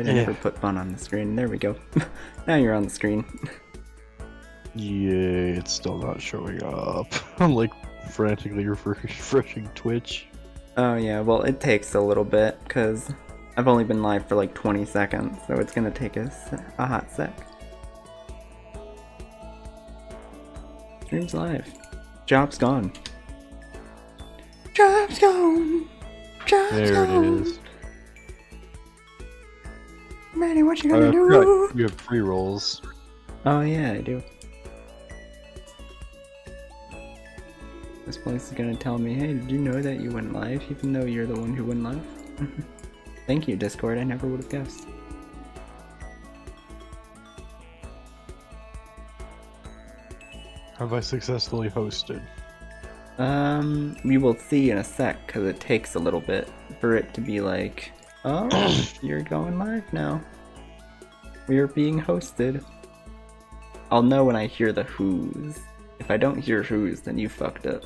wait, I never put Bun on the screen. There we go. Now you're on the screen. Yay, it's still not showing up. I'm like frantically refreshing Twitch. Oh yeah, well it takes a little bit, because I've only been live for like 20 seconds, so it's gonna take us a hot sec. Stream's live. Job's gone. Job's gone! Job's There gone! it is. Manny, what you gonna do? You have free rolls. Oh yeah, I do. This place is gonna tell me, hey, did you know that you went live, even though you're the one who went live? Thank you, Discord, I never would have guessed. Have I successfully hosted? We will see in a sec, because it takes a little bit for it to be like, oh, you're going live now. We are being hosted. I'll know when I hear the who's. If I don't hear who's, then you fucked up.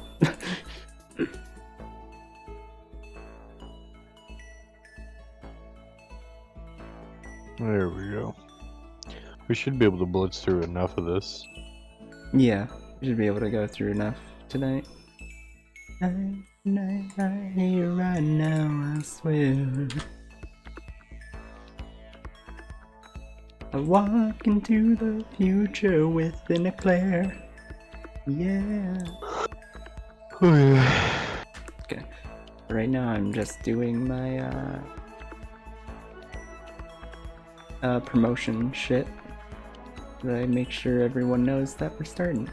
There we go. We should be able to blitz through enough of this. Yeah, we should be able to go through enough tonight. Right here, right now, I swear. I walk into the future with an eclair. Yeah. Oh yeah. Okay. Right now I'm just doing my promotion shit. That I make sure everyone knows that we're starting.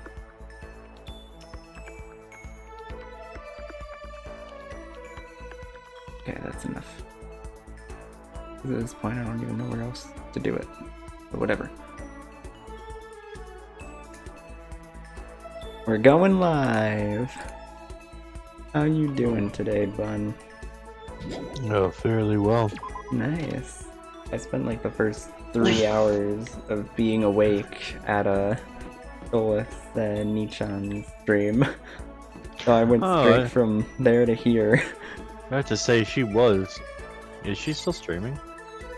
Okay, that's enough. At this point I don't even know where else to do it. But whatever. We're going live! How you doing today, Bun? Oh, fairly well. Nice. I spent like the first 3 hours of being awake at a Solus and Nichan's stream. So I went straight from there to here. I have to say, she was. Is she still streaming?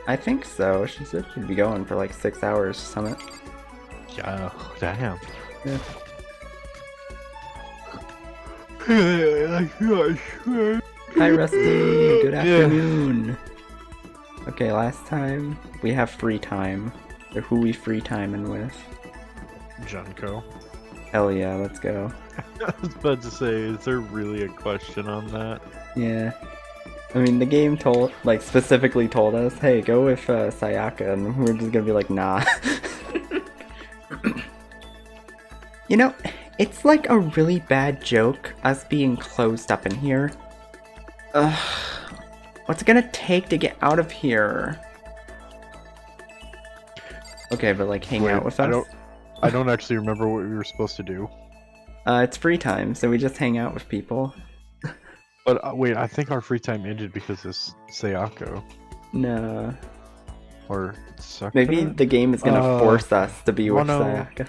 I think so. She said she'd be going for like 6 hours summit. Yeah, damn. Yeah. Hi Rusty, good afternoon. Okay, last time we have free time. So who we free timing with? Junko. Hell yeah, let's go. I was about to say, is there really a question on that? Yeah. I mean, the game specifically told us, hey, go with Sayaka, and we're just gonna be like, nah. You know, it's like a really bad joke, us being closed up in here. Ugh. What's it gonna take to get out of here? Okay, but like hang out with us? I don't actually remember what we were supposed to do. It's free time, so we just hang out with people. But wait, I think our free time ended because of Sayako. No. Or Sakura? Maybe the game is gonna force us to be with Sayaka.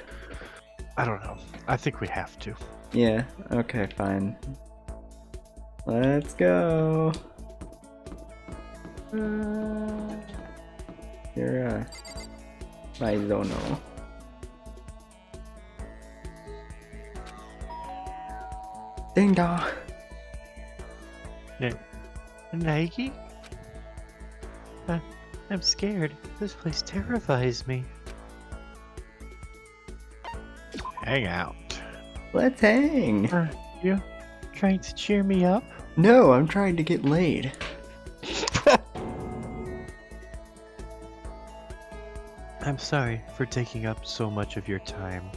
I don't know. I think we have to. Yeah, okay, fine. Let's go. You're my Zono. Ding dong. Nike? I'm scared. This place terrifies me. Hang out. Let's hang. Are you trying to cheer me up? No, I'm trying to get laid. I'm sorry for taking up so much of your time.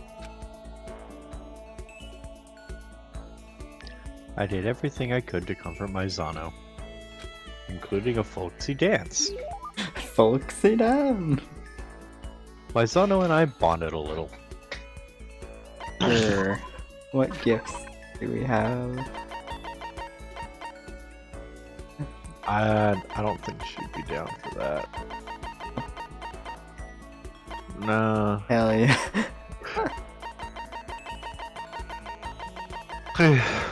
I did everything I could to comfort my Zano, including a folksy dance. Folksy down. My Zano and I bonded a little. Sure. What gifts do we have? I don't think she'd be down for that. No. Hell yeah.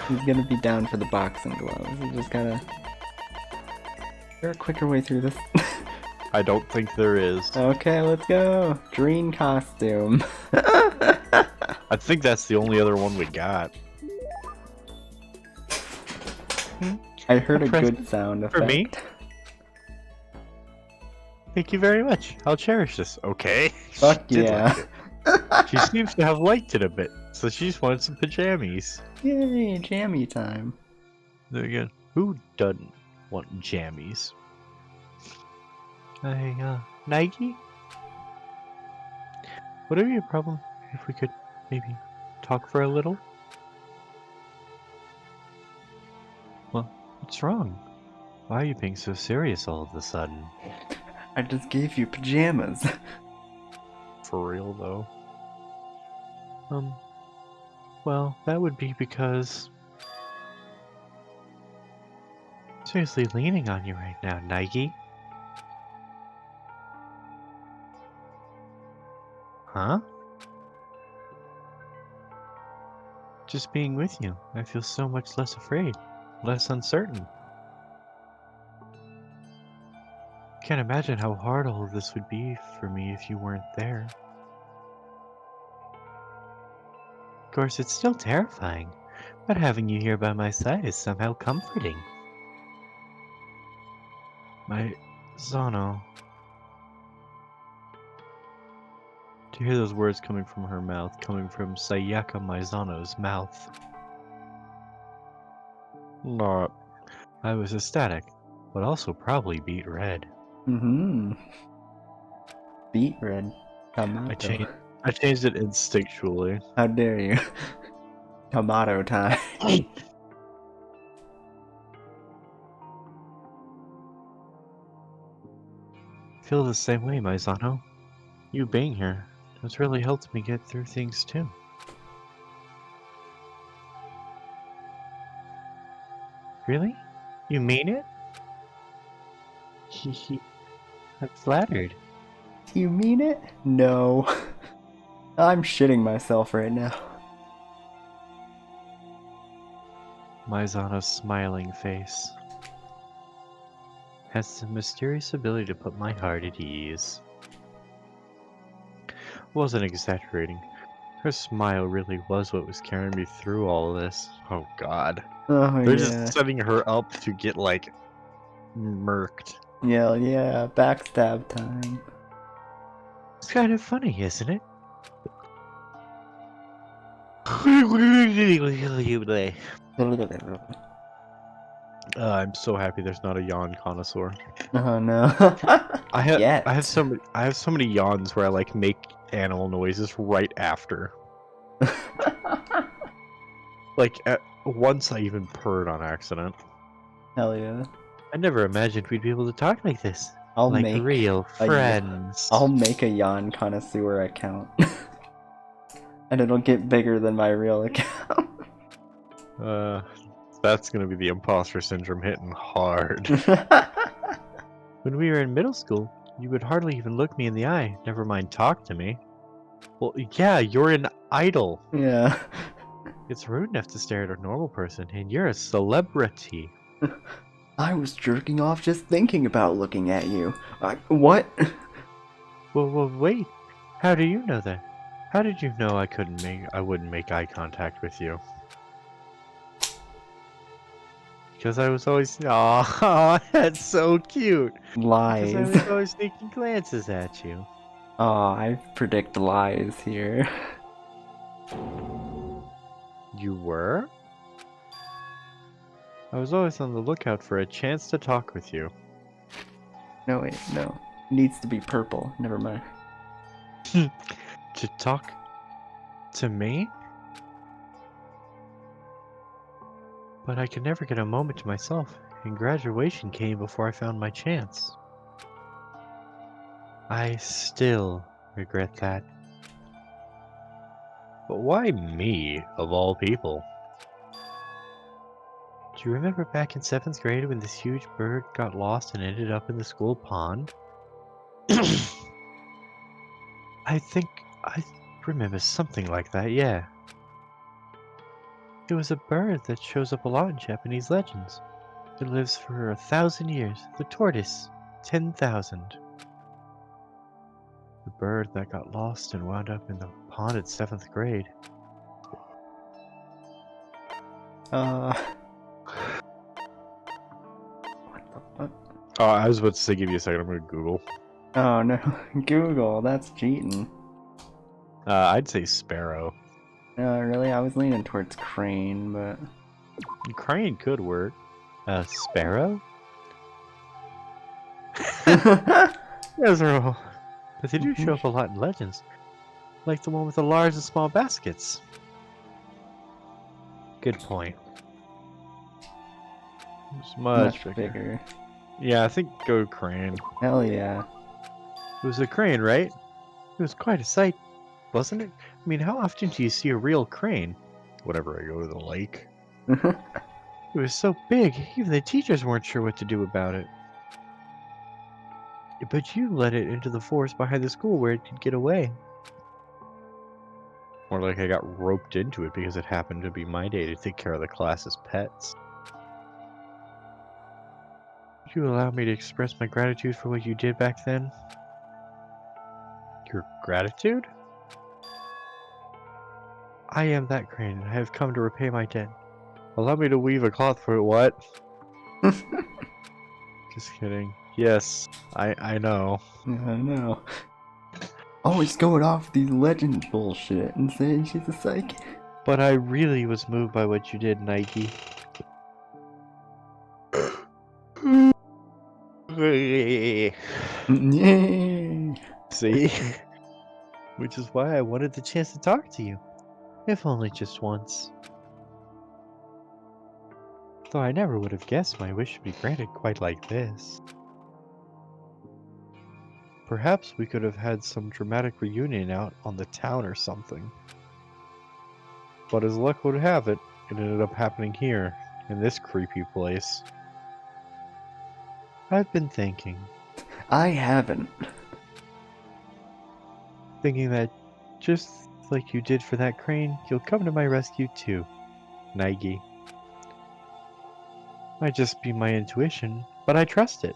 He's gonna be down for the boxing gloves. We just gotta... Is there a quicker way through this? I don't think there is. Okay, let's go. Green costume. I think that's the only other one we got. I heard a present good sound effect. for me? Thank you very much. I'll cherish this. Okay. Fuck She did yeah. like it. She seems to have liked it a bit, so she just wanted some pajamas. Yay, jammy time. There again. Who doesn't want jammies? Nike? Would it be a problem if we could maybe talk for a little? Well, what's wrong? Why are you being so serious all of a sudden? I just gave you pajamas. For real, though. Well, that would be because... Seriously leaning on you right now, Nike. Huh? Just being with you, I feel so much less afraid, less uncertain. Can't imagine how hard all of this would be for me if you weren't there. Of course, it's still terrifying, but having you here by my side is somehow comforting. My Zano. To hear those words coming from her mouth, coming from Sayaka Maizano's mouth. Not. I was ecstatic, but also probably beat red. Mm-hmm. Beet red. Tomato. I changed it instinctually. How dare you? Tomato time. Feel the same way, Maizano. You being here has really helped me get through things too. Really? You mean it? I'm flattered. Do you mean it? No. I'm shitting myself right now. Maizano's smiling face has the mysterious ability to put my heart at ease. Wasn't exaggerating. Her smile really was what was carrying me through all of this. Oh god. Oh They're yeah. just setting her up to get, like, murked. Yeah, backstab time. It's kind of funny, isn't it? I'm so happy there's not a yawn connoisseur. Oh no. I Yet. have so many yawns where I like make animal noises right after. Like once I even purred on accident. Hell yeah. I never imagined we'd be able to talk like this. I'll Like make real a friends. I'll make a yawn connoisseur account. And it'll get bigger than my real account. That's gonna be the imposter syndrome hitting hard. When we were in middle school, you would hardly even look me in the eye, never mind talk to me. Well, yeah, you're an idol. Yeah. It's rude enough to stare at a normal person, and you're a celebrity. I was jerking off just thinking about looking at you. What? Well, wait. How do you know that? How did you know I wouldn't make eye contact with you? Because I was always, aw, that's so cute. Because I Lies. was always sneaking glances at you. Aw, I predict lies here. You were? I was always on the lookout for a chance to talk with you. No, wait, no. It needs to be purple. Never mind. To talk to me? But I could never get a moment to myself, and graduation came before I found my chance. I still regret that. But why me, of all people? Do you remember back in 7th grade when this huge bird got lost and ended up in the school pond? I think I remember something like that, yeah. It was a bird that shows up a lot in Japanese legends. It lives for 1,000 years. The tortoise, 10,000. The bird that got lost and wound up in the pond at 7th grade. What the fuck? Oh, I was about to say, give you a second. I'm going to Google. Oh no, Google, that's cheating. I'd say sparrow. No, really, I was leaning towards crane, but... Crane could work. Sparrow? Yes, Earl. But they do show up a lot in legends. Like the one with the large and small baskets. Good point. It's much bigger. Yeah, I think go crane. Hell yeah. It was a crane, right? It was quite a sight, wasn't it? I mean, how often do you see a real crane? Whenever I go to the lake. It was so big, even the teachers weren't sure what to do about it. But you led it into the forest behind the school where it could get away. More like I got roped into it because it happened to be my day to take care of the class's pets. Would you allow me to express my gratitude for what you did back then? Your gratitude? I am that crane, and I have come to repay my debt. Allow me to weave a cloth for what? Just kidding. Yes, I know. I know. Always going off these legends bullshit and saying she's a psychic. But I really was moved by what you did, Nike. Yay! See? Which is why I wanted the chance to talk to you. If only just once. Though I never would have guessed my wish would be granted quite like this. Perhaps we could have had some dramatic reunion out on the town or something. But as luck would have it, it ended up happening here, in this creepy place. I've been thinking. I haven't. Thinking that just like you did for that crane, you'll come to my rescue too, Nike. Might just be my intuition, but I trust it.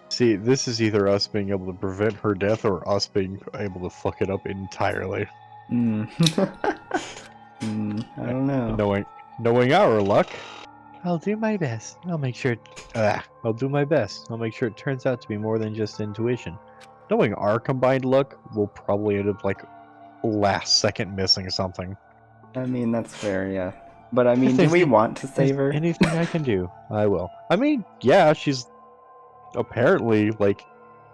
See, this is either us being able to prevent her death or us being able to fuck it up entirely. I don't know. Knowing our luck, I'll do my best. I'll make sure it turns out to be more than just intuition. Knowing our combined luck, we'll probably end up like last second missing something. I mean, that's fair, yeah. But I mean, do we want to save her? Anything I can do, I will. I mean, yeah, she's apparently like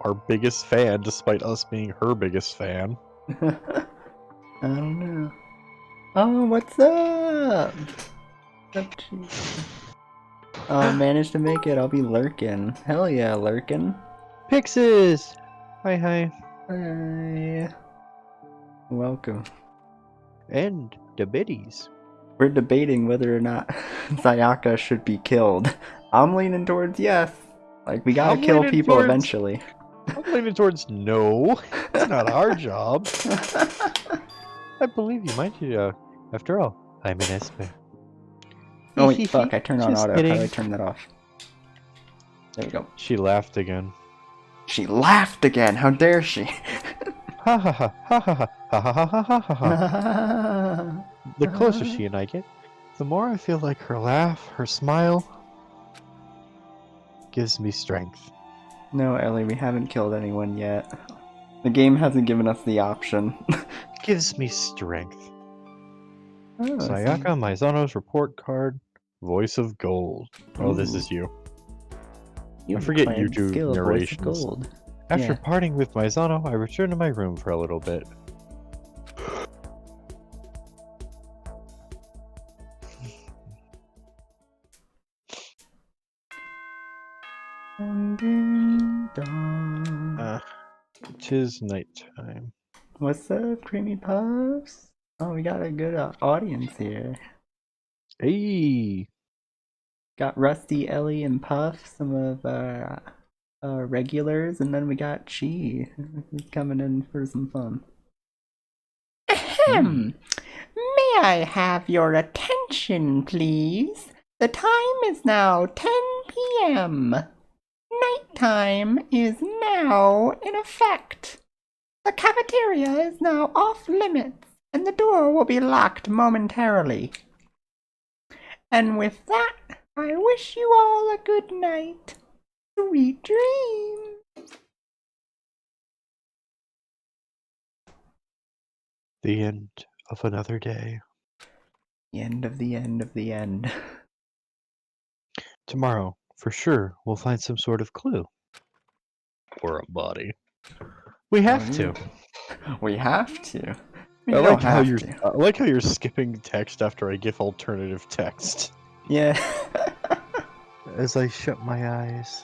our biggest fan, despite us being her biggest fan. I don't know. Oh, what's up? Oh, I managed to make it. I'll be lurking. Hell yeah, lurking. Pixis! Hi, hi. Hi. Welcome. And the biddies. We're debating whether or not Sayaka should be killed. I'm leaning towards yes. Like, we gotta kill people eventually. I'm leaning towards no. It's not our job. I believe you might do. After all, I'm an Esper. Oh wait, fuck, I turned on Just auto. kidding. How do I turn that off? There we go. She laughed again. She laughed again! How dare she? Ha ha ha ha ha ha ha ha ha ha ha. The closer she and I get, the more I feel like her laugh, her smile, gives me strength. No, Ellie, we haven't killed anyone yet. The game hasn't given us the option. Gives me strength. Oh, Sayaka Maizono's report card, voice of gold. Oh, this is you. I forget YouTube narrations. Gold. After Yeah. parting with Maizono, I returned to my room for a little bit. Tis nighttime. What's up, Creamy Puffs? Oh, we got a good audience here. Hey! Got Rusty, Ellie, and Puff, some of our regulars, and then we got Chi who's coming in for some fun. Ahem! May I have your attention, please? The time is now 10 p.m. Nighttime is now in effect. The cafeteria is now off limits, and the door will be locked momentarily. And with that, I wish you all a good night. Sweet dreams. The end of another day. The end of the end of the end. Tomorrow, for sure, we'll find some sort of clue. Or a body. We have to. We have to. We I don't like how have you're. to. I like how you're skipping text after I give alternative text. Yeah. As I shut my eyes.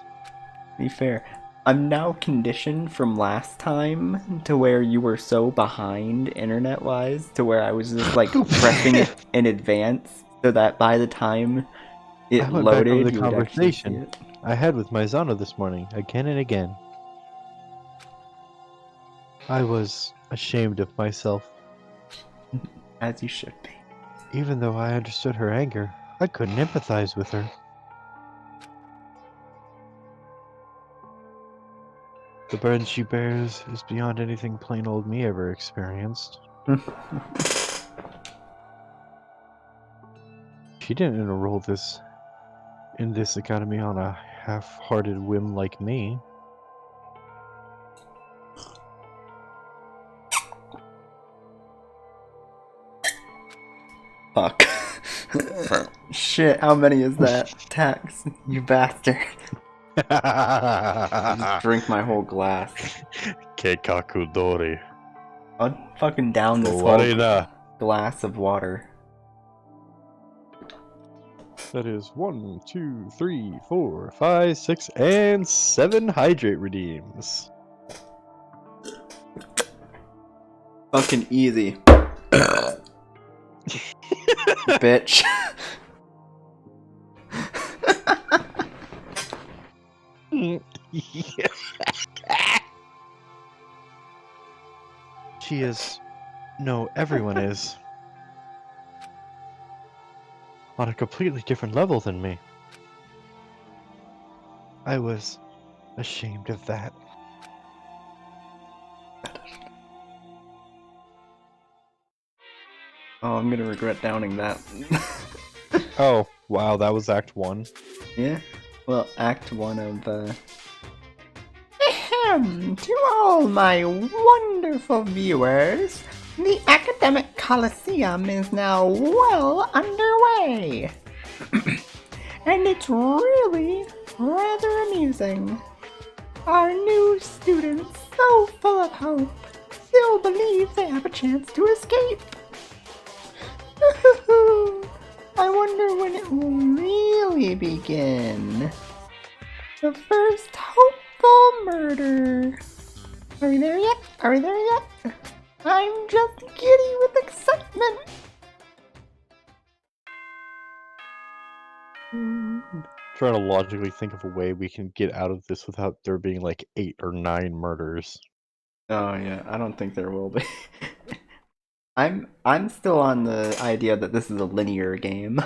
Be fair. I'm now conditioned from last time to where you were so behind internet-wise to where I was just like pressing it in advance so that by the time it I went back over loaded, the you would actually see conversation it. I had with my Zana this morning, again and again. I was ashamed of myself. As you should be. Even though I understood her anger, I couldn't empathize with her. The burden she bears is beyond anything plain old me ever experienced. She didn't enroll in this academy on a half-hearted whim like me. Fuck. Shit, how many is that? Tax, you bastard. Just drink my whole glass. Kekakudori. I'll fucking down this whole Warida. glass of water. That is 1, 2, 3, 4, 5, 6, and 7 hydrate redeems. Fucking easy. Bitch. She is. No, everyone is. On a completely different level than me. I was ashamed of that. Oh, I'm gonna regret downing that. Oh, wow, that was Act 1. Yeah? Well, Act 1 of, Ahem! To all my wonderful viewers, the Academic Coliseum is now well underway. And it's really rather amusing. Our new students, so full of hope, still believe they have a chance to escape. I wonder when it will really begin. The first hopeful murder. Are we there yet? Are we there yet? I'm just giddy with excitement. Trying to logically think of a way we can get out of this without there being like 8 or 9 murders. Oh yeah, I don't think there will be. I'm still on the idea that this is a linear game.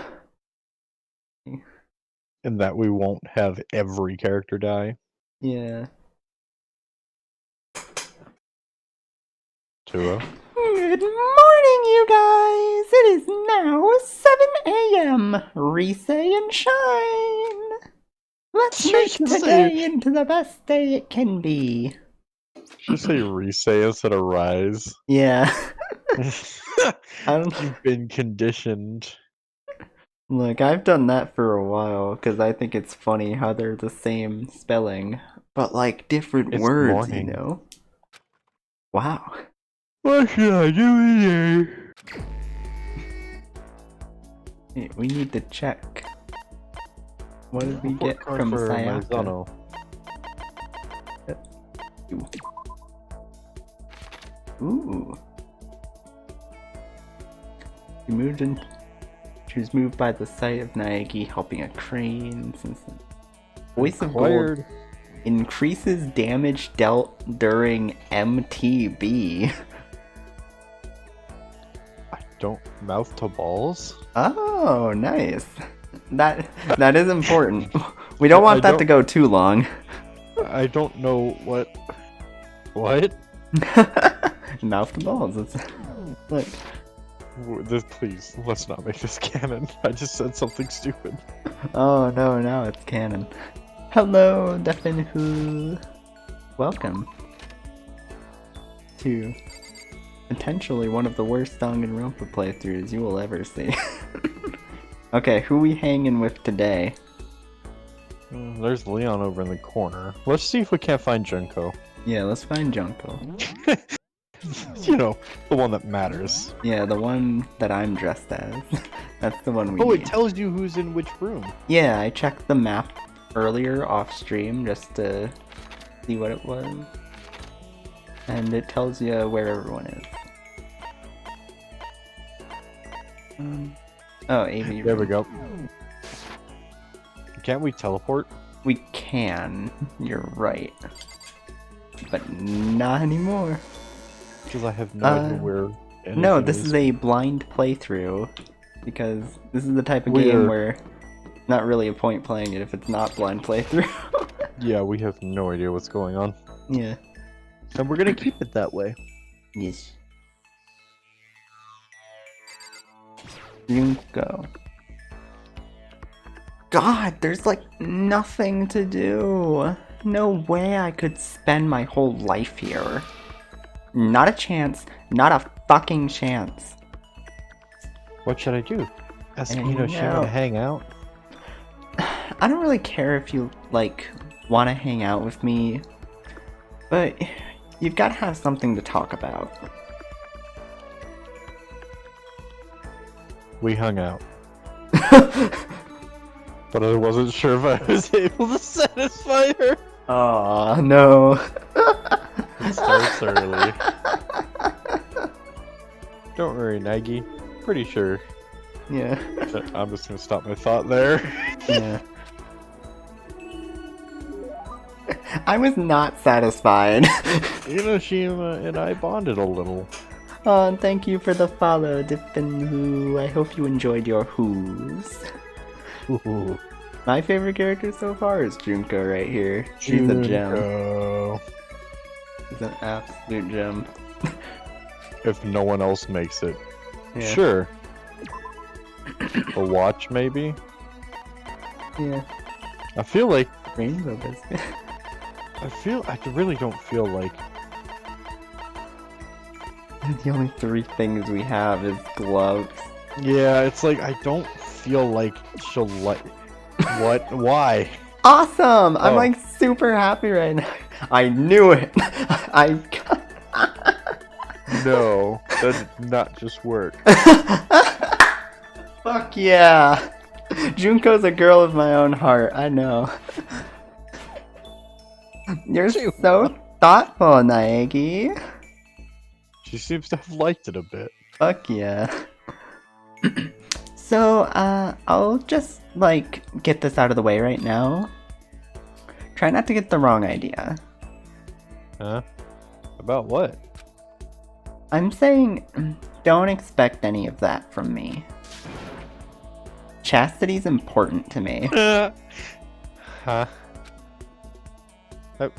And that we won't have every character die. Yeah. Tua. Good morning, you guys! It is now 7 a.m. Resay and shine! Let's make the day into the best day it can be. Just say resay instead of rise. Yeah. I don't... You've been conditioned. Look, I've done that for a while, because I think it's funny how they're the same spelling, but like different words, morning. you know? Wow. What should I do today? Hey, we need to check. What did we get from Sayaka? Ooh. She was moved by the sight of Naegi helping a crane. Voice of Gold increases damage dealt during MTB. I don't mouth to balls. Oh, nice. That is important. We don't want I that to don't- go too long. I don't know what. What? Mouth to balls. It's look. Please, let's not make this canon. I just said something stupid. Oh no, now it's canon. Hello, Defin Who. Welcome to potentially one of the worst Danganronpa playthroughs you will ever see. Okay, who we hanging with today? There's Leon over in the corner. Let's see if we can't find Junko. Yeah, let's find Junko. You know, the one that matters. Yeah, the one that I'm dressed as. That's the one we Oh, need. it tells you who's in which room. Yeah, I checked the map earlier off stream just to see what it was. And it tells you where everyone is. Oh, AV. There we go. Can't we teleport? We can. You're right. But not anymore. Because I have no idea where. No, anything this is a blind playthrough. Because this is the type of game where not really a point playing it if it's not blind playthrough. Yeah, we have no idea what's going on. Yeah. And we're gonna keep it that way. Yes. Junko. God, there's like nothing to do. No way I could spend my whole life here. Not a chance. Not a fucking chance. What should I do? Ask Hang Ino Shima out. to hang out? I don't really care if you, like, want to hang out with me, but you've got to have something to talk about. We hung out. But I wasn't sure if I was able to satisfy her. Aw, no. It starts early. Don't worry, Nagi. Pretty sure. Yeah. I'm just gonna stop my thought there. Yeah. I was not satisfied. Inoshima and I bonded a little. Oh, and thank you for the follow, Dippin' Who. I hope you enjoyed your whoos. Ooh. My favorite character so far is Junko right here. She's a gem. Junko. She's an absolute gem. If no one else makes it. Yeah. Sure. A watch, maybe? Yeah. I feel like... Rainbow Biscuit. I really don't feel like... The only three things we have is gloves. Yeah, it's like, I don't feel like she'll like... What? Why? Awesome! I'm Oh. like super happy right now. I knew it! I... No, that did not just work. Fuck yeah! Junko's a girl of my own heart, I know. You're so thoughtful, Naegi. She seems to have liked it a bit. Fuck yeah. So, I'll just, like, get this out of the way right now. Try not to get the wrong idea. Huh? About what? I'm saying, don't expect any of that from me. Chastity's important to me. Huh? I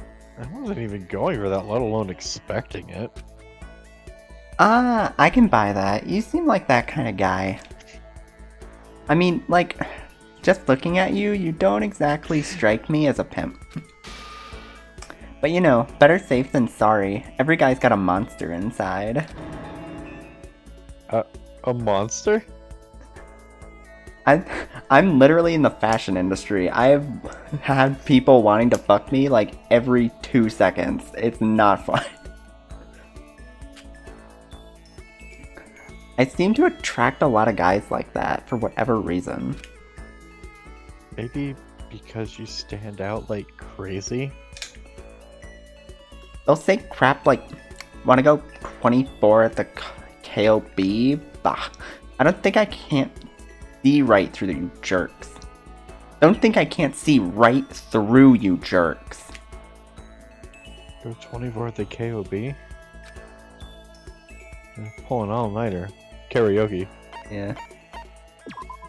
wasn't even going for that, let alone expecting it. I can buy that. You seem like that kind of guy. I mean, like, just looking at you, you don't exactly strike me as a pimp. But you know, better safe than sorry. Every guy's got a monster inside. A monster? I'm literally in the fashion industry. I've had people wanting to fuck me like every 2 seconds. It's not fun. I seem to attract a lot of guys like that for whatever reason. Maybe because you stand out like crazy? They'll say crap like, wanna go 24 at the KOB? Bah. I don't think I can't see right through you jerks. Don't think I can't see right through you jerks. Go 24 at the KOB? You're pulling all-nighter. Karaoke. Yeah.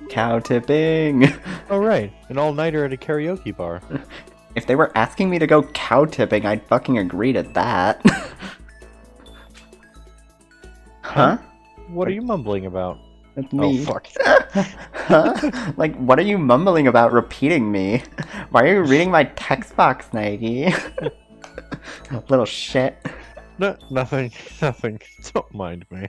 Cow tipping. Oh right, an all-nighter at a karaoke bar. If they were asking me to go cow tipping, I'd fucking agree to that. Huh? What are you mumbling about? That's Oh me. fuck. Huh? Like, what are you mumbling about repeating me? Why are you reading my text box, Nike? Little shit. No, nothing. Don't mind me.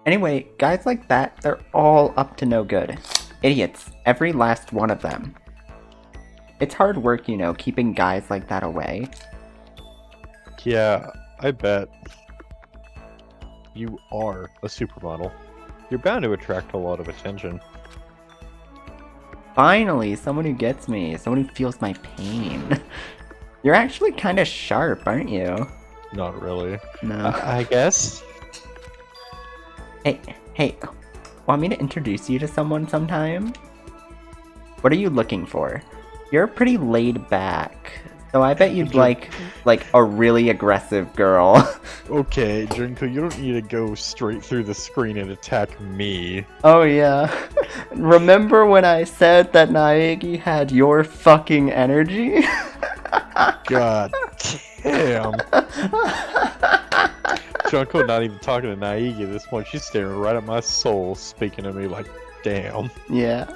Anyway, guys like that, they're all up to no good. Idiots. Every last one of them. It's hard work, you know, keeping guys like that away. Yeah, I bet. You are a supermodel. You're bound to attract a lot of attention. Finally, someone who gets me. Someone who feels my pain. You're actually kind of sharp, aren't you? Not really. No. I guess. Hey, want me to introduce you to someone sometime? What are you looking for? You're pretty laid back, so I bet you'd like a really aggressive girl. Okay, Junko, you don't need to go straight through the screen and attack me. Oh yeah. Remember when I said that Naegi had your fucking energy? God damn. Junko not even talking to Naegi at this point. She's staring right at my soul, speaking to me like, damn. Yeah.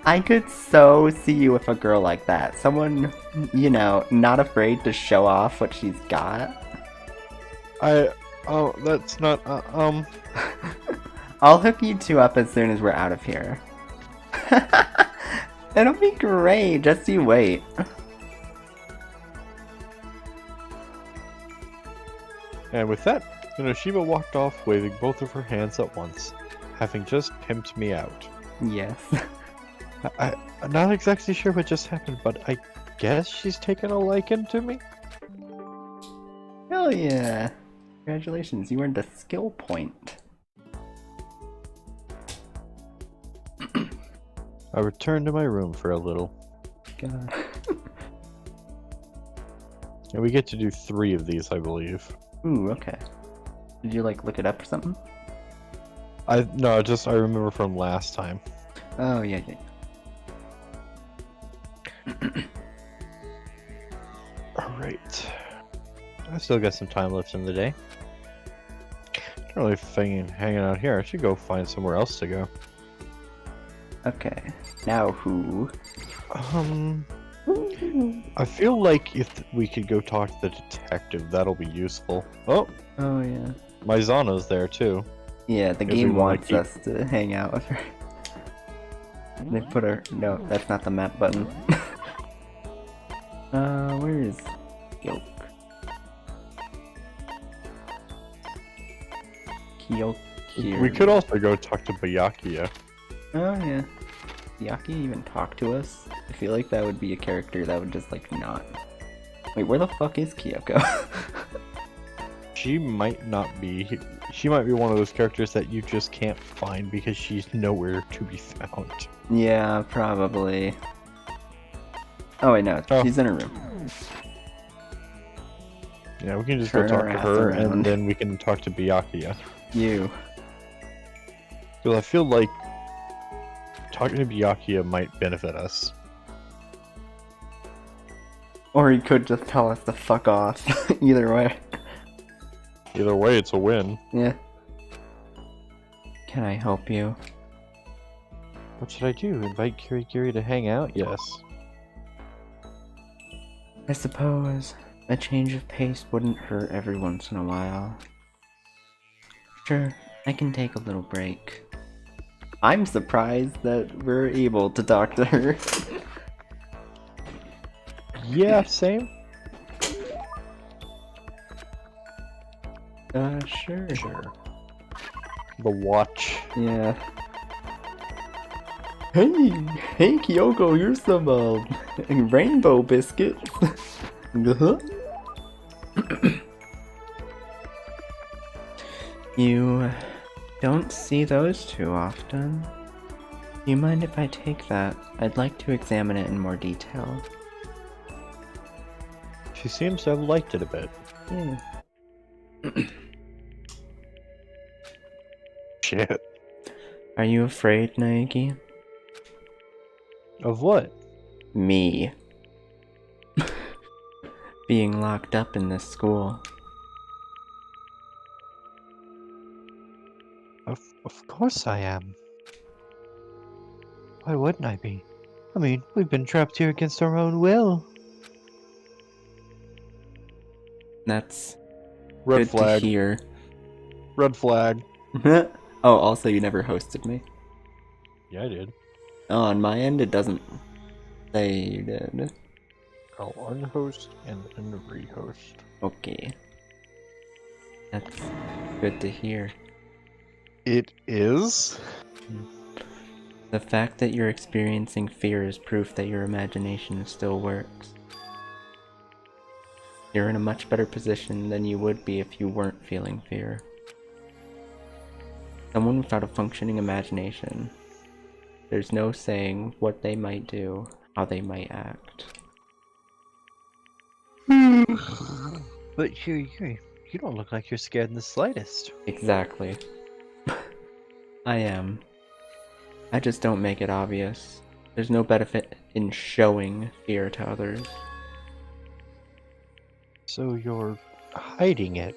I could so see you with a girl like that. Someone, you know, not afraid to show off what she's got. Oh, that's not, I'll hook you two up as soon as we're out of here. It'll be great, just you wait. And with that, Inoshima walked off waving both of her hands at once, having just pimped me out. Yes. I'm not exactly sure what just happened, but I guess she's taken a liking to me? Hell yeah. Congratulations, you earned a skill point. I returned to my room for a little. God. And we get to do 3 of these, I believe. Ooh, okay. Did you like look it up or something? No, just I remember from last time. Oh yeah. Alright. I still got some time left in the day. Not really hanging out here. I should go find somewhere else to go. Okay. Now who? I feel like if we could go talk to the detective, that'll be useful. Oh, Oh yeah. Maizano's there too. Yeah, the If we game wanna wants keep- us to hang out with her. They put her. No, that's not the map button. Where is Kyok? Kyok here. We could also go talk to Byakuya. Oh yeah. Yaki even talk to us? I feel like that would be a character that would just like not. Wait, where the fuck is Kyoko? She might not be. She might be one of those characters that you just can't find because she's nowhere to be found. Yeah, probably. Oh wait, no, Oh. she's in her room. Yeah, we can just Turn go her talk to ass her, around. and then we can talk to Byakuya. You. Because I feel like talking to Byakuya might benefit us. Or he could just tell us to fuck off. Either way. Either way, it's a win. Yeah. Can I help you? What should I do? Invite Kirigiri to hang out? Yes. I suppose a change of pace wouldn't hurt every once in a while. Sure, I can take a little break. I'm surprised that we're able to talk to her. Yeah, same. Sure. The watch. Yeah. Hey, Kyoko, here's some, rainbow biscuits. Uh-huh. You don't see those too often. Do you mind if I take that? I'd like to examine it in more detail. She seems to have liked it a bit. Yeah. Shit. Are you afraid, Naegi? Of what? Me. Being locked up in this school. Of course I am. Why wouldn't I be? I mean, we've been trapped here against our own will. That's Red good flag. to hear. Red flag. Oh, also, you never hosted me. Yeah, I did. Oh, on my end, it doesn't say you did. I'll unhost and then rehost. Okay. That's good to hear. It is? The fact that you're experiencing fear is proof that your imagination still works. You're in a much better position than you would be if you weren't feeling fear. Someone without a functioning imagination, there's no saying what they might do, how they might act. But you don't look like you're scared in the slightest. Exactly. I am. I just don't make it obvious. There's no benefit in showing fear to others. So you're hiding it.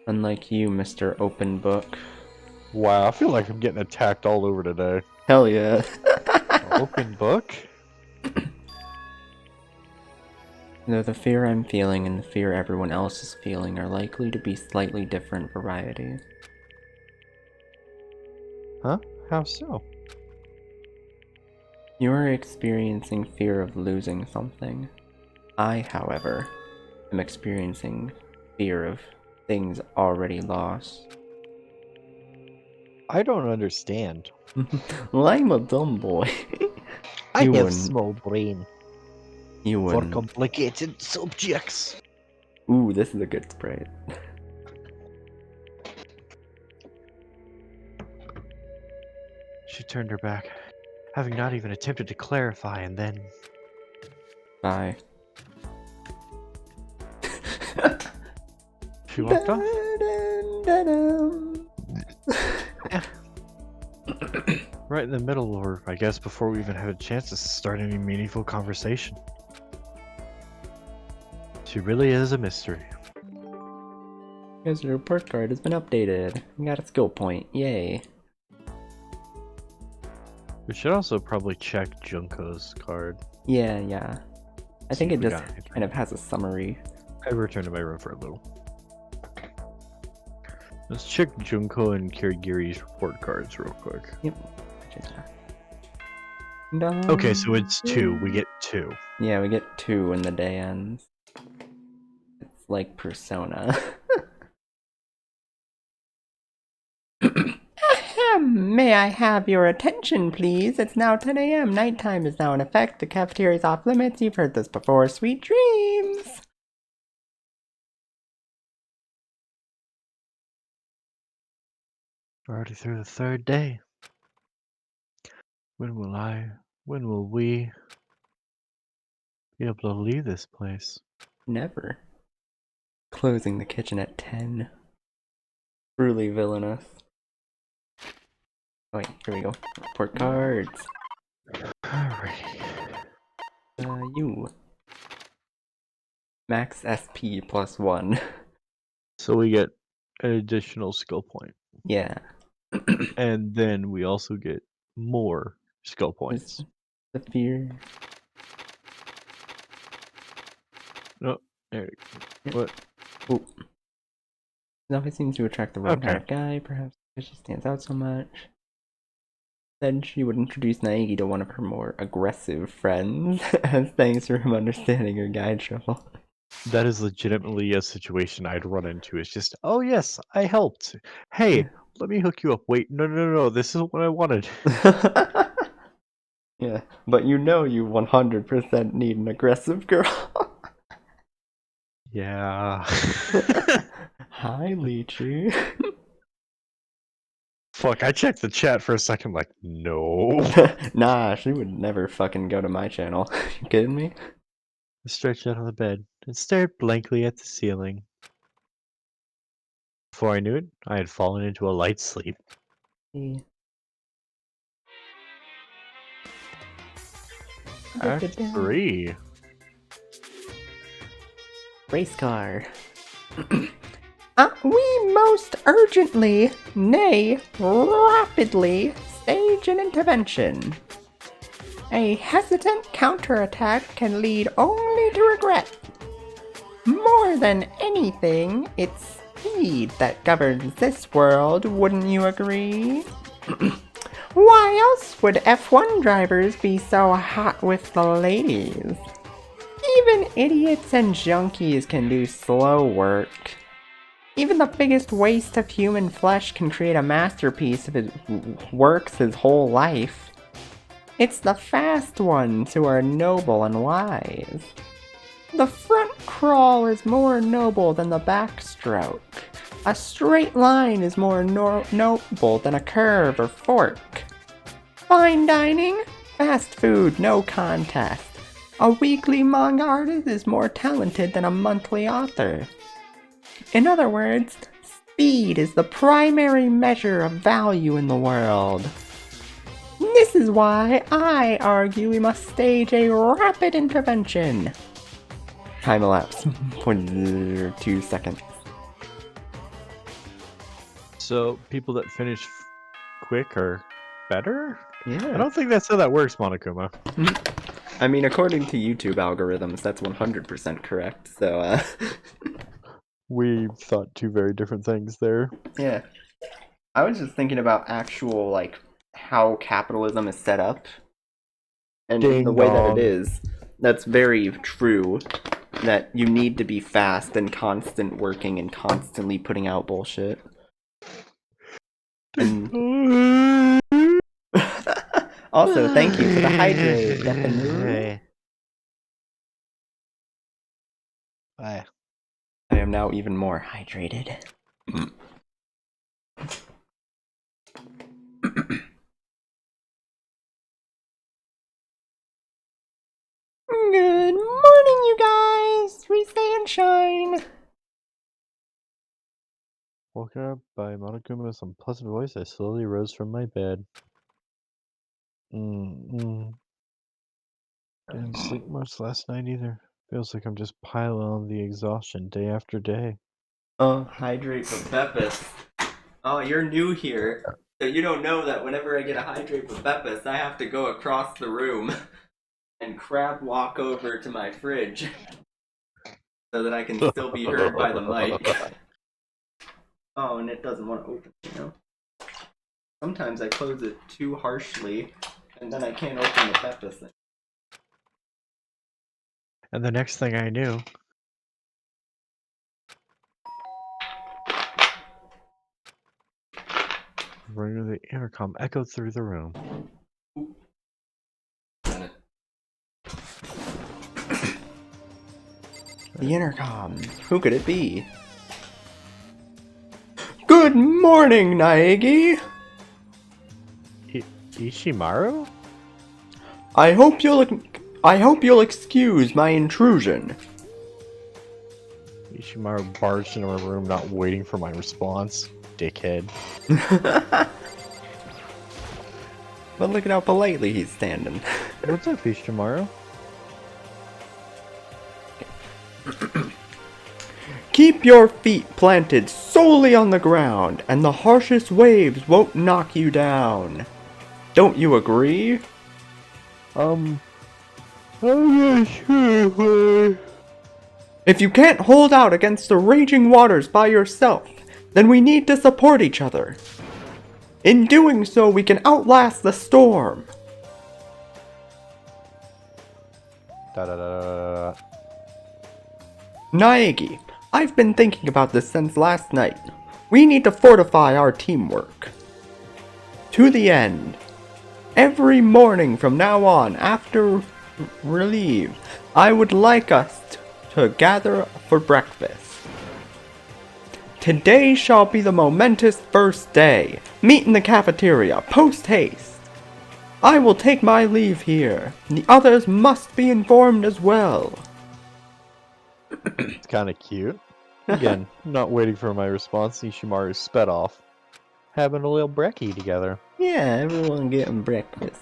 Unlike you, Mr. Open Book. Wow, I feel like I'm getting attacked all over today. Hell yeah. Open book? Though the fear I'm feeling and the fear everyone else is feeling are likely to be slightly different varieties. Huh? How so? You are experiencing fear of losing something. I, however, am experiencing fear of things already lost. I don't understand. Well, I'm a dumb boy. I You have wouldn't. small brain You for wouldn't. complicated subjects. Ooh, this is a good sprite. She turned her back, having not even attempted to clarify, and then Bye. she walked off. Right in the middle, or I guess before we even had a chance to start any meaningful conversation. She really is a mystery. Because your report card has been updated. You got a skill point. Yay. We should also probably check Junko's card. Yeah. I think See it if we just got anything. kind of has a summary. I returned to my room for a little. Let's check Junko and Kirigiri's report cards real quick. Yep. Okay, so it's 2. We get 2. Yeah, we get 2 when the day ends. It's like Persona. Ahem, may I have your attention, please? It's now 10 a.m. Nighttime is now in effect. The cafeteria's off limits. You've heard this before. Sweet dreams! Already through the 3rd day. When will we be able to leave this place? Never. Closing the kitchen at 10. Truly villainous. Oh, wait, here we go. Report cards. Alrighty. You. Max SP +1. So we get an additional skill point. Yeah. And then we also get more skill Is points. the fear. No, there you go. What? Ooh. It always seems to attract the wrong kind Okay. of guy, perhaps because she stands out so much. Then she would introduce Naegi to one of her more aggressive friends, as thanks for him understanding her guy trouble. That is legitimately a situation I'd run into. It's just, oh yes, I helped. Hey, let me hook you up. Wait, no, this isn't what I wanted. Yeah, but you 100% need an aggressive girl. Yeah. Hi, Lychee. Fuck, I checked the chat for a second, like, no. Nah, she would never fucking go to my channel. You kidding me? I stretched out on the bed and stared blankly at the ceiling. Before I knew it, I had fallen into a light sleep. Act 3. Race car. We most urgently, nay, rapidly, stage an intervention. A hesitant counterattack can lead only to regret. More than anything, it's speed that governs this world, wouldn't you agree? Why else would F1 drivers be so hot with the ladies? Even idiots and junkies can do slow work. Even the biggest waste of human flesh can create a masterpiece if it works his whole life. It's the fast ones who are noble and wise. The front crawl is more noble than the backstroke. A straight line is more noble than a curve or fork. Fine dining? Fast food, no contest. A weekly manga artist is more talented than a monthly author. In other words, speed is the primary measure of value in the world. This is why I argue we must stage a rapid intervention. Time elapse. 2 seconds. So, people that finish quick are better? I Yeah. don't think that's how that works, Monokuma. I mean, according to YouTube algorithms, that's 100% correct, so, We thought two very different things there. yeah. I was just thinking about actual, like, how capitalism is set up. And Ding the way that dong. it is. That's very true. That you need to be fast and constant working and constantly putting out bullshit. And also, thank you for the hydrate, Definitely. Bye. I am now even more hydrated. Good morning, you guys! We stay and shine! Woken up by Monokuma with some pleasant voice, I slowly rose from my bed. Didn't sleep much last night either. Feels like I'm just piling on the exhaustion day after day. Oh, hydrate for Beppis. Oh, you're new here. So you don't know that whenever I get a hydrate for Beppis, I have to go across the room and crab walk over to my fridge so that I can still be heard by the mic. Oh, and it doesn't want to open, you know? Sometimes I close it too harshly, and then I can't open the Beppis thing. And the next thing I knew, the ring of the intercom echoed through the room. The intercom. Who could it be? Good morning, Naegi! Ishimaru? I hope you'll excuse my intrusion. Ishimaru barged into my room, not waiting for my response. Dickhead. But look at how politely he's standing. What's up, Ishimaru? Keep your feet planted solely on the ground, and the harshest waves won't knock you down. Don't you agree? Oh yeah, sure. If you can't hold out against the raging waters by yourself, then we need to support each other. In doing so, we can outlast the storm. Naegi, I've been thinking about this since last night. We need to fortify our teamwork. To the end. Every morning from now on, after relief, I would like us to gather for breakfast. Today shall be the momentous first day. Meet in the cafeteria, post haste. I will take my leave here. The others must be informed as well. It's kind of cute. Again, not waiting for my response, Ishimaru sped off. having a little brekkie together. Yeah, everyone getting breakfast.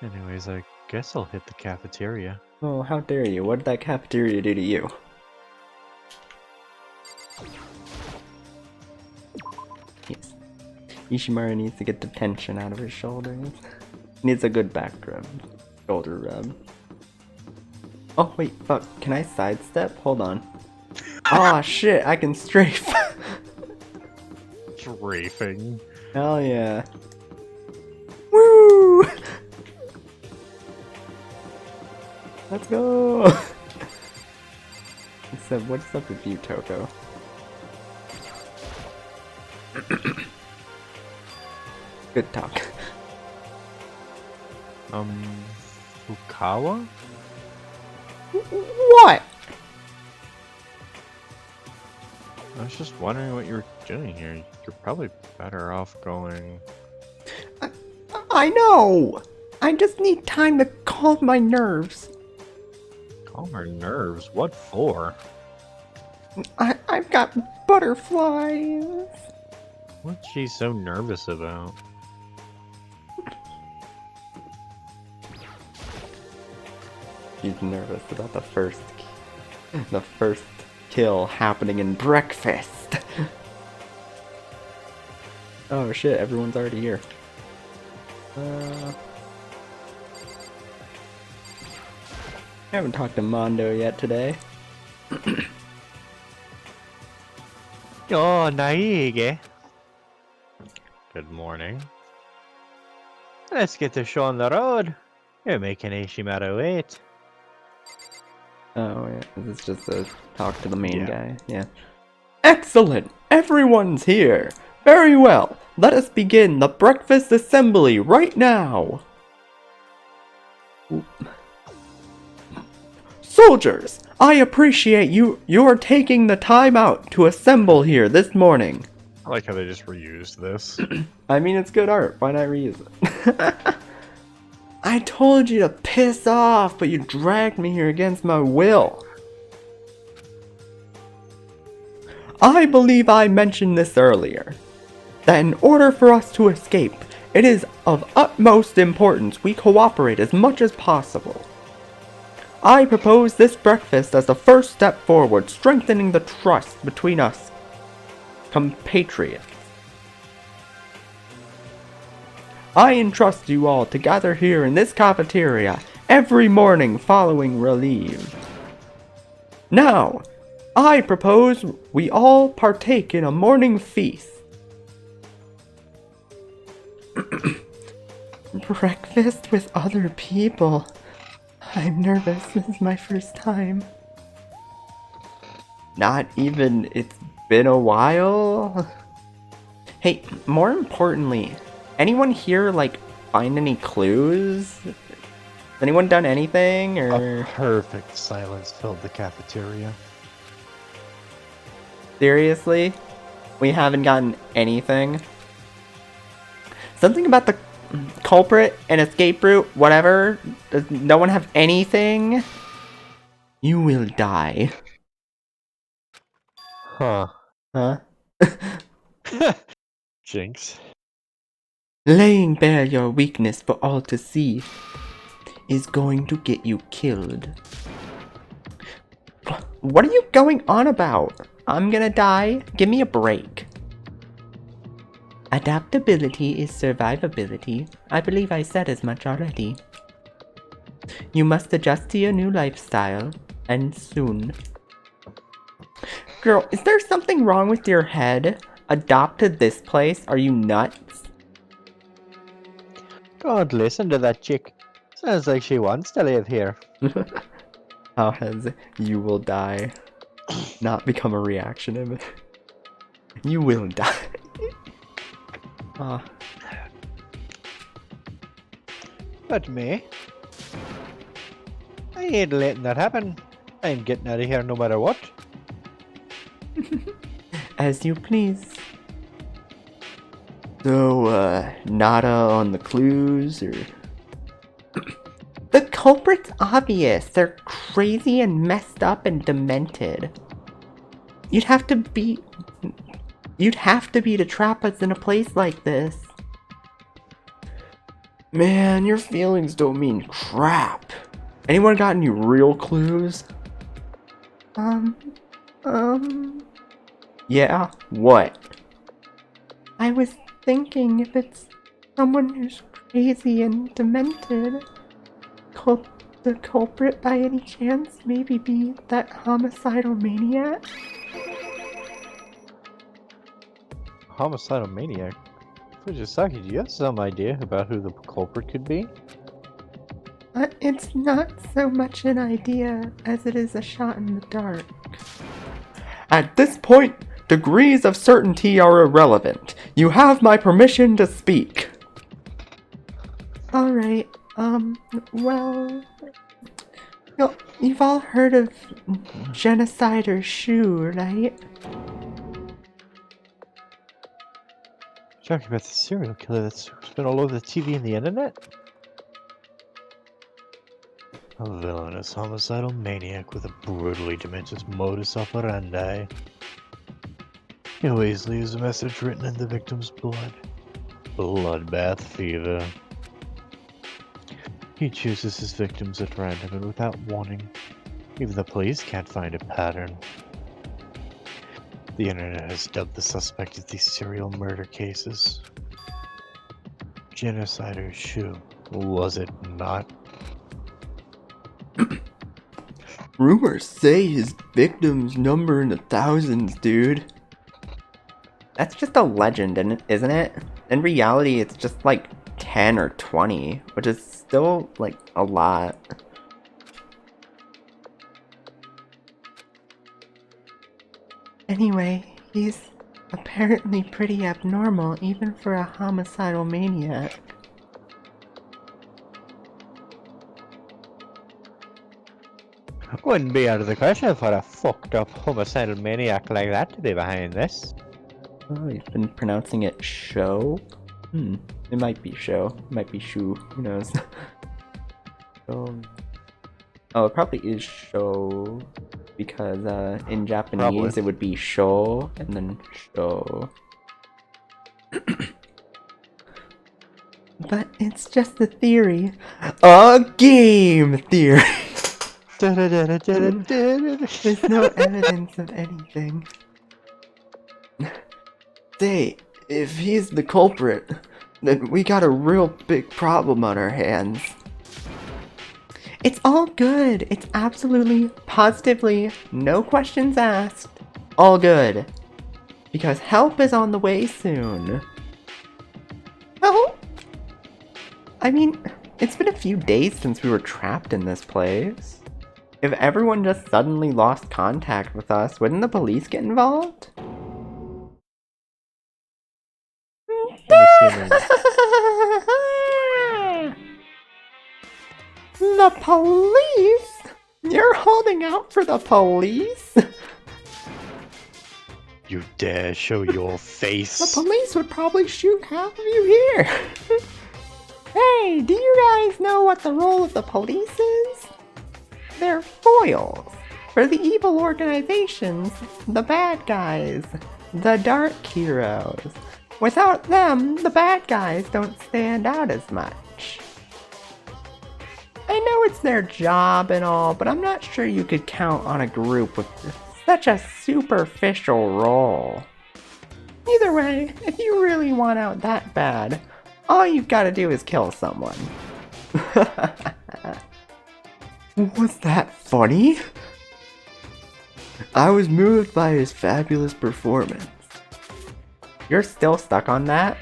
Anyways, I guess I'll hit the cafeteria. Oh, how dare you? What did that cafeteria do to you? Yes. Ishimura needs to get the tension out of his shoulders. Needs a good back rub. Shoulder rub. Oh, wait, fuck. Can I sidestep? Hold on. Aw, shit, I can strafe. Strafing. Hell yeah. Woo! Let's go! Except, what's up with you, Toto? Good talk. Fukawa? What? I was just wondering what you were doing here. You're probably better off going... I know! I just need time to calm my nerves. Calm her nerves? What for? I've got butterflies. What's she so nervous about? She's nervous about the first kill happening in breakfast. Oh shit, everyone's already here. I haven't talked to Mondo yet today. Oh, Naige. Good morning. Let's get the show on the road. You're making Ishimura wait. Oh yeah, this is just a talk to the main guy. Yeah. Excellent! Everyone's here! Very well! Let us begin the breakfast assembly right now! Oop. Soldiers! I appreciate you're taking the time out to assemble here this morning. I like how they just reused this. I mean, it's good art. Why not reuse it? I told you to piss off, but you dragged me here against my will. I believe I mentioned this earlier, that in order for us to escape, it is of utmost importance we cooperate as much as possible. I propose this breakfast as the first step forward, strengthening the trust between us compatriots. I entrust you all to gather here in this cafeteria every morning following relief. Now, I propose we all partake in a morning feast. Breakfast with other people. I'm nervous. This is my first time. Not even. It's been a while. Hey, more importantly, anyone here, like, find any clues? Has anyone done anything, or...? A perfect silence filled the cafeteria. Seriously? We haven't gotten anything? Something about the culprit, an escape route, whatever? Does no one have anything? You will die. Huh. Huh? Jinx. Laying bare your weakness for all to see is going to get you killed. What are you going on about? I'm gonna die? Give me a break. Adaptability is survivability. I believe I said as much already. You must adjust to your new lifestyle, and soon. Girl, is there something wrong with your head? Adopt to this place? Are you nuts? Don't listen to that chick. Sounds like she wants to live here. How has "you will die" not become a reaction of it? You will die. Ah. But me? I ain't letting that happen. I'm getting out of here no matter what. As you please. So, nada on the clues, or... The culprit's obvious. They're crazy and messed up and demented. You'd have to be to trap us in a place like this. Man, your feelings don't mean crap. Anyone got any real clues? Yeah, what? I was thinking if it's someone who's crazy and demented, could the culprit by any chance maybe be that homicidal maniac? Homicidal maniac? Fujisaki, do you have some idea about who the culprit could be? It's not so much an idea as it is a shot in the dark. At this point, degrees of certainty are irrelevant. You have my permission to speak. Alright, well... You've all heard of Genocider Shu, right? Talking about the serial killer that's been all over the TV and the internet? A villainous homicidal maniac with a brutally demented modus operandi. He always leaves a message written in the victim's blood. Bloodbath fever. He chooses his victims at random and without warning. Even the police can't find a pattern. The internet has dubbed the suspect of these serial murder cases. Genocider Shu, was it not? Rumors say his victims number in the thousands, dude. That's just a legend, isn't it? In reality, it's just like 10 or 20, which is still like a lot. Anyway, he's apparently pretty abnormal even for a homicidal maniac. Wouldn't be out of the question for a fucked up homicidal maniac like that to be behind this. Oh, you've been pronouncing it show? It might be show. It might be shu. Who knows? Oh, it probably is show. Because in Japanese Probably. it would be sho and then show. But it's just a theory. A game theory! There's no evidence of anything. Say, if he's the culprit, then we got a real big problem on our hands. It's all good. It's absolutely, positively, no questions asked. All good. Because help is on the way soon. Help? I mean, it's been a few days since we were trapped in this place. If everyone just suddenly lost contact with us, wouldn't the police get involved? The police? You're holding out for the police? You dare show your face? The police would probably shoot half of you here. Hey, do you guys know what the role of the police is? They're foils for the evil organizations, the bad guys, the dark heroes. Without them, the bad guys don't stand out as much. I know it's their job and all, but I'm not sure you could count on a group with such a superficial role. Either way, if you really want out that bad, all you've got to do is kill someone. Was that funny? I was moved by his fabulous performance. You're still stuck on that?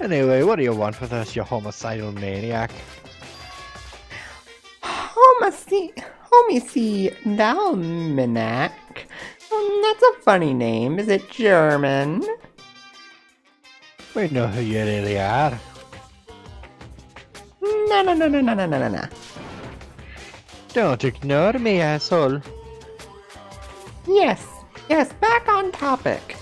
Anyway, what do you want with us, you homicidal maniac? Homicidalmanac? That's a funny name. Is it German? We know who you really are. No. Don't ignore me, asshole. Yes, back on topic.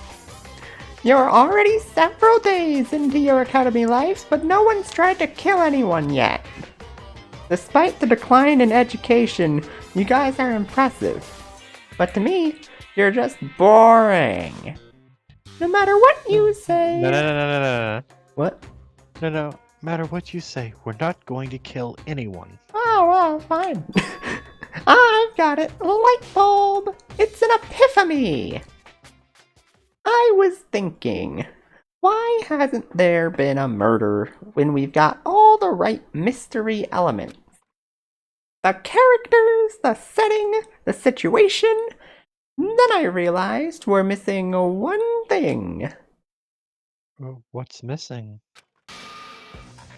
You're already several days into your academy life, but no one's tried to kill anyone yet. Despite the decline in education, you guys are impressive. But to me, you're just boring. No matter what you say. No. What? No. Matter what you say, we're not going to kill anyone. Oh, well, fine. I've got it. Light bulb. It's an epiphany. I was thinking, why hasn't there been a murder when we've got all the right mystery elements? The characters, the setting, the situation. Then I realized we're missing one thing. What's missing?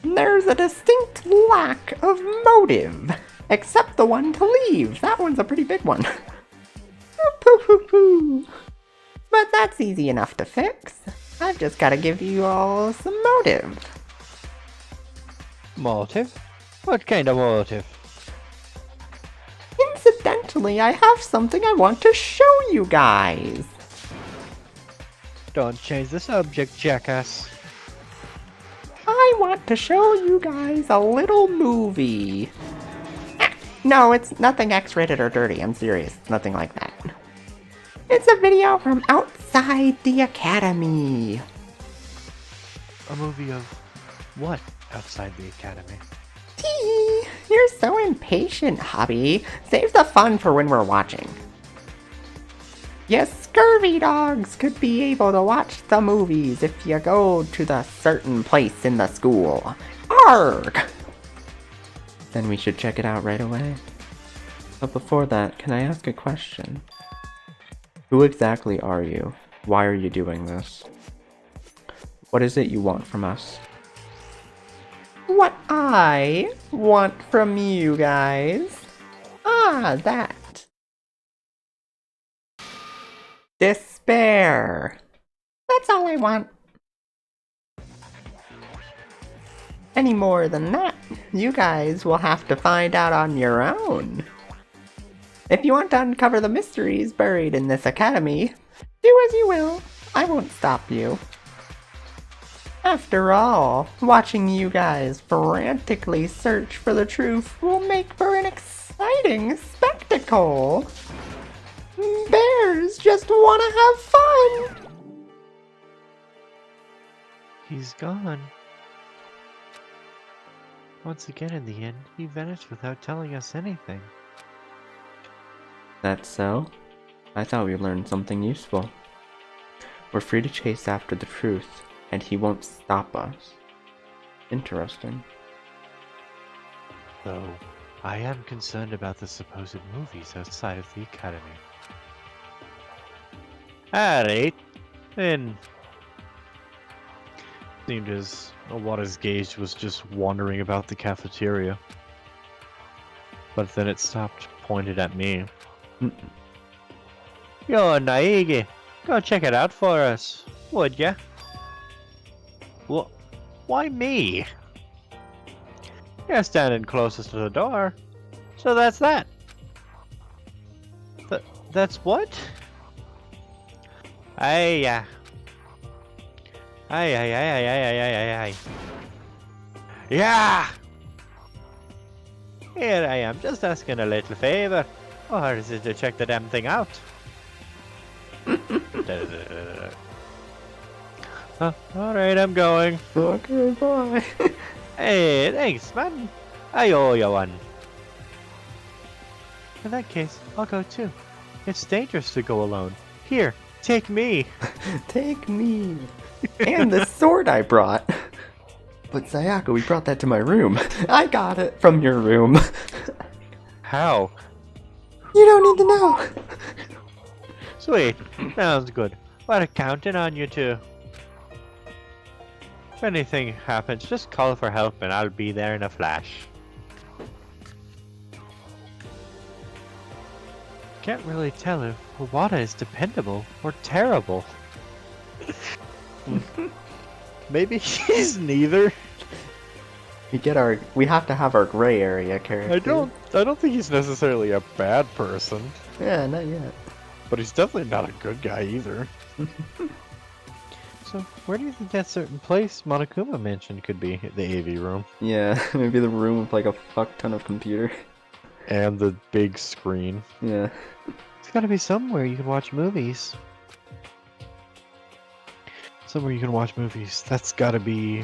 There's a distinct lack of motive. Except the one to leave. That one's a pretty big one. Poo. But that's easy enough to fix. I've just got to give you all some motive. Motive? What kind of motive? Incidentally, I have something I want to show you guys. Don't change the subject, jackass. I want to show you guys a little movie. No, it's nothing X-rated or dirty. I'm serious. Nothing like that. It's a video from outside the academy. A movie of what outside the academy? Tee, you're so impatient, hubby. Save the fun for when we're watching. Yes, scurvy dogs could be able to watch the movies if you go to the certain place in the school. Arg! Then we should check it out right away. But before that, can I ask a question? Who exactly are you? Why are you doing this? What is it you want from us? What I want from you guys? That. Despair. That's all I want. Any more than that, you guys will have to find out on your own. If you want to uncover the mysteries buried in this academy, do as you will. I won't stop you. After all, watching you guys frantically search for the truth will make for an exciting spectacle. Bears just want to have fun. He's gone. Once again, in the end, he vanished without telling us anything. That's so? I thought we learned something useful. We're free to chase after the truth, and he won't stop us. Interesting. Though, I am concerned about the supposed movies outside of the academy. Alright, then. Seemed as a lot his gaze was just wandering about the cafeteria. But then it stopped, pointed at me. Yo, Naigi, go check it out for us, would ya? What? Why me? You're standing closest to the door, so that's that. That's what? Aye. Yeah! Here I am, just asking a little favor. Or is it to check the damn thing out? Alright, I'm going. Okay, bye. Hey, thanks, man. I owe you one. In that case, I'll go too. It's dangerous to go alone. Here, take me. Take me. And the sword I brought. But Sayaka, we brought that to my room. I got it from your room. How? You don't need to know. Sweet. Sounds good. We're counting on you two. If anything happens, just call for help and I'll be there in a flash. Can't really tell if Wawada is dependable or terrible. Maybe he's neither. We have to have our gray area character. I don't think he's necessarily a bad person. Yeah, not yet. But he's definitely not a good guy either. So, where do you think that certain place Monokuma mentioned could be? The AV room. Yeah, maybe the room with like a fuck ton of computer. And the big screen. Yeah. There's gotta be somewhere you can watch movies. Somewhere you can watch movies. That's gotta be...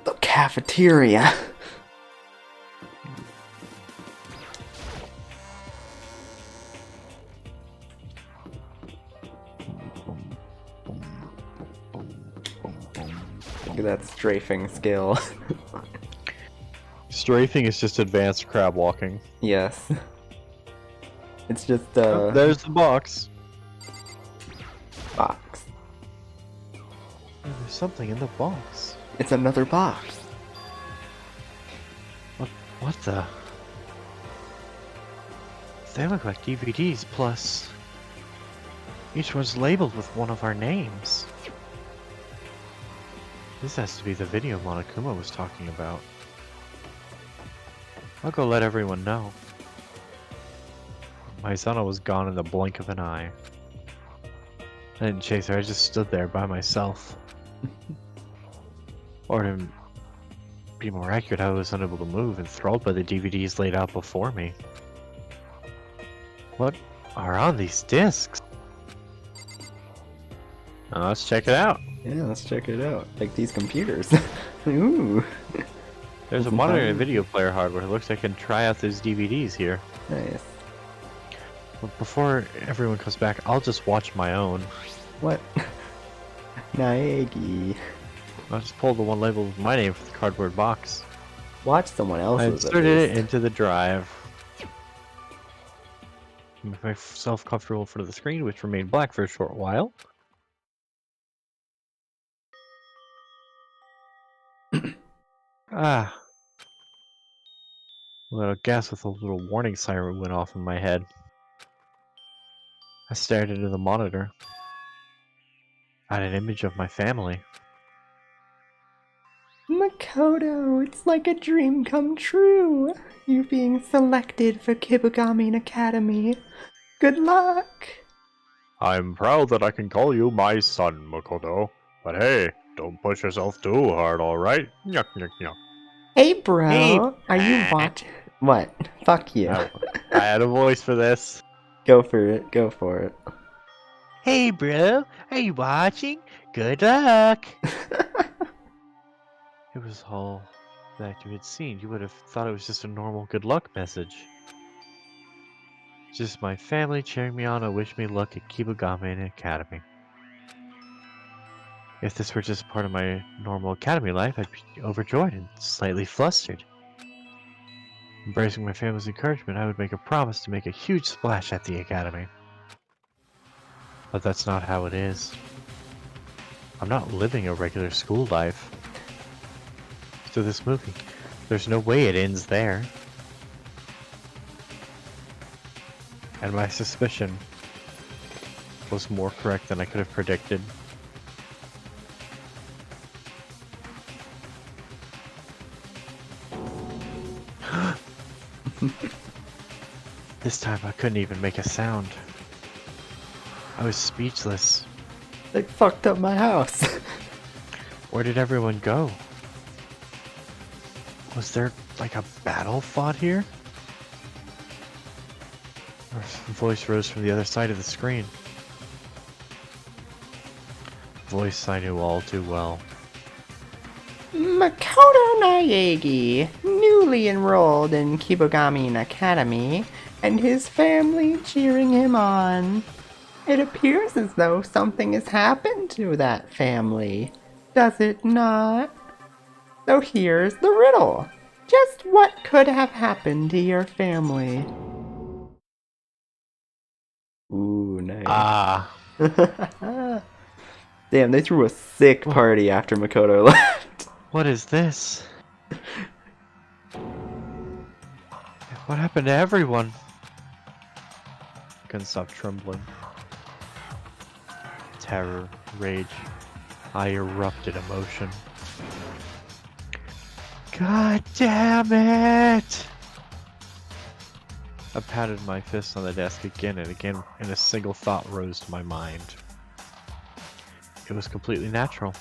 The cafeteria. Look at that strafing skill. Strafing is just advanced crab walking. Yes. It's just Oh, there's the box. box. Oh, there's something in the box. It's another box. What the? They look like DVDs, plus each one's labeled with one of our names. This has to be the video Monokuma was talking about. I'll go let everyone know. Maizana was gone in the blink of an eye. I didn't chase her, I just stood there by myself. Or to be more accurate, I was unable to move, enthralled by the DVDs laid out before me. What are on these discs? Let's check it out. Yeah, let's check it out. Like these computers. Ooh. There's a Isn't monitor that- and video player hardware. It looks like I can try out those DVDs here. Nice. But before everyone comes back, I'll just watch my own. What? Naegi. I'll just pull the one labeled with my name for the cardboard box. Watch someone I else's. at inserted it least. into the drive. Make myself comfortable in front of the screen, which remained black for a short while. Ah. A little gas with a little warning siren went off in my head. I stared into the monitor. I had an image of my family. Makoto, it's like a dream come true. You being selected for Kibugami Academy. Good luck. I'm proud that I can call you my son, Makoto. But hey, don't push yourself too hard, alright? Nyuk nyuk nyuk. Hey, bro. Hey, Are you watching? What? Fuck you. I had a voice for this. Go for it. Go for it. Hey, bro, are you watching? Good luck. It was all that you had seen. You would have thought it was just a normal good luck message. Just my family cheering me on and wish me luck at Kibugami Academy. If this were just part of my normal academy life, I'd be overjoyed and slightly flustered. Embracing my family's encouragement, I would make a promise to make a huge splash at the academy. But that's not how it is. I'm not living a regular school life. So this movie, there's no way it ends there. And my suspicion was more correct than I could have predicted. This time I couldn't even make a sound. I was speechless. They fucked up my house. Where did everyone go? Was there like a battle fought here? A voice rose from the other side of the screen. Voice I knew all too well. Makoto Naegi, newly enrolled in Kibugami Academy, and his family cheering him on. It appears as though something has happened to that family, does it not? So here's the riddle. Just what could have happened to your family? Ooh, nice. Ah, Damn, they threw a sick party after Makoto left. what is this? What happened to everyone? Couldn't stop trembling. Terror, rage. I erupted emotion. God damn it! I pounded my fist on the desk again and again, and a single thought rose to my mind. It was completely natural.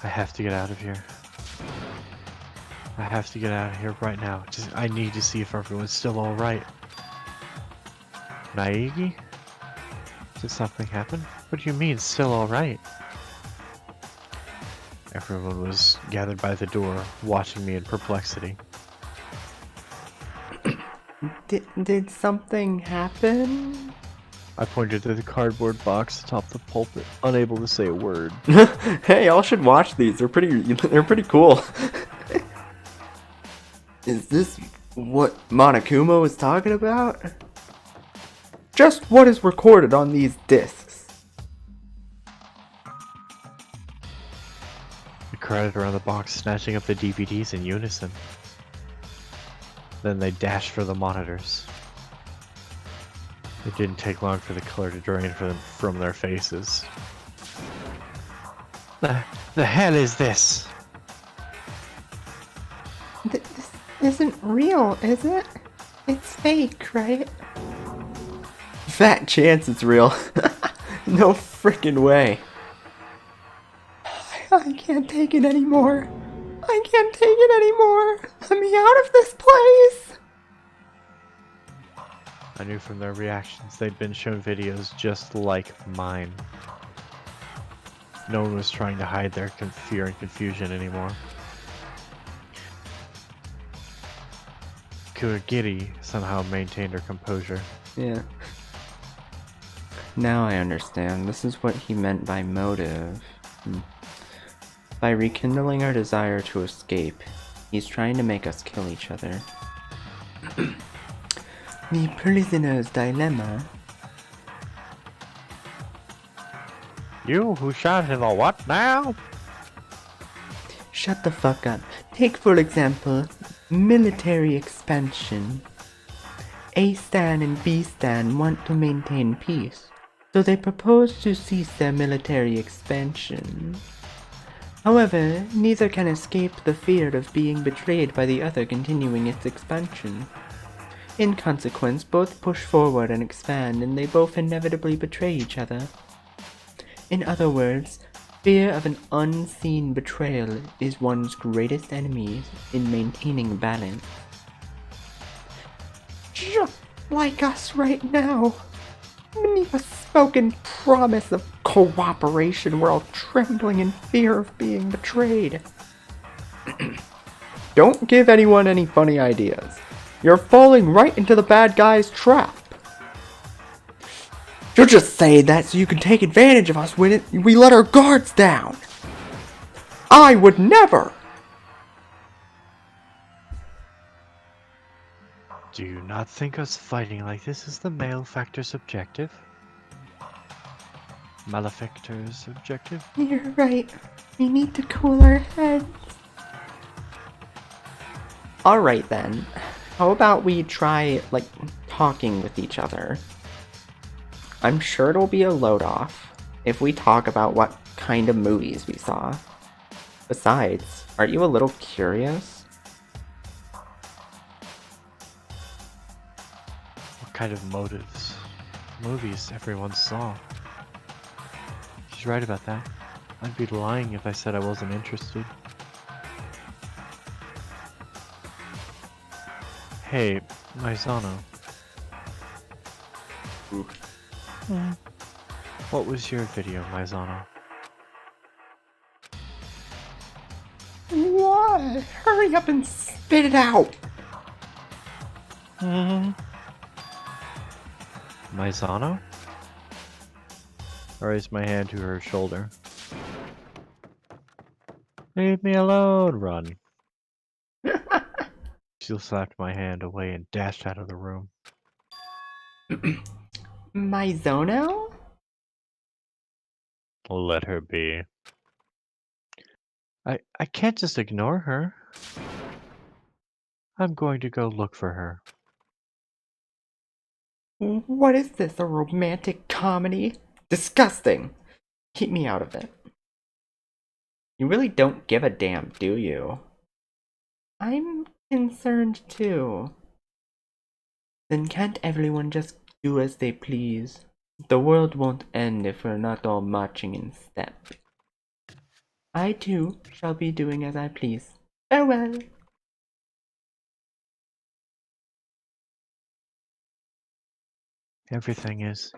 I have to get out of here. I have to get out of here right now. I need to see if everyone's still alright. Naegi? Did something happen? What do you mean, still alright? Everyone was gathered by the door, watching me in perplexity. Did something happen? I pointed to the cardboard box atop the pulpit, unable to say a word. Hey, y'all should watch these. They're pretty cool. Is this what Monokuma was talking about? Just what is recorded on these discs. We crowded around the box, snatching up the DVDs in unison. Then they dashed for the monitors. It didn't take long for the color to drain from their faces. The hell is this? This isn't real, is it? It's fake, right? Fat chance it's real. No freaking way. I can't take it anymore. I can't take it anymore. Let me out of this place. I knew from their reactions they'd been shown videos just like mine. No one was trying to hide their fear and confusion anymore. Kuragiri somehow maintained her composure. Yeah. Now I understand. This is what he meant by motive. By rekindling our desire to escape, he's trying to make us kill each other. The prisoner's dilemma. You who shot in the what now? Shut the fuck up. Take for example, military expansion. A stan and B stan want to maintain peace, so they propose to cease their military expansion. However, neither can escape the fear of being betrayed by the other continuing its expansion. In consequence, both push forward and expand, and they both inevitably betray each other. In other words, fear of an unseen betrayal is one's greatest enemy in maintaining balance. Just like us right now. Beneath a spoken promise of cooperation, we're all trembling in fear of being betrayed. Don't give anyone any funny ideas. You're falling right into the bad guy's trap. You'll just say that so you can take advantage of us when we let our guards down. I would never. Do you not think us fighting like this is the malefactor's objective? Malefactor's objective? You're right. We need to cool our heads. Alright then. How about we try, talking with each other? I'm sure it'll be a load off if we talk about what kind of movies we saw. Besides, aren't you a little curious? What kind of movies everyone saw? She's right about that. I'd be lying if I said I wasn't interested. Hey, Maizano. What was your video, Maizano? What? Hurry up and spit it out! Maizano? I raised my hand to her shoulder. Leave me alone, run. She slapped my hand away and dashed out of the room. Mizono? Let her be. I can't just ignore her. I'm going to go look for her. What is this, a romantic comedy? Disgusting! Keep me out of it. You really don't give a damn, do you? I'm concerned too. Then can't everyone just do as they please? The world won't end if we're not all marching in step. I too shall be doing as I please. Farewell! Everything is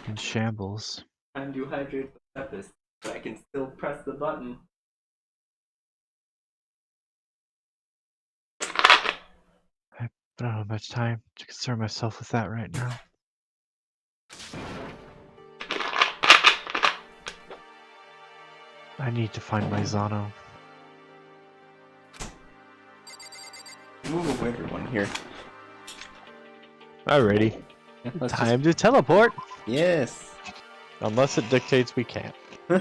in shambles. Time to hydrate the purpose, but I can still press the button. I don't have much time to concern myself with that right now. I need to find my Zano. Move a weird one here. Alrighty. Yeah, let's Time to teleport! Yes! Unless it dictates we can't. Where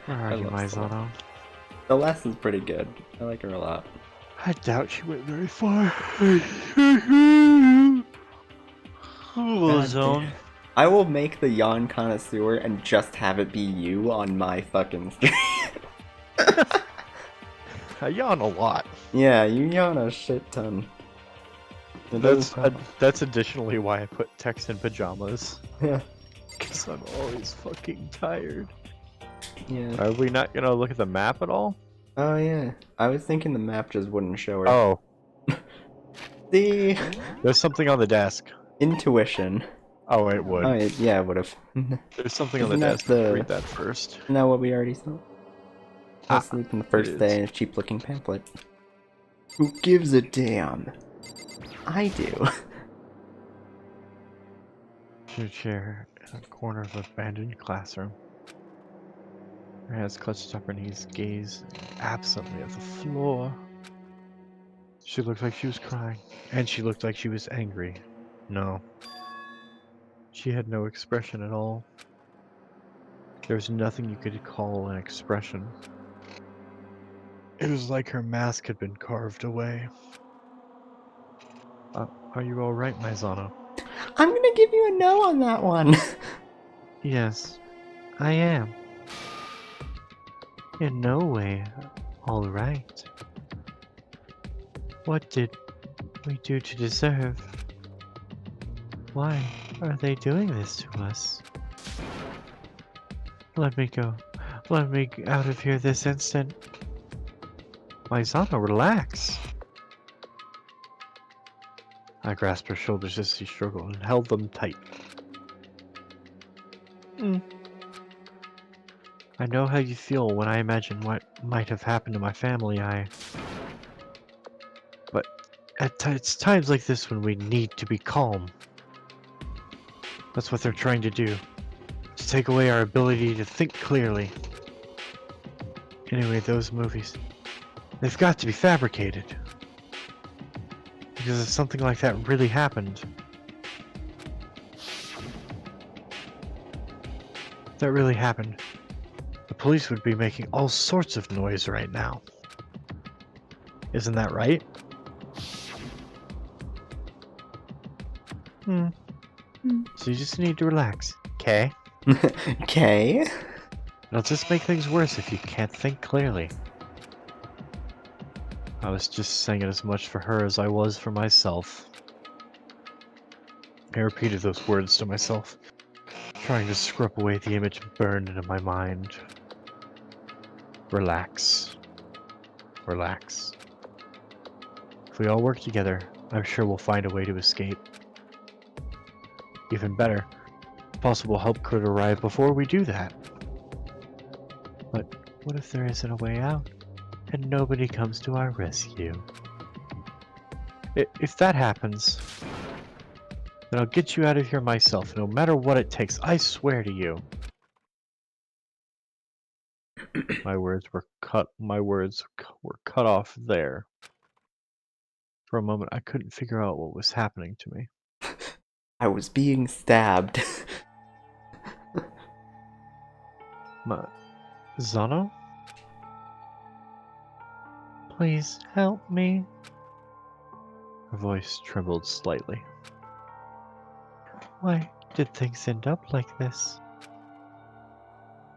are I you, love my Celeste. Zano? Celeste is pretty good. I like her a lot. I doubt she went very far. God Zone. damn. I will make the yawn connoisseur and just have it be you on my fucking stream. I yawn a lot. Yeah, you yawn a shit ton. It does help. That's additionally why I put Tex in pajamas. Yeah. Because I'm always fucking tired. Yeah. Are we not gonna look at the map at all? Oh yeah. I was thinking the map just wouldn't show her. Oh, The there's something on the desk. intuition. Oh, it would. Oh yeah, it would have. There's something on the Isn't that desk. Let's the- read that first. Isn't that what we already saw? Ah, Asleep on the first is. day in a cheap looking pamphlet. Who gives a damn? I do. Her chair in a corner of an abandoned classroom. Her hands clutched atop her knees, gaze absently at the floor. She looked like she was crying, and she looked like she was angry. No. She had no expression at all. There was nothing you could call an expression. It was like her mask had been carved away. Are you alright, Maizano? I'm gonna give you a no on that one. Yes, I am. In no way alright. What did we do to deserve? Why are they doing this to us? Let me go. Let me out of here this instant. Maizano, relax. I grasped her shoulders as she struggled and held them tight. I know how you feel when I imagine what might have happened to my family. But it's times like this when we need to be calm. That's what they're trying to do. To take away our ability to think clearly. Anyway, those movies, they've got to be fabricated. Because if something like that really happened, the police would be making all sorts of noise right now. Isn't that right? So you just need to relax, okay? Okay. It'll just make things worse if you can't think clearly. I was just saying it as much for her as I was for myself. I repeated those words to myself, trying to scrub away the image burned into my mind. Relax. Relax. If we all work together, I'm sure we'll find a way to escape. Even better, possible help could arrive before we do that. But what if there isn't a way out, and nobody comes to our rescue? If that happens, then I'll get you out of here myself, no matter what it takes, I swear to you. My words were cut off there. For a moment, I couldn't figure out what was happening to me. I was being stabbed. Zano? Please help me. Her voice trembled slightly. Why did things end up like this?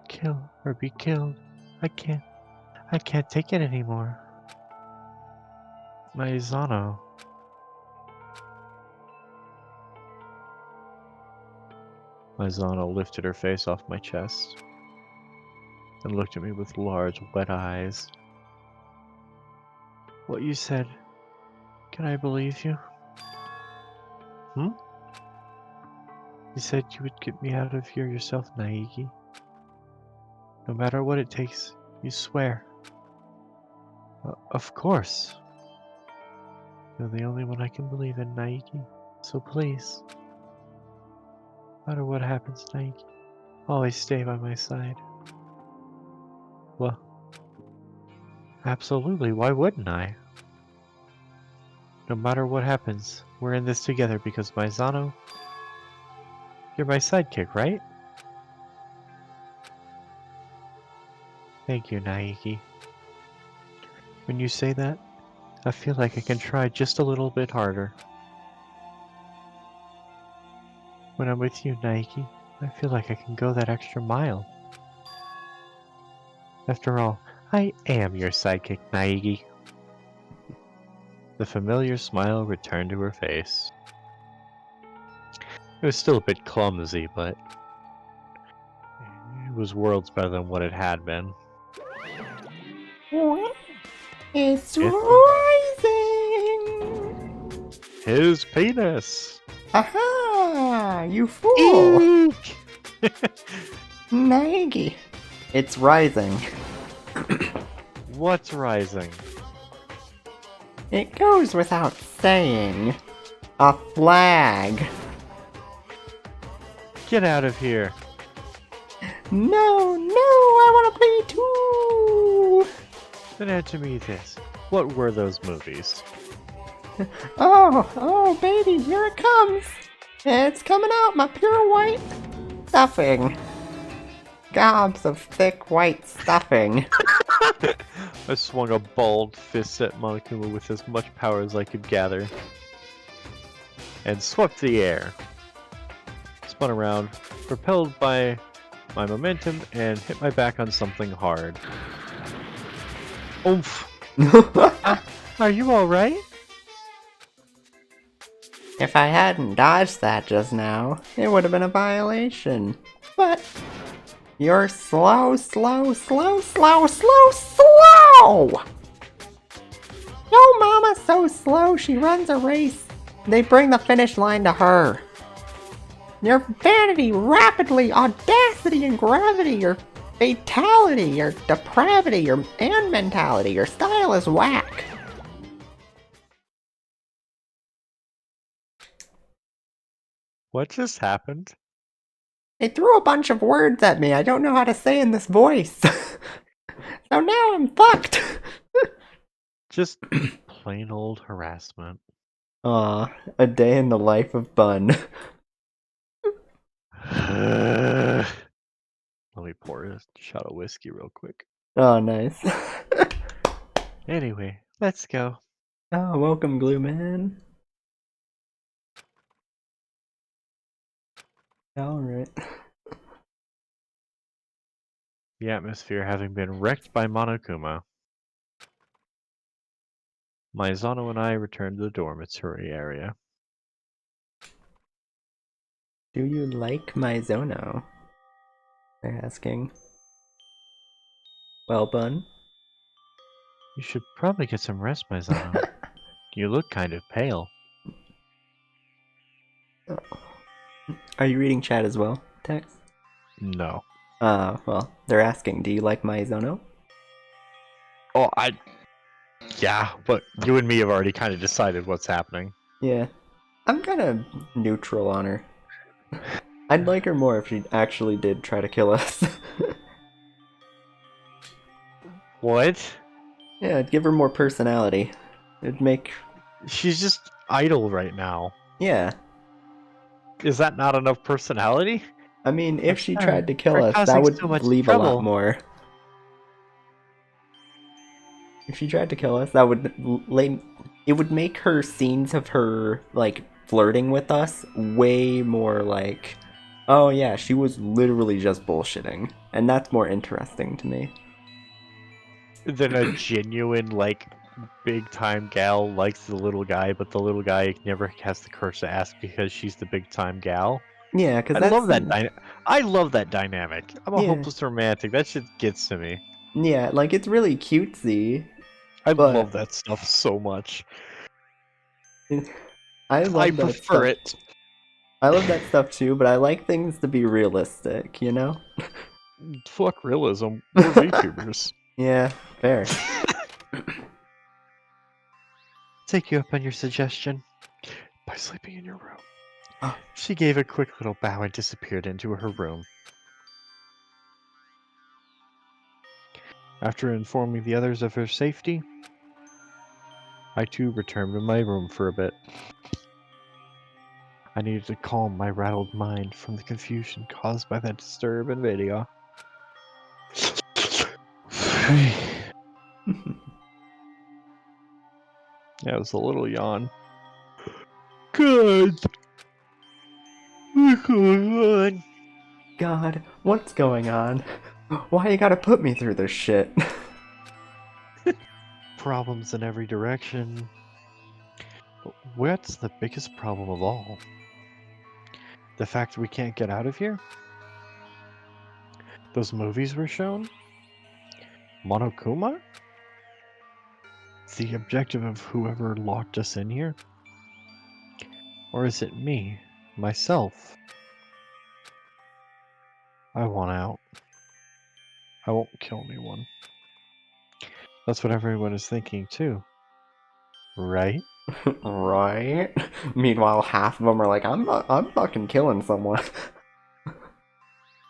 Kill or be killed. I can't take it anymore. Maizano. Maizano lifted her face off my chest and looked at me with large, wet eyes. What you said, can I believe you? Hmm? You said you would get me out of here yourself, Naegi. No matter what it takes, you swear. Of course. You're the only one I can believe in, Naegi. So please, no matter what happens, Naegi, always stay by my side. Well, absolutely, why wouldn't I? No matter what happens, we're in this together because Maizano, you're my sidekick, right? Thank you, Naegi. When you say that, I feel like I can try just a little bit harder. When I'm with you, Naegi, I feel like I can go that extra mile. After all, I am your sidekick, Naegi. The familiar smile returned to her face. It was still a bit clumsy, but it was worlds better than what it had been. It's It's rising! his penis! Aha! You fool! Eek! Nagi. It's rising. What's rising? It goes without saying. A flag. Get out of here! No, I want to play too! Then answer me this. What were those movies? Oh, baby, here it comes! It's coming out, my pure white stuffing. Gobs of thick white stuffing. I swung a bald fist at Monokuma with as much power as I could gather, and swept the air. Spun around, propelled by my momentum, and hit my back on something hard. Oomph! Are you alright? If I hadn't dodged that just now, it would have been a violation. But you're slow! Yo, mama's so slow, she runs a race. They bring the finish line to her. Your vanity, rapidly, audacity, and gravity, your fatality, your depravity, and mentality, your style is whack. What just happened? They threw a bunch of words at me I don't know how to say in this voice. So now I'm fucked. Just plain old harassment. Aw, a day in the life of Bun. Let me pour a shot of whiskey real quick. Oh, nice. Anyway, let's go. Oh, welcome, Glue Man. Alright. The atmosphere having been wrecked by Monokuma, Maizano and I returned to the dormitory area. Do you like my Zono? They're asking. Well, Bun. You should probably get some rest, Maizano. You look kind of pale. Are you reading chat as well, Tex? No. Well, they're asking, do you like my Zono? Oh, yeah, but you and me have already kind of decided what's happening. Yeah. I'm kind of neutral on her. I'd like her more if she actually did try to kill us. What? Yeah, it'd give her more personality. It'd make... She's just idle right now. Yeah. Is that not enough personality? I mean, if she Sorry tried to kill for us, that causing would so much leave a trouble. lot more. If she tried to kill us, that would it would make her scenes of her like flirting with us way more like, oh yeah, she was literally just bullshitting, and that's more interesting to me. Than a genuine, like, big time gal likes the little guy, but the little guy never has the courage to ask because she's the big time gal. Yeah, because I love that. I love that dynamic. I'm a Yeah. hopeless romantic. That shit gets to me. Yeah, like it's really cutesy. I But- love that stuff so much. I I love that prefer stuff. it. I love that stuff too, but I like things to be realistic, you know? Fuck realism. We're VTubers. Yeah, fair. Take you up on your suggestion by sleeping in your room. She gave a quick little bow and disappeared into her room. After informing the others of her safety, I too returned to my room for a bit. I needed to calm my rattled mind from the confusion caused by that disturbing video. Yeah, it was a little yawn. Good. What's going on? God, what's going on? Why you gotta put me through this shit? Problems in every direction. But what's the biggest problem of all? The fact we can't get out of here? Those movies were shown? Monokuma? The objective of whoever locked us in here? Or is it me, myself? I want out. I won't kill anyone. That's what everyone is thinking too. Right? Right? Meanwhile, half of them are like, I'm fucking killing someone.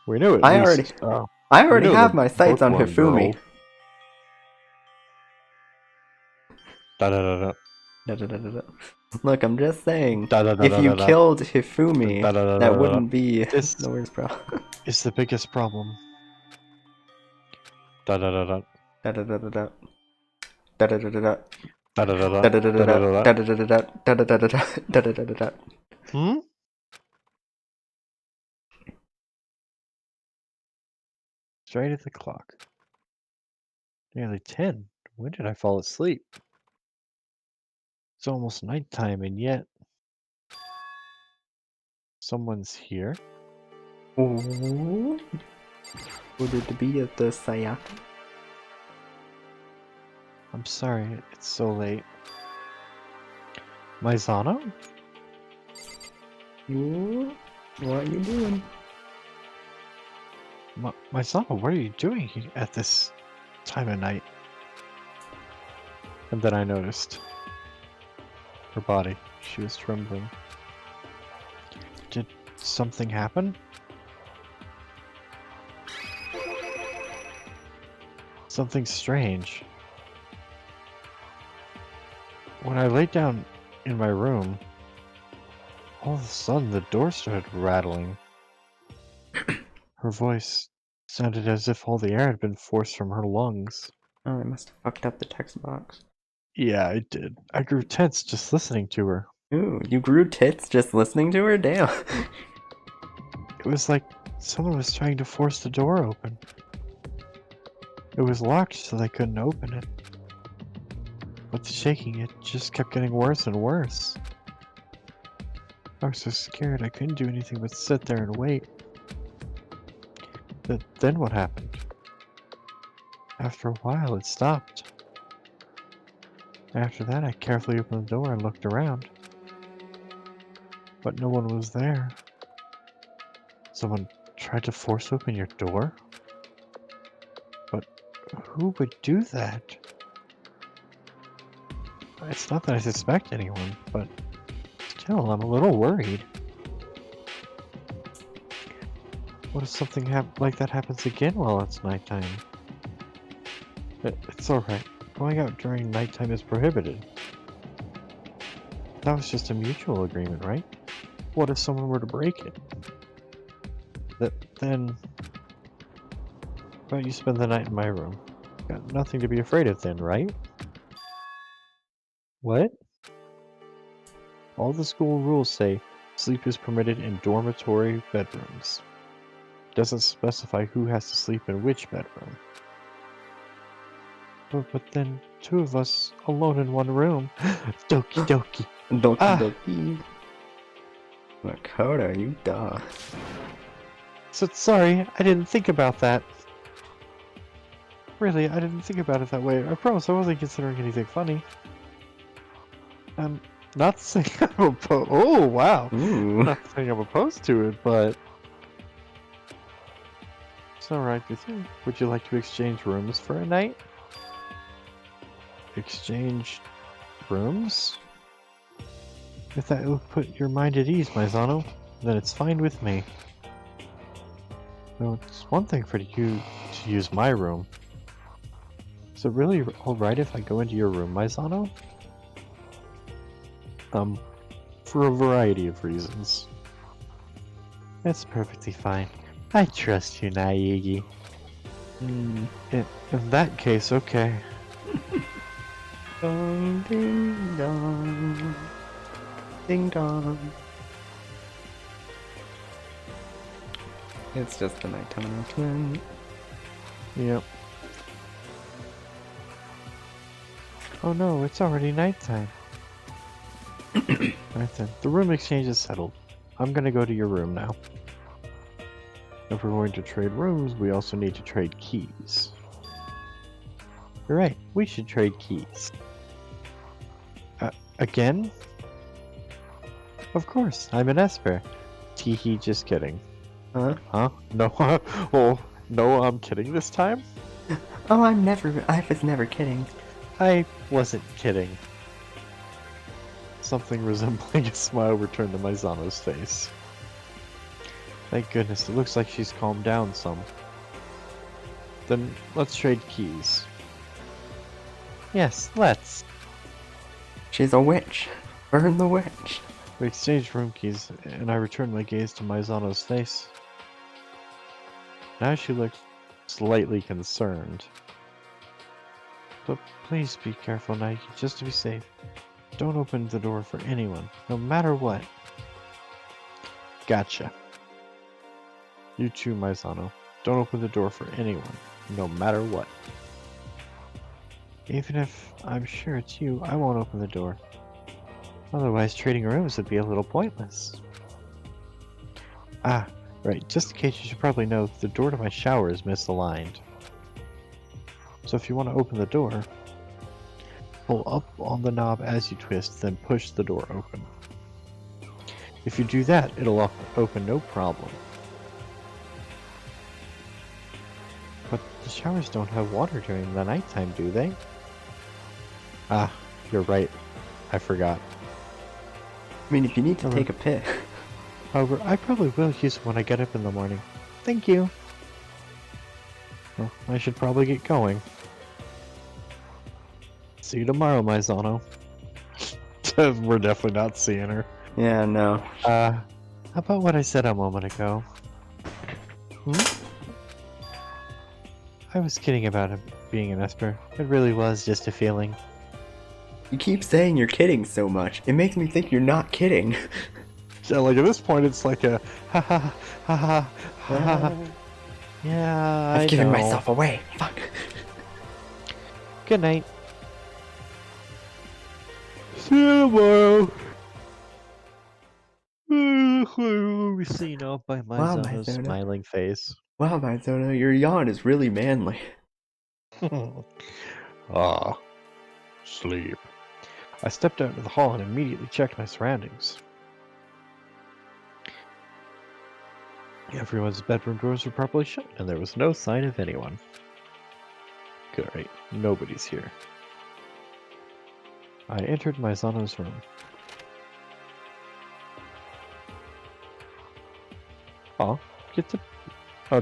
We know at I already, least. I We already know have the my sights on bookworm girl. Hifumi. Da da da da. Da-da-da-da-da. Look, I'm just saying, Da da da if da you da da. killed Hifumi, Da da da that da da. wouldn't be This the worst problem. is the biggest problem. Da da da da. Da-da-da-da-da. Da-da-da-da-da. Da da da da. Da Da-da-da-da-da. da da da. Da-da-da-da-da. Da-da-da-da-da. Da-da-da-da-da. Hmm? Straight at the clock. Nearly 10. When did I fall asleep? It's almost nighttime, and yet someone's here. Ooh. Would it be at the Sayaka? I'm sorry, it's so late. Maizano? Ooh. What are you doing? Maizano, what are you doing at this time of night? And then I noticed her body. She was trembling. Did something happen? Something strange. When I laid down in my room, all of a sudden the door started rattling. Her voice sounded as if all the air had been forced from her lungs. Oh, I must have fucked up the text box. Yeah, I did. I grew tense just listening to her. Ooh, you grew tits just listening to her? Damn. It was like someone was trying to force the door open. It was locked, so they couldn't open it. But the shaking, it just kept getting worse and worse. I was so scared I couldn't do anything but sit there and wait. But then what happened? After a while, it stopped. After that, I carefully opened the door and looked around. But no one was there. Someone tried to force open your door? But who would do that? It's not that I suspect anyone, but still, I'm a little worried. What if something like that happens again while it's nighttime? It's alright. Going out during nighttime is prohibited. That was just a mutual agreement, right? What if someone were to break it? Then... Why don't you spend the night in my room? Got nothing to be afraid of then, right? What? All the school rules say sleep is permitted in dormitory bedrooms. Doesn't specify who has to sleep in which bedroom. But then two of us alone in one room. Doki doki. Doki Ah. doki. Makoto, you duh. So sorry, I didn't think about that. Really, I didn't think about it that way. I promise I wasn't considering anything funny. Not saying I'm opposed. Oh wow! Ooh. Not saying I'm opposed to it, but it's alright with you. Would you like to exchange rooms for a night? Exchange rooms? If that will put your mind at ease, Maizano, then it's fine with me. No, it's one thing for you to use my room. Is it really alright if I go into your room, Maizano? For a variety of reasons. That's perfectly fine. I trust you, Naegi. Mm. In that case, okay. Dong, ding dong. Ding dong. It's just the nighttime announcement. Yep. Oh no, it's already nighttime. Right then, the room exchange is settled. I'm gonna go to your room now. If we're going to trade rooms, we also need to trade keys. You're right, we should trade keys. Again? Of course, I'm an Esper. Teehee, just kidding. Huh? Huh? No, oh, no, I'm kidding this time? Oh, I was never kidding. I wasn't kidding. Something resembling a smile returned to Maizano's face. Thank goodness, it looks like she's calmed down some. Then let's trade keys. Yes, let's. She's a witch. Burn the witch. We exchanged room keys, and I returned my gaze to Maizano's face. Now she looked slightly concerned. But please be careful, Nike, just to be safe. Don't open the door for anyone, no matter what. Gotcha. You too, Maizano. Don't open the door for anyone, no matter what. Even if I'm sure it's you, I won't open the door. Otherwise, trading rooms would be a little pointless. Ah, right. Just in case, you should probably know the door to my shower is misaligned. So if you want to open the door, pull up on the knob as you twist, then push the door open. If you do that, it'll open no problem. But the showers don't have water during the nighttime, do they? Ah, you're right. I forgot. I mean, if you need to take a piss. However, I probably will use it when I get up in the morning. Thank you. Well, I should probably get going. See you tomorrow, Maizano. We're definitely not seeing her. Yeah, no. How about what I said a moment ago? I was kidding about him being an Esper. It really was just a feeling. You keep saying you're kidding so much. It makes me think you're not kidding. Yeah, like at this point, it's like a ha ha ha ha ha ha. Yeah, I've given know. myself away. Fuck. Good night. See you tomorrow. We're seen off by Wow, Maizano's Maizano. smiling face. Wow, Maizano, your yawn is really manly. Ah, sleep. I stepped out into the hall and immediately checked my surroundings. Everyone's bedroom doors were properly shut, and there was no sign of anyone. Great, nobody's here. I entered Maizano's room. I'll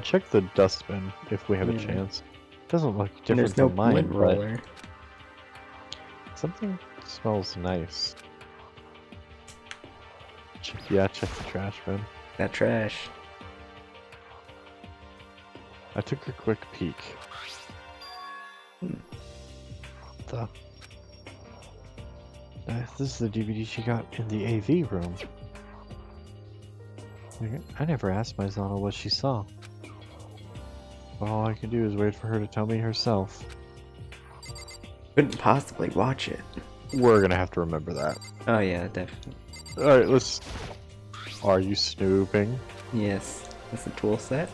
check the dustbin if we have a chance. Doesn't look And different there's no from mine, lint but roller. something smells nice. Check the trash bin. That trash. I took a quick peek. This is the DVD she got in the AV room. I never asked Maizano what she saw. All I can do is wait for her to tell me herself. Couldn't possibly watch it. We're gonna have to remember that. Oh yeah, definitely. Alright, let's... Are you snooping? Yes. That's a tool set.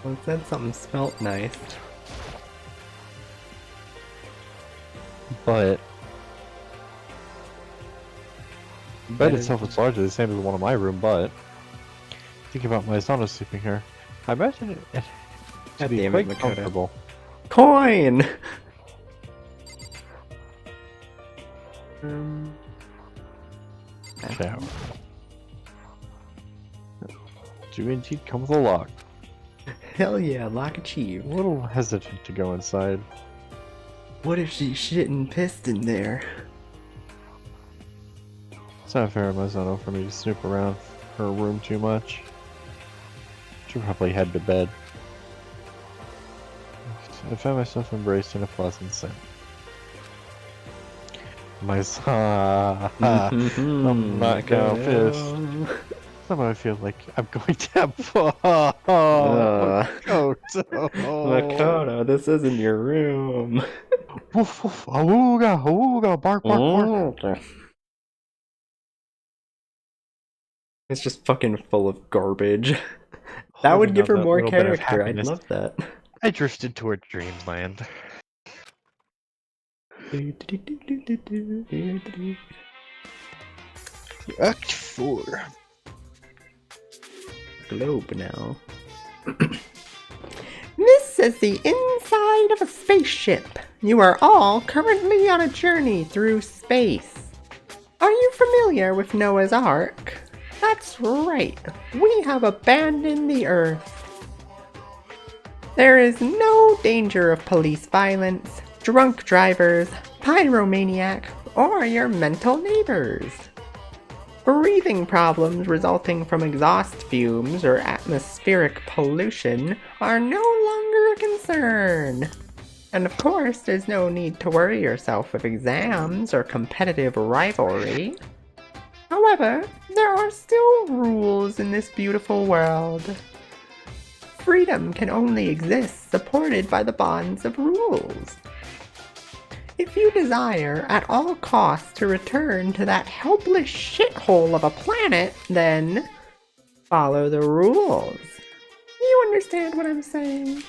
Well, it said something smelt nice. But the bed Better- itself is largely the same as the one in my room, but think about my Zana sleeping here. I imagine it to God be damn it, quite Makoto. comfortable. Coin! um, Okay. Do indeed come with a lock. Hell yeah, lock A achieved. little hesitant to go inside. What if she shit and pissed in there? It's not fair of my Zana for me to snoop around her room too much. Should probably head to bed. I found myself embraced in a pleasant scent. My Zana. I'm not gonna piss. Somehow I feel like I'm going to have Makoto. Makoto, this isn't your room. Woof woof, awooga, awooga, bark, bark, bark. Okay. It's just fucking full of garbage. That would Holding give out her that more little bit of character. I'd happiness, love that. I drifted toward dreamland. Act 4. Globe now. This is the inside of a spaceship. You are all currently on a journey through space. Are you familiar with Noah's Ark? That's right. We have abandoned the Earth. There is no danger of police violence, drunk drivers, pyromaniac, or your mental neighbors. Breathing problems resulting from exhaust fumes or atmospheric pollution are no longer a concern. And of course, there's no need to worry yourself with exams or competitive rivalry. However, there are still rules in this beautiful world. Freedom can only exist supported by the bonds of rules. If you desire at all costs to return to that helpless shithole of a planet, then follow the rules. You understand what I'm saying?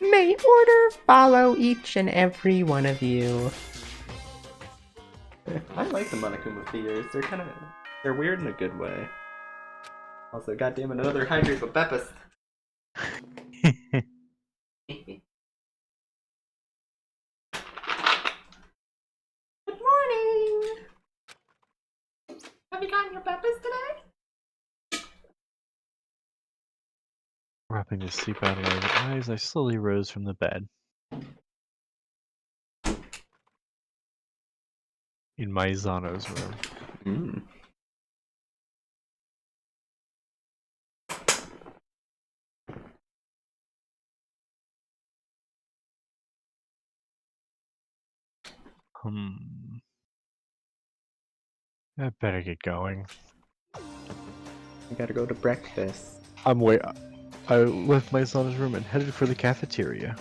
May order follow each and every one of you. I like the Monokuma figures. They're weird in a good way. Also, goddamn it, another hydrate with Beppis. Good morning! Have you gotten your Beppis today? Wrapping the sleep out of my eyes, I slowly rose from the bed. In my Zano's room. I better get going. I gotta go to breakfast. I left my Zano's room and headed for the cafeteria.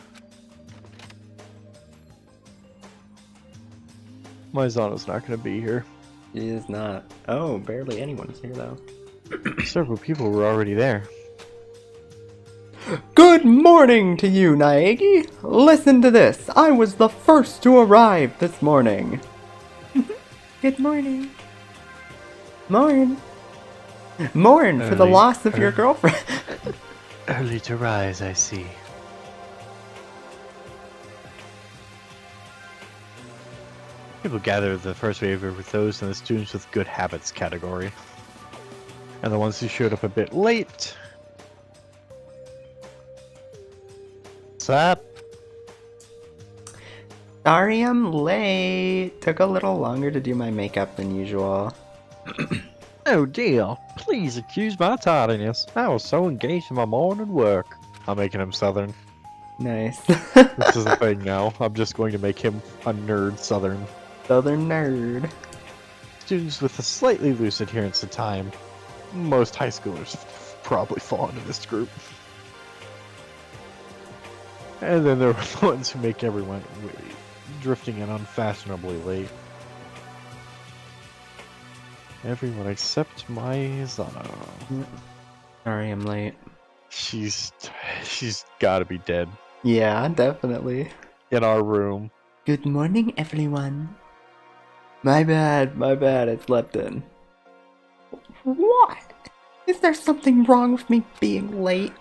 My Zano's not gonna be here. He is not. Oh, barely anyone's here though. Several people were already there. Good morning to you, Naegi! Listen to this. I was the first to arrive this morning. Good morning. Mourn. Mourn for the Early- loss of your girlfriend. Early to rise, I see. People gather the first wave with those in the students with good habits category. And the ones who showed up a bit late. What's up? Sorry I'm late. Took a little longer to do my makeup than usual. Oh dear, please excuse my tardiness. I was so engaged in my morning work. I'm making him southern. Nice. This is a thing now. I'm just going to make him a nerd southern. Southern nerd. Students with a slightly loose adherence to time. Most high schoolers probably fall into this group. And then there are the ones who make everyone drifting in unfashionably late. Everyone except my Zano. Sorry I'm late. She's gotta be dead. Yeah, definitely. In our room. Good morning, everyone. My bad, I slept in. What? Is there something wrong with me being late?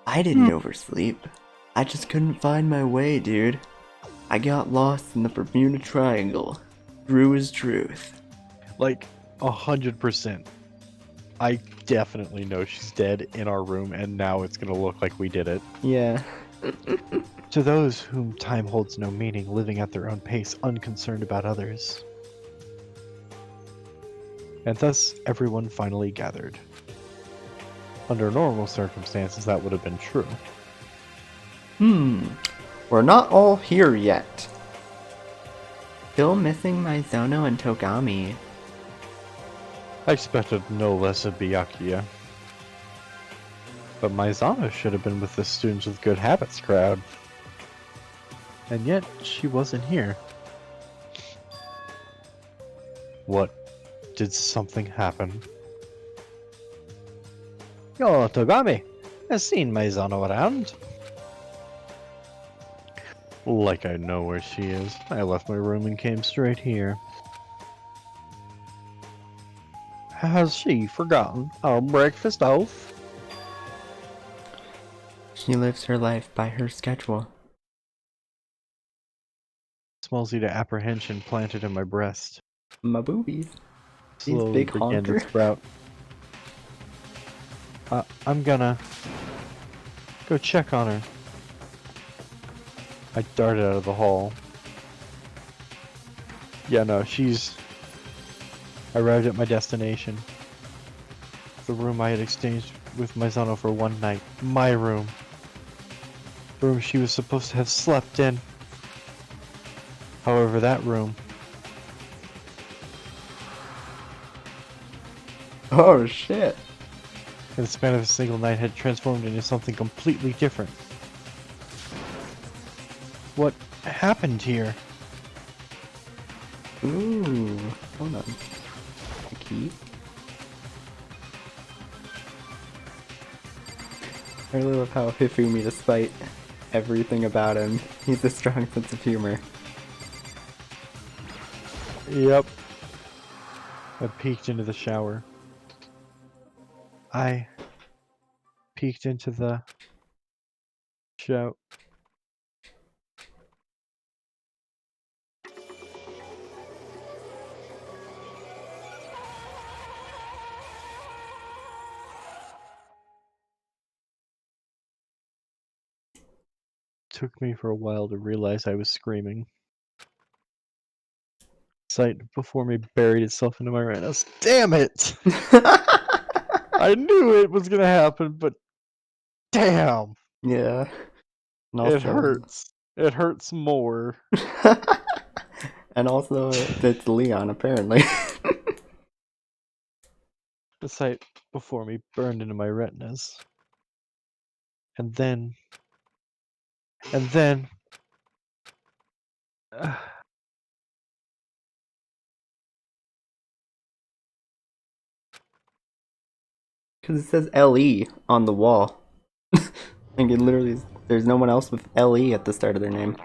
I didn't oversleep. I just couldn't find my way, dude. I got lost in the Bermuda Triangle. True as truth. Like, 100%. I definitely know she's dead in our room, and now it's gonna look like we did it. Yeah. To those whom time holds no meaning, living at their own pace, unconcerned about others. And thus, everyone finally gathered. Under normal circumstances, that would have been true. We're not all here yet. Still missing Maizono and Togami. I expected no less of Byakuya. But Maizano should have been with the Students with Good Habits crowd. And yet, she wasn't here. What? Did something happen? Yo, Togami! I've seen Maizano around. Like I know where she is. I left my room and came straight here. Has she forgotten our breakfast oath? She lives her life by her schedule. Small seed of apprehension planted in my breast. My boobies. These Slowly big began honker. to sprout. I'm gonna go check on her. I darted out of the hall. Yeah, no, she's... I arrived at my destination. The room I had exchanged with Maizano for one night. My room. The room she was supposed to have slept in. However, that room... Oh shit. in the span of a single night had transformed into something completely different. What happened here? Ooh. Hold on. A key? I really love how Hifumi, despite everything about him, he's a strong sense of humor. Yep. I peeked into the shower. I peeked into the show. Took me for a while to realize I was screaming. Sight before me buried itself into my retinas. Damn it! I knew it was gonna happen, but damn! Yeah. And It also... hurts. It hurts more. and also, it's Leon, apparently. The sight before me burned into my retinas. And then... And then... Because it says LE on the wall. Like, it literally is, there's no one else with LE at the start of their name.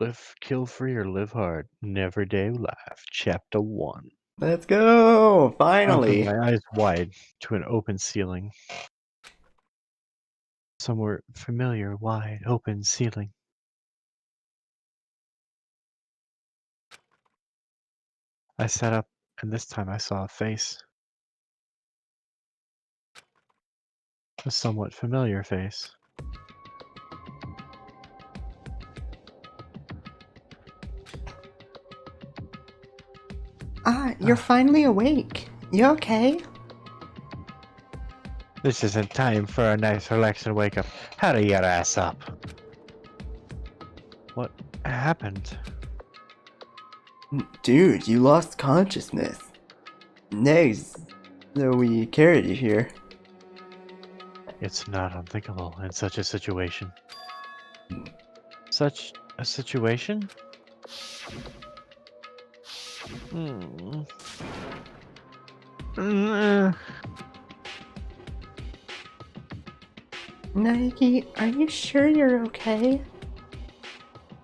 Live kill free or live hard. Never Day Life. Chapter 1. Let's go! I opened Finally! my eyes wide to an open ceiling. Somewhere familiar, wide, open ceiling. I sat up, and this time I saw a face. A somewhat familiar face. Ah, you're finally awake. You okay? This isn't time for a nice relax and wake up. Hurry your ass up. What happened? Dude, you lost consciousness. Next, so we carried you here. It's not unthinkable in such a situation. Such a situation? Hmm. Nike, are you sure you're okay?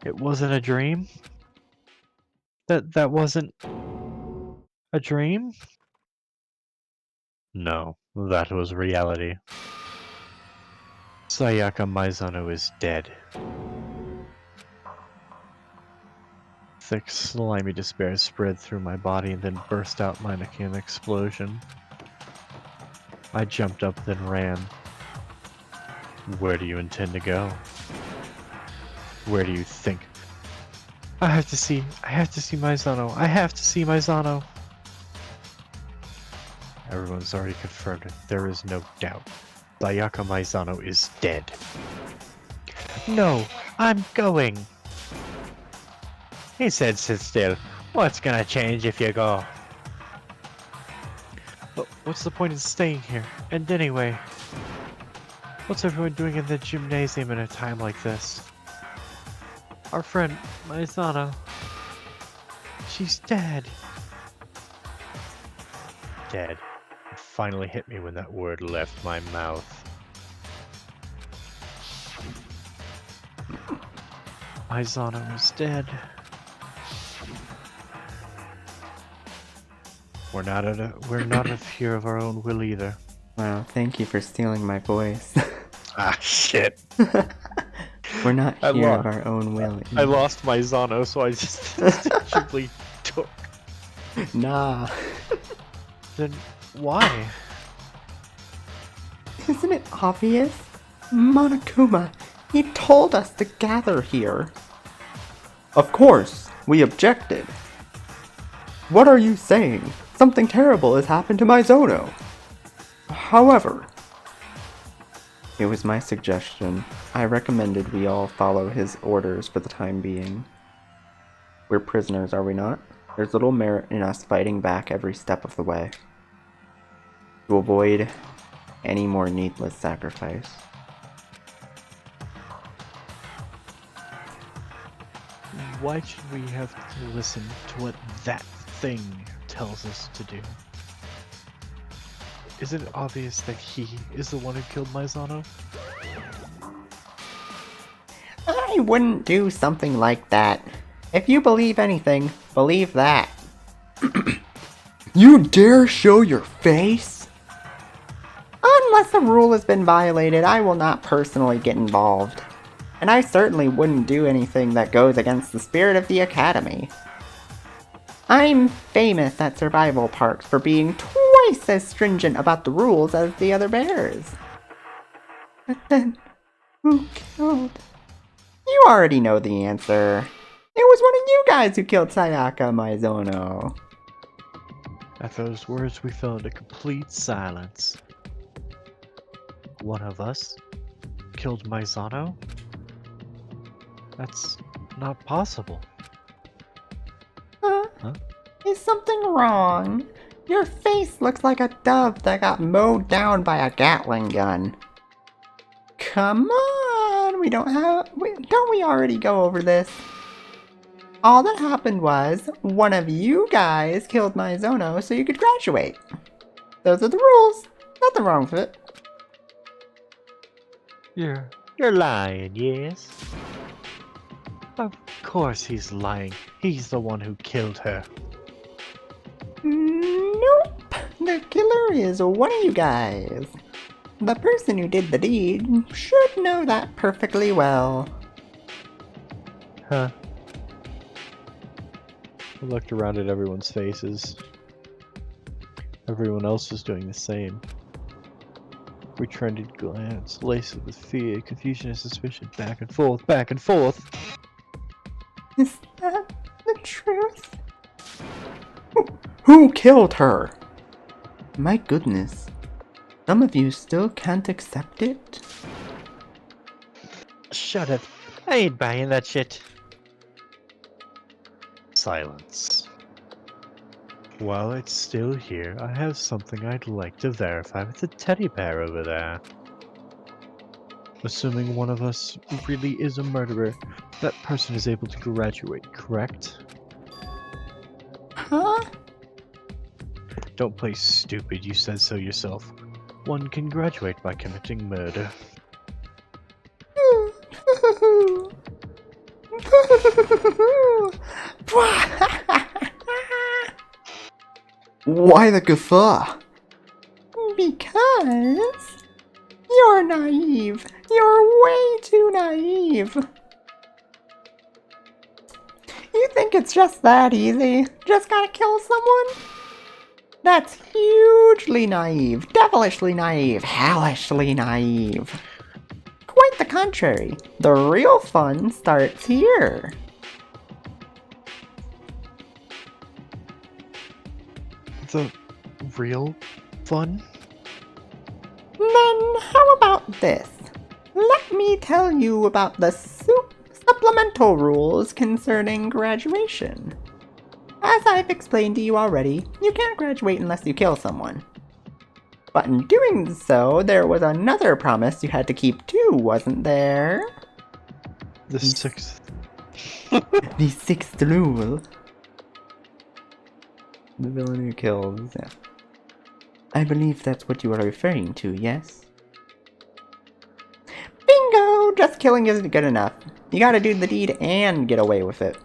It wasn't a dream? That wasn't a dream? No, that was reality. Sayaka Maizono is dead. Thick, slimy despair spread through my body and then burst out like an explosion. I jumped up, then ran. Where do you intend to go? Where do you think? I have to see Maizono. I have to see Maizono. Everyone's already confirmed it. There is no doubt. Sayaka Maizono is dead. No, I'm going. He said sit still. What's gonna change if you go? But what's the point in staying here? And anyway, what's everyone doing in the gymnasium in a time like this? Our friend, Maizono. She's dead. Dead. It finally hit me when that word left my mouth. Maizono is dead. We're not of fear of our own will either. Wow, thank you for stealing my voice. Ah, shit. We're not I here lo- of our own will. I lost Maizono, so I just instinctively took. Nah. Then why? Isn't it obvious? Monokuma, he told us to gather here. Of course, we objected. What are you saying? Something terrible has happened to Maizono. However, it was my suggestion. I recommended we all follow his orders for the time being. We're prisoners, are we not? There's little merit in us fighting back every step of the way. To avoid any more needless sacrifice. Why should we have to listen to what that thing tells us to do? Isn't it obvious that he is the one who killed Maizono? I wouldn't do something like that. If you believe anything, believe that. You dare show your face? Unless a rule has been violated, I will not personally get involved. And I certainly wouldn't do anything that goes against the spirit of the Academy. I'm famous at survival parks for being twice as stringent about the rules as the other bears. But then, who killed? You already know the answer. It was one of you guys who killed Sayaka Maizono. At those words, we fell into complete silence. One of us killed Maizono? That's not possible. Huh? Is something wrong? Your face looks like a dove that got mowed down by a Gatling gun. Come on, don't we already go over this? All that happened was, one of you guys killed Maizono so you could graduate. Those are the rules. Nothing wrong with it. You're lying, yes? Of course he's lying. He's the one who killed her. Nope. The killer is one of you guys. The person who did the deed should know that perfectly well. Huh. I looked around at everyone's faces. Everyone else was doing the same. We trended glance, laced with fear, confusion, and suspicion, back and forth, back and forth. Is that the truth? Who killed her? My goodness. Some of you still can't accept it? Shut it. I ain't buying that shit. Silence. While it's still here, I have something I'd like to verify with the teddy bear over there. Assuming one of us really is a murderer, that person is able to graduate, correct? Huh? Don't play stupid, you said so yourself. One can graduate by committing murder. Why the guffaw? Because you're naive. You're way too naive. You think it's just that easy? Just gotta kill someone? That's hugely naive, devilishly naive, hellishly naive. Quite the contrary. The real fun starts here. The real fun? Then how about this? Let me tell you about the supplemental rules concerning graduation. As I've explained to you already, you can't graduate unless you kill someone. But in doing so, there was another promise you had to keep too, wasn't there? The sixth. The sixth rule. The villain who kills, yeah. I believe that's what you are referring to, yes? Bingo! Just killing isn't good enough. You gotta do the deed and get away with it.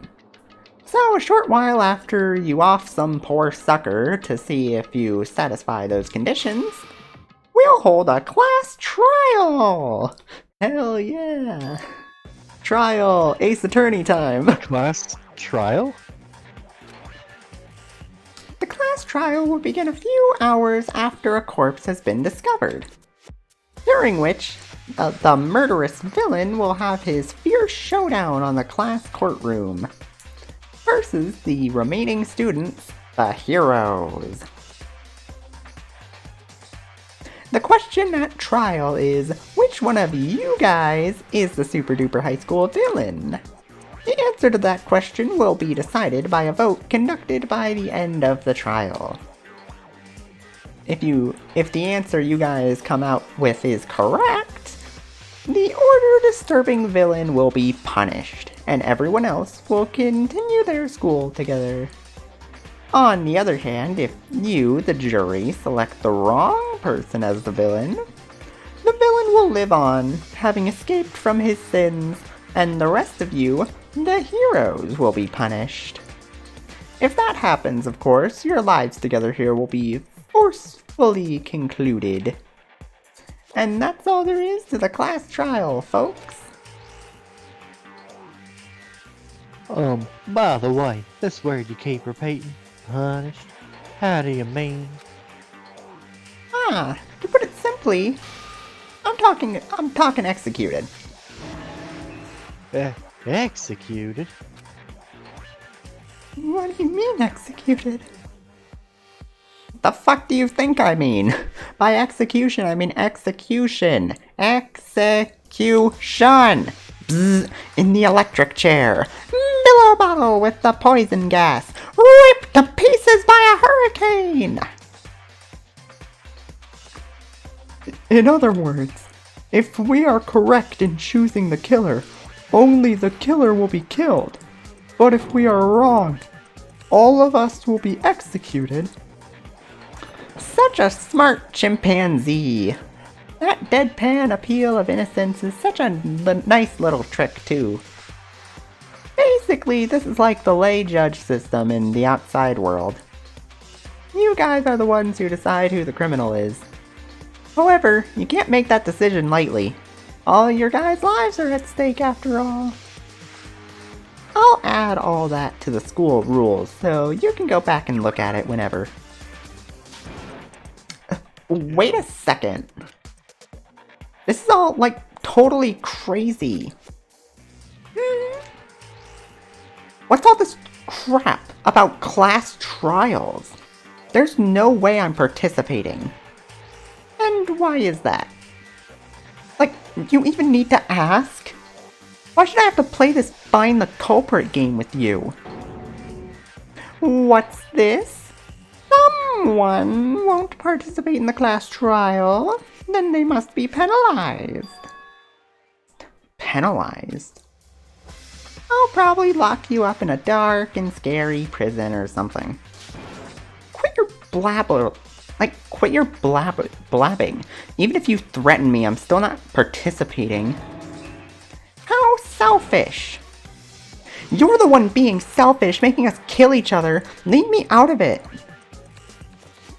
So, a short while after you off some poor sucker to see if you satisfy those conditions, we'll hold a class trial! Hell yeah! Trial, Ace Attorney time! Class trial? The class trial will begin a few hours after a corpse has been discovered, during which the murderous villain will have his fierce showdown on the class courtroom versus the remaining students, the heroes. The question at trial is, which one of you guys is the super duper high school villain? The answer to that question will be decided by a vote conducted by the end of the trial. If the answer you guys come out with is correct, the order disturbing villain will be punished, and everyone else will continue their school together. On the other hand, if you, the jury, select the wrong person as the villain will live on, having escaped from his sins, and the rest of you, the heroes, will be punished. If that happens, of course, your lives together here will be forcefully concluded. And that's all there is to the class trial, folks. By the way, this word you keep repeating, punished, how do you mean? To put it simply, I'm talking executed. Executed? What do you mean executed? The fuck do you think I mean? By execution, I mean execution. Execution! Bzz, in the electric chair. Billow bottle with the poison gas. Ripped to pieces by a hurricane! In other words, if we are correct in choosing the killer, only the killer will be killed. But if we are wrong, all of us will be executed. Such a smart chimpanzee. That deadpan appeal of innocence is such a nice little trick, too. Basically, this is like the lay judge system in the outside world. You guys are the ones who decide who the criminal is. However, you can't make that decision lightly. All your guys' lives are at stake after all. I'll add all that to the school rules, so you can go back and look at it whenever. Wait a second. This is all, like, totally crazy. What's all this crap about class trials? There's no way I'm participating. And why is that? Like, you even need to ask? Why should I have to play this find the culprit game with you? What's this? Someone won't participate in the class trial, then they must be penalized. Penalized? I'll probably lock you up in a dark and scary prison or something. Quit your blabbing. Even if you threaten me, I'm still not participating. How selfish. You're the one being selfish, making us kill each other. Leave me out of it.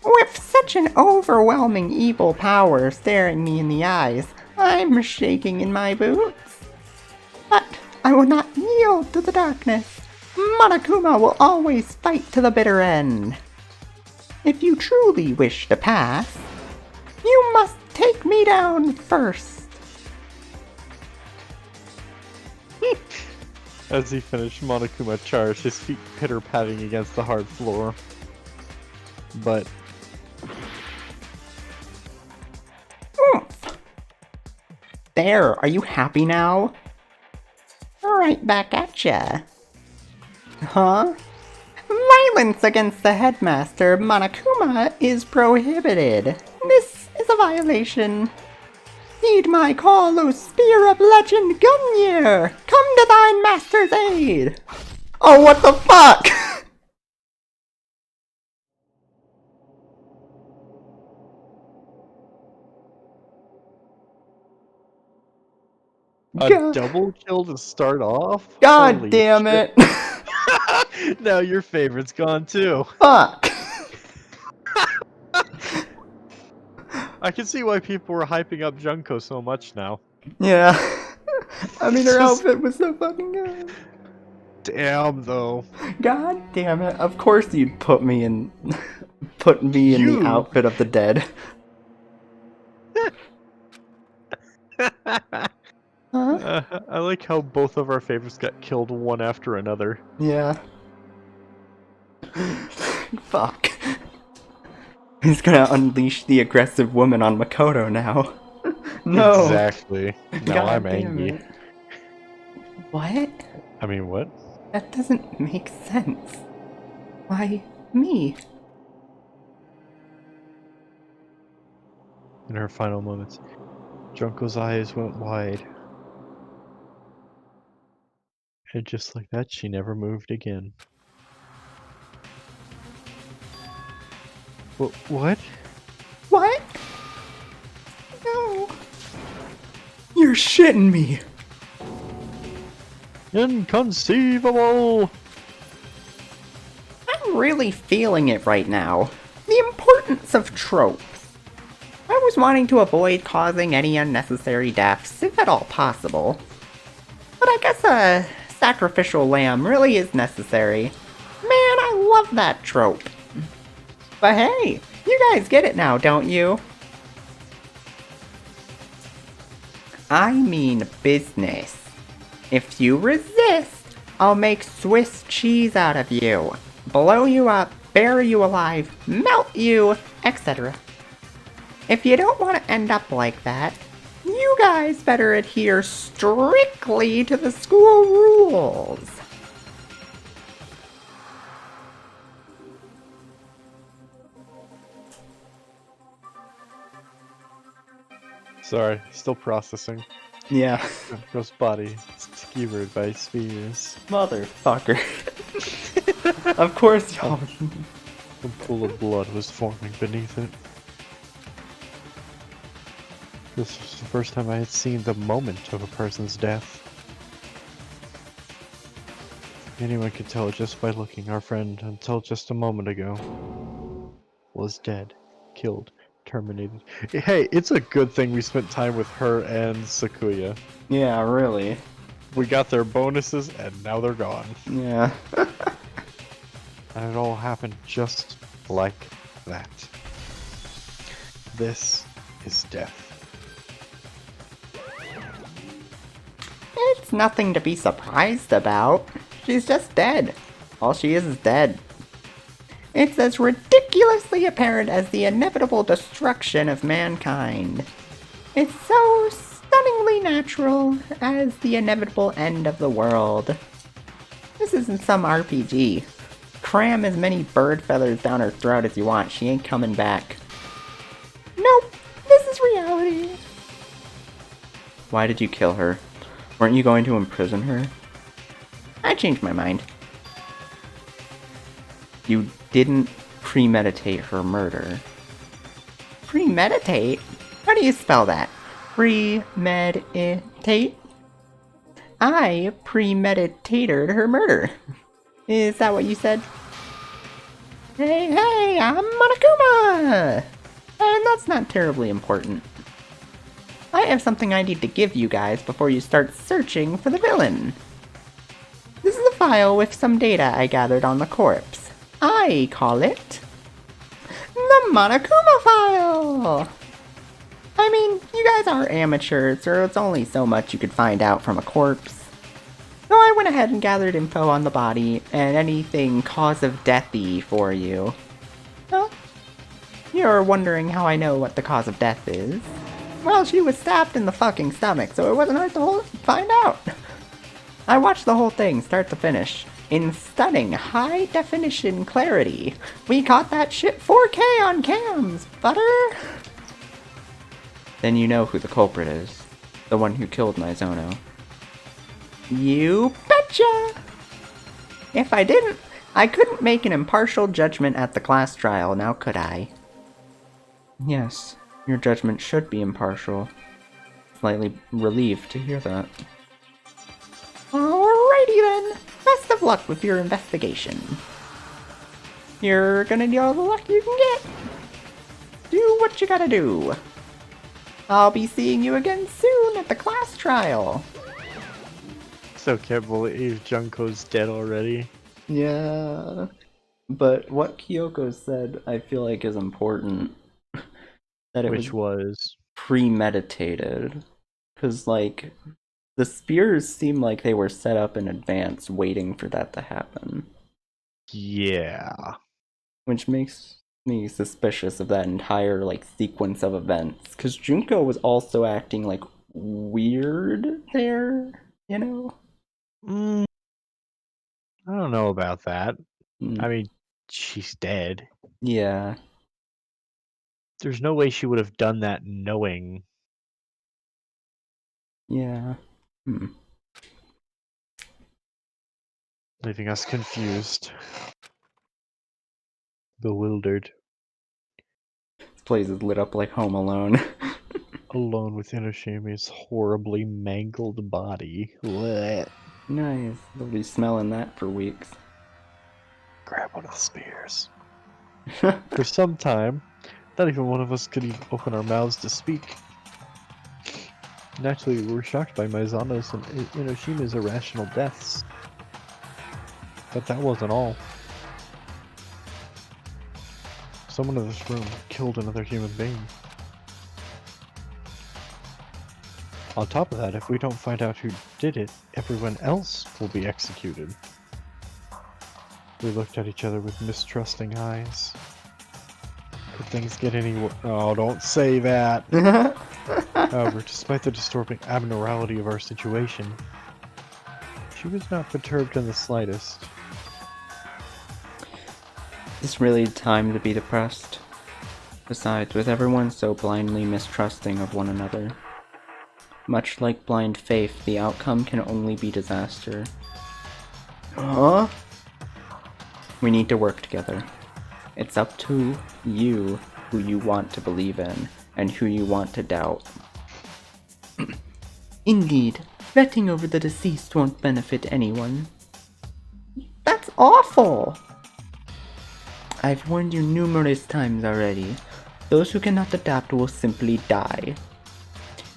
With such an overwhelming evil power staring me in the eyes, I'm shaking in my boots. But I will not yield to the darkness. Monokuma will always fight to the bitter end. If you truly wish to pass, you must take me down first. As he finished, Monokuma charged, his feet pitter-patting against the hard floor. But Oomph. There, are you happy now? Right back at ya. Huh? Violence against the headmaster, Monokuma, is prohibited. This is a violation. Heed my call, O Spear of Legend Gungnir! Come to thine master's aid! Oh, what the fuck? a double kill to start off? God Holy damn shit. it! Now your favorite's gone too. Fuck! I can see why people were hyping up Junko so much now. Yeah. I mean, her Just- outfit was so fucking good. Damn, though. God damn it! Of course you'd put me in the You- outfit of the dead. Huh? I like how both of our favorites got killed one after another. Yeah. Fuck. He's gonna unleash the aggressive woman on Makoto now. No. Exactly. Now God I'm damn angry. it. What? I mean, what? That doesn't make sense. Why me? In her final moments, Junko's eyes went wide. And just like that, she never moved again. What? What? No. You're shitting me. Inconceivable! I'm really feeling it right now. The importance of tropes. I was wanting to avoid causing any unnecessary deaths, if at all possible. But I guess a sacrificial lamb really is necessary. Man, I love that trope. But hey, you guys get it now, don't you? I mean business. If you resist, I'll make Swiss cheese out of you, blow you up, bury you alive, melt you, etc. If you don't want to end up like that, you guys better adhere strictly to the school rules. Sorry, still processing. Yeah. Junko's body skewered by spears. Motherfucker. Of course y'all. A pool of blood was forming beneath it. This was the first time I had seen the moment of a person's death. Anyone could tell just by looking. Our friend, until just a moment ago, was dead, killed, terminated. Hey, it's a good thing we spent time with her and Sakuya. Yeah, really. We got their bonuses and now they're gone. Yeah. And it all happened just like that. This is death. It's nothing to be surprised about. She's just dead. All she is dead. It's as ridiculously apparent as the inevitable destruction of mankind. It's so stunningly natural as the inevitable end of the world. This isn't some RPG. Cram as many bird feathers down her throat as you want, she ain't coming back. Nope, this is reality. Why did you kill her? Weren't you going to imprison her? I changed my mind. You didn't premeditate her murder. Premeditate? How do you spell that? Premeditate? I premeditated her murder. Is that what you said? Hey, I'm Monokuma! And that's not terribly important. I have something I need to give you guys before you start searching for the villain. This is a file with some data I gathered on the corpse. I call it the Monokuma file! I mean, you guys are amateurs, so it's only so much you could find out from a corpse. So I went ahead and gathered info on the body and anything cause of deathy for you. Well, you're wondering how I know what the cause of death is. Well, she was stabbed in the fucking stomach, so it wasn't hard to find out. I watched the whole thing, start to finish, in stunning high-definition clarity. We caught that shit 4K on cams, butter! Then you know who the culprit is. The one who killed Mizono. You betcha! If I didn't, I couldn't make an impartial judgment at the class trial, now could I? Yes, your judgment should be impartial. Slightly relieved to hear that. Alrighty then! Best of luck with your investigation. You're gonna need all the luck you can get. Do what you gotta do. I'll be seeing you again soon at the class trial. So can't believe Junko's dead already. Yeah. But what Kyoko said, I feel like is important. That it Which was premeditated. Because, like, the spears seem like they were set up in advance, waiting for that to happen. yeah. Which makes me suspicious of that entire, like, sequence of events. Because Junko was also acting, like, weird there, you know? I don't know about that. Mm. I mean, she's dead. Yeah. There's no way she would have done that knowing. Yeah. Leaving us confused. Bewildered. This place is lit up like Home Alone. Alone with Inoshimi's horribly mangled body. Blech. Nice. They'll be smelling that for weeks. Grab one of the spears. For some time, not even one of us could even open our mouths to speak. Naturally, we were shocked by Mizono's and Inoshima's irrational deaths. But that wasn't all. Someone in this room killed another human being. On top of that, if we don't find out who did it, everyone else will be executed. We looked at each other with mistrusting eyes. Could things get any worse? Oh, don't say that! However, despite the disturbing abnormality of our situation, she was not perturbed in the slightest. Is this really time to be depressed? Besides, with everyone so blindly mistrusting of one another, much like blind faith, the outcome can only be disaster. Huh? We need to work together. It's up to you who you want to believe in, and who you want to doubt. Indeed, fretting over the deceased won't benefit anyone. That's awful! I've warned you numerous times already. Those who cannot adapt will simply die.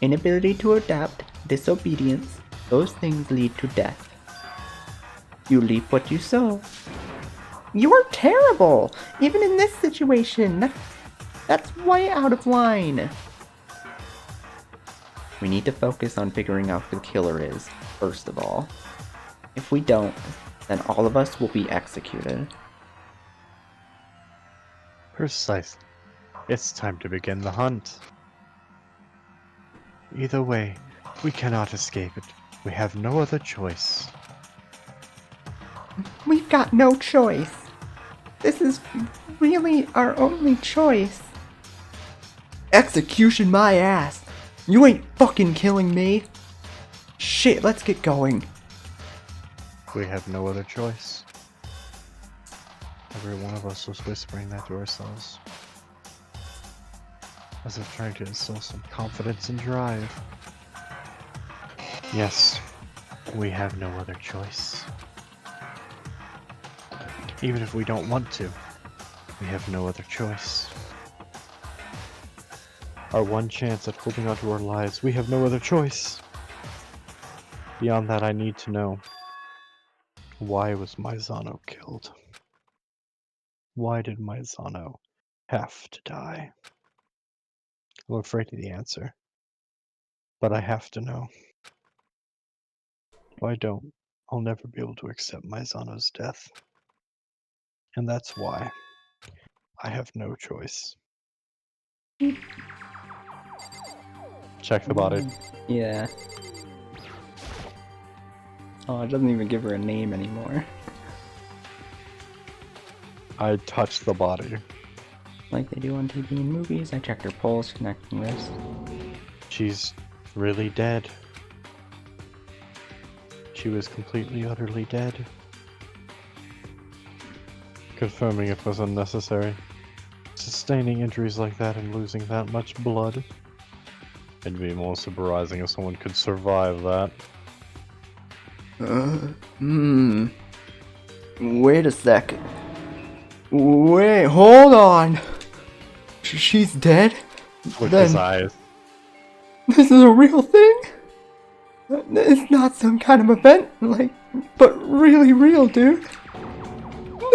Inability to adapt, disobedience, those things lead to death. You reap what you sow. You're terrible! Even in this situation, that's way out of line. We need to focus on figuring out who the killer is, first of all. If we don't, then all of us will be executed. Precisely. It's time to begin the hunt. Either way, we cannot escape it. We have no other choice. We've got no choice. This is really our only choice. Execution my ass! You ain't fucking killing me! Shit, let's get going. We have no other choice. Every one of us was whispering that to ourselves, as if trying to instill some confidence and drive. Yes, We have no other choice. Even if we don't want to, we have no other choice. Our one chance at holding onto our lives, we have no other choice. Beyond that, I need to know, why was Maizano killed? Why did Maizano have to die? I'm afraid of the answer, but I have to know. If I don't, I'll never be able to accept Maizano's death. And that's why I have no choice. Check the body. Yeah. Oh, it doesn't even give her a name anymore. I touched the body. Like they do on TV and movies, I checked her pulse, connecting wrist. She's really dead. She was completely, utterly dead. Confirming it was unnecessary. Sustaining injuries like that and losing that much blood. It'd be more surprising if someone could survive that. Wait a sec. Wait, hold on. She's dead? Look Then- at his eyes. This is a real thing? It's not some kind of event, but really real, dude.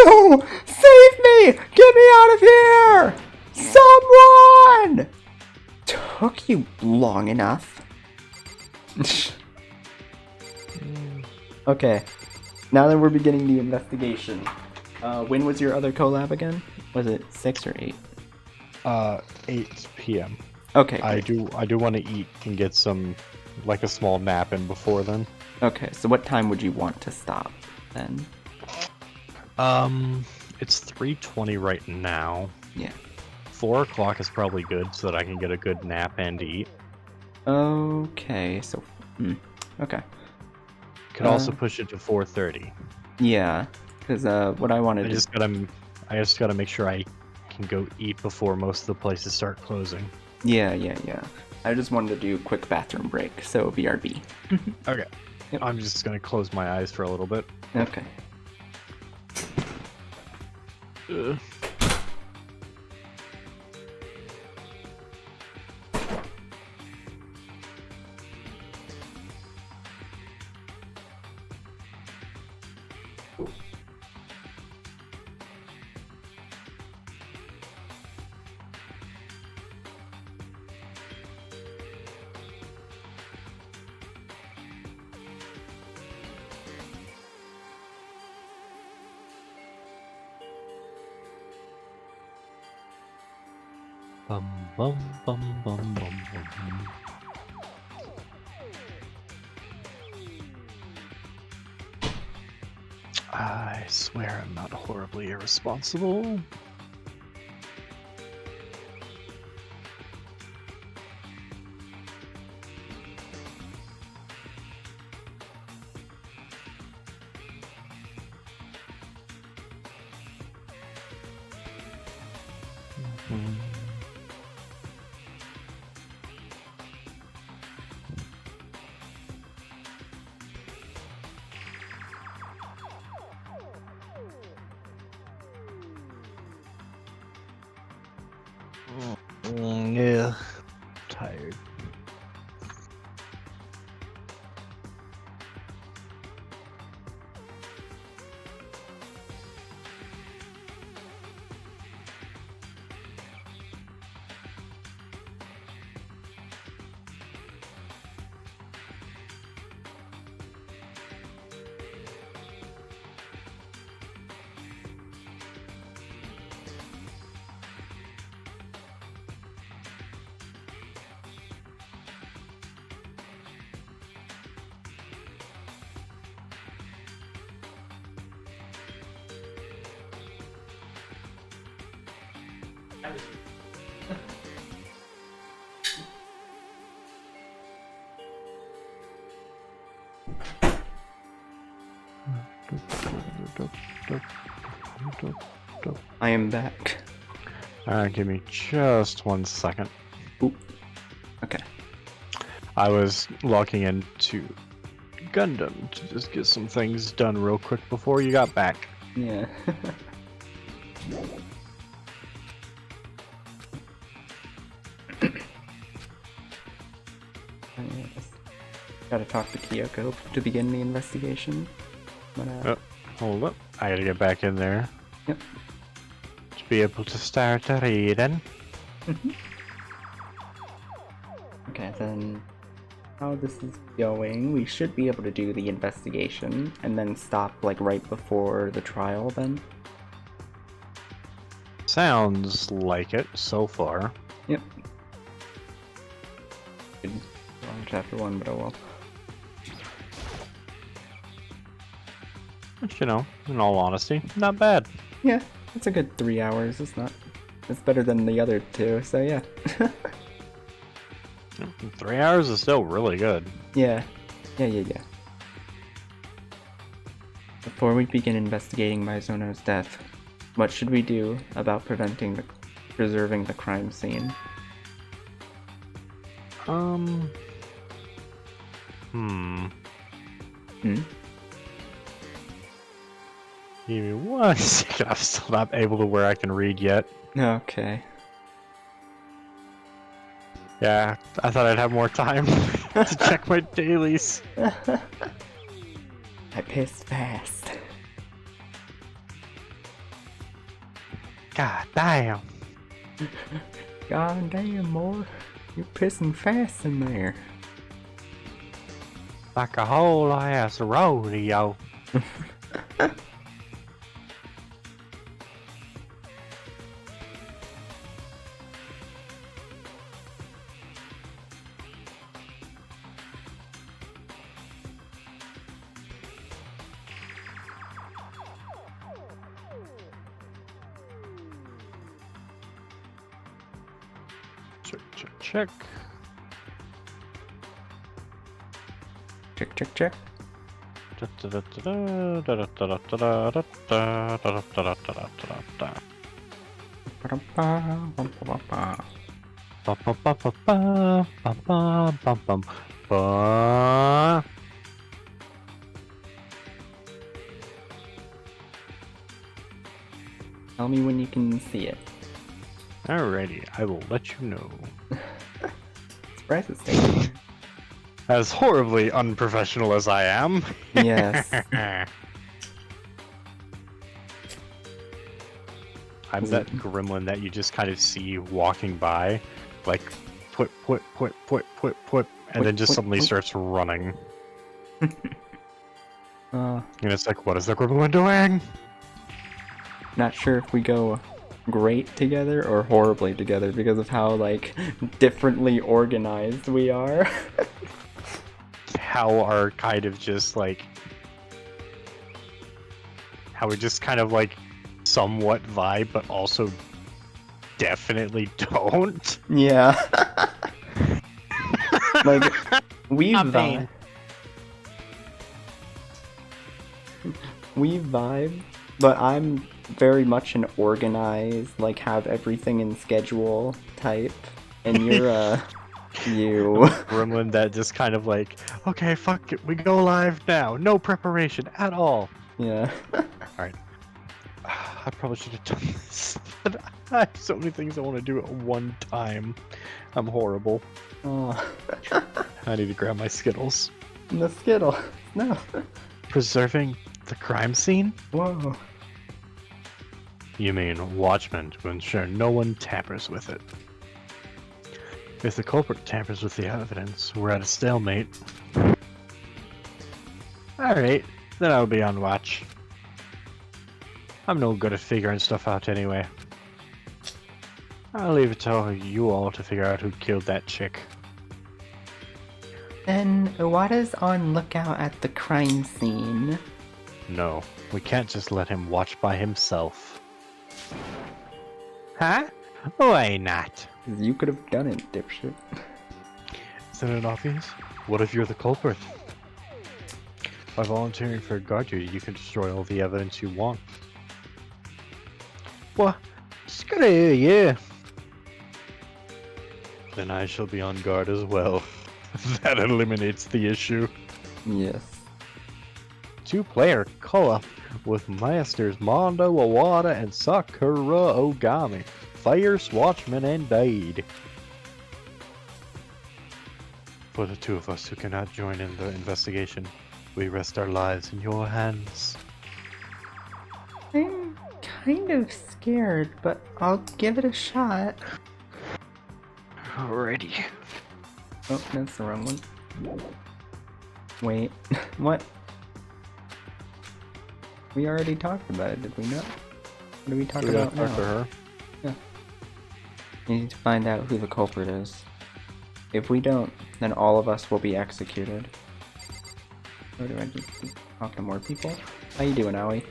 No! Save me! Get me out of here! Someone! Took you long enough. Okay, now that we're beginning the investigation, when was your other collab again? Was it 6 or 8? 8 p.m. Okay, I great. do want to eat and get some, like a small nap in before then. Okay, so what time would you want to stop then? It's 3:20 right now. Yeah. 4 o'clock is probably good so that I can get a good nap and eat. Okay, so... okay. Could also push it to 4:30. Yeah, because what I wanted I just gotta make sure I can go eat before most of the places start closing. Yeah. I just wanted to do a quick bathroom break, so BRB. Okay. Yep. I'm just gonna close my eyes for a little bit. Okay. Bum bum bum bum bum bum. I swear I'm not horribly irresponsible. Yeah, tired. I am back. Alright, give me just 1 second. Oop. Okay. I was logging in to Gundam to just get some things done real quick before you got back. Yeah. Yes. Gotta talk to Kyoko to begin the investigation. But, Oh, hold up. I gotta get back in there. Yep. To be able to start reading. Okay, then how this is going, we should be able to do the investigation and then stop like right before the trial then. Sounds like it so far. Yep. Wrong chapter 1, but oh well. Which, you know, in all honesty, not bad. Yeah, it's a good 3 hours. It's better than the other two, so yeah. 3 hours is still really good. Yeah. Before we begin investigating Mizuno's death, what should we do about preserving the crime scene? Give me 1 second. I'm still not able to where I can read yet. Okay. Yeah, I thought I'd have more time to check my dailies. I pissed fast. God damn. God damn, boy. You're pissing fast in there. Like a whole ass rodeo. Check. Check. Tell me when you can see it. Alrighty, I will let you know. Surprise it's taking. As horribly unprofessional as I am. Yes. I'm that gremlin that you just kind of see walking by, like, put, and then just suddenly starts running. And it's like, what is the gremlin doing? Not sure if we go great together or horribly together because of how, like, differently organized we are. How our kind of just, like... How we just kind of, like, somewhat vibe, but also definitely don't. Yeah. Like, we vibe. We vibe, but I'm very much an organized, like, have everything in schedule type, and you're, you. Gremlin that just kind of like, okay, fuck it, we go live now. No preparation at all. Yeah. Alright. I probably should have done this, but I have so many things I want to do at one time. I'm horrible. Oh. I need to grab my Skittles. The Skittle. No. Preserving the crime scene? Whoa. You mean watchmen to ensure no one tampers with it. If the culprit tampers with the evidence, we're at a stalemate. Alright, then I'll be on watch. I'm no good at figuring stuff out anyway. I'll leave it to you all to figure out who killed that chick. Then Iwata's on lookout at the crime scene. No, we can't just let him watch by himself. Huh? Why not? You could have done it, dipshit. Isn't it obvious? What if you're the culprit? By volunteering for a guard duty, you can destroy all the evidence you want. What? It's a good idea, yeah. Then I shall be on guard as well. That eliminates the issue. Yes. two-player co-op with Masters Mondo Awada and Sakura Ogami. Fierce Watchmen indeed. For the two of us who cannot join in the investigation, we rest our lives in your hands. I'm kind of scared, but I'll give it a shot. Alrighty. Oh, that's the wrong one. Wait, what? We already talked about it, did we not? What do we talk about now? Talk to her. Yeah. We need to find out who the culprit is. If we don't, then all of us will be executed. Or do I just talk to more people? How you doing, Owie?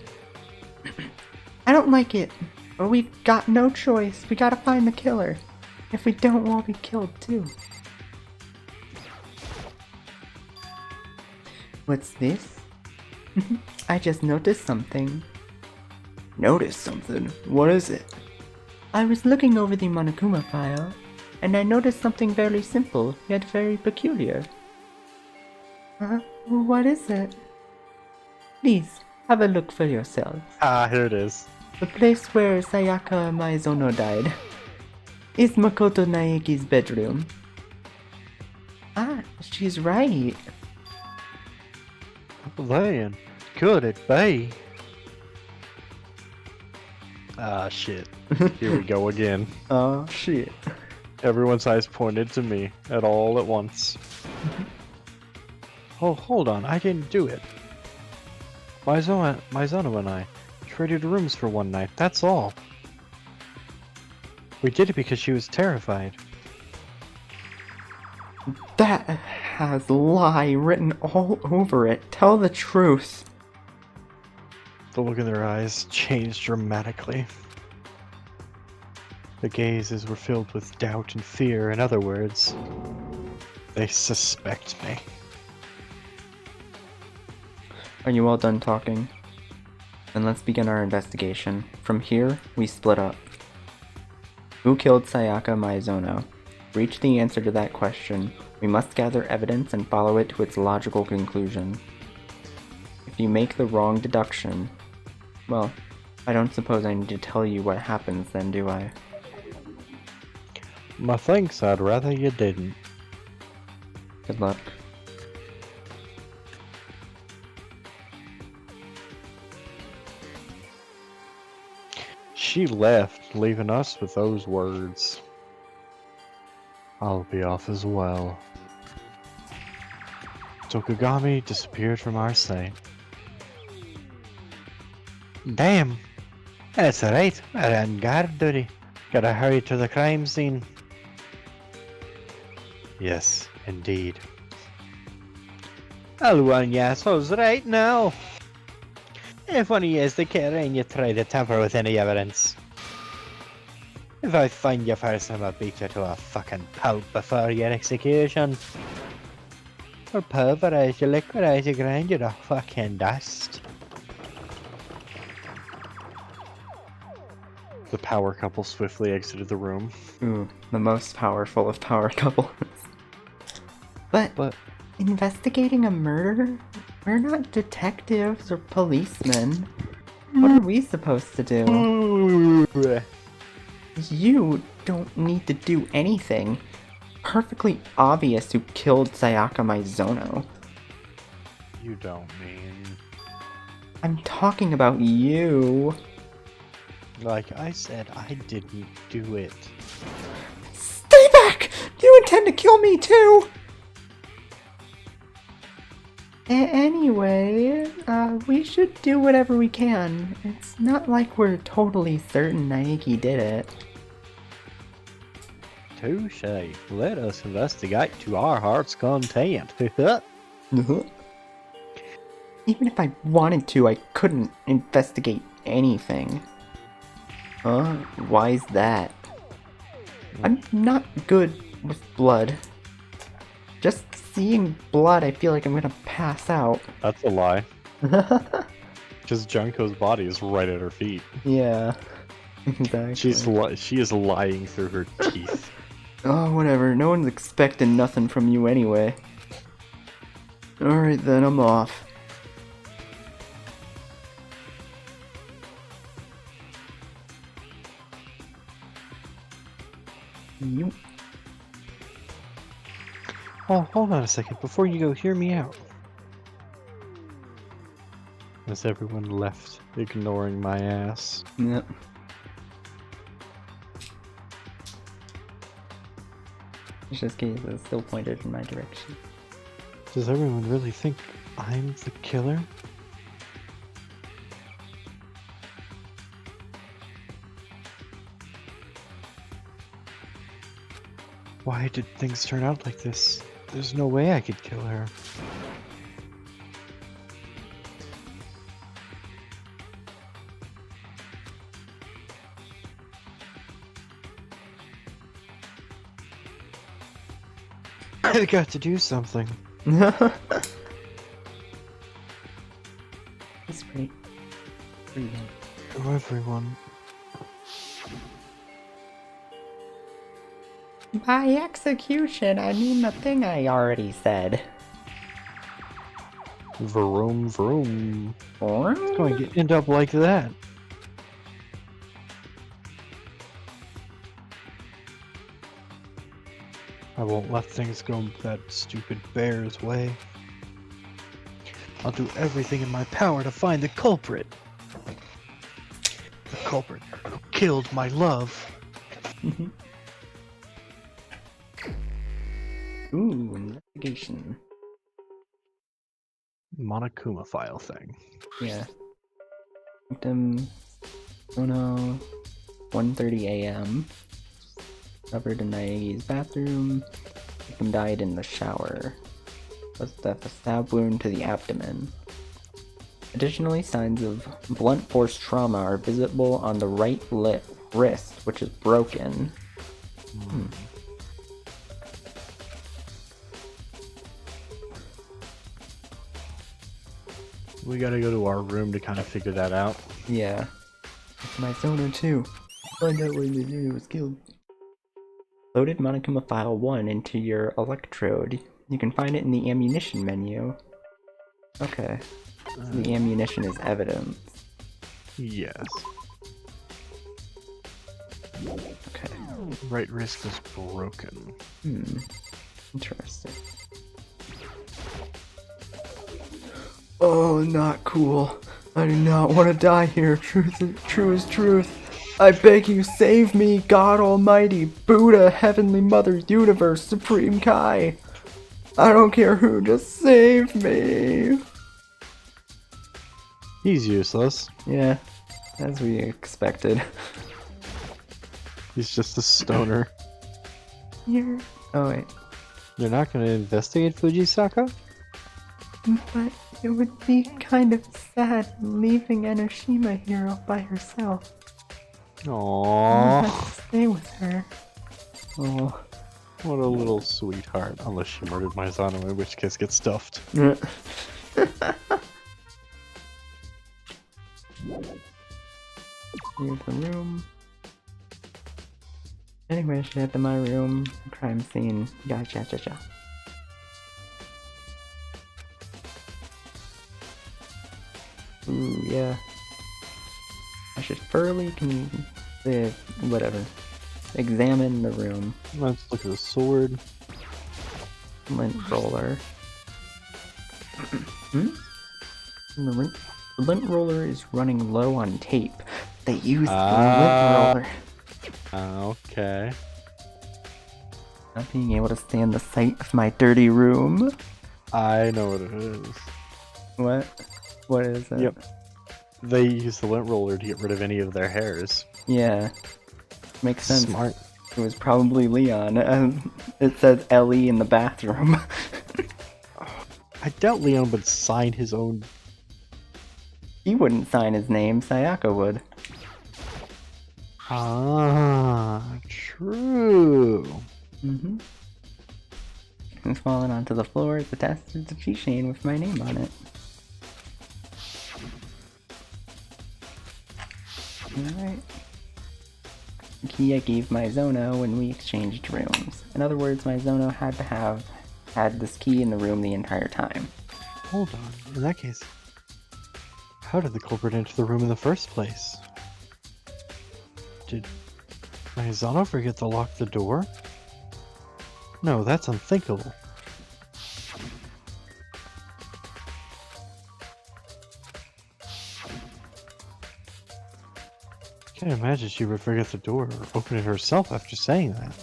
I don't like it, but we've got no choice. We gotta find the killer. If we don't, we'll be killed too. What's this? I just noticed something. Noticed something? What is it? I was looking over the Monokuma file, and I noticed something very simple, yet very peculiar. What is it? Please, have a look for yourself. Ah, here it is. The place where Sayaka Maizono died is Makoto Naeki's bedroom. Ah, she's right. Then, could it be? Ah, shit. Here we go again. Oh, shit. Everyone's eyes pointed to me at all at once. Oh, hold on, I didn't do it. Maizono and I traded rooms for one night, that's all. We did it because she was terrified. That has lie written all over it. Tell the truth. The look in their eyes changed dramatically. The gazes were filled with doubt and fear. In other words, they suspect me. Are you all done talking? Then let's begin our investigation. From here, we split up. Who killed Sayaka Maizono? To reach the answer to that question, we must gather evidence and follow it to its logical conclusion. If you make the wrong deduction, well, I don't suppose I need to tell you what happens then, do I? Methinks I'd rather you didn't. Good luck. She left, leaving us with those words. I'll be off as well. Tokugami disappeared from our sight. Damn! That's alright, we're on guard duty. Gotta hurry to the crime scene. Yes, indeed. I'll warn you assholes right now. If one of you is the killer and you try to tamper with any evidence, if I find you first, I'ma beat you to a fucking pulp before your execution. Or pulverize you, liquidize you, grind you to fucking dust. The power couple swiftly exited the room. Ooh, the most powerful of power couples. But investigating a murder? We're not detectives or policemen. What are we supposed to do? You don't need to do anything. Perfectly obvious who killed Sayaka Maizono. You don't mean... I'm talking about you. Like I said, I didn't do it. Stay back! You intend to kill me too! Anyway, we should do whatever we can. It's not like we're totally certain Naeki did it. Touche. Let us investigate to our heart's content. Even if I wanted to, I couldn't investigate anything. Huh? Why's that? I'm not good with blood. Just seeing blood, I feel like I'm gonna pass out. That's a lie. Because Junko's body is right at her feet. Yeah, exactly. She is lying through her teeth. Oh, whatever. No one's expecting nothing from you anyway. Alright then, I'm off. You. Oh, hold on a second. Before you go, hear me out. As everyone left, ignoring my ass. Yep. It's just case it's still pointed in my direction. Does everyone really think I'm the killer? Why did things turn out like this? There's no way I could kill her. I got to do something. That's pretty good. To everyone. By execution, I mean the thing I already said. Vroom vroom. It's It's going to end up like that. I won't let things go that stupid bear's way. I'll do everything in my power to find the culprit. The culprit who killed my love. Ooh, investigation. Monokuma file thing. Yeah. Victim, oh no, 1:30 a.m. Covered in Naegi's bathroom. Victim died in the shower. First death, a stab wound to the abdomen. Additionally, signs of blunt force trauma are visible on the right wrist, which is broken. We gotta go to our room to kind of figure that out. Yeah. It's my Zona too. Find out why the unit was killed. Loaded Monokuma File 1 into your electrode. You can find it in the ammunition menu. Okay. So the ammunition is evidence. Yes. Okay. Right wrist is broken. Interesting. Oh, not cool. I do not want to die here. True is truth. I beg you, save me, God Almighty, Buddha, Heavenly Mother, Universe, Supreme Kai. I don't care who, just save me. He's useless. Yeah, as we expected. He's just a stoner. Here. Oh wait. You're not gonna investigate Fujisaka? But it would be kind of sad leaving Enoshima here all by herself. I Aww. have to stay with her. Oh. What a little sweetheart. Unless she murdered my Zano, in which case get stuffed. Here's the room. Anyway, she head to my room. Crime scene. Gotcha. Ooh, yeah. I should thoroughly whatever. Examine the room. Let's look at the sword. Lint roller. The lint roller is running low on tape. They used the lint roller. Okay. Not being able to stand the sight of my dirty room. I know what it is. What? What is it? Yep. They use the lint roller to get rid of any of their hairs. Yeah. Makes sense. Smart. It was probably Leon. It says Ellie in the bathroom. I doubt Leon would sign his own. He wouldn't sign his name, Sayaka would. Ah, true. Mm-hmm. It's fallen onto the floor as attached to the keychain with my name on it. Alright. The key I gave my Zono when we exchanged rooms. In other words, my Zono had to have had this key in the room the entire time. Hold on. In that case, how did the culprit enter the room in the first place? Did Maizano forget to lock the door? No, that's unthinkable. Can't imagine she would forget the door or open it herself after saying that.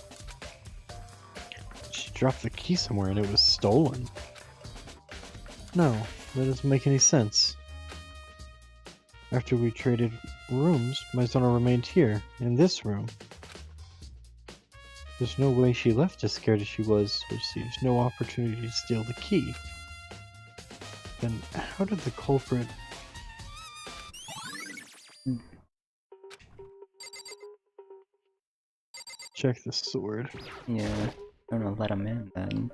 She dropped the key somewhere and it was stolen. No, that doesn't make any sense. After we traded rooms, Maizano remained here, in this room. There's no way she left as scared as she was, or sees no opportunity to steal the key. Then how did the culprit... Check the sword. Yeah, I'm gonna let him in then.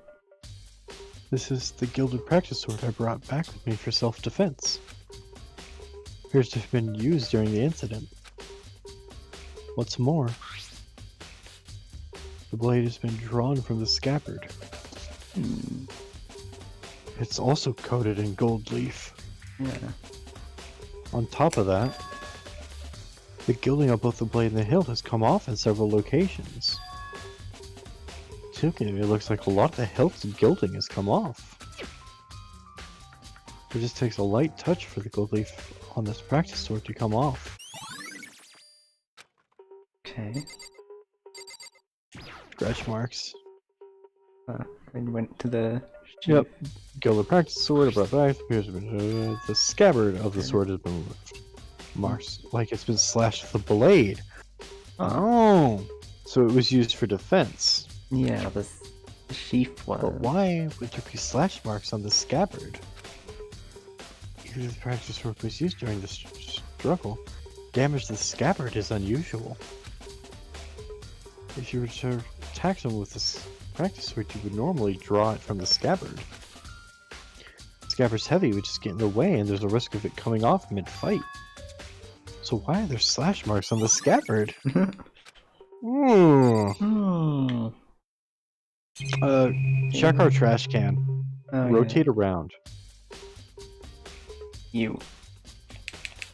This is the gilded practice sword I brought back with me for self-defense. Appears to have been used during the incident. What's more, the blade has been drawn from the scabbard. Hmm. It's also coated in gold leaf. Yeah. On top of that, the gilding on both the blade and the hilt has come off in several locations. It looks like a lot of the hilt's gilding has come off. It just takes a light touch for the gold leaf on this practice sword to come off. Okay. Scratch marks. I went to the. Yep. Gilded practice sword, I brought back. The scabbard of the sword has been removed. Marks like it's been slashed with a blade. Oh, so it was used for defense. Yeah, the sheath was. But why would there be slash marks on the scabbard? Even if the practice sword was used during the struggle, damage to the scabbard is unusual. If you were to attack someone with this practice sword, you would normally draw it from the scabbard. The scabbard's heavy, which is get in the way, and there's a risk of it coming off mid-fight. So why are there slash marks on the scabbard? Check our trash can. Oh, Rotate around.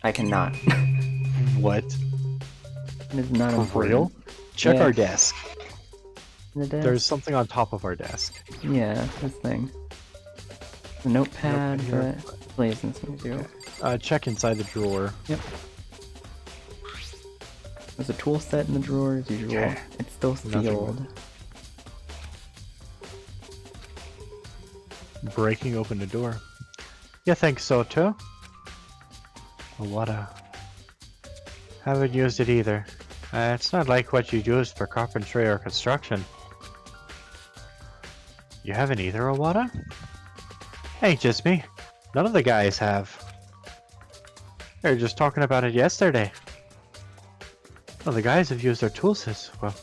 I cannot. What? It is not For important. real? Check our Yes. desk. The desk? There's something on top of our desk. Yeah, this thing. The notepad, Here. but plays in some too. Check inside the drawer. Yep. There's a tool set in the drawer as usual. Okay. It's still Nothing. sealed. Breaking open the door. You think so too? What a... Haven't used it either. It's not like what you used for carpentry or construction. You haven't either, Owada? Ain't just me. None of the guys have. They were just talking about it yesterday. Well, the guys have used their tool sets. Well,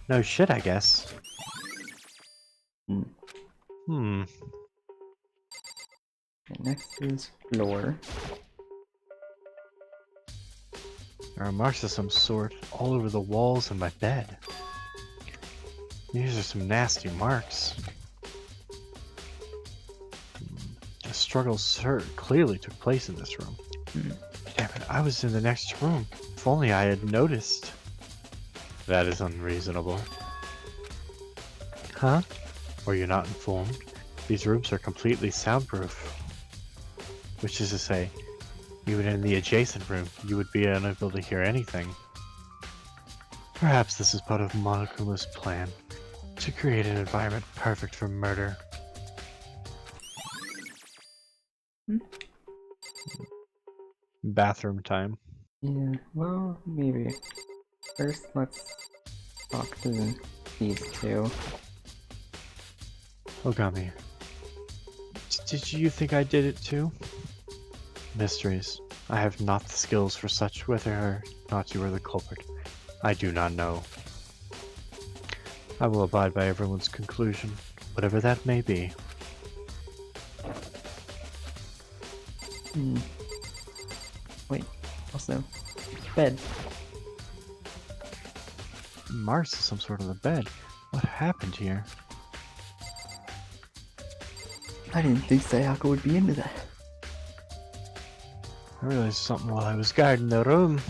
no shit, I guess. Hmm. Okay, next is floor. There are marks of some sort all over the walls of my bed. These are some nasty marks. The struggle clearly took place in this room. Damn it, I was in the next room. If only I had noticed. That is unreasonable. Huh? Were you not informed? These rooms are completely soundproof. Which is to say, even in the adjacent room, you would be unable to hear anything. Perhaps this is part of Monokuma's plan to create an environment perfect for murder. Bathroom time. Yeah, well, maybe. First, let's talk to these two. Ogami. Did you think I did it too? Mysteries. I have not the skills for such, whether or not you are the culprit. I do not know. I will abide by everyone's conclusion, whatever that may be. Wait, also, bed. Marks is some sort of a bed. What happened here? I didn't think Sayaka would be into that. I realized something while I was guarding the room.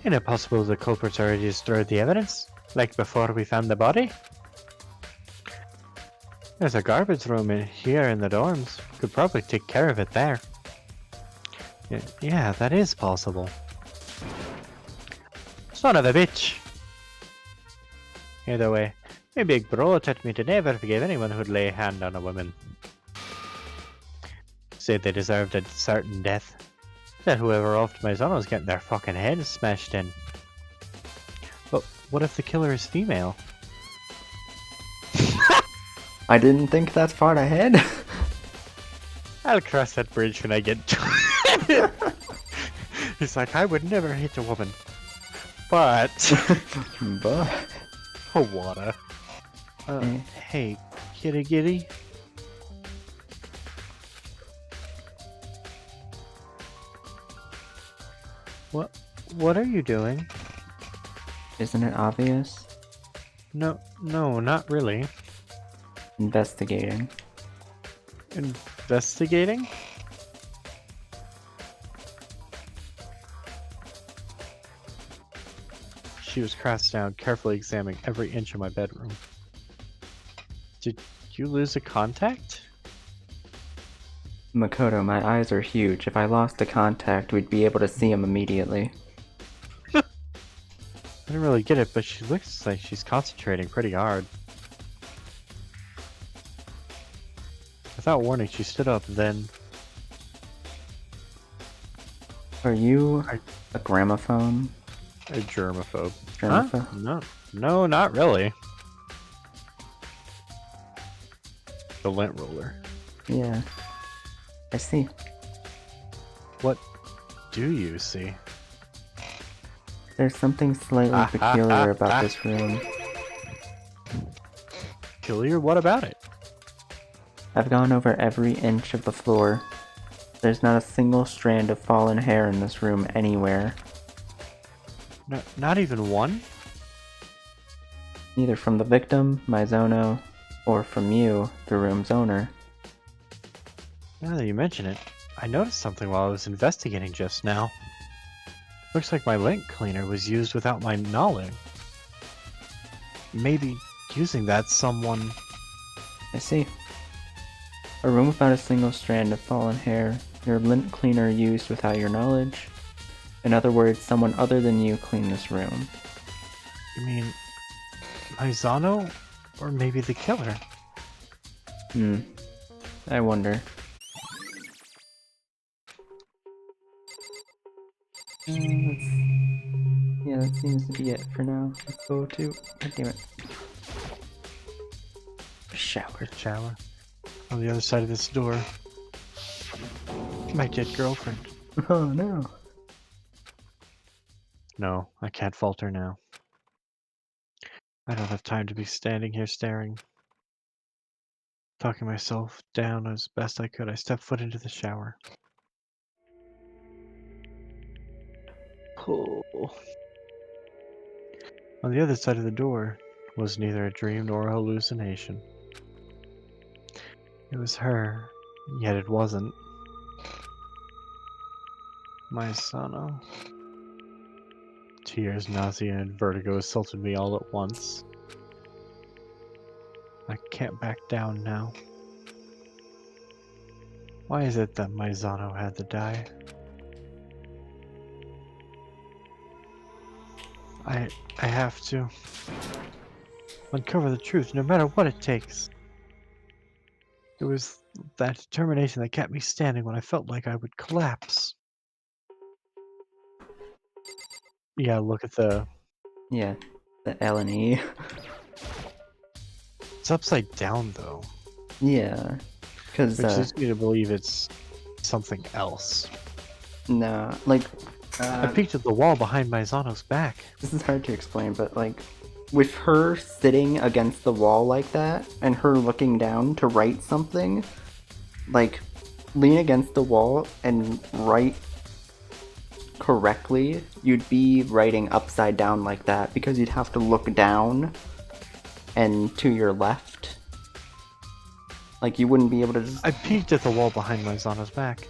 Isn't it possible the culprits already destroyed the evidence? Like before we found the body? There's a garbage room in here in the dorms. Could probably take care of it there. Yeah, that is possible. Son of a bitch! Either way, my big bro taught me to never forgive anyone who'd lay a hand on a woman. Said they deserved a certain death. Said whoever offed my son was getting their fucking heads smashed in. But what if the killer is female? I didn't think that far ahead. I'll cross that bridge when I get to it. He's like, I would never hit a woman. But... But... Oh, water. Hey, kitty giddy. What are you doing? Isn't it obvious? No, not really. Investigating. Investigating? She was crouched down, carefully examining every inch of my bedroom. Did you lose a contact? Makoto, my eyes are huge. If I lost a contact, we'd be able to see him immediately. I didn't really get it, but she looks like she's concentrating pretty hard. Without warning, she stood up, then... Are you a gramophone? A germaphobe. Germaphobe? Huh? No, not really. The lint roller. Yeah. I see. What do you see? There's something slightly peculiar about this room. Peculiar? What about it? I've gone over every inch of the floor. There's not a single strand of fallen hair in this room anywhere. No, not even one? Neither from the victim, Mizono, or from you, the room's owner. Now that you mention it, I noticed something while I was investigating just now. Looks like my lint cleaner was used without my knowledge. Maybe using that someone... I see. A room without a single strand of fallen hair. Your lint cleaner used without your knowledge. In other words, someone other than you cleaned this room. You mean... Maizano? Or maybe the killer? I wonder. Yeah, that seems to be it for now. Let's go to... God damn it. Shower. On the other side of this door. My dead girlfriend. Oh no. No, I can't falter now. I don't have time to be standing here staring. Talking myself down as best I could, I stepped foot into the shower. Oh. On the other side of the door was neither a dream nor a hallucination. It was her, yet it wasn't. Maizano. Tears, nausea, and vertigo assaulted me all at once. I can't back down now. Why is it that Maizano had to die? I have to uncover the truth, no matter what it takes. It was that determination that kept me standing when I felt like I would collapse. Yeah, look at the... Yeah, the L and E. It's upside down, though. Yeah, because Which leads me to believe it's something else. no, like I peeked at the wall behind Maizano's back. this is hard to explain, but like with her sitting against the wall like that and her looking down to write something, like lean against the wall and write correctly, you'd be writing upside down like that because you'd have to look down and to your left. Like you wouldn't be able to just... I peeked at the wall behind Maizano's back.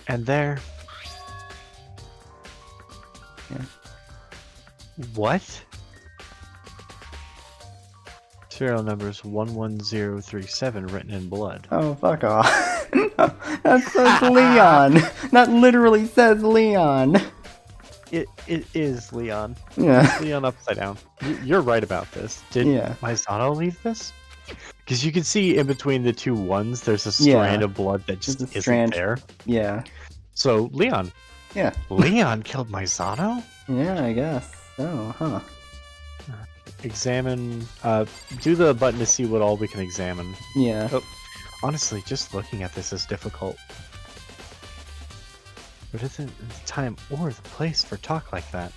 And there, What? Serial number is 11037 written in blood. Oh, fuck off. That says Leon. That literally says Leon. It is Leon. Yeah. It's Leon upside down. You're right about this. Did Yeah. Maizano leave this? Because you can see in between the two ones, there's a Yeah. strand of blood that just There's a isn't strand. there. Yeah. So, Leon. Yeah. Leon killed Maizano? Yeah, I guess. Oh, huh. Examine, do the button to see what all we can examine. Yeah. Oh, honestly, just looking at this is difficult. But isn't the time or the place for talk like that?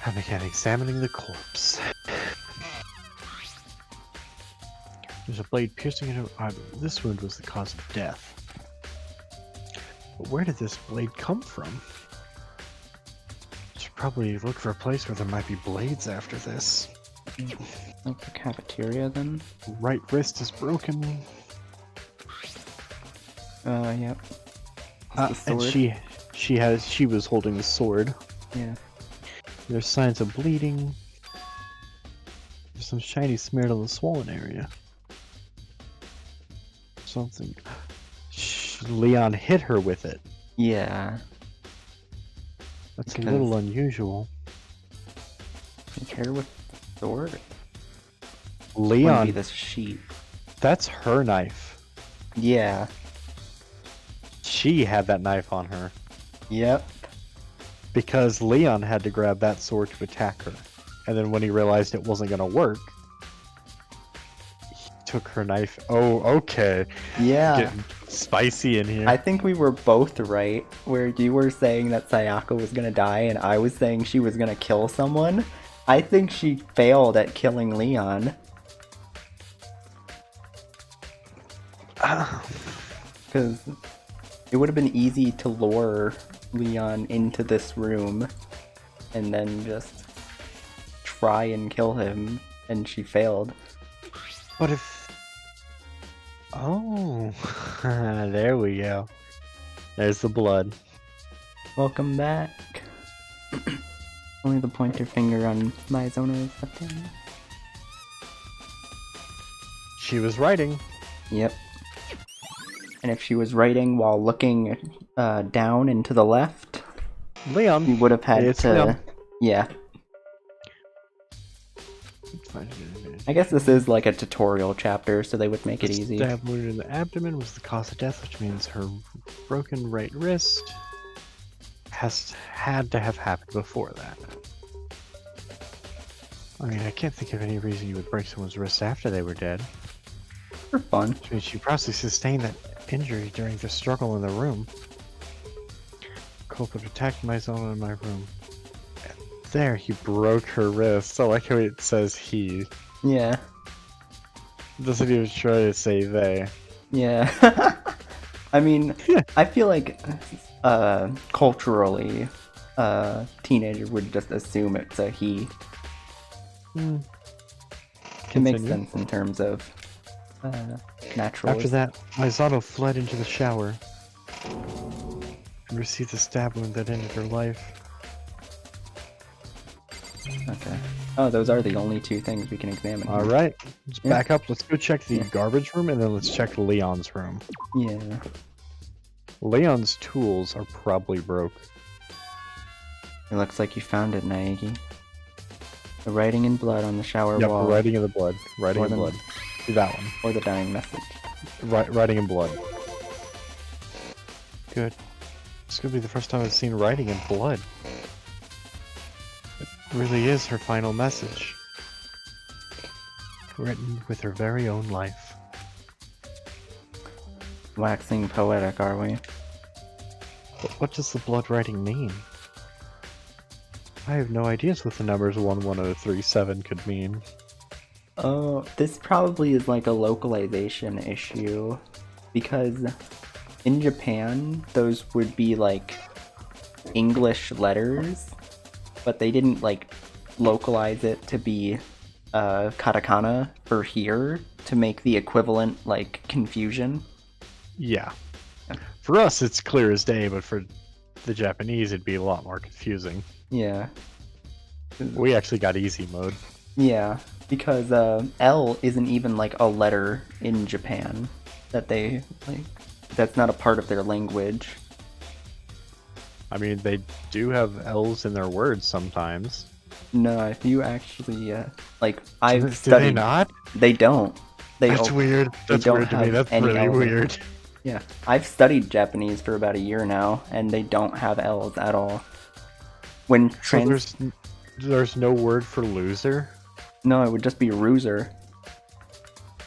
I began examining the corpse. There's a blade piercing into her. This wound was the cause of death. But where did this blade come from? Should probably look for a place where there might be blades after this. Like the cafeteria, then? Right wrist is broken. Yep. The And sword. she was holding the sword. Yeah. There's signs of bleeding. There's some shiny smeared on the swollen area. Something. Leon hit her with it. Yeah. That's Because- a little unusual. Hit her with the sword. Wouldn't be Leon, this sheet. that's her knife. Yeah. She had that knife on her Yep. because Leon had to grab that sword to attack her. And then when he realized it wasn't going to work, he took her knife. Oh, okay. Yeah. Getting spicy in here. I think we were both right, where you were saying that Sayaka was gonna die and I was saying she was gonna kill someone. I think she failed at killing Leon. Because it would have been easy to lure Leon into this room and then just try and kill him, and she failed. But if... Oh, there we go. There's the blood. Welcome back. Only the pointer finger on Maizona is left in. She was writing. Yep. And if she was writing while looking down and to the left, Leon. we would have had It's to... Leon. Yeah. I guess this is like a tutorial chapter, so they would make it easy. Stab wound in the abdomen was the cause of death, which means her broken right wrist had to have happened before that. I mean, I can't think of any reason you would break someone's wrist after they were dead. For fun. Which means she probably sustained that injury during the struggle in the room. Culprit attacked my zone in my room. And there, he broke her wrist. I like how it says he. Yeah. Doesn't even try to say they. Yeah. I mean, I feel like culturally, teenager would just assume it's a he. It makes Continue. sense in terms of natural. After that, Maizano fled into the shower and received a stab wound that ended her life. Okay. Oh, those are the only two things we can examine. here. Alright, let's Yeah. back up. Let's go check the Yeah. garbage room and then let's check Leon's room. Yeah. Leon's tools are probably broke. It looks like you found it, Naegi. The writing in blood on the shower Yep, wall. writing in the blood. Writing Or in the- blood. Do that one. Or the dying message. Writing in blood. Good. It's gonna be the first time I've seen writing in blood. It really is her final message. Written with her very own life. Waxing poetic, are we? But what does the blood writing mean? I have no ideas what the numbers 11037 could mean. Oh, this probably is like a localization issue. Because in Japan, those would be like English letters, but they didn't like localize it to be katakana for here to make the equivalent like confusion. Yeah. For us, it's clear as day, but for the Japanese, it'd be a lot more confusing. Yeah. We actually got easy mode. Yeah, because L isn't even like a letter in Japan that they like. That's not a part of their language. I mean, they do have L's in their words sometimes. No, if you actually like, Do I've they studied. not? They don't. That's weird. They That's don't weird to me. have That's any really L's in it. weird. Yeah, I've studied Japanese for about a year now, and they don't have L's at all. When So there's no word for loser? No, it would just be ruser.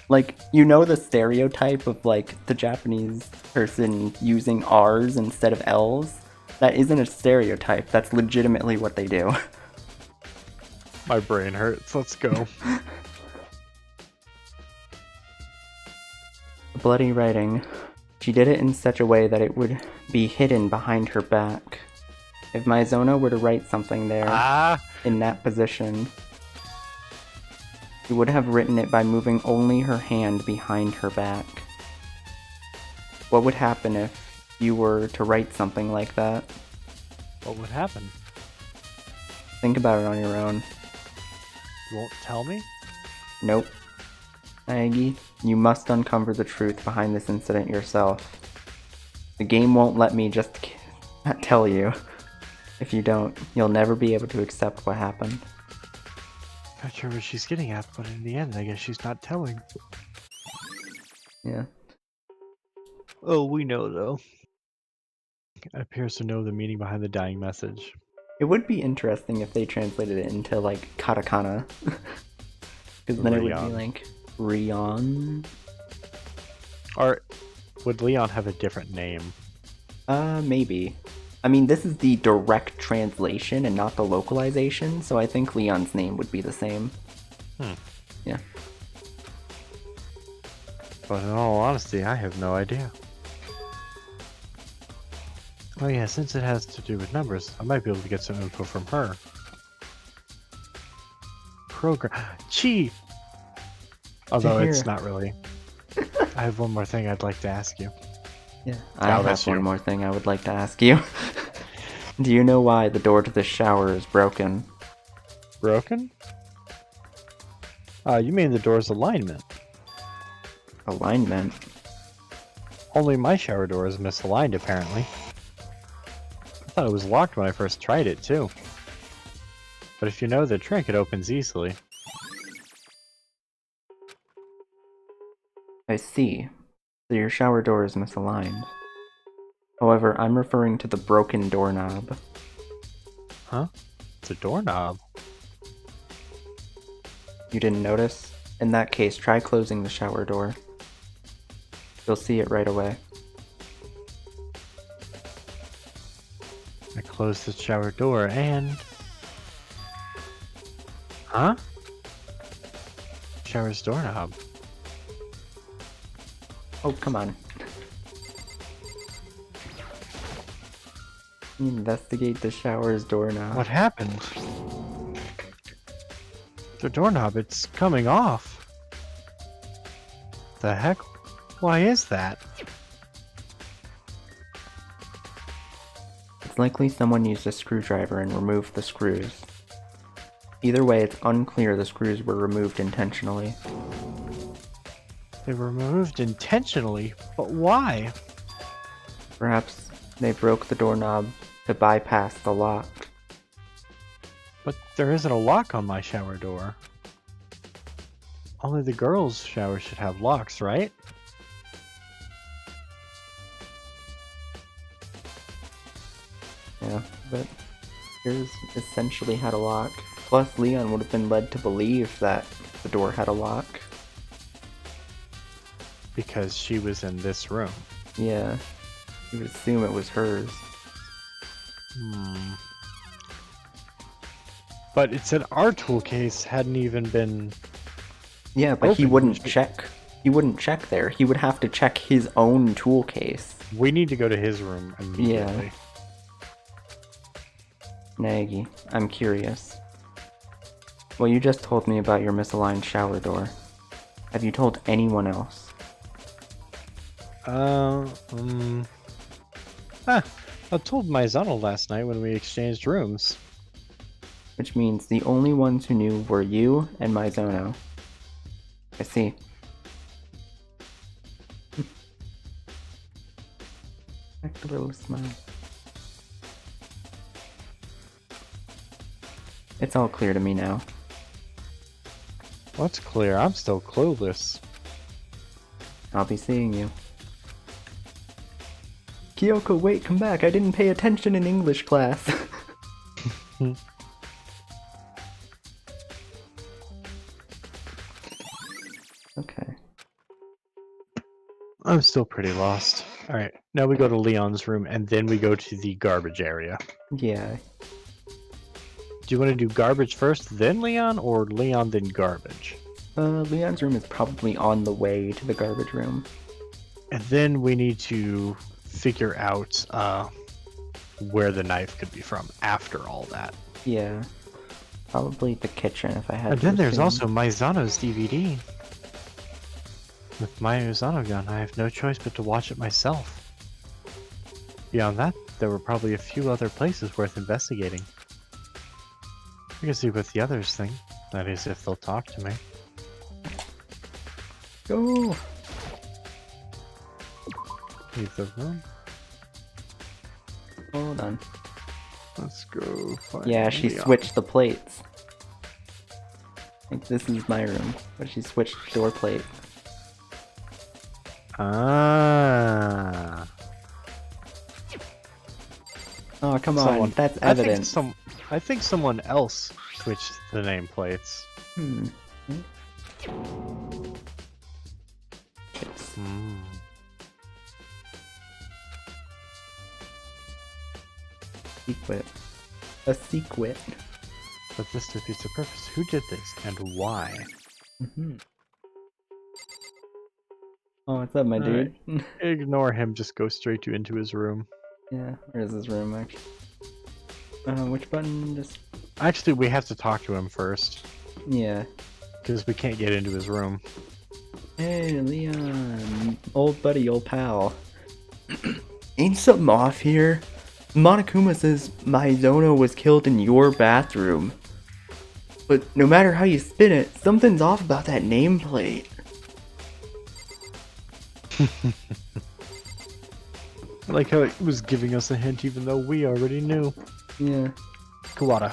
Like, you know the stereotype of like the Japanese person using R's instead of L's? That isn't a stereotype, that's legitimately what they do. My brain hurts. Let's go. Bloody writing. She did it in such a way that it would be hidden behind her back. If Maizona were to write something there, in that position, she would have written it by moving only her hand behind her back. What would happen if you were to write something like that? What would happen? Think about it on your own. You won't tell me? Nope. Aggie, you must uncover the truth behind this incident yourself. The game won't let me just tell you. If you don't, you'll never be able to accept what happened. Not sure what she's getting at, but in the end, I guess she's not telling. Yeah. Oh, we know though. It appears to know the meaning behind the dying message. It would be interesting if they translated it into, like, katakana. Because then it would be like, Rion? Or would Leon have a different name? Maybe. I mean, this is the direct translation and not the localization, so I think Leon's name would be the same. Yeah. But in all honesty, I have no idea. Oh yeah, since it has to do with numbers, I might be able to get some info from her. Chi! Although it's not really. I have one more thing I'd like to ask you. Yeah, I have one more thing I would like to ask you. Do you know why the door to the shower is broken? Broken? You mean the door's alignment? Alignment? Only my shower door is misaligned, apparently. I thought it was locked when I first tried it, too. But if you know the trick, it opens easily. I see. So your shower door is misaligned. However, I'm referring to the broken doorknob. Huh? It's a doorknob. You didn't notice? In that case, try closing the shower door. You'll see it right away. I closed the shower door and... Huh? Shower's doorknob. Oh, come on. Investigate the shower's doorknob. What happened? The doorknob, it's coming off. The heck? Why is that? It's likely someone used a screwdriver and removed the screws. Either way, it's unclear the screws were removed intentionally. They were removed intentionally, but why? Perhaps they broke the doorknob to bypass the lock. But there isn't a lock on my shower door. Only the girls' shower should have locks, right? Yeah, but yours essentially had a lock. Plus, Leon would have been led to believe that the door had a lock. Because she was in this room. Yeah, you would assume it was hers. But it said our tool case hadn't even been... Yeah, but he opened. wouldn't check. He wouldn't check there. He would have to check his own tool case. We need to go to his room immediately. Nagy, I'm curious. Well, you just told me about your misaligned shower door. Have you told anyone else? I I told Maizano last night when we exchanged rooms. Which means the only ones who knew were you and Mizono. I see. Act a little smile. It's all clear to me now. What's clear? I'm still clueless. I'll be seeing you. Kyoko, wait, come back. I didn't pay attention in English class. Okay. I'm still pretty lost. Alright, now we go to Leon's room and then we go to the garbage area. Yeah. Do you want to do garbage first, then Leon, or Leon, then garbage? Leon's room is probably on the way to the garbage room. And then we need to figure out where the knife could be from after all that. Yeah. Probably the kitchen if I had And to then there's assume. also Maizano's DVD. With my Maizano gun, I have no choice but to watch it myself. Beyond that, there were probably a few other places worth investigating. We can see what the others think. That is, if they'll talk to me. Go! Leave the room. Hold on. Let's go find Yeah, she Leon. switched the plates. Like, this is my room, but she switched door plate. Ah. Oh, come on, that's I think evidence. I think someone else switched the nameplates. Hmm. Hmm. Secret. A secret. But this defeats the purpose. Who did this and why? Mm-hmm. Oh, what's up, my Alright. dude? Ignore him. Just go straight into his room. Yeah, where's his room, actually? Which button? Just... Actually, we have to talk to him first Yeah. because we can't get into his room. Hey, Leon. Old buddy, old pal. Ain't something off here? Monokuma says Mizono was killed in your bathroom. But no matter how you spin it, something's off about that nameplate. I like how it was giving us a hint even though we already knew. Yeah. Kawada.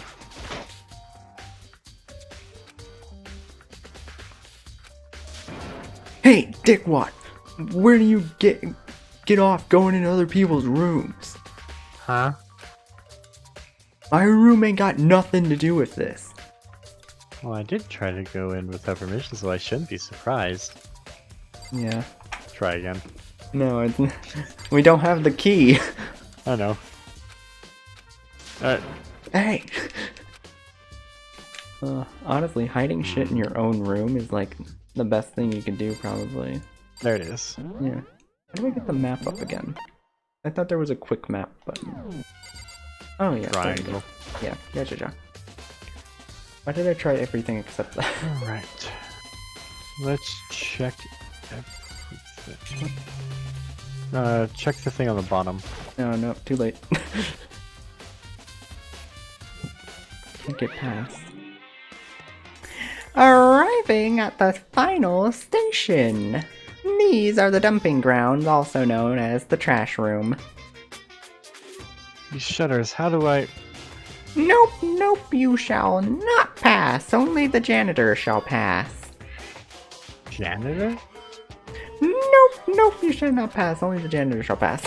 Hey, dickwad! Where do you get off going in other people's rooms? Huh? My room ain't got nothing to do with this. Well, I did try to go in without permission, so I shouldn't be surprised. Yeah. Try again. No, it's, we don't have the key. I know. Alright. Hey! Honestly, hiding shit in your own room is like the best thing you can do, probably. There it is. Yeah. How do I get the map up again? I thought there was a quick map button. Oh yeah. there we go. Triangle. Yeah, yeah. Why did I try everything except that? Alright. Let's check everything. Check the thing on the bottom. No, too late. Can't get past. Arriving at the final station! These are the dumping grounds, also known as the trash room. These shutters, how do I... Nope, you shall not pass. Only the janitor shall pass. Janitor? Nope, you shall not pass. Only the janitor shall pass.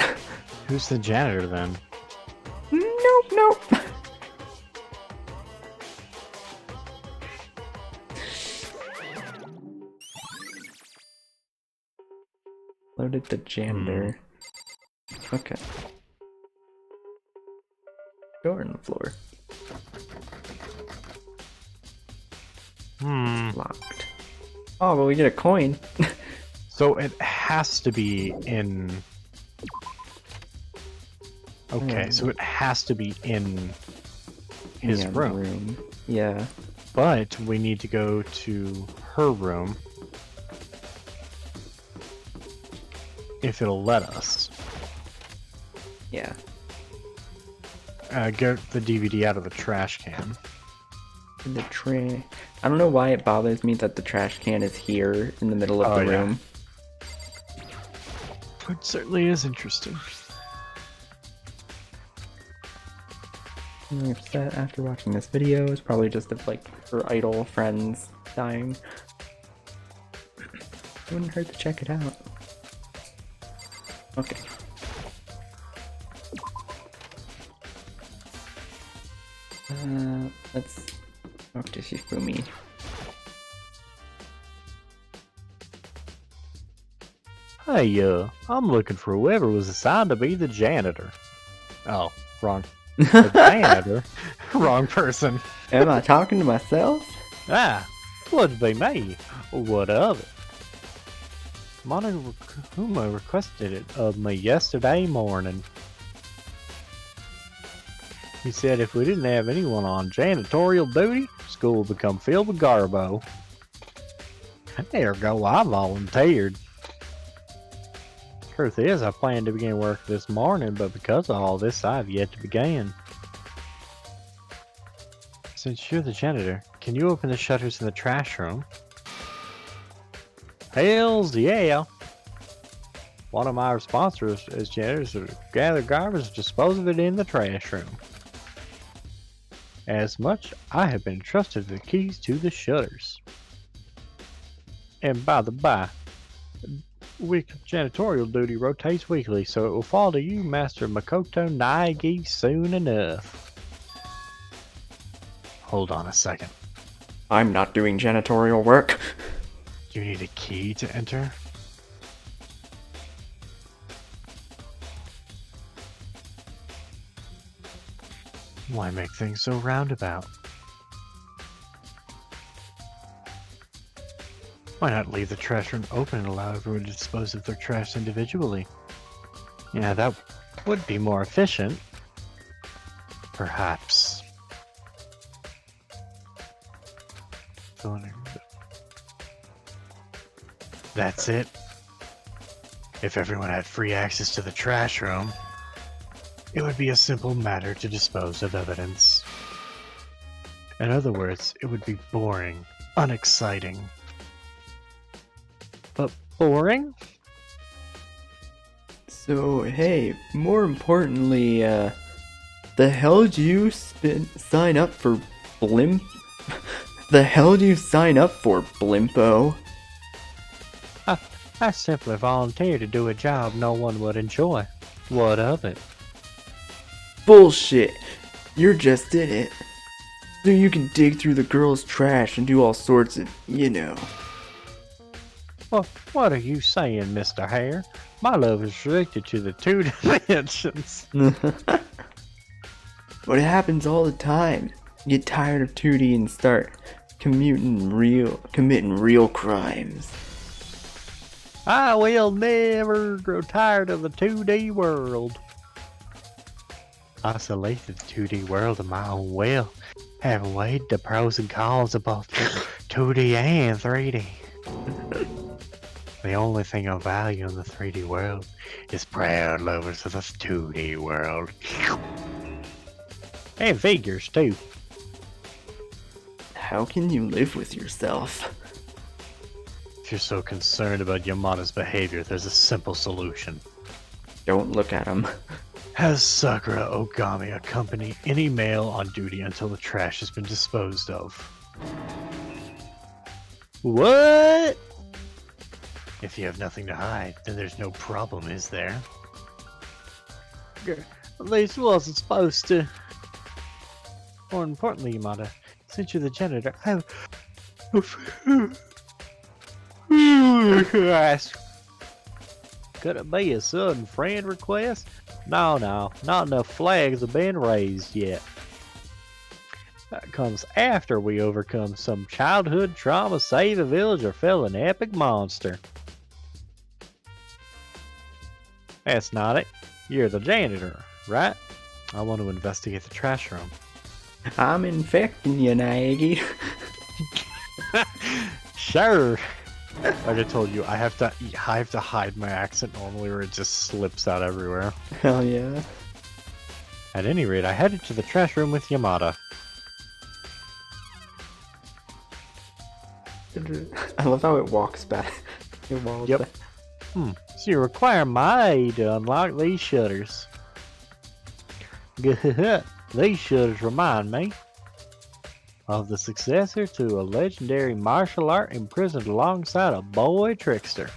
Who's the janitor then? Nope. Loaded the janitor. Okay. Door on the floor. Locked. Oh, but we get a coin. So it has to be in... Okay, so it has to be in his Yeah, the room. Yeah. But we need to go to her room. If it'll let us. Yeah. Get the DVD out of the trash can. The tray. I don't know why it bothers me that the trash can is here in the middle of the room. It certainly is interesting. I'm upset after watching this video. It's probably just of like her idol friends dying. It wouldn't hurt to check it out. Okay. Let's talk to Shifumi. Hey, I'm looking for whoever was assigned to be the janitor. Oh, wrong. The janitor? Wrong person. Am I talking to myself? Ah, would be me. What of it? Monoma requested it of me yesterday morning. He said if we didn't have anyone on janitorial duty, school would become filled with garbo. There go, I volunteered. Truth is, I planned to begin work this morning, but because of all this, I've yet to begin. Since you're the janitor, can you open the shutters in the trash room? Hells yeah! One of my responsibilities as janitor is to gather garbage and dispose of it in the trash room. As much, I have been entrusted with the keys to the shutters. And by the by, janitorial duty rotates weekly, so it will fall to you, Master Makoto Naegi, soon enough. Hold on a second. I'm not doing janitorial work. You need a key to enter? Why make things so roundabout? Why not leave the trash room open and allow everyone to dispose of their trash individually? Yeah, that would be more efficient. Perhaps. That's it. If everyone had free access to the trash room, it would be a simple matter to dispose of evidence. In other words, it would be boring, unexciting. But boring? So, hey, more importantly, the hell do you sign up for Blimp? The hell do you sign up for, Blimpo? I simply volunteered to do a job no one would enjoy. What of it? Bullshit! You're just in it. So you can dig through the girls' trash and do all sorts of, you know. Well, what are you saying, Mr. Hare? My love is restricted to the 2 dimensions. But it happens all the time. You get tired of 2D and start committing real crimes. I will never grow tired of the 2D world. I selected the 2D world in my own will, having weighed the pros and cons of both 2D and 3D. The only thing I value in the 3D world is proud lovers of the 2D world. And figures, too. How can you live with yourself? If you're so concerned about Yamada's behavior, there's a simple solution. Don't look at him. Has Sakura Ogami accompany any male on duty until the trash has been disposed of. What? If you have nothing to hide, then there's no problem, is there? At least wasn't supposed to. More importantly, Yamada, since you're the janitor, I have... Could it be a sudden friend request? No, not enough flags have been raised yet. That comes after we overcome some childhood trauma, save a village, or fell an epic monster. That's not it. You're the janitor, right? I want to investigate the trash room. I'm infecting you, Naegi. Sure. Like I told you, I have to hide my accent normally, or it just slips out everywhere. Hell yeah. At any rate, I headed to the trash room with Yamada. I love how it walks back. It walks Yep. back. So you require my aid to unlock these shutters. These shutters remind me of the successor to a legendary martial art imprisoned alongside a boy trickster,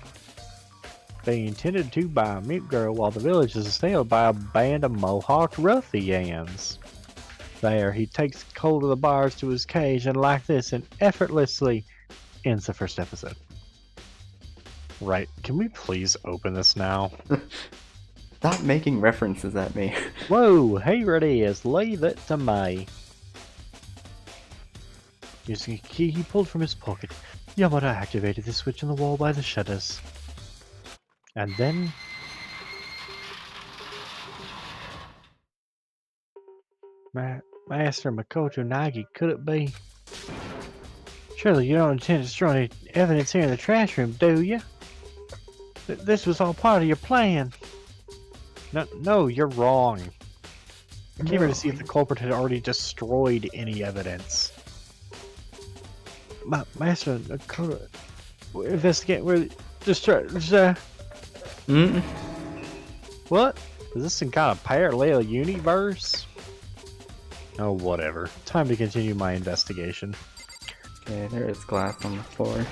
being tended to by a mute girl while the village is assailed by a band of mohawked ruffians. There, he takes hold of the bars to his cage, and like this, and effortlessly ends the first episode. Right, can we please open this now? Stop making references at me. Whoa, here it is, leave it to me. Using a key he pulled from his pocket, Yamada activated the switch on the wall by the shutters. And then... Master Makoto Nagi, could it be? Surely you don't intend to destroy any evidence here in the trash room, do you? This was all part of your plan. No, you're wrong. I came here to see if the culprit had already destroyed any evidence. Master Makoto... Investigate where... What? Is this some kind of parallel universe? Oh, whatever. Time to continue my investigation. Okay, there is glass on the floor.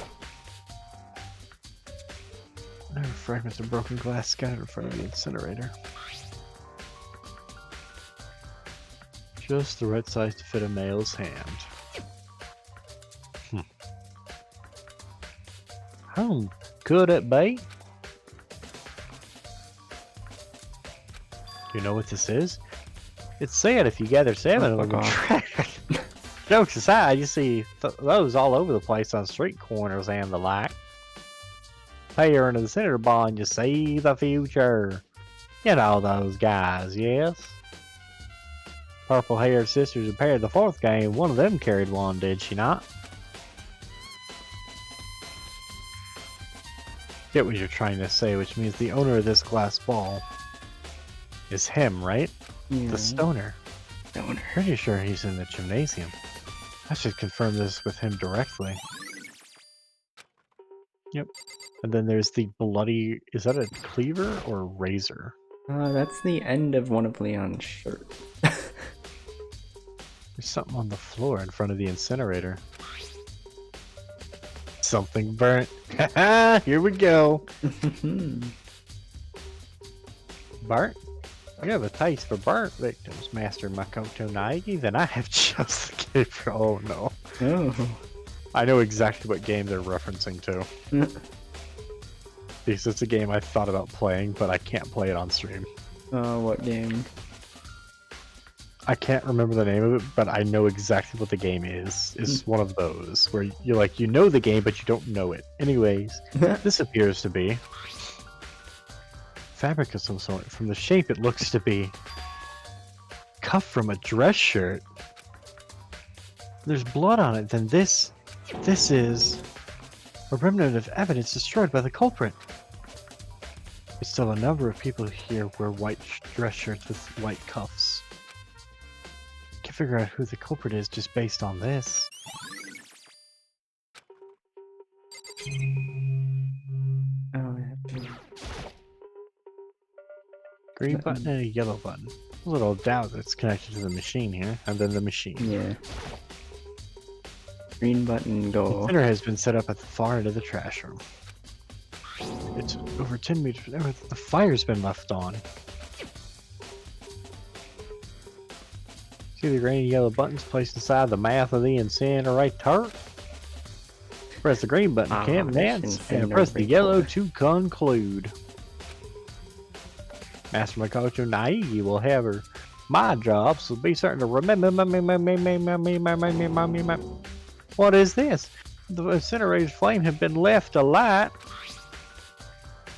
There are fragments of broken glass scattered in front of the incinerator. Just the right size to fit a male's hand. How could it be? You know what this is? It's said if you gather 7 of them. Jokes aside, you see those all over the place on street corners and the like. Pay her into the senator bond, you see the future. You know those guys, yes? Purple-haired sisters who paired the 4th game, one of them carried one, did she not? Get what you're trying to say, which means the owner of this glass ball is him, right? Yeah. The stoner. Pretty sure he's in the gymnasium. I should confirm this with him directly. Yep. And then there's the bloody... Is that a cleaver or a razor? That's the end of one of Leon's shirts. There's something on the floor in front of the incinerator. Something burnt. Haha, here we go. Burnt? You have a taste for burnt victims, Master Makoto Naegi. Then I have just the game for... Oh no. Oh. I know exactly what game they're referencing to. Because it's a game I thought about playing, but I can't play it on stream. What game? I can't remember the name of it, but I know exactly what the game is. It's one of those where you're like, you know the game, but you don't know it. Anyways, this appears to be fabric of some sort. From the shape, it looks to be cuff from a dress shirt. There's blood on it. Then this is a remnant of evidence destroyed by the culprit. There's still a number of people here wear white dress shirts with white cuffs. Can't figure out who the culprit is just based on this. Oh, yeah. Green button and a yellow button. A little doubt that it's connected to the machine here, and then the machine. Yeah. Green button, The go. center has been set up at the far end of the trash room. It's over 10 meters. The fire's been left on. See the green and yellow buttons placed inside the mouth of the incinerator? Press the green button to commence, and press the yellow to conclude. Master Makoto Naegi will have her. My job, so be certain to remember. What is this? The incinerator's flame had been left alight.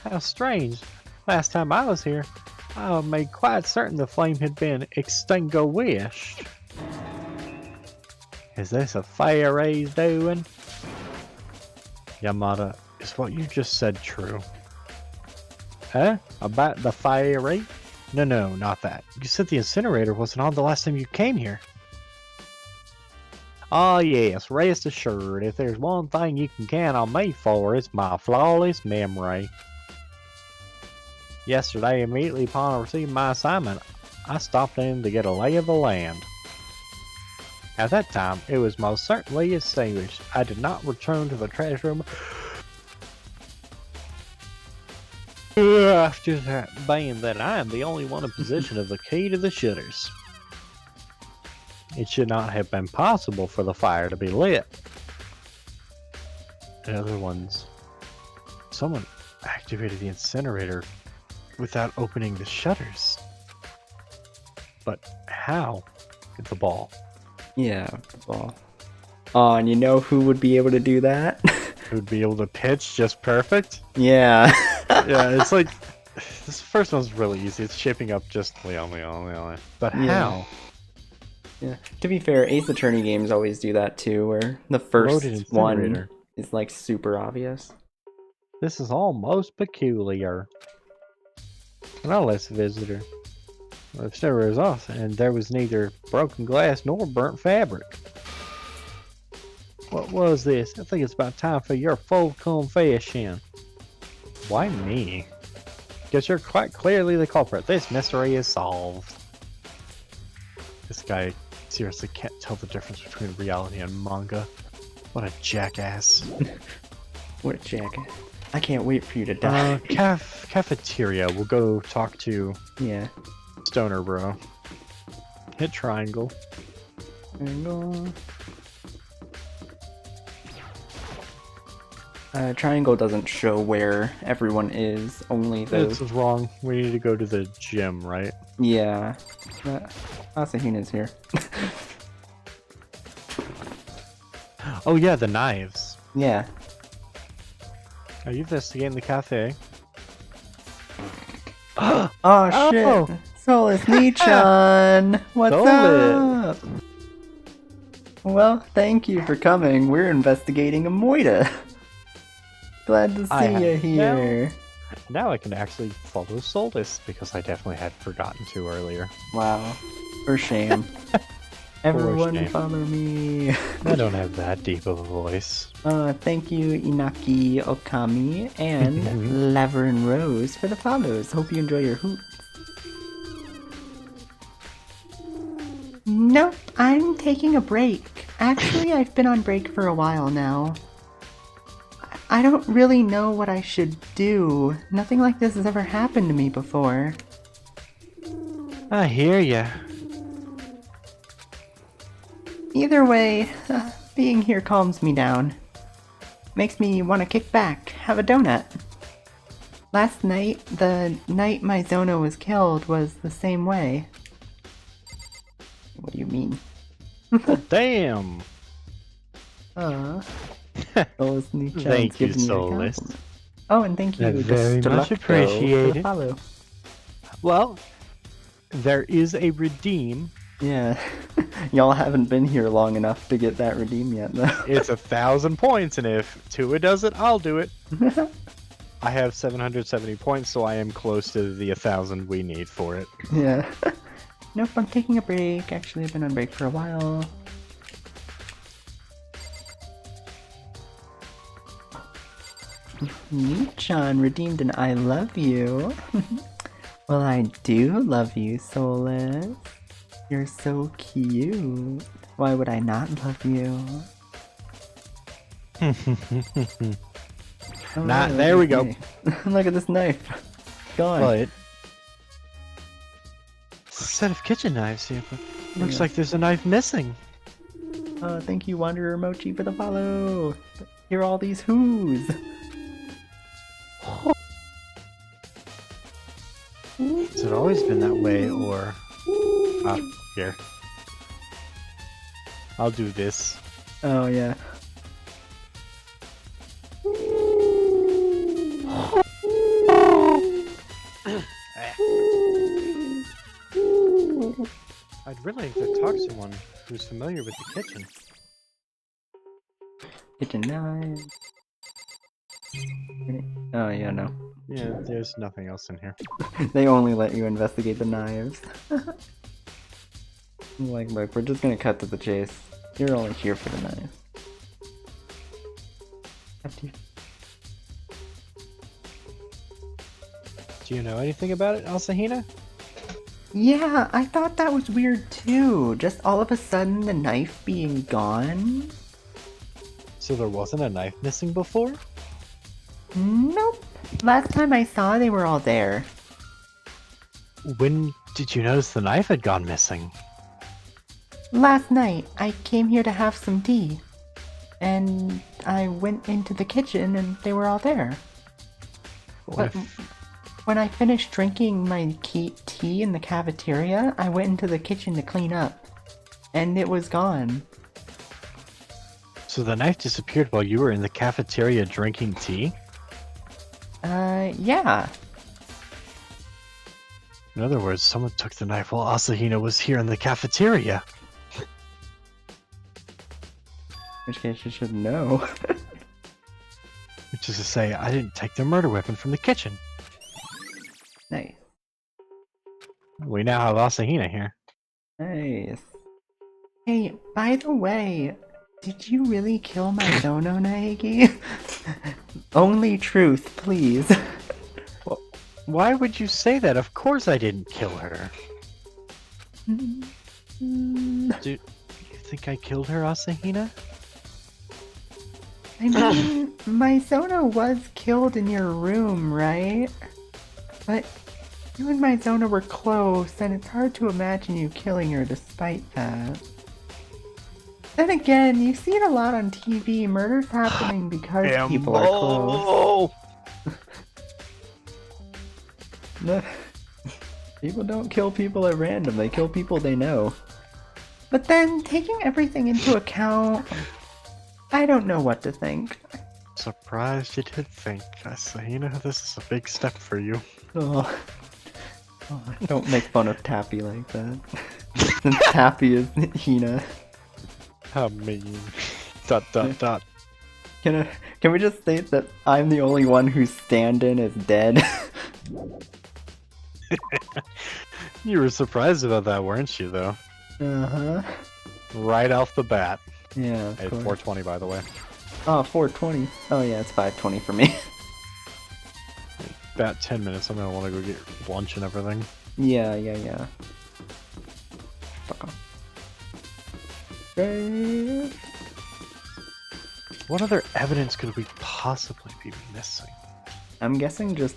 How strange. Last time I was here, I made quite certain the flame had been extinguished. Is this a fairy's doing? Yamada, is what you just said true? Huh? About the fairy? No, not that. You said the incinerator wasn't on the last time you came here. Oh yes, rest assured, if there's one thing you can count on me for, it's my flawless memory. Yesterday, immediately upon receiving my assignment, I stopped in to get a lay of the land. At that time, it was most certainly extinguished. I did not return to the trash room after that, being that I am the only one in possession of the key to the shutters. It should not have been possible for the fire to be lit. And other ones, someone activated the incinerator without opening the shutters. But how? The ball. Yeah, ball. Oh, and you know who would be able to do that? Who'd be able to pitch just perfect? Yeah. Yeah, it's like this first one's really easy. It's shaping up just Leon. But Yeah. how? Yeah. To be fair, Ace Attorney games always do that too, where the Loaded first one incinerator. is like super obvious. This is almost peculiar. Well, let's visitor. The server is off, and there was neither broken glass nor burnt fabric. What was this? I think it's about time for your full confession. Why me? Because you're quite clearly the culprit. This mystery is solved. This guy seriously can't tell the difference between reality and manga. What a jackass. What a jackass. I can't wait for you to die. Cafeteria. We'll go talk to Yeah. Stoner Bro. Hit triangle. Triangle. Triangle doesn't show where everyone is, only the... This is wrong. We need to go to the gym, right? Yeah. Asahine's here. Oh yeah, the knives. Yeah. Are you investigating the cafe? Oh shit! Oh. Solus Nichan! What's Solus. up? Well, thank you for coming. We're investigating a Moida. Glad to see you here. Now I can actually follow Solus because I definitely had forgotten to earlier. Wow. For shame. Everyone shame. follow me. I don't have that deep of a voice. Thank you Inaki Okami and Laverne Rose for the follows. Hope you enjoy your hoots. Nope, I'm taking a break. Actually, I've been on break for a while now. I don't really know what I should do. Nothing like this has ever happened to me before. I hear ya. Either way, being here calms me down. Makes me want to kick back, have a donut. Last night, the night my Zona was killed, was the same way. What do you mean? Well, damn. Solus Nichan's Thank you, giving a Solus. compliment. Oh, and thank you, Very much Destructo, appreciated. for the follow. Well, there is a redeem. Yeah, y'all haven't been here long enough to get that redeem yet, though. It's 1,000 points, and if Tua does it, I'll do it. I have 770 points, so I am close to the 1,000 we need for it. Yeah. Nope, I'm taking a break. Actually, I've been on break for a while. Nichan redeemed an I love you. Well, I do love you, Solus. You're so cute. Why would I not love you? Nah, there we go. Look at this knife. Gone. But set of kitchen knives here, but looks Yeah. like there's a knife missing. Thank you, Wanderer Mochi, for the follow. Hear all these whoos. Has it always been that way, or here? I'll do this. Oh yeah. I'd really like to talk to someone who's familiar with the kitchen. Kitchen knife. Oh, yeah, no. Yeah, there's nothing else in here. They only let you investigate the knives. Like, look, we're just gonna cut to the chase. You're only here for the knives. After you- Do you know anything about it, Asahina? Yeah, I thought that was weird too. Just all of a sudden the knife being gone? So there wasn't a knife missing before? Nope. Last time I saw they were all there. When did you notice the knife had gone missing? Last night, I came here to have some tea. And I went into the kitchen and they were all there. What But when I finished drinking my tea in the cafeteria, I went into the kitchen to clean up. And it was gone. So the knife disappeared while you were in the cafeteria drinking tea? Yeah. In other words, someone took the knife while Asahina was here in the cafeteria. In which case you should know. Which is to say, I didn't take the murder weapon from the kitchen. Nice. We now have Asahina here. Nice. Hey, by the way, did you really kill my Zono, Naegi? Only truth, please. Well, why would you say that? Of course I didn't kill her. Do you think I killed her, Asahina? I mean, my Zono was killed in your room, right? But you and my Zono were close, and it's hard to imagine you killing her despite that. Then again, you see it a lot on TV. Murders happening because people are close. No, people don't kill people at random. They kill people they know. But then, taking everything into account, I don't know what to think. Surprised you did think. Asahina, this is a big step for you. Oh, don't make fun of Tappy like that. Since Tappy is Hina. How mean. ... Dot. Can we just state that I'm the only one whose stand-in is dead? You were surprised about that, weren't you, though? Uh-huh. Right off the bat. Yeah, of Hey, course. 420, by the way. Oh, 420. Oh yeah, it's 520 for me. About 10 minutes, I'm gonna want to go get lunch and everything. Yeah. Fuck off. Great. What other evidence could we possibly be missing? I'm guessing just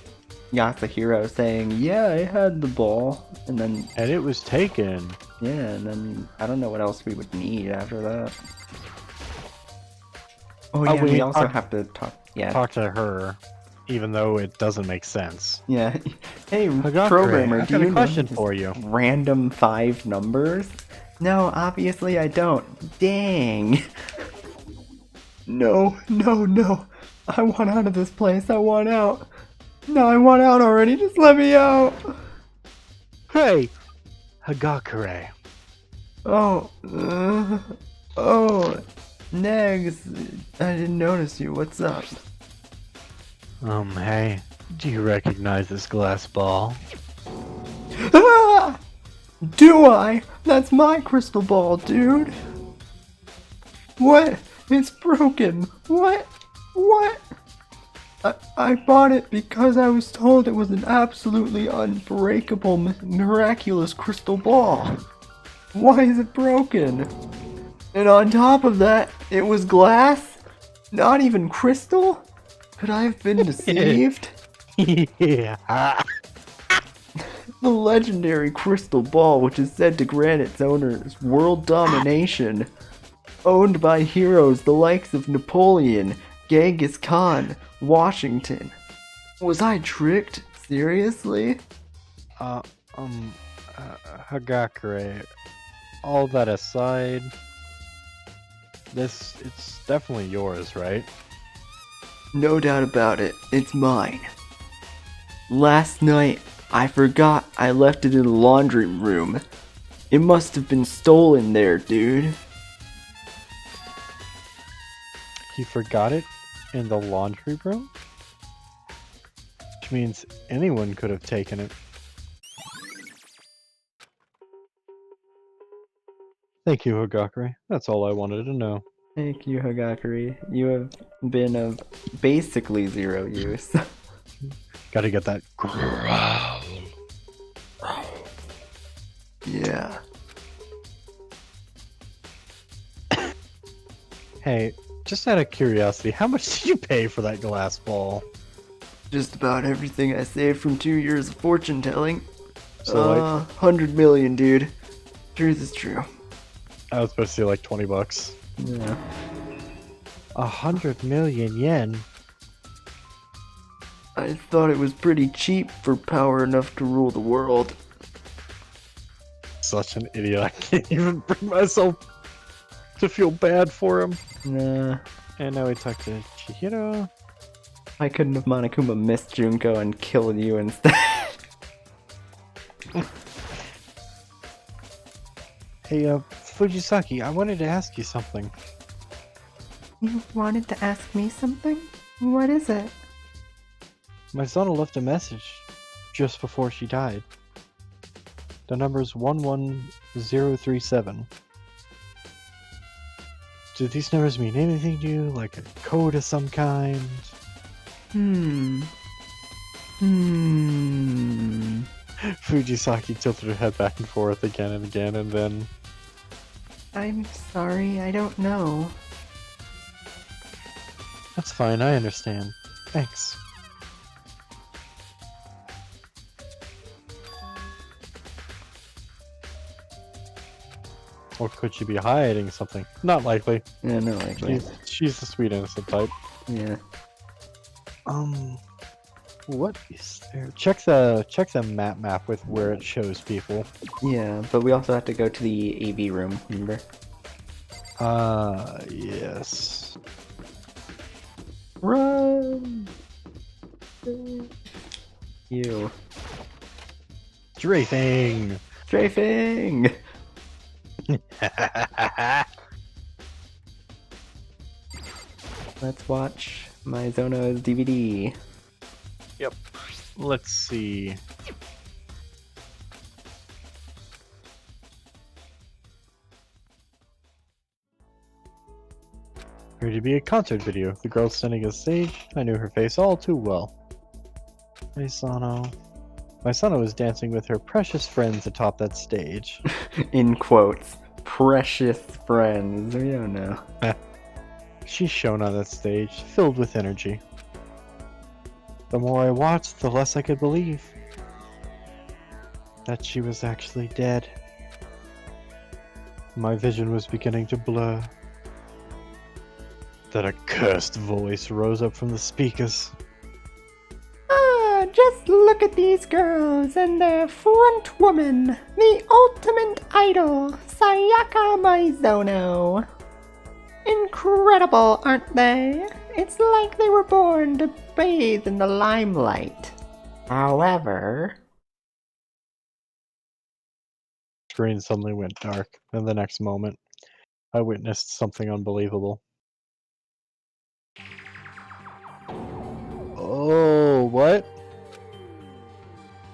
Yasuhiro saying, yeah, I had the ball, and then, And it was taken. yeah, and then I don't know what else we would need after that. Oh yeah, we we also talk- have to talk, yeah. Talk to her, even though it doesn't make sense. Yeah. Hey, Hagakure, programmer, I've do got you a know question these for you. random 5 numbers? No, obviously I don't. Dang. No. I want out of this place. I want out. No, I want out already. Just let me out. Hey! Hagakure. Oh. Negs. I didn't notice you. What's up? Hey. Do you recognize this glass ball? Ah! Do I? That's my crystal ball, dude. What? It's broken. What? I bought it because I was told it was an absolutely unbreakable, miraculous crystal ball. Why is it broken? And on top of that, it was glass? Not even crystal? Could I have been deceived? Yeah. The legendary crystal ball, which is said to grant its owners world domination, owned by heroes the likes of Napoleon, Genghis Khan, Washington. Was I tricked? Seriously? Hagakure, all that aside, it's definitely yours, right? No doubt about it, it's mine. Last night, I forgot I left it in the laundry room. It must have been stolen there, dude. He forgot it in the laundry room? which means anyone could have taken it. Thank you, Hagakure. That's all I wanted to know. Thank you, Hagakure. You have been of basically zero use. Gotta get that growl. Yeah. Hey, just out of curiosity, how much did you pay for that glass ball? Just about everything I saved from 2 years of fortune telling. So, 100 million, dude. Truth is true. I was supposed to say like 20 bucks. Yeah. 100 million yen? I thought it was pretty cheap for power enough to rule the world. Such an idiot. I can't even bring myself to feel bad for him. Nah. And now we talk to Chihiro. I couldn't have Monokuma missed Junko and killed you instead. Hey, Fujisaki, I wanted to ask you something. You wanted to ask me something? What is it? My Zona left a message just before she died. The number's 11037. Do these numbers mean anything to you? Like a code of some kind? Fujisaki tilted her head back and forth again and again, and then... I'm sorry, I don't know. That's fine, I understand. Thanks. Or could she be hiding something? Not likely. Yeah, no, likely. She's the sweet innocent type. Yeah. What is there? Check the map with where it shows people. Yeah, but we also have to go to the AV room, remember? Yes. Run! You. Drafing! Strafing! Let's watch my Zono's DVD. Yep. Let's see. Appeared to be a concert video. The girl standing on stage. I knew her face all too well. Maisano. Maisano was dancing with her precious friends atop that stage. In quotes. Precious friends. We don't know. She shone on that stage, filled with energy. The more I watched, the less I could believe that she was actually dead. My vision was beginning to blur. Then a cursed voice rose up from the speakers. Ah, just look at these girls and their front woman, the ultimate idol, Sayaka Maizono. Incredible, aren't they? It's like they were born to bathe in the limelight. However... Screen suddenly went dark, and the next moment, I witnessed something unbelievable. Oh, what?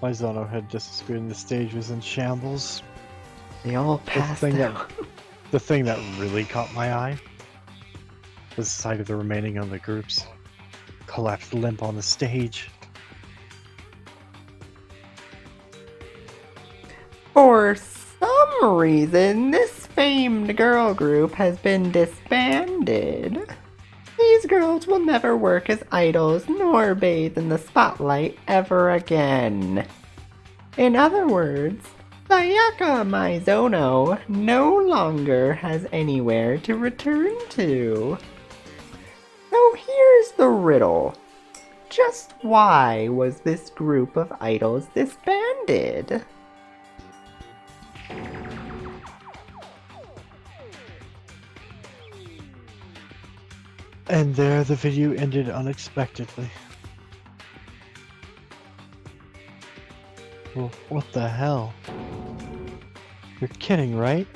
Maizono had disappeared and the stage was in shambles. They all passed out. The thing that really caught my eye was the sight of the remaining of the groups, collapsed limp on the stage. For some reason, this famed girl group has been disbanded. These girls will never work as idols nor bathe in the spotlight ever again. In other words, Sayaka Maizono no longer has anywhere to return to. So here's the riddle. Just why was this group of idols disbanded? And there the video ended unexpectedly. Well, what the hell? You're kidding, right?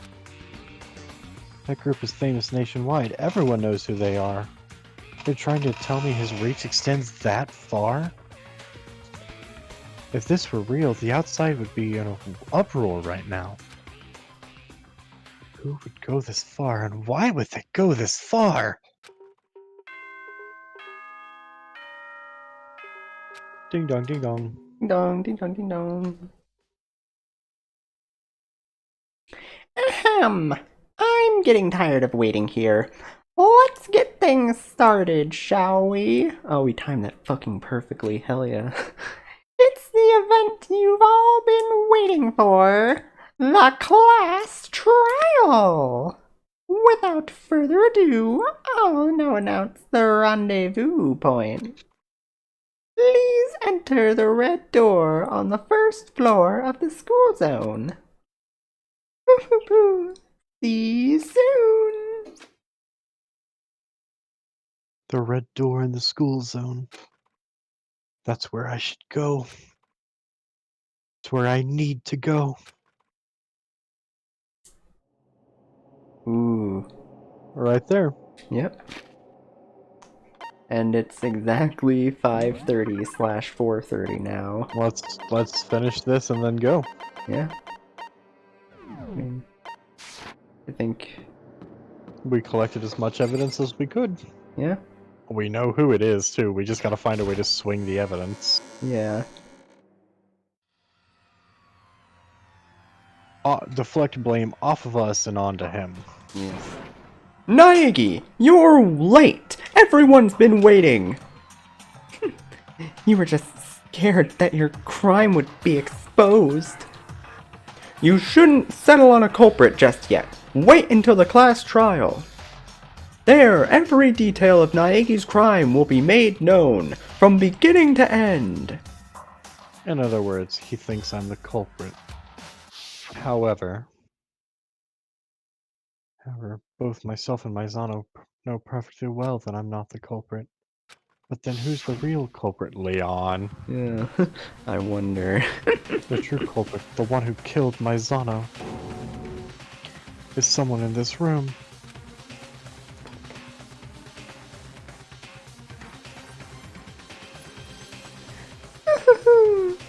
That group is famous nationwide. Everyone knows who they are. You're trying to tell me his reach extends that far? If this were real, the outside would be in an uproar right now. Who would go this far, and why would they go this far? Ding dong, ding dong. Ding dong, ding dong, ding dong. Ahem. I'm getting tired of waiting here. Let's get things started, shall we? Oh, we timed that fucking perfectly. Hell yeah. It's the event you've all been waiting for. The class trial. Without further ado, I'll now announce the rendezvous point. Please enter the red door on the first floor of the school zone. See you soon. The red door in the school zone. That's where I should go. It's where I need to go. Ooh. Right there. Yep. And it's exactly 5:30/4:30 now. Let's finish this and then go. Yeah. I think. We collected as much evidence as we could. Yeah. We know who it is too. We just gotta find a way to swing the evidence. Yeah. Deflect blame off of us and onto him. Yes. Naegi, you're late. Everyone's been waiting. You were just scared that your crime would be exposed. You shouldn't settle on a culprit just yet. Wait until the class trial. There, every detail of Naegi's crime will be made known, from beginning to end. In other words, he thinks I'm the culprit. However, both myself and Maizano know perfectly well that I'm not the culprit. But then who's the real culprit, Leon? Yeah, I wonder. The true culprit, the one who killed Maizano, is someone in this room.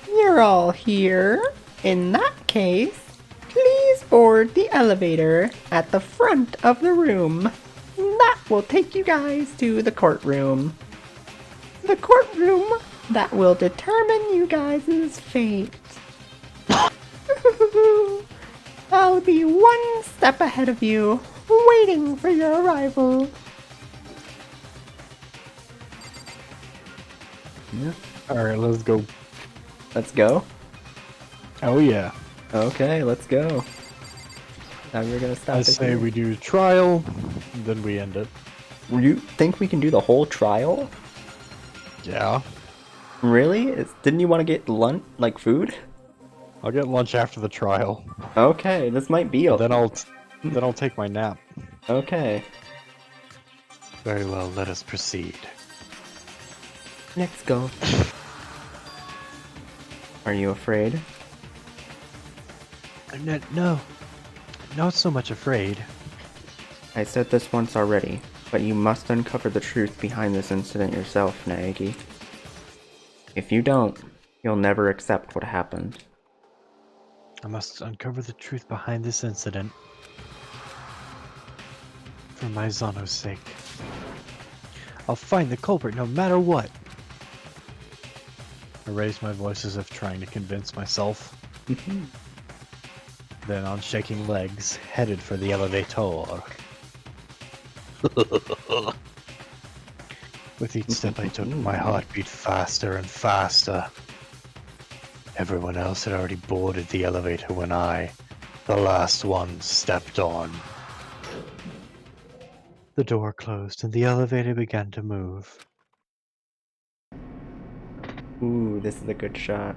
You're all here. In that case, please board the elevator at the front of the room. That will take you guys to the courtroom. The courtroom that will determine you guys' fate. I'll be one step ahead of you, waiting for your arrival. Yeah. Alright, let's go. Let's go. Oh yeah. Okay, let's go. Now you're gonna stop I it say here. we do trial, then we end it. You think we can do the whole trial? Yeah. Really? Didn't you want to get lunch, like food? I'll get lunch after the trial. Okay, this might be a... Then I'll take my nap. Okay. Very well, let us proceed. Let's go. Are you afraid? No. Not so much afraid. I said this once already, but you must uncover the truth behind this incident yourself, Naegi. If you don't, you'll never accept what happened. I must uncover the truth behind this incident. For Maizano's sake. I'll find the culprit no matter what. I raised my voice as if trying to convince myself. Then on shaking legs, headed for the elevator. With each step I took, my heart beat faster and faster. Everyone else had already boarded the elevator when I, the last one, stepped on. The door closed and the elevator began to move. Ooh, this is a good shot.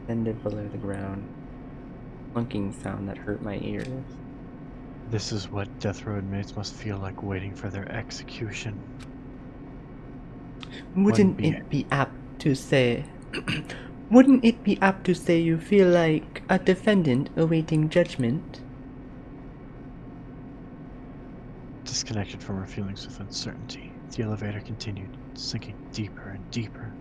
Ended below the ground. Clunking sound that hurt my ears. This is what death row inmates must feel like waiting for their execution. Wouldn't it be apt to say... Wouldn't it be apt to say you feel like a defendant awaiting judgment? Disconnected from her feelings with uncertainty. The elevator continued, sinking deeper and deeper.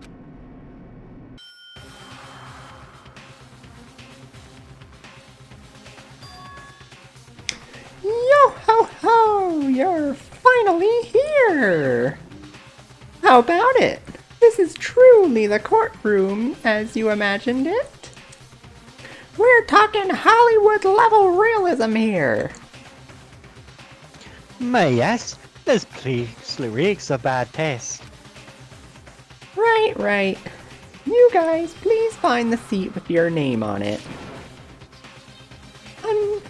Yo ho ho! You're finally here! How about it? This is truly the courtroom as you imagined it. We're talking Hollywood level realism here. Yes, this place reeks of bad taste. Right. You guys, please find the seat with your name on it. Adele!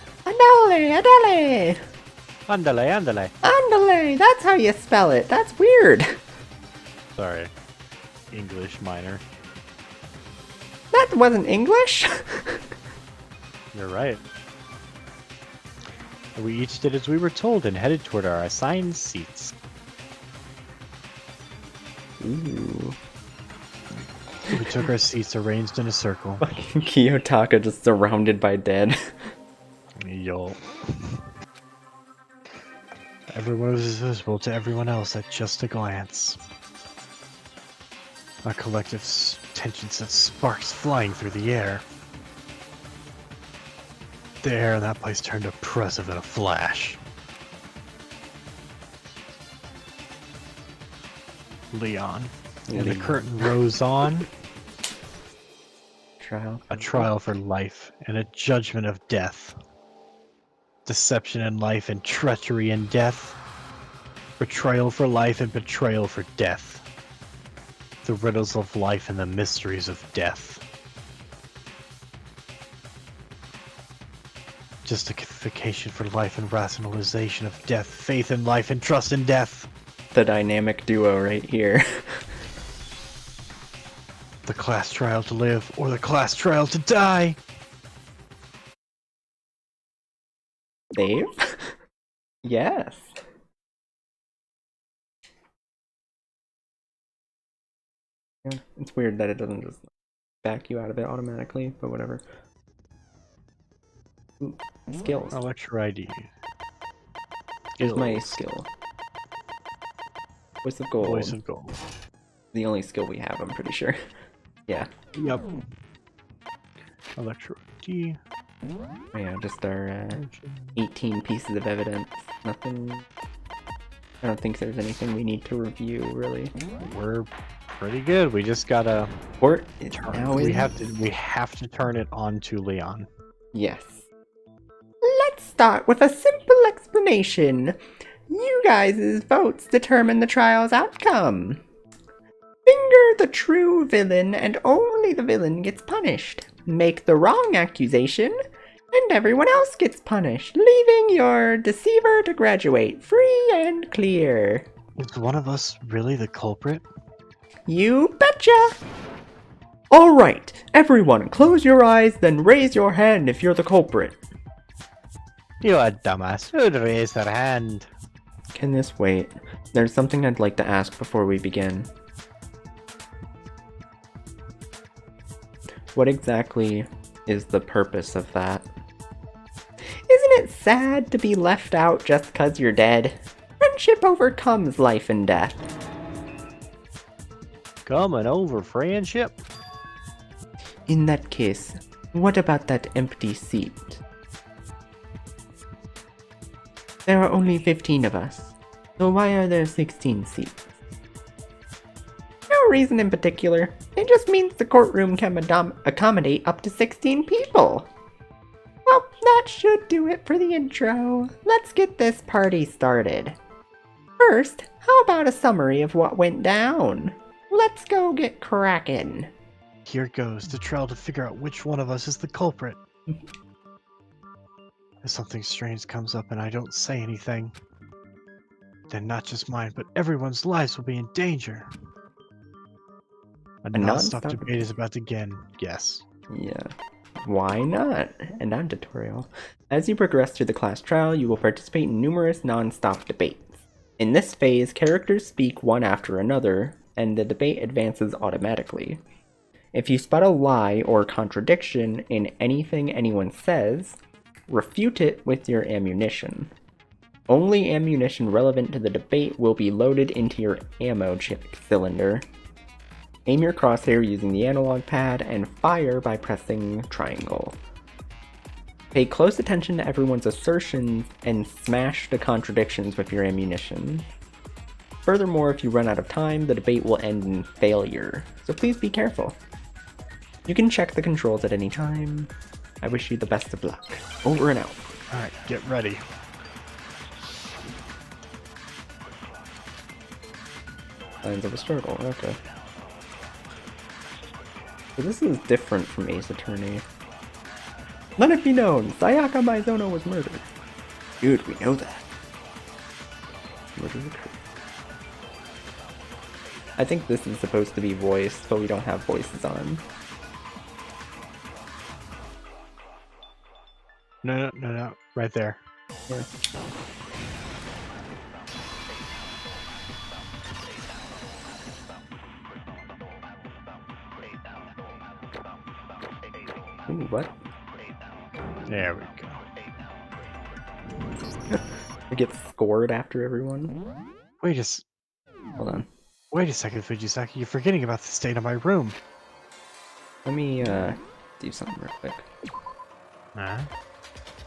Andale. That's how you spell it. That's weird. Sorry. English minor. That wasn't English. You're right. We each did as we were told and headed toward our assigned seats. Ooh. We took our seats arranged in a circle. Fucking Kiyotaka just surrounded by dead. Yo. Everyone was visible to everyone else at just a glance. A collective tension sent sparks flying through the air. The air in that place turned oppressive in a flash. Leon. And the curtain rose on. A trial for life and a judgment of death. Deception in life and treachery in death. Betrayal for life and betrayal for death. The riddles of life and the mysteries of death. Justification for life and rationalization of death. Faith in life and trust in death. The dynamic duo right here. The class trial to live or the class trial to die. Dave? Yes. Yeah, it's weird that it doesn't just back you out of it automatically, but whatever. Ooh, skills. Lecture ID. Here's my skill. Voice of Gold. Voice of Gold. The only skill we have, I'm pretty sure. Yeah. Yep. Lecture ID. Oh yeah, just our 18 pieces of evidence. Nothing... I don't think there's anything we need to review, really. We're pretty good. We just gotta Or turn. We have to turn it on to Leon. Yes. Let's start with a simple explanation. You guys' votes determine the trial's outcome. Finger the true villain and only the villain gets punished. Make the wrong accusation and everyone else gets punished, leaving your deceiver to graduate free and clear. Is one of us really the culprit? You betcha! Alright, everyone close your eyes, then raise your hand if you're the culprit. You a dumbass. Who'd raise their hand? Can this wait? There's something I'd like to ask before we begin. What exactly is the purpose of that? Isn't it sad to be left out just 'cause you're dead? Friendship overcomes life and death. Coming over friendship? In that case, what about that empty seat? There are only 15 of us, so why are there 16 seats? No reason in particular. It just means the courtroom can accommodate up to 16 people. Well, that should do it for the intro. Let's get this party started. First, how about a summary of what went down? Let's go get crackin'. Here goes the trial to figure out which one of us is the culprit. If something strange comes up and I don't say anything, then not just mine, but everyone's lives will be in danger. A non-stop debate is about to begin. Yes. Yeah. Why not? And I'm tutorial. As you progress through the class trial, you will participate in numerous non-stop debates. In this phase, characters speak one after another, and the debate advances automatically. If you spot a lie or contradiction in anything anyone says, refute it with your ammunition. Only ammunition relevant to the debate will be loaded into your ammo cylinder. Aim your crosshair using the analog pad and fire by pressing triangle. Pay close attention to everyone's assertions and smash the contradictions with your ammunition. Furthermore, if you run out of time, the debate will end in failure, so please be careful. You can check the controls at any time. I wish you the best of luck. Over and out. Alright, get ready. Signs of a struggle, okay. So this is different from Ace Attorney. Let it be known, Sayaka Maizono was murdered. Dude, we know that. Murder occurred. I think this is supposed to be voiced, but we don't have voices on. No. Right there. Yeah. Ooh, what? There we go. We get scored after everyone? Hold on. Wait a second, Fujisaki. You're forgetting about the state of my room. Let me, do something real quick. Huh?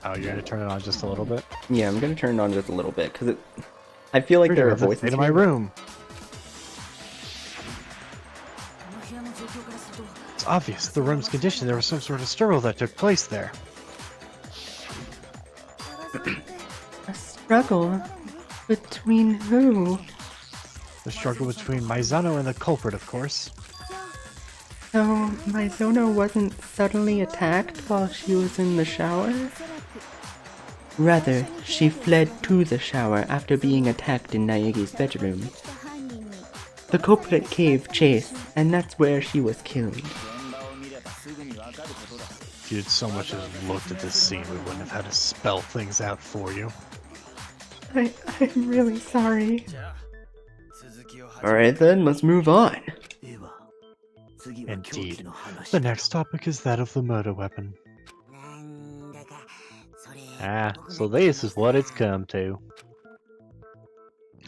Oh, you're gonna turn it on just a little bit? Yeah, I'm gonna turn it on just a little bit, because I feel like there are The voices state of my here. room. It's obvious. The room's condition. There was some sort of struggle that took place there. A struggle? Between who? The struggle between Maizano and the culprit, of course. So, Maizono wasn't suddenly attacked while she was in the shower? Rather, she fled to the shower after being attacked in Naegi's bedroom. The culprit cave chase, and that's where she was killed. If you'd so much as looked at this scene, we wouldn't have had to spell things out for you. I'm really sorry. Alright then, let's move on. Indeed. The next topic is that of the murder weapon. Ah, so this is what it's come to.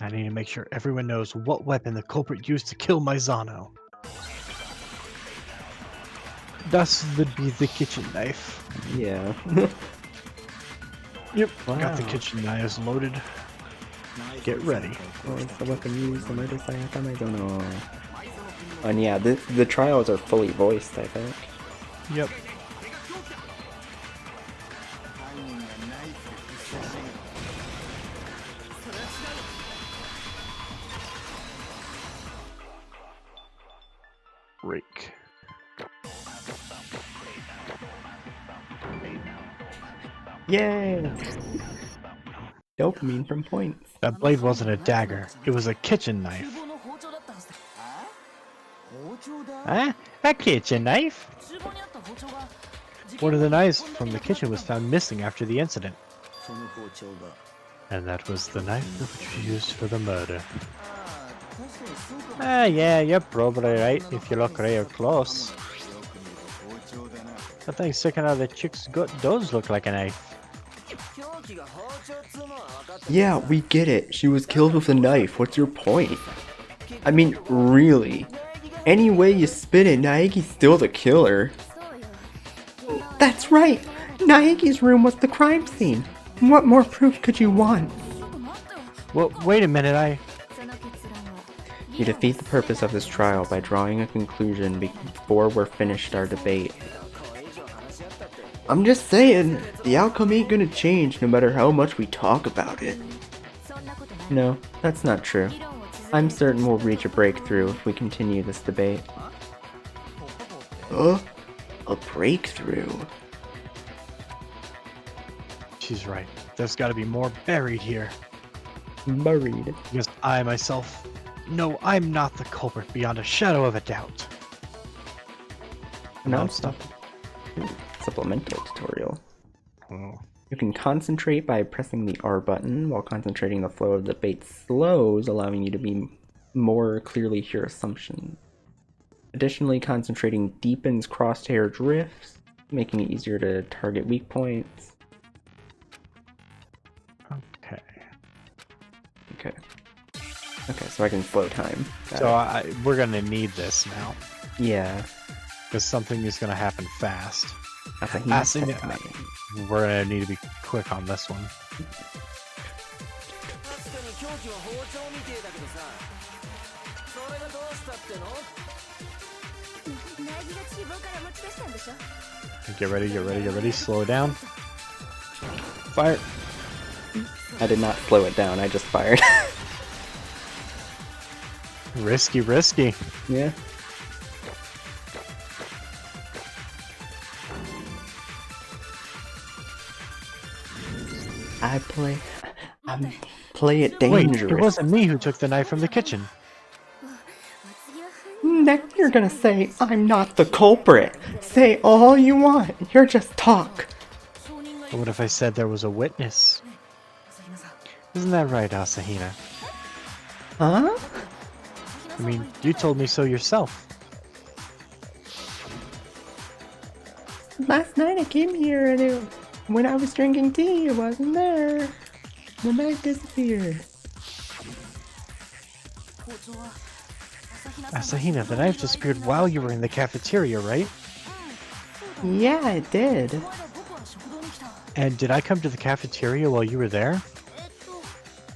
I need to make sure everyone knows what weapon the culprit used to kill Maizano. Thus would be the kitchen knife. Yeah. Yep, got the Wow. kitchen knives loaded. Get ready. What was the weapon used to murder Sayaka Maizono? And yeah, the trials are fully voiced, I think. Yep. Rake. Yay! Dopamine from points. That blade wasn't a dagger, it was a kitchen knife. Huh? A kitchen knife? One of the knives from the kitchen was found missing after the incident. And that was the knife that was used for the murder. Ah, yeah, you're probably right if you look real close. The thing sticking out of the chick's gut does look like a knife. Yeah, we get it. She was killed with a knife. What's your point? I mean, really? Any way you spin it, Naegi's still the killer. That's right! Naegi's room was the crime scene. What more proof could you want? Well, wait a minute, You defeat the purpose of this trial by drawing a conclusion before we're finished our debate. I'm just saying, the outcome ain't gonna change no matter how much we talk about it. No, that's not true. I'm certain we'll reach a breakthrough if we continue this debate. A breakthrough? She's right. There's gotta be more buried here. Buried. Because I myself know I'm not the culprit beyond a shadow of a doubt. Now stop. Supplemental tutorial. Oh. You can concentrate by pressing the R button. While concentrating, the flow of the debate slows, allowing you to be more clearly hear assumptions. Additionally, concentrating deepens crosshair drifts, making it easier to target weak points. Okay. Okay. Okay, so I can slow time. Got So it. we're gonna need this now, Yeah. because something is gonna happen fast. Asahina's Asahina- testimony. We're gonna need to be quick on this one. Get ready, get ready, get ready. Slow it down. Fire. I did not slow it down, I just fired. Risky, risky. Yeah. I play it Wait, dangerous. it wasn't me who took the knife from the kitchen. Now you're gonna say I'm not the culprit. Say all you want. You're just talk. But what if I said there was a witness? Isn't that right, Asahina? Huh? I mean, you told me so yourself. Last night I came here and when I was drinking tea, it wasn't there. The knife disappeared. Asahina, the knife disappeared while you were in the cafeteria, right? Yeah, it did. And did I come to the cafeteria while you were there?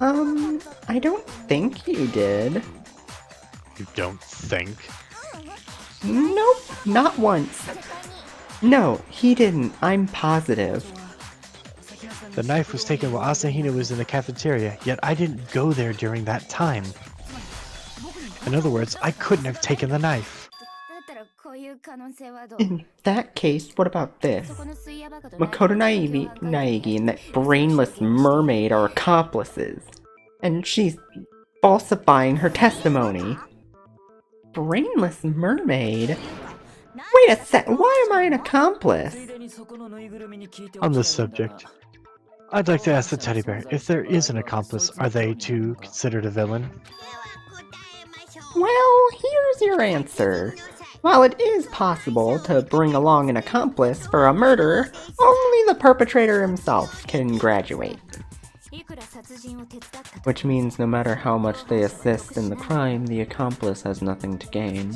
I don't think you did. You don't think? Nope, not once. No, he didn't. I'm positive. The knife was taken while Asahina was in the cafeteria, yet I didn't go there during that time. In other words, I couldn't have taken the knife. In that case, what about this? Makoto Naegi and that brainless mermaid are accomplices. And she's falsifying her testimony. Brainless mermaid? Wait a sec, why am I an accomplice? On this subject, I'd like to ask the teddy bear, if there is an accomplice, are they too considered a villain? Well, here's your answer. While it is possible to bring along an accomplice for a murder, only the perpetrator himself can graduate. Which means no matter how much they assist in the crime, the accomplice has nothing to gain.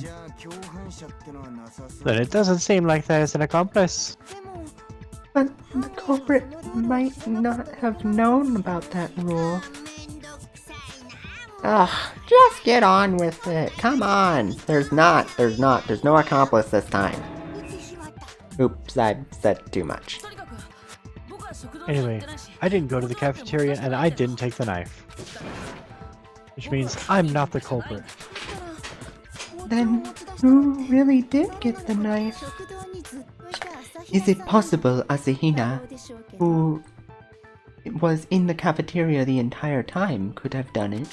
Then it doesn't seem like there is an accomplice. But the culprit might not have known about that rule. Ugh, just get on with it. Come on. There's no accomplice this time. Oops, I said too much. Anyway, I didn't go to the cafeteria and I didn't take the knife. Which means I'm not the culprit. Then who really did get the knife? Is it possible Asahina, who was in the cafeteria the entire time, could have done it?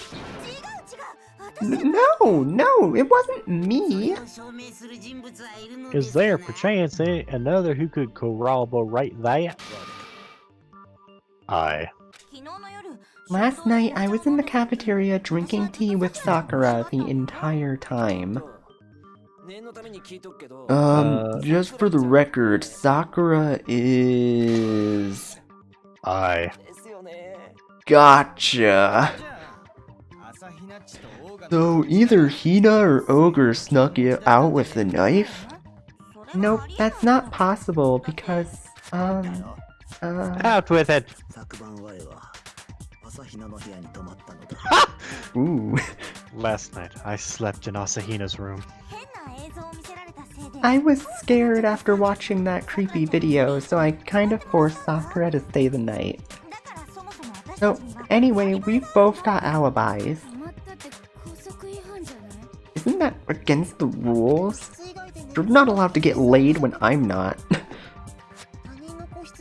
No, it wasn't me. Is there perchance another who could corroborate that? I. Last night I was in the cafeteria drinking tea with Sakura the entire time. Just for the record, Sakura is... I. Gotcha. So either Hina or Ogre snuck it out with the knife? Nope, that's not possible because, Out with it! Ooh. Last night, I slept in Asahina's room. I was scared after watching that creepy video, so I kind of forced Sakura to stay the night. So, anyway, we've both got alibis. Isn't that against the rules? You're not allowed to get laid when I'm not.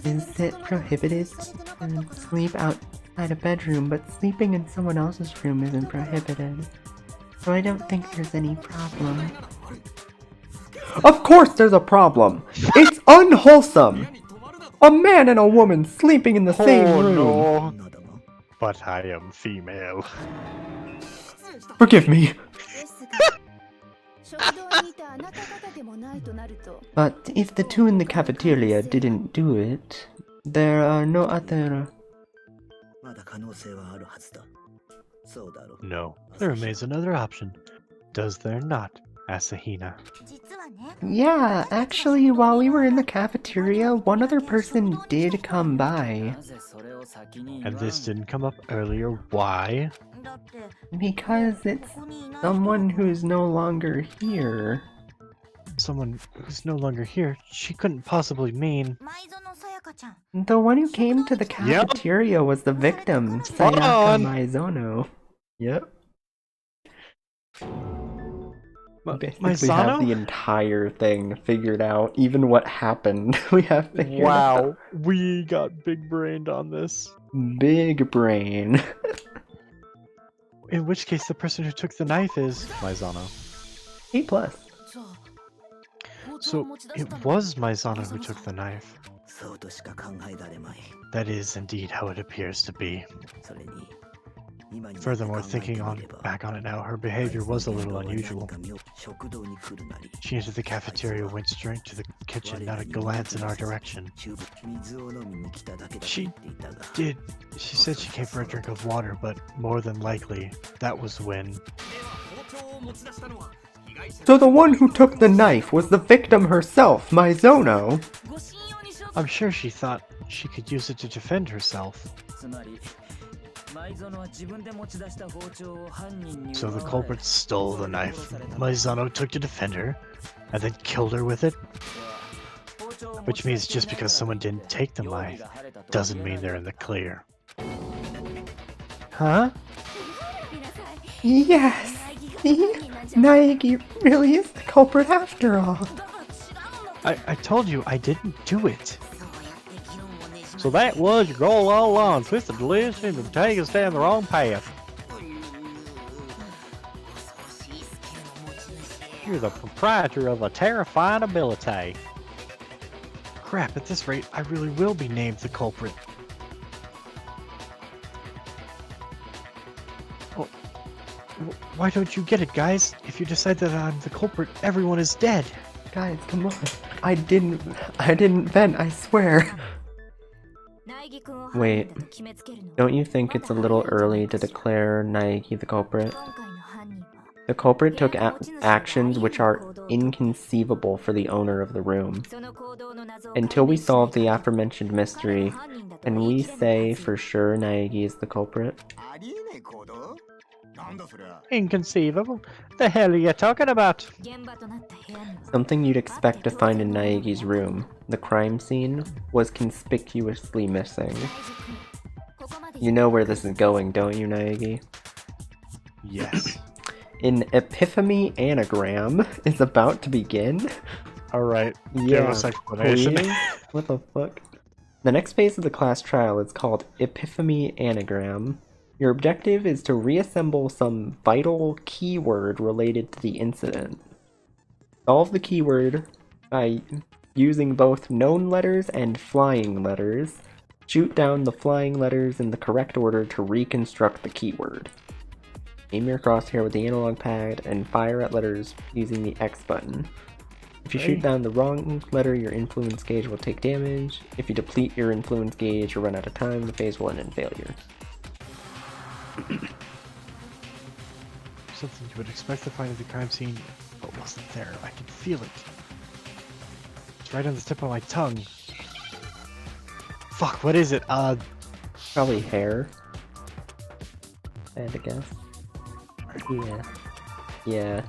Is it prohibited to sleep outside a bedroom, but sleeping in someone else's room isn't prohibited? So I don't think there's any problem. Of course there's a problem! It's unwholesome! A man and a woman sleeping in the same room! No. But I am female. Forgive me! But if the two in the cafeteria didn't do it, there are no other... No, there remains another option. Does there not, Asahina? Yeah, actually, while we were in the cafeteria, one other person did come by. And this didn't come up earlier. Why? Because it's someone who's no longer here. Someone who's no longer here. She couldn't possibly mean. The one who came to the Yep. cafeteria was the victim, Spot Sayaka on. Maizono. Yep. Basically have Maizano? the entire thing figured out. Even what happened, we have figured out. Wow, we got big brained on this. Big brain. In which case, the person who took the knife is Maizano. A+. So it was Maizano who took the knife. That is indeed how it appears to be. Furthermore, back on it now, her behavior was a little unusual. She entered the cafeteria, went straight to the kitchen, not a glance in our direction. She said she came for a drink of water, but more than likely, that was when... So the one who took the knife was the victim herself, Maizono. I'm sure she thought she could use it to defend herself. So the culprit stole the knife. Maizano took to defend her, and then killed her with it? Which means just because someone didn't take the knife, doesn't mean they're in the clear. Huh? Yes! See? Naegi really is the culprit after all. I told you I didn't do it. So that was your goal all along, twist the delusion and take us down the wrong path. You're the proprietor of a terrifying ability. Crap, at this rate, I really will be named the culprit. Oh, why don't you get it, guys? If you decide that I'm the culprit, everyone is dead. Guys, come on. I didn't vent, I swear. Wait, don't you think it's a little early to declare Naegi the culprit? The culprit took actions which are inconceivable for the owner of the room. Until we solve the aforementioned mystery, can we say for sure Naegi is the culprit? Inconceivable. The hell are you talking about? Something you'd expect to find in Naegi's room. The crime scene was conspicuously missing. You know where this is going, don't you, Naegi? Yes. An epiphany anagram is about to begin. Alright, give Yeah, us explanation. please? What the fuck? The next phase of the class trial is called Epiphany Anagram. Your objective is to reassemble some vital keyword related to the incident. Solve the keyword by using both known letters and flying letters. Shoot down the flying letters in the correct order to reconstruct the keyword. Aim your crosshair with the analog pad and fire at letters using the X button. If you shoot down the wrong letter, your influence gauge will take damage. If you deplete your influence gauge or run out of time, the phase will end in failure. Something you would expect to find at the crime scene, but wasn't there. I can feel it. It's right on the tip of my tongue. Fuck, what is it? Probably hair. I had to guess. Yeah. Yeah.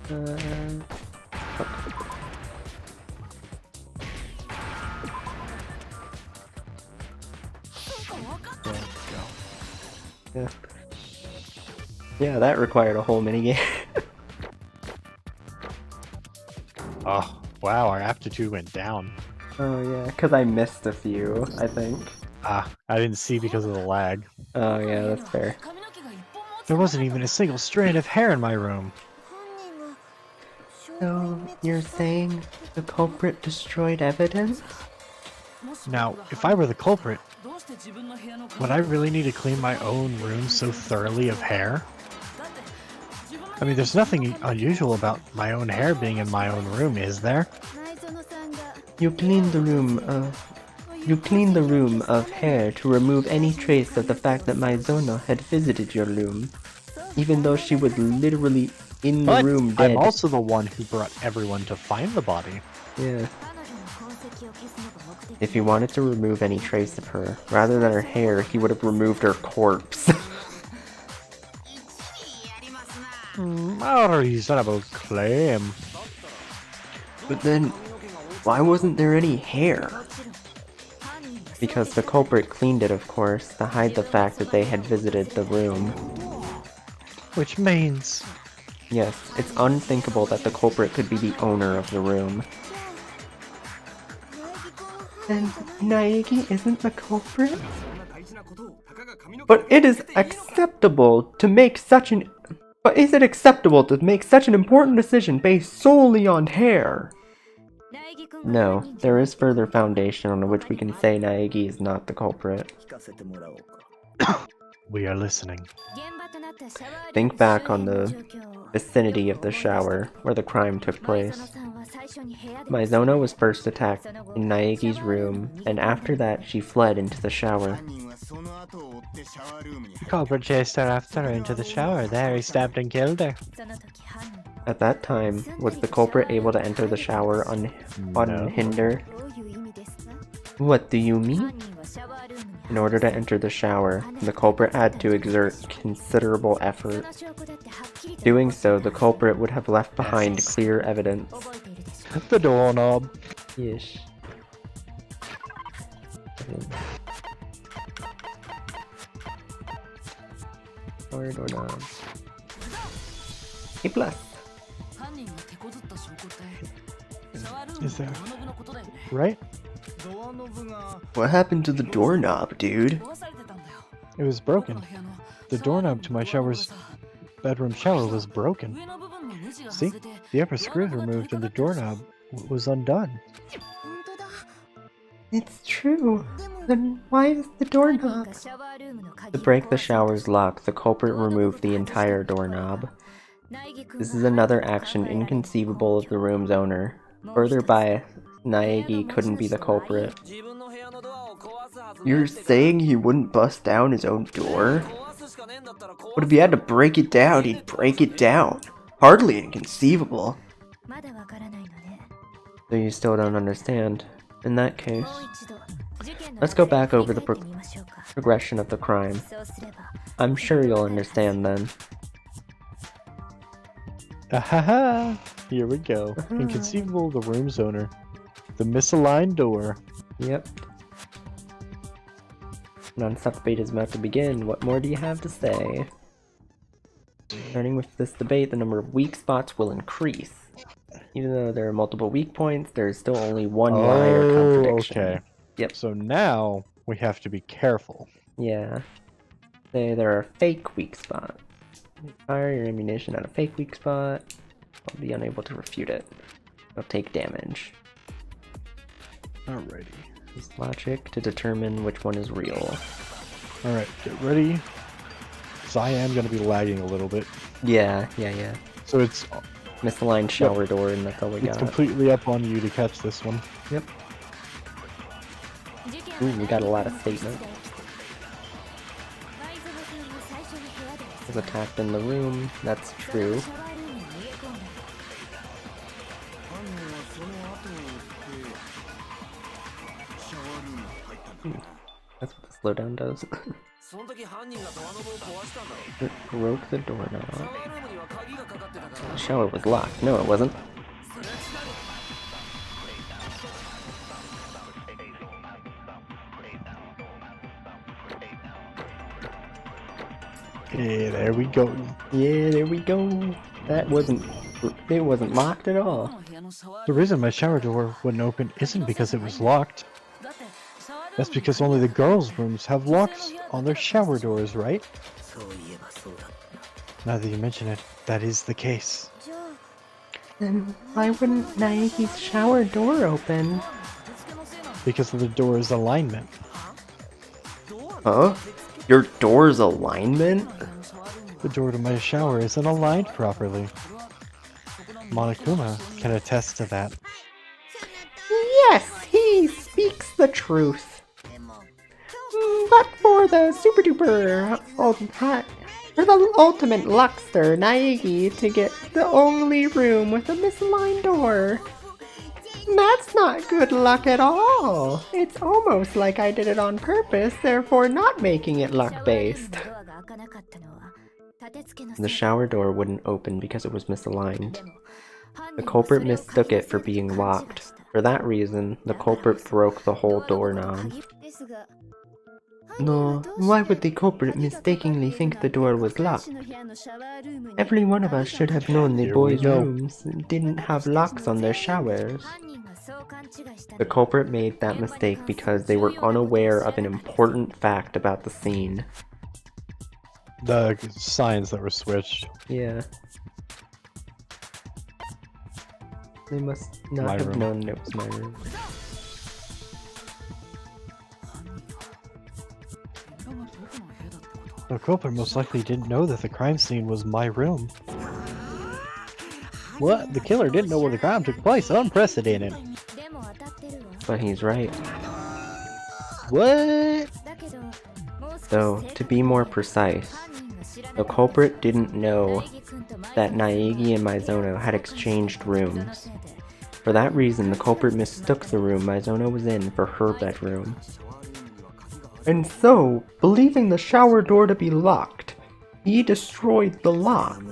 Fuck. Yeah. Yeah, that required a whole minigame. Oh, wow, our aptitude went down. Oh yeah, because I missed a few, I think. I didn't see because of the lag. Oh yeah, that's fair. There wasn't even a single strand of hair in my room. So, you're saying the culprit destroyed evidence? Now, if I were the culprit, would I really need to clean my own room so thoroughly of hair? I mean, there's nothing unusual about my own hair being in my own room, is there? You cleaned the room of hair to remove any trace of the fact that Maizono had visited your room, even though she was literally in the But room dead. I'm also the one who brought everyone to find the body. Yeah. If he wanted to remove any trace of her, rather than her hair, he would have removed her corpse. A reasonable claim. But then, why wasn't there any hair? Because the culprit cleaned it, of course, to hide the fact that they had visited the room. Which means... Yes, it's unthinkable that the culprit could be the owner of the room. Then Naegi isn't the culprit? But it is acceptable to make such an... But is it acceptable to make such an important decision based solely on hair? No, there is further foundation on which we can say Naegi is not the culprit. We are listening. Think back on the vicinity of the shower where the crime took place. Maizono was first attacked in Naegi's room, and after that she fled into the shower. The culprit chased her after her into the shower. There he stabbed and killed her. At that time, was the culprit able to enter the shower unhindered? What do you mean? In order to enter the shower, the culprit had to exert considerable effort. Doing so, the culprit would have left behind clear evidence. The doorknob. Yes. Or doorknob. A plus. Is that right? What happened to the doorknob, dude? It was broken. The doorknob to my bedroom shower was broken. See? The upper screw removed and the doorknob was undone. It's true. Then why is the doorknob? To break the shower's lock, the culprit removed the entire doorknob. This is another action inconceivable of the room's owner. Further bias, Naegi couldn't be the culprit. You're saying he wouldn't bust down his own door? But if he had to break it down, he'd break it down. Hardly inconceivable. So you still don't understand. In that case, let's go back over the progression of the crime. I'm sure you'll understand then. Ahaha! Here we go. Inconceivable, the room's owner. The misaligned door. Yep. Non-stop debate is about to begin. What more do you have to say? Starting with this debate, the number of weak spots will increase. Even though there are multiple weak points, there is still only one lie or contradiction. Okay. Yep. So now we have to be careful. Yeah. Say there are fake weak spots. Fire your ammunition at a fake weak spot. I'll be unable to refute it. I'll take damage. Alrighty. Use logic to determine which one is real. Alright, get ready. Because I am going to be lagging a little bit. Yeah. So it's Misaligned shower door, and that's all we got. completely up on you to catch this one. Yep. Ooh, we got a lot of statements. Was attacked in the room. That's true. That's what the slowdown does. It broke the doorknob. The shower was locked. No, it wasn't. Yeah, there we go. Yeah, there we go. It wasn't locked at all. The reason my shower door wouldn't open isn't because it was locked. That's because only the girls' rooms have locks on their shower doors, right? Now that you mention it, that is the case. Then why wouldn't Naeki's shower door open? Because of the door's alignment. Huh? Your door's alignment? The door to my shower isn't aligned properly. Monokuma can attest to that. Yes, he speaks the truth. But for the super duper for the ultimate luckster, Naegi to get the only room with a misaligned door. That's not good luck at all. It's almost like I did it on purpose, therefore not making it luck-based. The shower door wouldn't open because it was misaligned. The culprit mistook it for being locked. For that reason, the culprit broke the whole doorknob. No, why would the culprit mistakenly think the door was locked? Every one of us should have known the boys' rooms didn't have locks on their showers. The culprit made that mistake because they were unaware of an important fact about the scene. The signs that were switched. Yeah. They must not My have room. known it was my room. The culprit most likely didn't know that the crime scene was my room. What? The killer didn't know where the crime took place? Unprecedented. But he's right. What? Though, to be more precise, the culprit didn't know that Naegi and Mizono had exchanged rooms. For that reason, the culprit mistook the room Mizono was in for her bedroom. And so, believing the shower door to be locked, he destroyed the lock.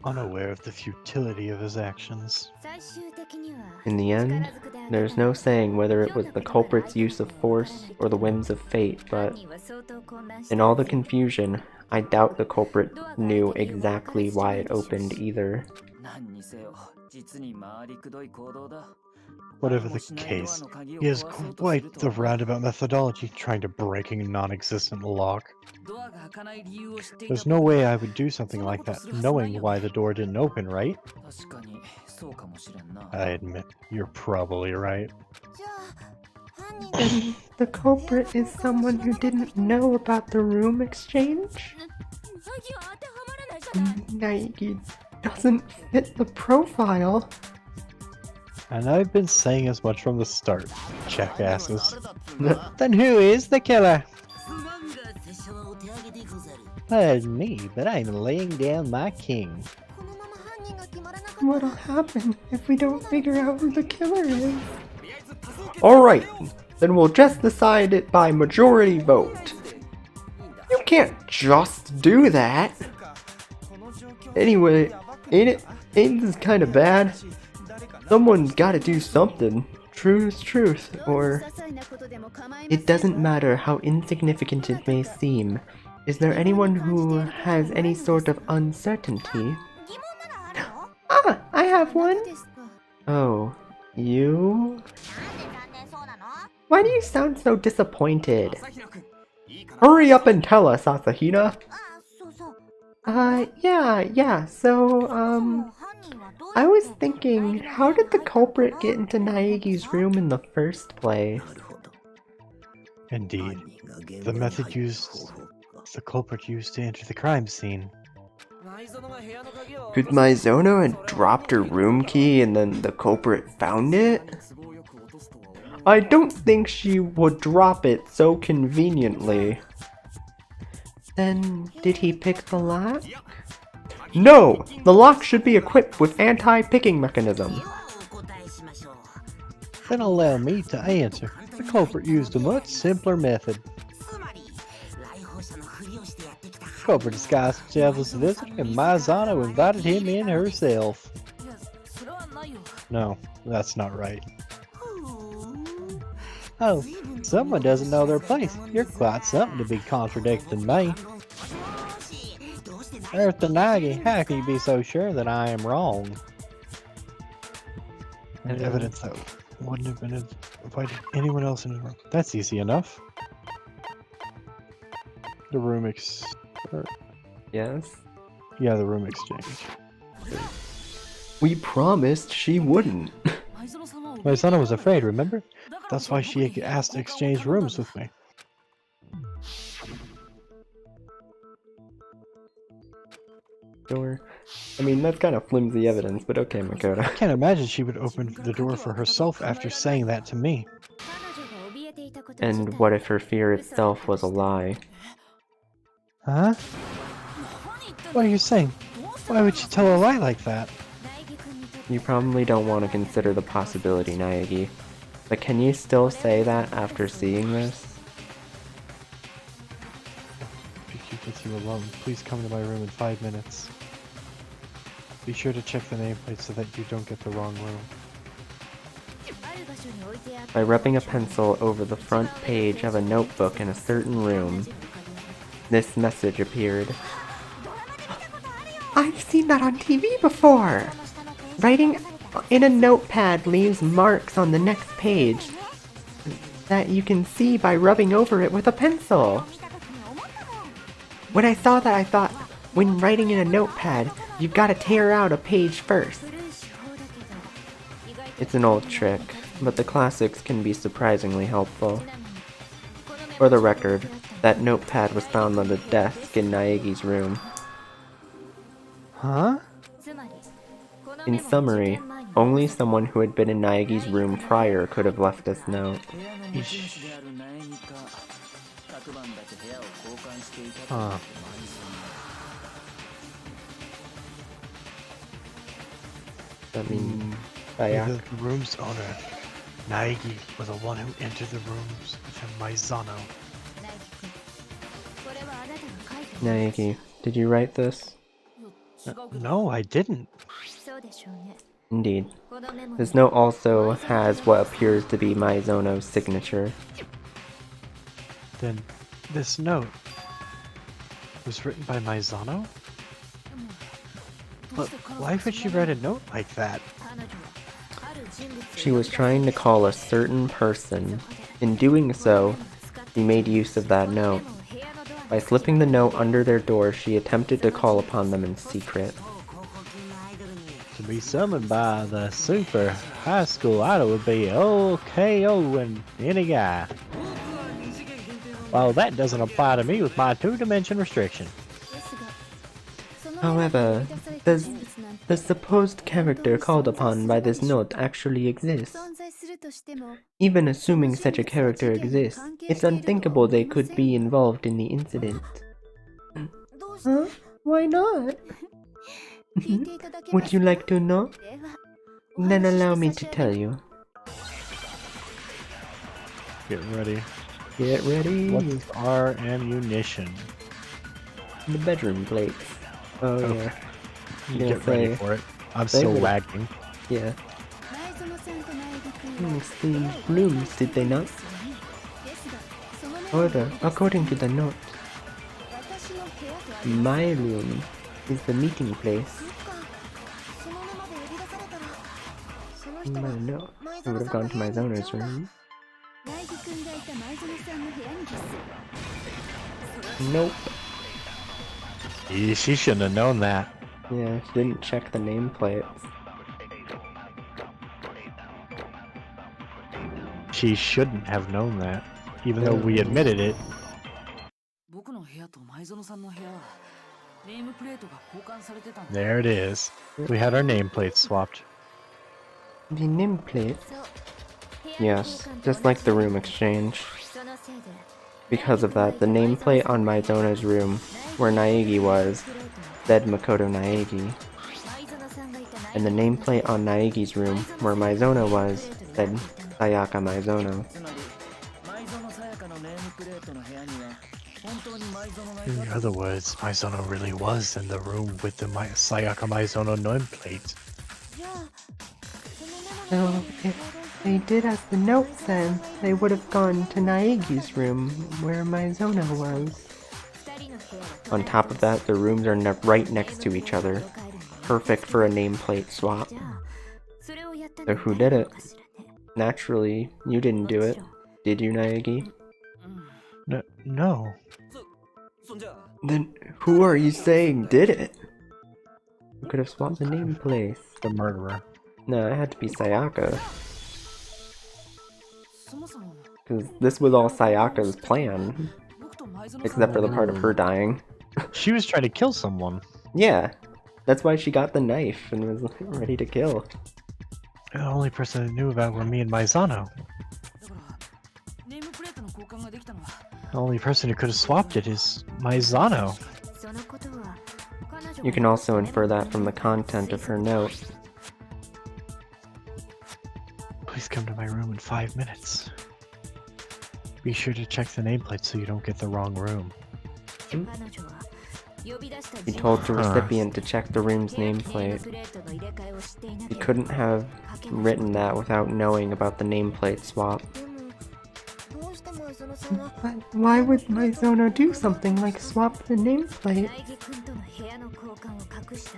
Unaware of the futility of his actions. In the end, there's no saying whether it was the culprit's use of force or the whims of fate, but in all the confusion, I doubt the culprit knew exactly why it opened either. Whatever the case, he has quite the roundabout methodology trying to break a non-existent lock. There's no way I would do something like that knowing why the door didn't open, right? I admit, you're probably right. Then the culprit is someone who didn't know about the room exchange? Naegi doesn't fit the profile. And I've been saying as much from the start, jackasses. Then who is the killer? Pardon me, but I'm laying down my king. What'll happen if we don't figure out who the killer is? Alright, then we'll just decide it by majority vote. You can't just do that. Anyway, ain't this kinda bad? Someone's gotta do something. Truth is truth, or... It doesn't matter how insignificant it may seem. Is there anyone who has any sort of uncertainty? Ah, I have one! Oh, you? Why do you sound so disappointed? Hurry up and tell us, Asahina! Yeah, so, I was thinking, how did the culprit get into Naegi's room in the first place? Indeed. The method the culprit used to enter the crime scene. Could Mizono have dropped her room key and then the culprit found it? I don't think she would drop it so conveniently. Then, did he pick the lock? No! The lock should be equipped with anti-picking mechanism. Then allow me to answer. The culprit used a much simpler method. The culprit disguised himself as a visitor and Mizono invited him in herself. No, that's not right. Oh, someone doesn't know their place. You're quite something to be contradicting me. Earth Naegi, how can you be so sure that I am wrong? And evidence that wouldn't have been invited anyone else in the room. That's easy enough. The room Yes? Yeah, the room exchange. We promised she wouldn't. My son was afraid, remember? That's why she asked to exchange rooms with me. door. I mean, that's kind of flimsy evidence, but okay, Makoto. I can't imagine she would open the door for herself after saying that to me. And what if her fear itself was a lie? Huh? What are you saying? Why would she tell a lie like that? You probably don't want to consider the possibility, Naegi. But can you still say that after seeing this? If you keep with you alone, please come to my room in 5 minutes. Be sure to check the nameplate so that you don't get the wrong room. By rubbing a pencil over the front page of a notebook in a certain room, this message appeared. I've seen that on TV before! Writing in a notepad leaves marks on the next page that you can see by rubbing over it with a pencil. When I saw that, I thought, when writing in a notepad, you've got to tear out a page first. It's an old trick, but the classics can be surprisingly helpful. For the record, that notepad was found on the desk in Naegi's room. Huh? In summary, only someone who had been in Naegi's room prior could have left this note. Huh. I mean, The room's owner, Naegi, was the one who entered the rooms with Maizano. Naegi, did you write this? No, I didn't. Indeed. This note also has what appears to be Maizono's signature. Then, this note was written by Maizano? But why would she write a note like that? She was trying to call a certain person. In doing so, she made use of that note. By slipping the note under their door, she attempted to call upon them in secret. To be summoned by the super high school idol would be OKO and any guy. Well, that doesn't apply to me with my 2-dimension restriction. However, does the supposed character called upon by this note actually exist? Even assuming such a character exists, it's unthinkable they could be involved in the incident. Huh? Why not? Would you like to know? Then allow me to tell you. Get ready. Get ready. What's our ammunition? The bedroom plates. Oh yeah. Get ready for it. I'm still lagging. Yeah. Steam rooms, did they not? However, according to the note, my room is the meeting place. No, I would have gone to Maizono's room. Nope. She shouldn't have known that. Yeah, she didn't check the nameplates. She shouldn't have known that, even though we admitted it. There it is. We had our nameplates swapped. The nameplate? Yes, just like the room exchange. Because of that, the nameplate on Maizono's room, where Naegi was, said Makoto Naegi. And the nameplate on Naegi's room, where Maizono was, said Sayaka Maizono. In other words, Maizono really was in the room with the Sayaka Maizono nameplate. So, if they did as the note said, they would have gone to Naegi's room, where Maizono was. On top of that, the rooms are right next to each other. Perfect for a nameplate swap. So who did it? Naturally, you didn't do it. Did you, Naegi? No. Then who are you saying did it? Who could have swapped the nameplate? The murderer. No, it had to be Sayaka. Because this was all Sayaka's plan. Except for the part of her dying. She was trying to kill someone. Yeah. That's why she got the knife and was ready to kill. The only person that knew about were me and Maizano. The only person who could have swapped it is Maizano. You can also infer that from the content of her note. Please come to my room in 5 minutes. Be sure to check the nameplate so you don't get the wrong room. He told the recipient to check the room's nameplate. He couldn't have written that without knowing about the nameplate swap. But why would Maizono do something like swap the nameplate?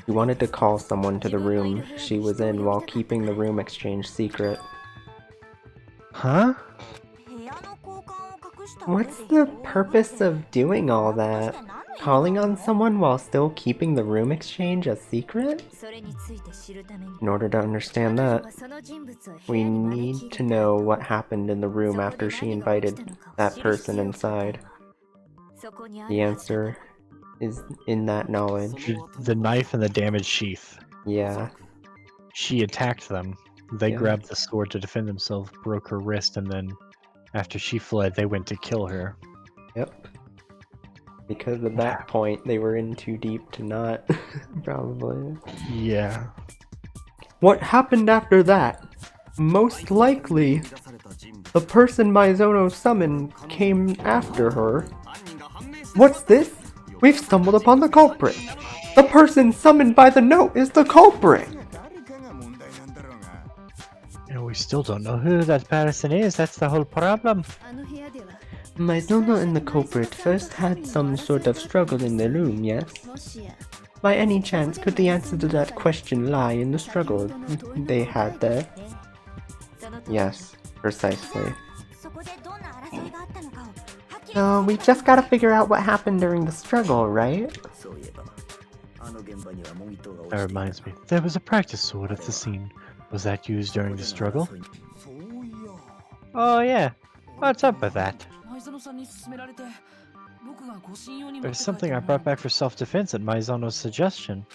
He wanted to call someone to the room she was in while keeping the room exchange secret. Huh? What's the purpose of doing all that? Calling on someone while still keeping the room exchange a secret? In order to understand that, we need to know what happened in the room after she invited that person inside. The answer is in that knowledge. The knife and the damaged sheath. Yeah. She attacked them. They Yeah. grabbed the sword to defend themselves, broke her wrist, and then after she fled, they went to kill her. Yep. Because at that point, they were in too deep to not, probably. Yeah. What happened after that? Most likely, the person Maizono summoned came after her. What's this? We've stumbled upon the culprit. The person summoned by the note is the culprit. And we still don't know who that person is. That's the whole problem. Maizono and the culprit first had some sort of struggle in the room, yes? By any chance, could the answer to that question lie in the struggle they had there? Yes, precisely. So we just gotta figure out what happened during the struggle, right? That reminds me. There was a practice sword at the scene. Was that used during the struggle? Oh yeah. What's up with that? There's something I brought back for self-defense at Maizono's suggestion.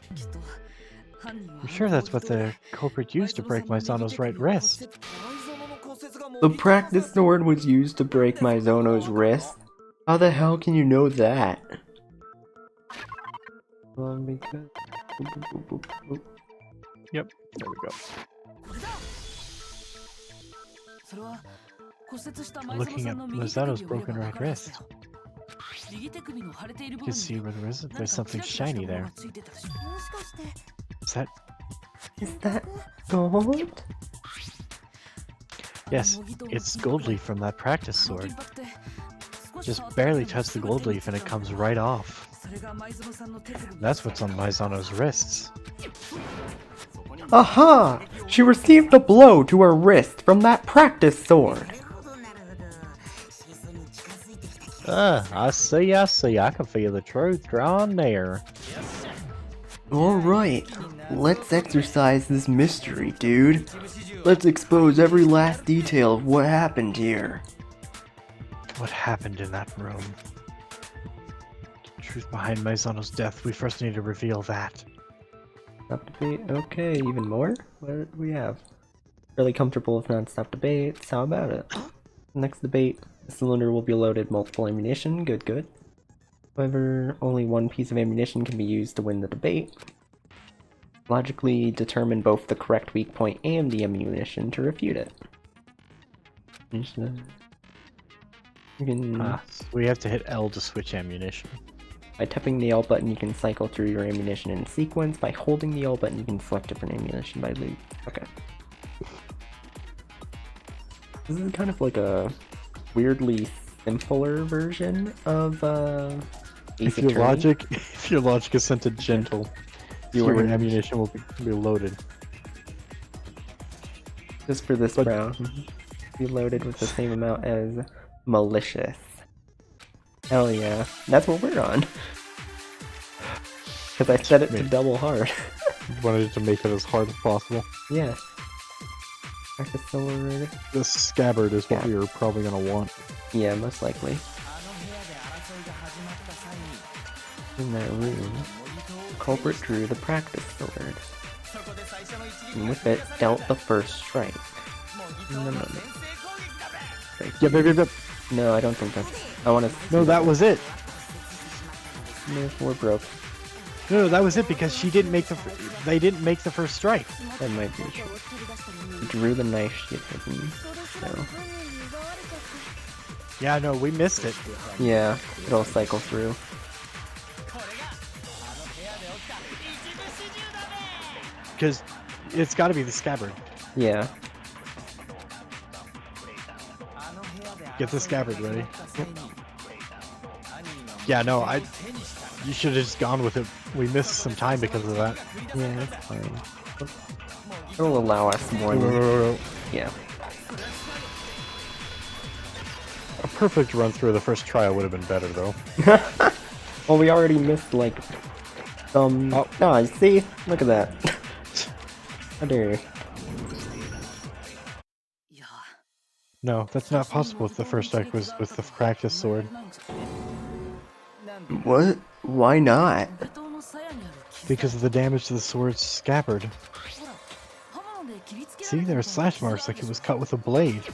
I'm sure that's what the culprit used to break Maizono's right wrist. The practice sword was used to break Maizono's wrist? How the hell can you know that? Yep, there we go. Looking at Maizono's broken right wrist. You can see where there's something shiny there. Is that gold? Yes, it's gold leaf from that practice sword. Just barely touch the gold leaf and it comes right off. That's what's on Maizono's wrists. Aha! She received a blow to her wrist from that practice sword. I see. I can feel the truth drawing near. Alright, let's exercise this mystery, dude. Let's expose every last detail of what happened here. What happened in that room? The truth behind Maizono's death, we first need to reveal that. Stop debate, okay, even more? What do we have? Fairly comfortable with non-stop debates, how about it? Next debate, the cylinder will be loaded multiple ammunition, good. However, only one piece of ammunition can be used to win the debate. Logically determine both the correct weak point and the ammunition to refute it. You can... we have to hit L to switch ammunition. By tapping the L button, you can cycle through your ammunition in sequence. By holding the L button, you can select different ammunition by loot. Okay. This is kind of like a weirdly simpler version of Ace Attorney. If your logic is set to gentle, your ammunition will be loaded. Just for this round, be loaded with the same amount as malicious. Hell yeah, that's what we're on. Because I set it to double hard. Wanted to make it as hard as possible. Yeah. Practice sword. The scabbard is what we are probably gonna want. Yeah, most likely. In that room, culprit drew the practice sword, and with it dealt the first strike. No. Yep. No, I don't think that's... I want to... No, that was it. No, we're broke. No, that was it because she didn't make they didn't make the first strike. That might be true. She drew the knife she had hidden, so... Yeah, no, we missed it. Yeah, it'll cycle through. Because it's got to be the scabbard. Yeah. Get the scabbard ready. Yeah, no, you should have just gone with it. We missed some time because of that. Yeah, that's fine. It'll allow us more than... Yeah. A perfect run through of the first trial would have been better, though. Well, we already missed, like, some... Oh. No, see? Look at that. How dare you. No, that's not possible if the first strike was with the practice sword. What? Why not? Because of the damage to the sword's scabbard. See, there are slash marks like it was cut with a blade.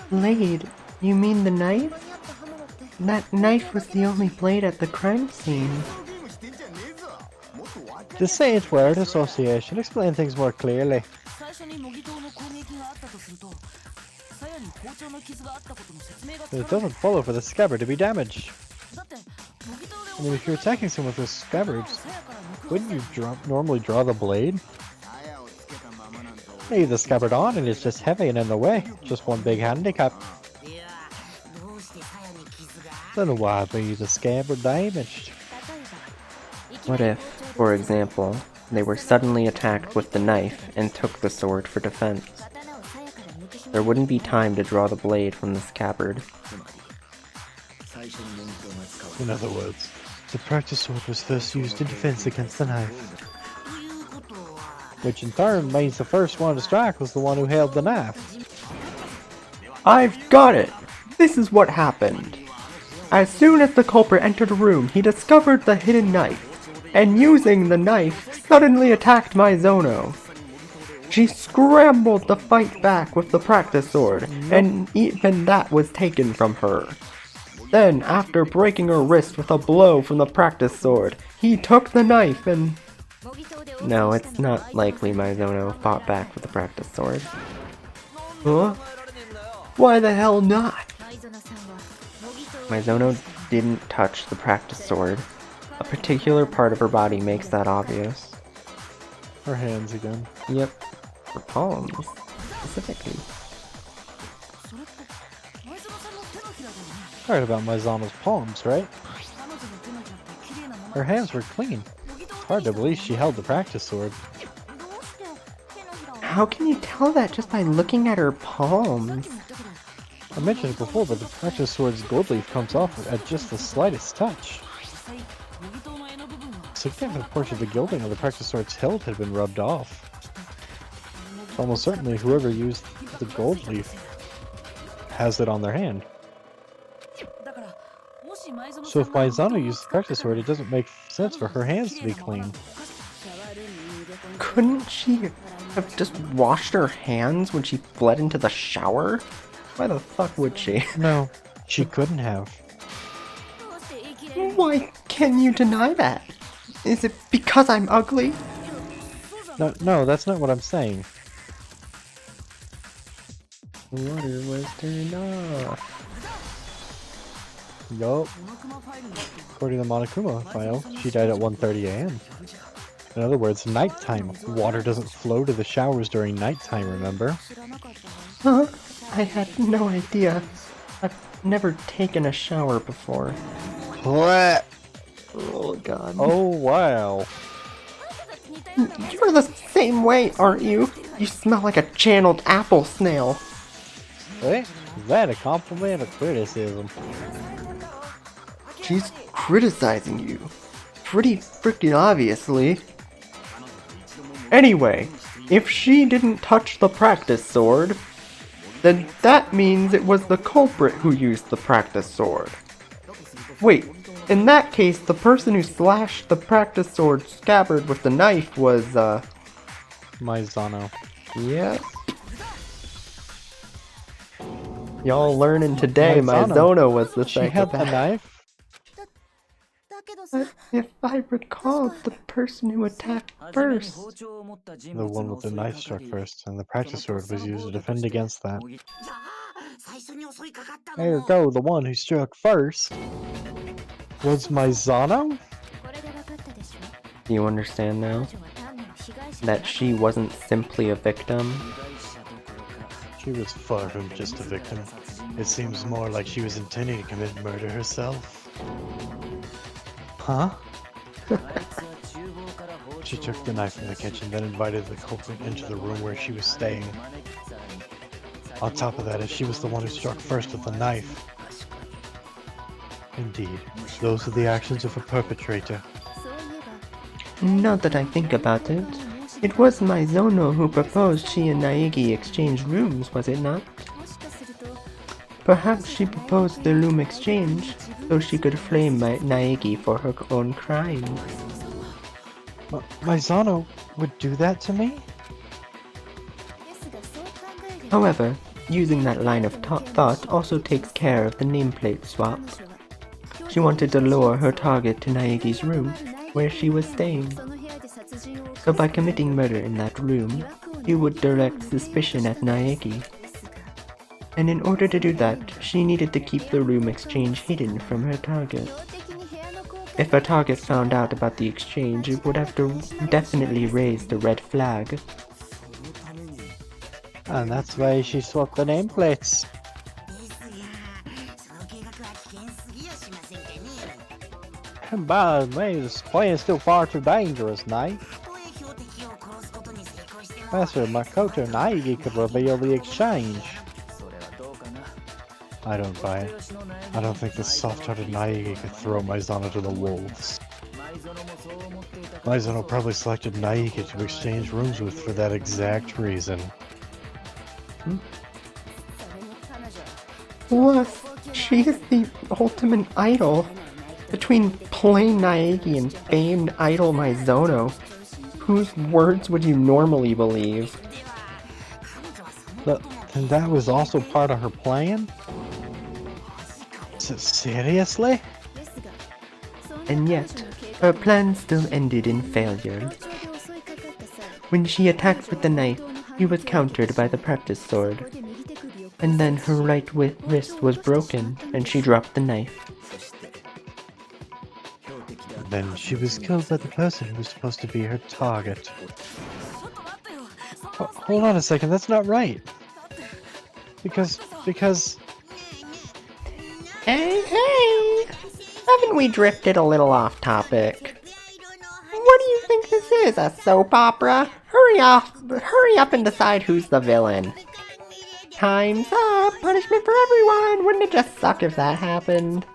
Blade? You mean the knife? That knife was the only blade at the crime scene. The Saint Word Association explain things more clearly. It doesn't follow for the scabbard to be damaged. I mean, if you're attacking someone with scabbards, wouldn't you normally draw the blade? Leave the scabbard on and it's just heavy and in the way. Just one big handicap. Then why be the scabbard damaged? What if, for example, they were suddenly attacked with the knife and took the sword for defense? There wouldn't be time to draw the blade from the scabbard. In other words, the practice sword was first used in defense against the knife. Which in turn means the first one to strike was the one who held the knife. I've got it! This is what happened. As soon as the culprit entered the room, he discovered the hidden knife, and using the knife, suddenly attacked my Zono. She scrambled to fight back with the practice sword, and even that was taken from her. Then, after breaking her wrist with a blow from the practice sword, he took the knife and... No, it's not likely my Zono fought back with the practice sword. Huh? Why the hell not? My Zono didn't touch the practice sword. A particular part of her body makes that obvious. Her hands again. Yep. Her palms, specifically. Heard about my Zana's palms, right? Her hands were clean. It's hard to believe she held the practice sword. How can you tell that just by looking at her palms? I mentioned it before, but the practice sword's gold leaf comes off at just the slightest touch. A significant portion of the gilding of the practice sword's hilt had been rubbed off. Almost certainly whoever used the gold leaf has it on their hand. So if Maizano used the practice sword, it doesn't make sense for her hands to be clean. Couldn't she have just washed her hands when she fled into the shower? Why the fuck would she? No, she couldn't have. Why can you deny that? Is it because I'm ugly? No, that's not what I'm saying. The water was turned off. Yup. According to the Monokuma file, she died at 1:30 a.m. In other words, nighttime. Water doesn't flow to the showers during nighttime, remember? Huh? I had no idea. I've never taken a shower before. What? Oh god. Oh, wow. You're the same way, aren't you? You smell like a channeled apple snail. Wait, is that a compliment or criticism? She's criticizing you. Pretty freaking obviously. Anyway, if she didn't touch the practice sword, then that means it was the culprit who used the practice sword. Wait, In that case, the person who slashed the practice sword scabbard with the knife was, Maizano. Yes. Y'all learning today, Maizano. Mizono was the She had the psychopath. knife? But if I recall, the person who attacked first... The one with the knife struck first, and the practice sword was used to defend against that. There you go, the one who struck first was Maizano? Do you understand now? That she wasn't simply a victim? She was far from just a victim. It seems more like she was intending to commit murder herself. Huh? She took the knife from the kitchen, then invited the culprit into the room where she was staying. On top of that, if she was the one who struck first with the knife. Indeed, those are the actions of a perpetrator. Now that I think about it, it was Mizono who proposed she and Naegi exchange rooms, was it not? Perhaps she proposed the room exchange so she could flame Naegi for her own crimes. Maizano would do that to me? However, using that line of thought also takes care of the nameplate swap. She wanted to lure her target to Naegi's room, where she was staying. So by committing murder in that room, you would direct suspicion at Naegi. And in order to do that, she needed to keep the room exchange hidden from her target. If her target found out about the exchange, it would have to definitely raise the red flag. And that's why she swapped the nameplates. By the way, this plan is still far too dangerous, Knight. Professor Makoto Naegi could reveal the exchange. I don't buy it. I don't think this soft-hearted Naegi could throw Maizano to the wolves. Maizano probably selected Naegi to exchange rooms with for that exact reason. What? She is the ultimate idol. Between plain Naegi and famed idol Mizono, whose words would you normally believe? And that was also part of her plan? Seriously? And yet, her plan still ended in failure. When she attacked with the knife, she was countered by the practice sword. And then her right wrist was broken, and she dropped the knife. Then she was killed by the person who was supposed to be her target. Hold on a second, that's not right. Because... Hey! Haven't we drifted a little off topic? What do you think this is, a soap opera? Hurry up and decide who's the villain. Time's up! Punishment for everyone! Wouldn't it just suck if that happened?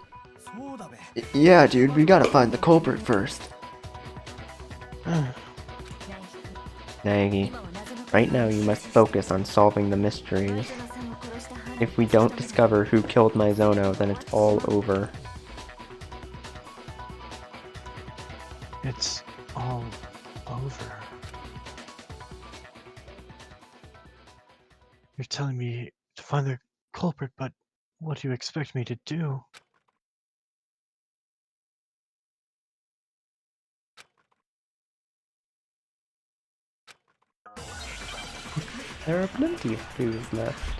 Yeah, dude, we gotta find the culprit first. Naegi, right now you must focus on solving the mysteries. If we don't discover who killed Mizono, then it's all over. It's all over. You're telling me to find the culprit, but what do you expect me to do? There are plenty of clues left.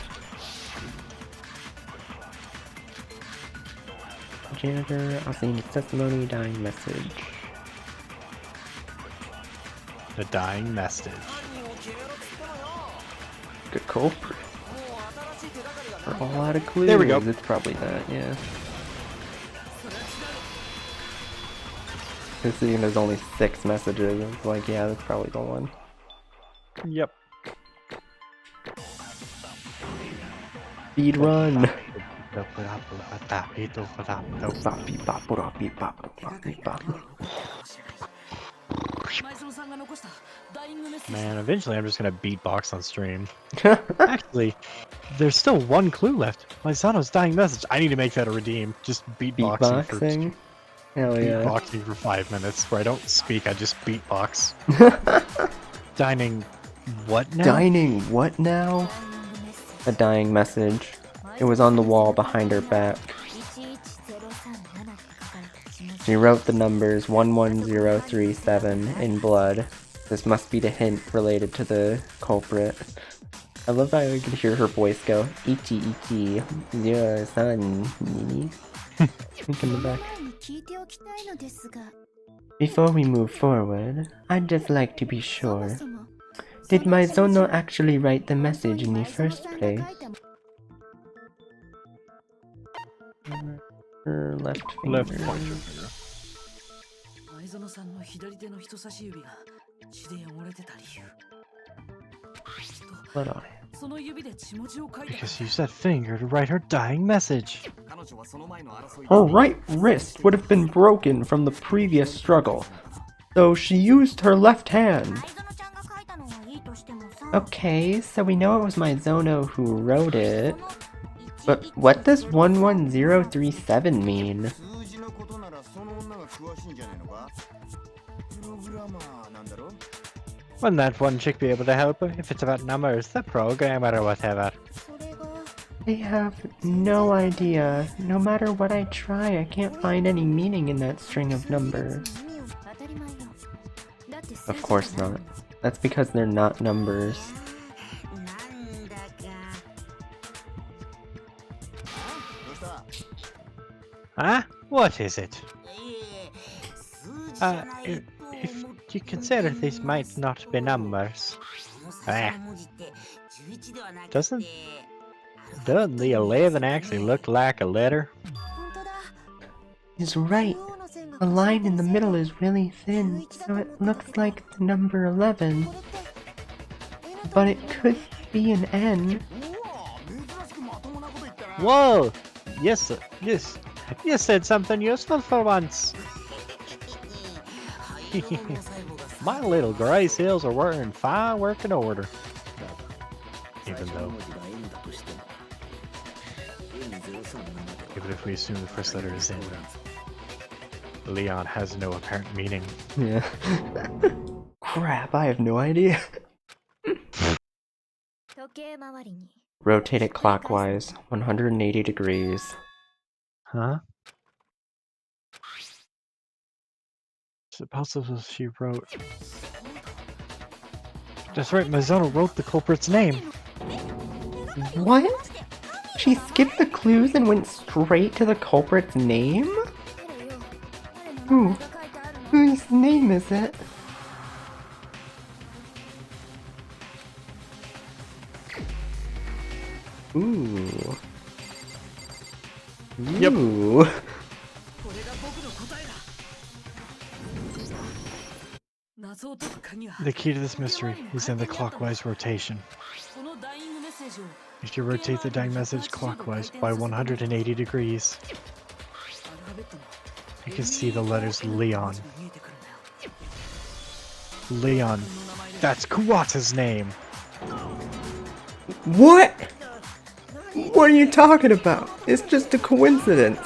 Janitor, authentic testimony, dying message. The dying message. Good culprit. For a lot of clues. There we go. It's probably that, yeah. Considering there's only 6 messages, it's like, yeah, that's probably the one. Yep. Speed run! Man, eventually I'm just gonna beatbox on stream. Actually, there's still one clue left. Maizano's dying message. I need to make that a redeem. Just beatboxing. Beatboxing? Hell yeah. Beatboxing for 5 minutes where I don't speak, I just beatbox. Dining what now? Dining what now? A dying message. It was on the wall behind her back. She wrote the numbers 11037 in blood. This must be the hint related to the culprit. I love how I could hear her voice go, Ichi Ichi, your son, Nini. In the back. Before we move forward, I'd just like to be sure. Did Maizono actually write the message in the first place? Her left finger. Left pointer finger. 前園さんの左手の人差し指が血で汚れてた理由。 Blood on it. その指で血文字を書いた。 Because she used that finger to write her dying message. Her right wrist would have been broken from the previous struggle, so she used her left hand. Okay, so we know it was Maizono who wrote it. But what does 11037 mean? Wouldn't that one chick be able to help her if it's about numbers, the programmer or whatever? I have no idea. No matter what I try, I can't find any meaning in that string of numbers. Of course not. That's because they're not numbers. Huh? What is it? If you consider these might not be numbers. Doesn't the 11 actually look like a letter? He's right. The line in the middle is really thin, so it looks like the number 11. But it could be an N. Whoa! Yes, yes. You said something useful for once. My little gray seals are in fine working order. Even if we assume the first letter is N, Leon has no apparent meaning. Yeah. Crap, I have no idea. Rotate it clockwise, 180 degrees. Huh? Is it possible she wrote... That's right, Maizono wrote the culprit's name. What? She skipped the clues and went straight to the culprit's name? Whose name is it? Ooh. Yep. Ooh. The key to this mystery is in the clockwise rotation. If you rotate the dying message clockwise by 180 degrees, you can see the letters Leon. Leon. That's Kuwata's name. What? What are you talking about? It's just a coincidence.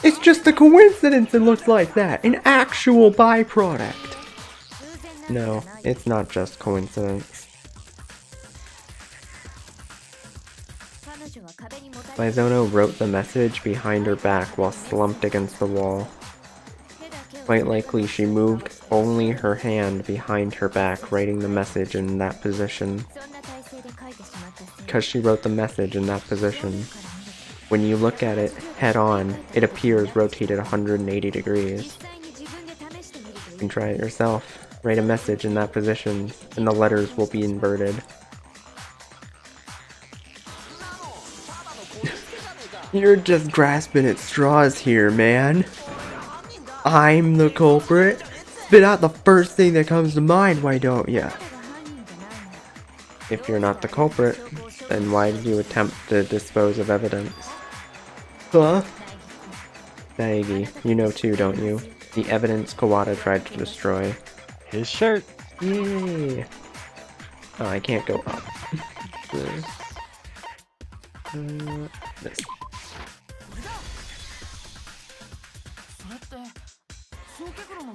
It's just a coincidence it looks like that. An actual byproduct. No, it's not just coincidence. Maizono wrote the message behind her back while slumped against the wall. Quite likely she moved only her hand behind her back, writing the message in that position. Because she wrote the message in that position, when you look at it head on, it appears rotated 180 degrees. You can try it yourself. Write a message in that position, and the letters will be inverted. You're just grasping at straws here, man. I'm the culprit? Spit out the first thing that comes to mind, why don't ya? If you're not the culprit, then why did you attempt to dispose of evidence? Huh? Naegi, you know too, don't you? The evidence Kawada tried to destroy. His shirt. Yay! Oh, I can't go up. This.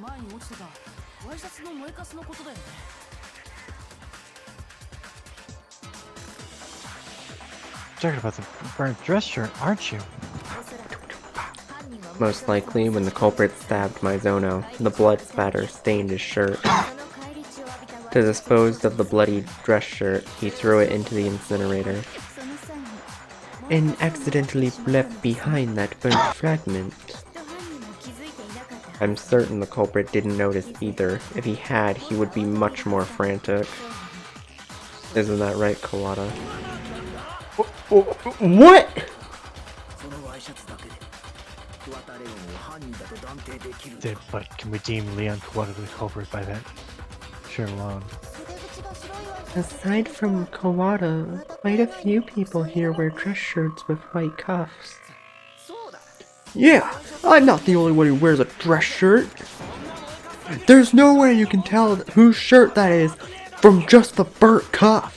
前に落ちてたワイシャツの燃えかすのことだよね。 Talking about the burnt dress shirt, aren't you? Most likely, when the culprit stabbed Mizono, the blood spatter stained his shirt. To dispose of the bloody dress shirt, he threw it into the incinerator, and accidentally left behind that burnt fragment. I'm certain the culprit didn't notice either. If he had, he would be much more frantic. Isn't that right, Kawada? What?! But can we deem Leon Kawada the culprit by that shirt alone? Aside from Kawada, quite a few people here wear dress shirts with white cuffs. Yeah, I'm not the only one who wears a dress shirt. There's no way you can tell whose shirt that is from just the burnt cuff.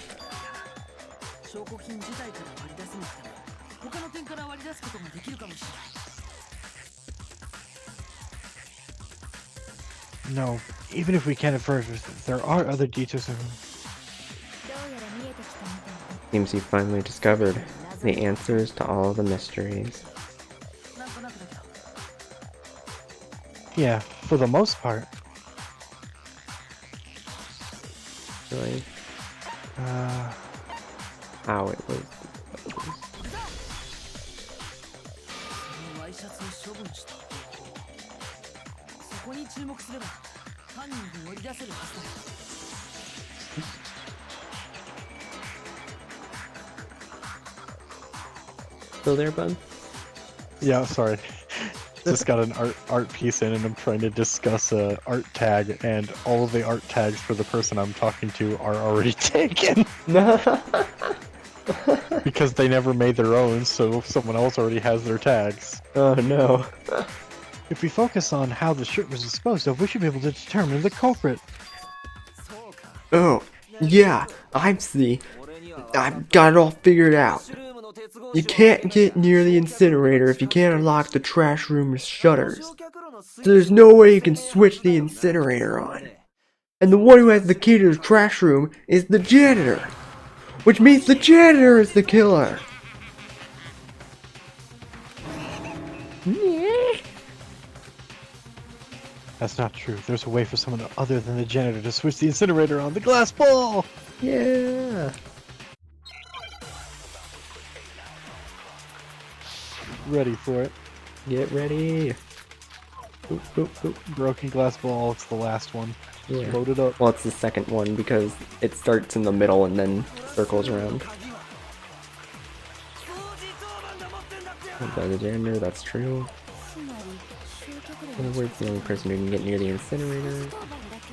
No, even if we can't at first, there are other details of him. Seems you finally discovered the answers to all the mysteries. Yeah, for the most part. Really? How it was. Still there, bud? Yeah, sorry. Just got an art piece in and I'm trying to discuss a art tag and all of the art tags for the person I'm talking to are already taken. Because they never made their own, so someone else already has their tags. Oh no. If we focus on how the shirt was disposed of, we should be able to determine the culprit. Oh, yeah, I see. I've got it all figured out. You can't get near the incinerator if you can't unlock the trash room's shutters. So there's no way you can switch the incinerator on. And the one who has the key to the trash room is the janitor. Which means the janitor is the killer. That's not true. There's a way for someone other than the janitor to switch the incinerator on. The glass ball! Yeah. Ready for it. Get ready. Boop, boop, boop. Broken glass ball, it's the last one. Yeah. Load it up. Well, it's the second one because it starts in the middle and then circles around. By the janitor, that's true. In other words, the only person who can get near the incinerator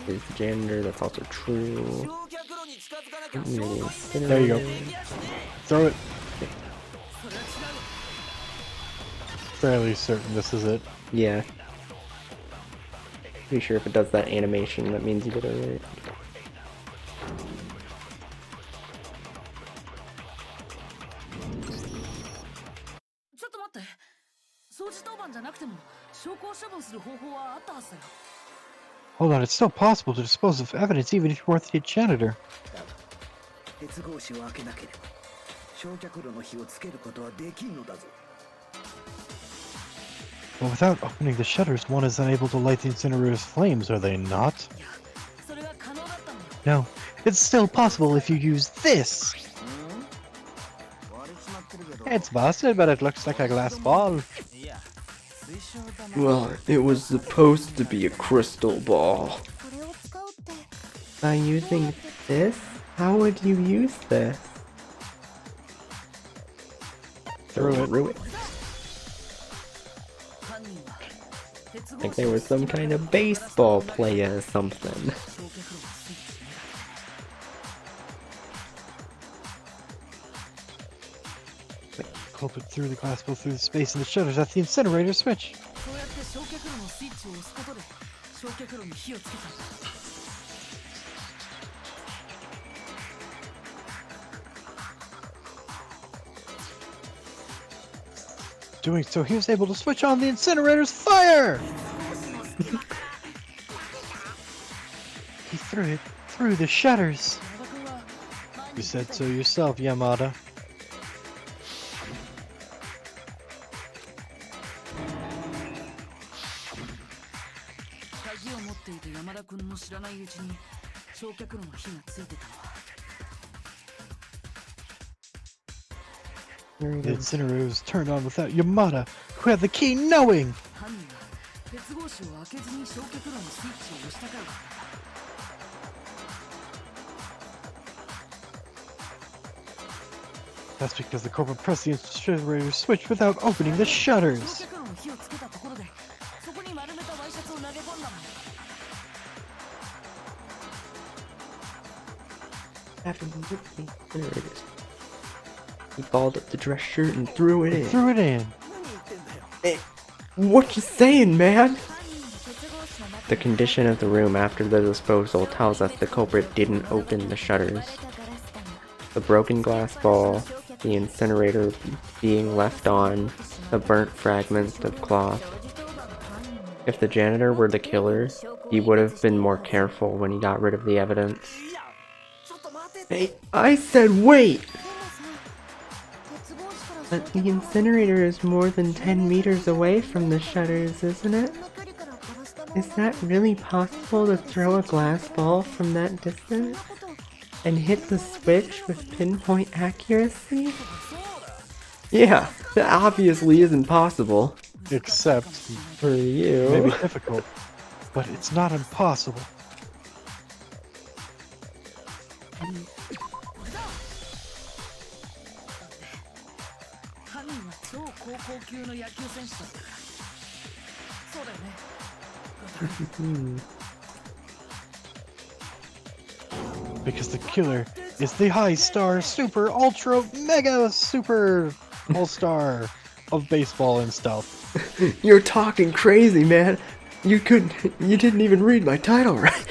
is the janitor, that's also true. Near the incinerator. There you go. Throw it. Fairly certain this is it. Yeah. Pretty sure if it does that animation, that means you did it right. Hold on, it's still possible to dispose of evidence even if you weren't the janitor. But without opening the shutters, one is unable to light the incinerator's flames, are they not? No, it's still possible if you use this! It's busted, but it looks like a glass ball. Well, it was supposed to be a crystal ball. By using this? How would you use this? Through it. Like there was some kind of baseball player or something. Culprit threw the glass ball through the space in the shutters at the incinerator switch. Doing so, he was able to switch on the incinerator's fire! through it, through the shutters. 山田君は You said so yourself, Yamada. 鍵を持っていた山田君の知らないうちに焼却炉の火がついてたのは The incinerator was turned on without Yamada, who had the key knowing! 犯人が鉄格子を開けずに焼却炉のスイッチを押したからだった。 That's because the corporate pressed the incinerator switch without opening the shutters! 焼却炉の火をつけたところでそこに丸めたワイシャツを投げ込んだの。 After the incinerators. He balled up the dress shirt and threw it in. Threw it in! Hey, what you saying, man? The condition of the room after the disposal tells us the culprit didn't open the shutters. The broken glass ball, the incinerator being left on, the burnt fragments of cloth. If the janitor were the killer, he would have been more careful when he got rid of the evidence. Hey, I said wait! But the incinerator is more than 10 meters away from the shutters, isn't it? Is that really possible to throw a glass ball from that distance? And hit the switch with pinpoint accuracy? Yeah, that obviously isn't possible. Except, For you. maybe difficult, but it's not impossible. 犯人は超高校級の野球選手だったから。そうだよね。 Because the killer is the high star, super, ultra, mega, super, all-star of baseball and stuff. You're talking crazy, man. You didn't even read my title right.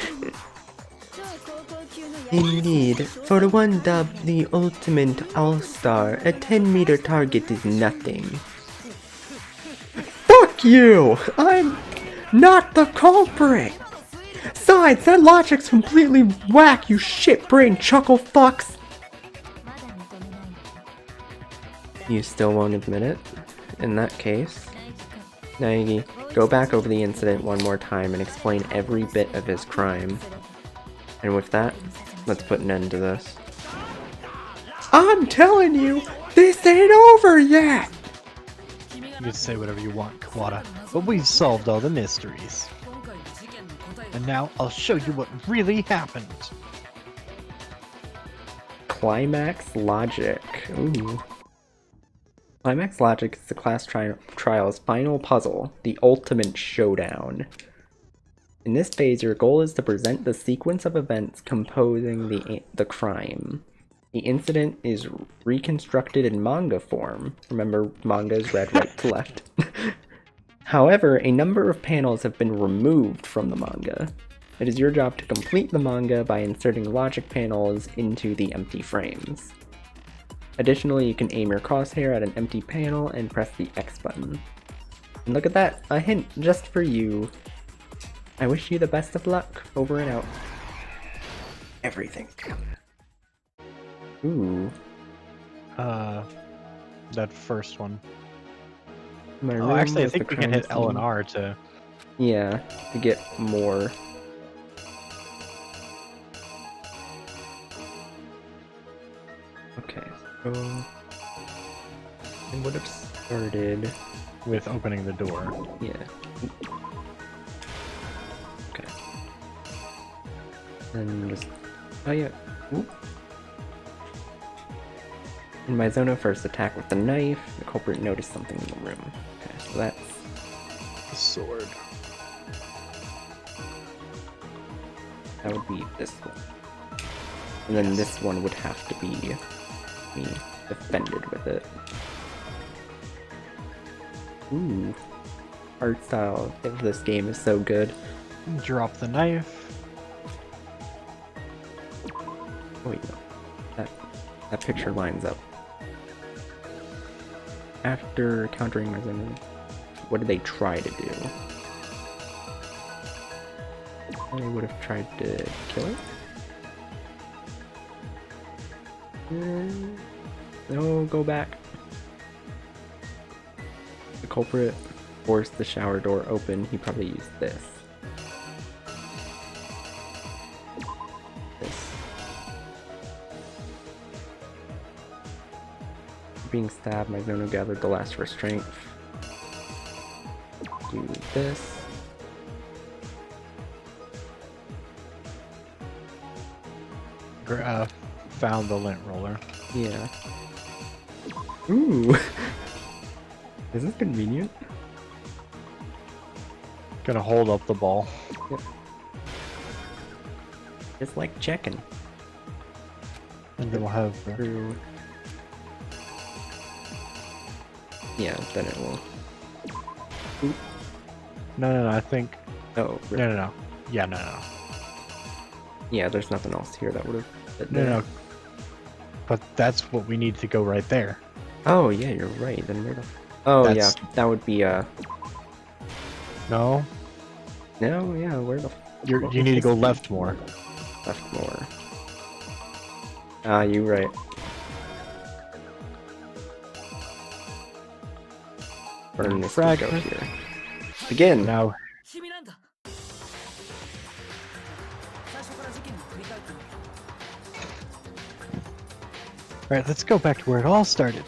Indeed, for the one dubbed the Ultimate All-Star, a 10-meter target is nothing. Fuck you! I'm not the culprit! Besides, that logic's completely whack, you shit-brained chuckle fucks! You still won't admit it? In that case, Naegi, go back over the incident one more time and explain every bit of his crime. And with that, let's put an end to this. I'm telling you, this ain't over yet! You can say whatever you want, Kawada, but we've solved all the mysteries. And now I'll show you what really happened. Climax Logic. Ooh. Climax Logic is the class trial's final puzzle, the ultimate showdown. In this phase, your goal is to present the sequence of events composing the crime. The incident is reconstructed in manga form. Remember, manga is read right to left. However, a number of panels have been removed from the manga. It is your job to complete the manga by inserting logic panels into the empty frames. Additionally, you can aim your crosshair at an empty panel and press the X button. And look at that, a hint just for you. I wish you the best of luck. Over and out. Everything. Ooh. That first one. My Oh, room actually, I was think the we can hit crime L and scene. R to... Yeah, to get more. Okay, so it would have started. with opening the door. Yeah. Okay. And just. Oh, yeah. Oop. In my Zono first attack with the knife, the culprit noticed something in the room. Okay, so that's. The sword. That would be this one. And then this one would have to be me defended with it. Ooh. Art style of this game is so good. Drop the knife. Oh wait, no. That picture lines up. After countering my Zono, what did they try to do? I would have tried to kill it. No, go back. The culprit forced the shower door open. He probably used this. Being stabbed, Magnono gathered the last restraint. Do this. Found the lint roller. Yeah. Ooh! Is this convenient? Gonna hold up the ball. Yep. It's like checking. And then we'll have the... Through. Yeah, then it will. Oop. No, I think... Oh, No. Yeah, no. Yeah, there's nothing else here that would have. No. But that's what we need to go right there. Oh, yeah, you're right. Then where the. Oh, That's- yeah, that would be, No? No, yeah, where the. You need to go left more. Left more. Ah, you right. Burn this to go Fragment. here. Begin! Now, 君なんだ。最初から事件を振り返ってみる。 alright, let's go back to where it all started.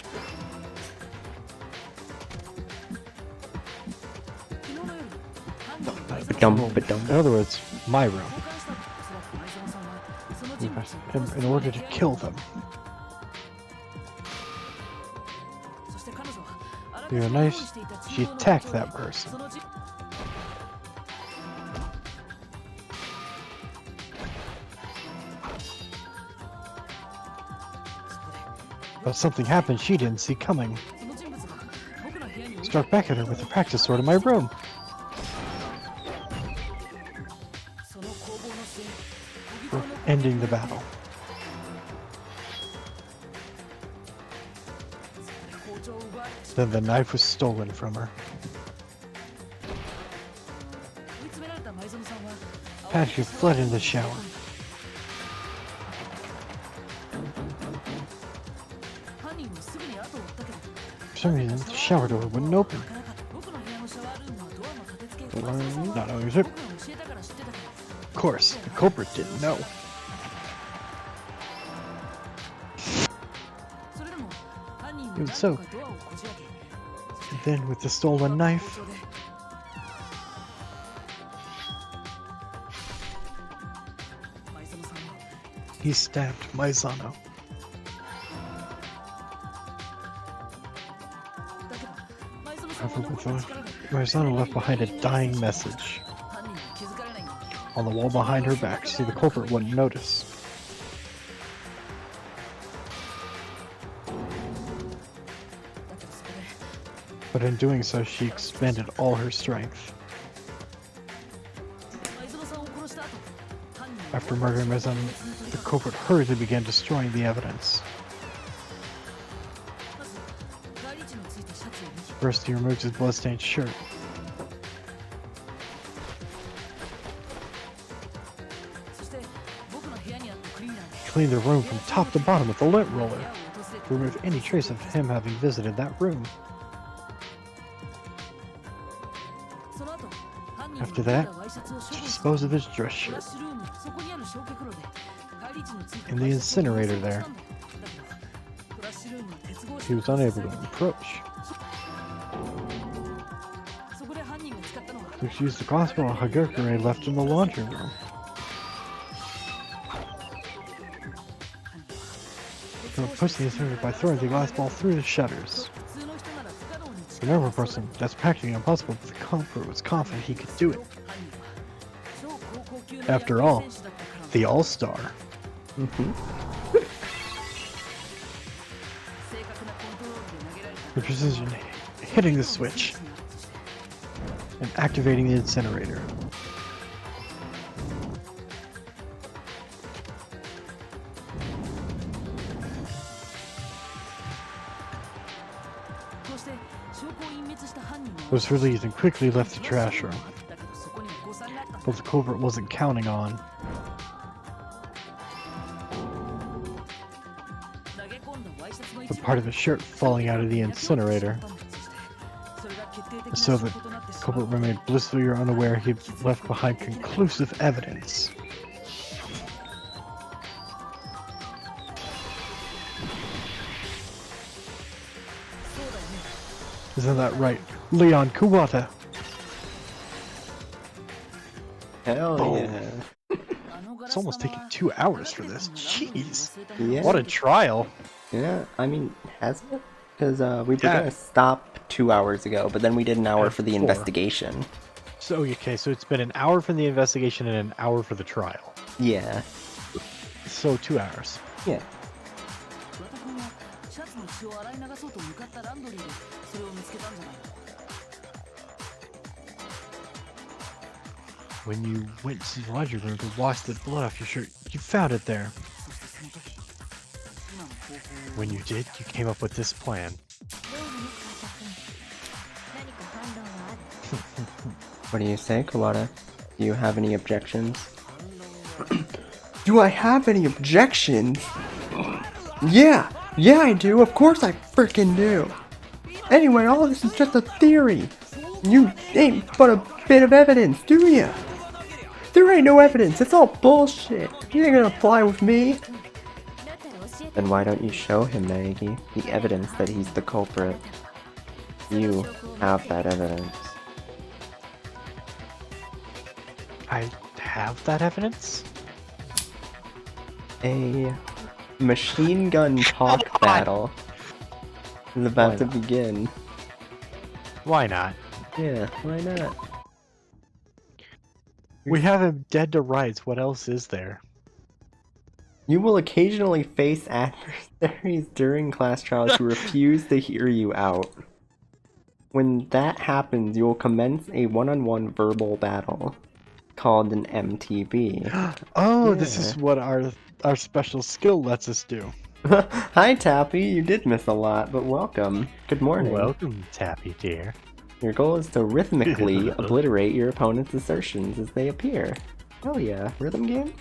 昨日の夜、犯人は前園さん Ba-dum, を ba-dum. In other words, my room. 交換したとおそらく前園さんはその人物を殺す In order to kill them. そして彼女はあらか You're じめ用意 nice. していた She 厨房の attacked 包丁で that person. その人 But something happened she didn't see coming. その人物が僕の部屋に置いて Struck back at her with a practice sword in my room. その攻防の末 For ending the battle. 包丁を奪われてし Then the knife was stolen from her. 追い詰められた前園さんは Patrick fled in the shower. 犯人はすぐに後を追ったけど For some reason, the shower door wouldn't open. なかなか僕の部屋のシャワールームはドアの立て付け Well, 前園さんは Not knowing it. 僕が教えたから知ってたけど Of course, the culprit didn't know. それでも犯人は Even 何 so, 度かドアをこじ開け And then, with the stolen knife, 前園さんは he stabbed Maizano. だけど前園さんは However, 残 with った the- 力で Maizano left behind a dying message 犯人に気づかれないように on the wall behind her back so the culprit wouldn't notice. だけどそこで But in doing so, she expended all her strength. 前園さんを殺した後犯人は After murdering Maizano, the culprit hurriedly began destroying the evidence. まず返り血のついたシャツを脱ぎ First, he removed his bloodstained shirt. そして僕の部屋にあったクリーナーで He cleaned the room from top to bottom with a lint roller 部屋を訪れ to て remove any trace of him having visited that room. その後犯人は After 脱い that, だワイシャツを処 to 分し dispose of his dress フラッ shirt シュルームそこにある焼却炉で返り血のついた in the ワイシャツを incinerator there. だけどフラッシュルームは鉄格子 He was unable to approach. そこで犯人が使ったのは So she used the crossbow Hagakure left in the laundry room. 犯人は They were pushing the incinerator by throwing the glass ball through the shutters. 普通の人なら不可能に近 For い a normal person, that's practically impossible, but the culprit was confident he could do it. 犯人は超高校級の After 野 all, 球選手だったから The All-Star. Mhm. 正確なコントロールで投げられた The precision hitting the switch and activating the incinerator. Was released and quickly left the trash room. but the culprit wasn't counting on. The part of his shirt falling out of the incinerator. So the culprit remained blissfully unaware he'd left behind conclusive evidence. Isn't that right, Leon Kuwata? Hell Oh. yeah. It's almost taken 2 hours for this. Jeez. Yeah. What a trial. Yeah, I mean, has it? Because we were Yeah. gonna stop 2 hours ago, but then we did an hour Yeah, for the 4. investigation. So, okay, so it's been an hour for the investigation and an hour for the trial. Yeah. So 2 hours. Yeah. When you went to the laundry room to wash the blood off your shirt, you found it there. When you did, you came up with this plan. What do you say, Kawada? Do you have any objections? Do I have any objections? Yeah! Yeah, I do! Of course I frickin' do! Anyway, all of this is just a theory! You ain't but a bit of evidence, do ya? There ain't no evidence, it's all bullshit! You ain't gonna fly with me! Then why don't you show him, Naegi, the evidence that he's the culprit? You have that evidence. I have that evidence? A machine gun talk battle is about to begin. Why not? Yeah, why not? We have him dead to rights. What else is there? You will occasionally face adversaries during class trials who refuse to hear you out. When that happens, you will commence a one-on-one verbal battle called an MTB. Oh, this Yeah. is what our special skill lets us do. Hi, Tappy. You did miss a lot, but welcome. Good morning. Welcome, Tappy dear. Your goal is to rhythmically obliterate your opponent's assertions as they appear. Hell yeah, rhythm game?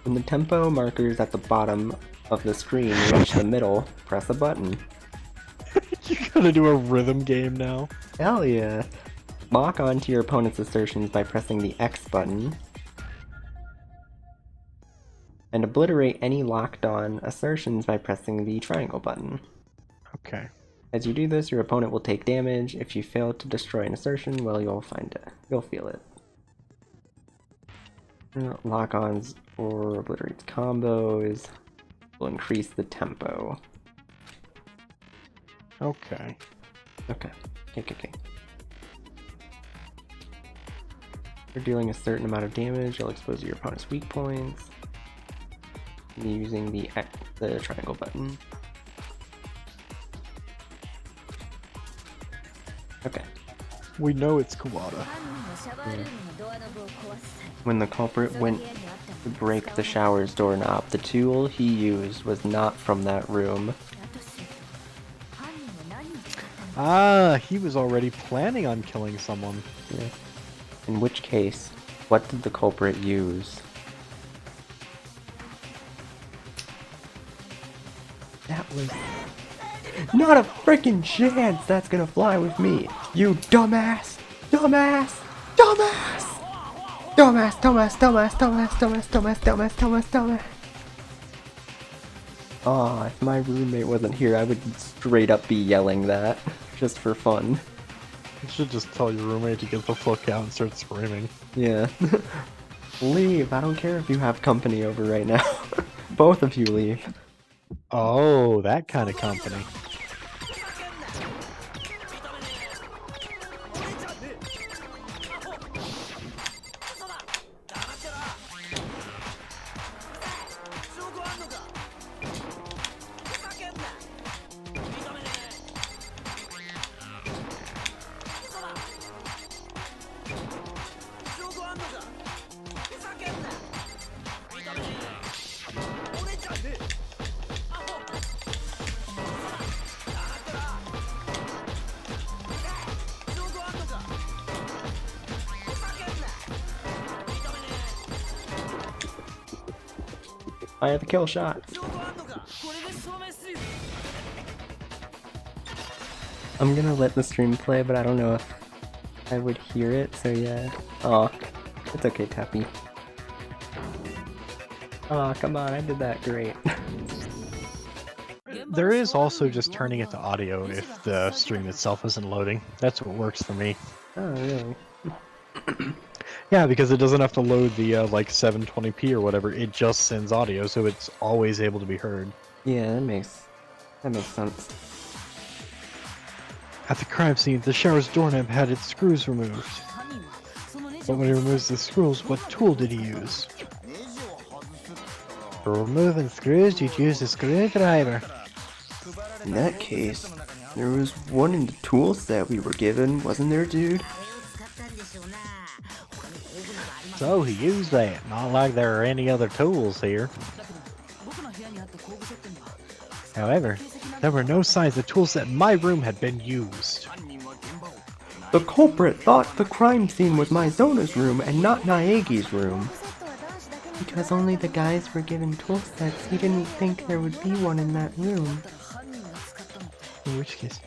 When the tempo markers at the bottom of the screen reach the middle, press a button. You gotta do a rhythm game now. Hell yeah. Lock onto your opponent's assertions by pressing the X button. And obliterate any locked on assertions by pressing the triangle button. Okay. As you do this, your opponent will take damage. If you fail to destroy an assertion, well, you'll find it. You'll feel it. Lock-ons or obliterates combos will increase the tempo. Okay. Okay. Okay. For dealing a certain amount of damage, you'll expose your opponent's weak points using the triangle button. Okay. We know it's Kawada. When the culprit went to break the shower's doorknob, the tool he used was not from that room. Ah, he was already planning on killing someone. Yeah. In which case, what did the culprit use? That was not a freaking chance that's gonna fly with me. You dumbass! Dumbass! Dumbass! Dumbass, dumbass, dumbass, dumbass, dumbass, dumbass, dumbass, dumbass, dumbass. Aw, if my roommate wasn't here, I would straight up be yelling that. Just for fun. You should just tell your roommate to get the fuck out and start screaming. Yeah. Leave. I don't care if you have company over right now. Both of you leave. Oh, that kind of company. Fire the kill shot. 情報あんのかこれで証明するよ I'm gonna let the stream play, but I don't know if I would hear it, so yeah. Aw, it's okay, Tappy. Aw, come on, I did that great. There is also just turning it to audio if the stream itself isn't loading. That's what works for me. Oh, really? Yeah, because it doesn't have to load the like 720p or whatever. It just sends audio, so it's always able to be heard. Yeah, that makes sense. At the crime scene, the shower's doorknob had its screws removed. 犯人はそのネジ But を when he removes the screws, what tool did he use? For removing screws, you'd use a screwdriver. In that case, there was one in the tool set we were given, wasn't there, dude? あれを使ったんでしょうな他に工具などありません So he used that. Not like there are any other tools here. だけど僕の部屋にあった工具セットには However, there were no signs the tool set in my room had been used. The culprit thought the crime scene was Mizona's room and not Naegi's room. Because only the guys were given tool sets, he didn't think there would be one in that room. 犯人が使ったのって In which case,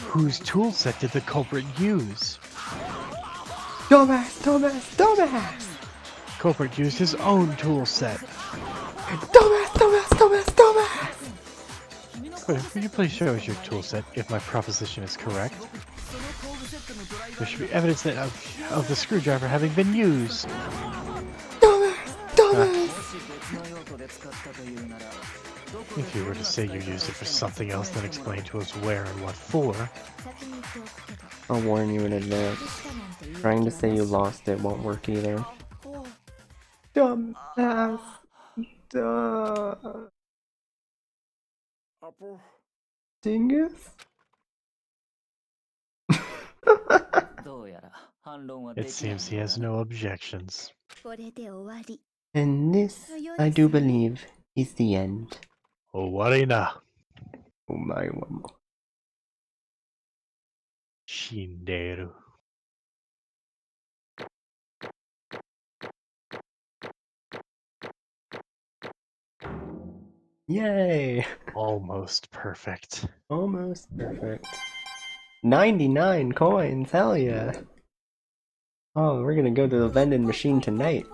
whose tool set did the culprit use? Dumbass, dumbass, dumbass! Culprit used his own tool set. Dumbass, dumbass, dumbass, dumbass! Wait, could you please show us your tool set if my proposition is correct? その工具セットのドライバ There ー should be evidence of the screwdriver having been used. Dumbass, dumbass! もし別の用途で使ったというならどこで If you were to say you used it for something else, then explain to us where and what for. 先に言っておくけど I'll warn you in advance. したなんて言う Trying to say you lost it won't work either. おう Dumbass. Duh. Dingus? どうやら反論は It できない seems he has no objections. これで終わり And this, I do believe, is the end. Owarina. Oh my one. Shinderu. Yay! Almost perfect. Almost perfect. 99 coins, hell yeah! Oh, we're gonna go to the vending machine tonight.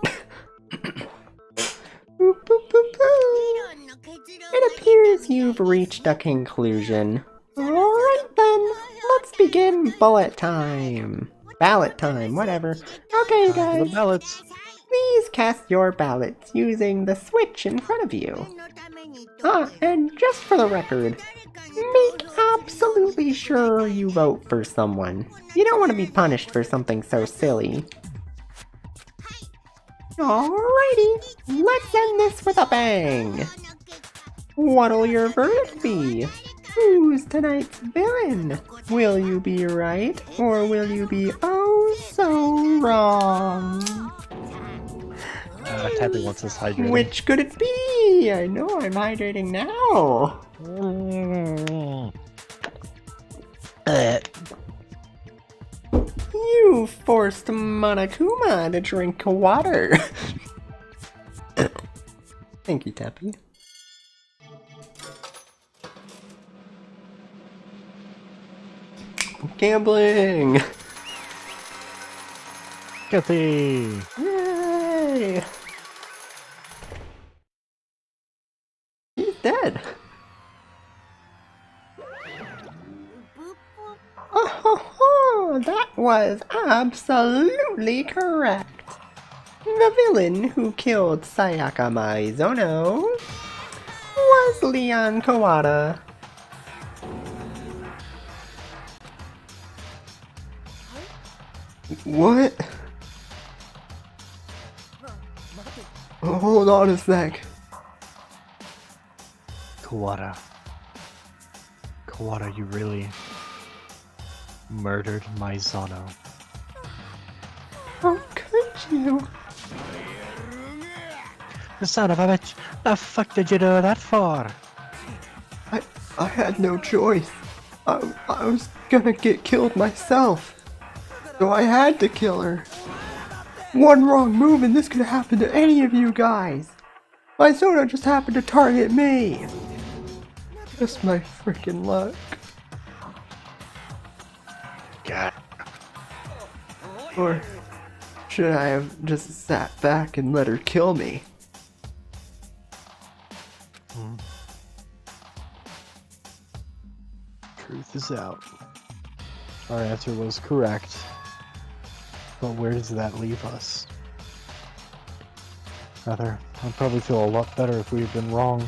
Boop, boop, boop, boop. It appears you've reached a conclusion. Alright then, let's begin bullet time. Ballot time, whatever. Okay, The guys, ballots. please cast your ballots using the switch in front of you. のために And just for the record, make absolutely sure you vote for someone. You don't want to be punished for something so silly. Alrighty, let's end this with a bang. What'll your verdict be? Who's tonight's villain? Will you be right, or will you be oh so wrong? Tappy wants us hydrating. Which could it be? I know I'm hydrating now. You forced Monokuma to drink water. Thank you, Tappy. Gambling! Kathy! Yay! He's dead. Oh, that was absolutely correct. The villain who killed Sayaka Maizono was Leon Kawada. What? Hold on a sec. Kawada. Kawada, you really murdered Maizono. How could you? The son of a bitch! The fuck did you do that for? I had no choice. I was gonna get killed myself. So I had to kill her. One wrong move and this could happen to any of you guys. My soda just happened to target me! Just my freaking luck. God. Or should I have just sat back and let her kill me? Truth is out. Our answer was correct. But where does that leave us? Rather, I'd probably feel a lot better if we'd been wrong.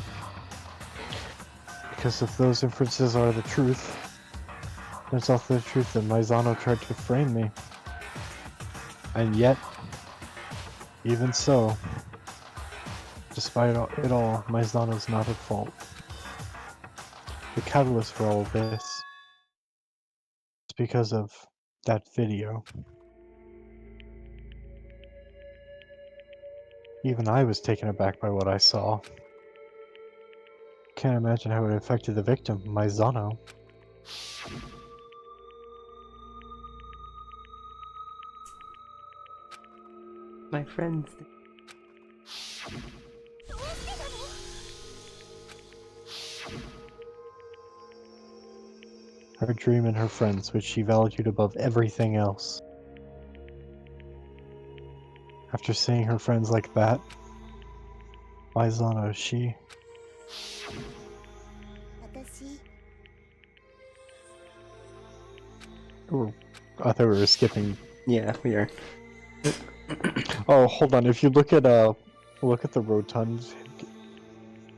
Because if those inferences are the truth, it's also the truth that Maizano tried to frame me. And yet, even so, despite it all, Maizano's not at fault. The catalyst for all of this is because of that video. Even I was taken aback by what I saw. Can't imagine how it affected the victim, Maizano. My friends. Her dream and her friends, which she valued above everything else. After seeing her friends like that, Maizano, she... 私 I thought we were skipping. Yeah, we are. Oh, hold on. If you look at the rotund,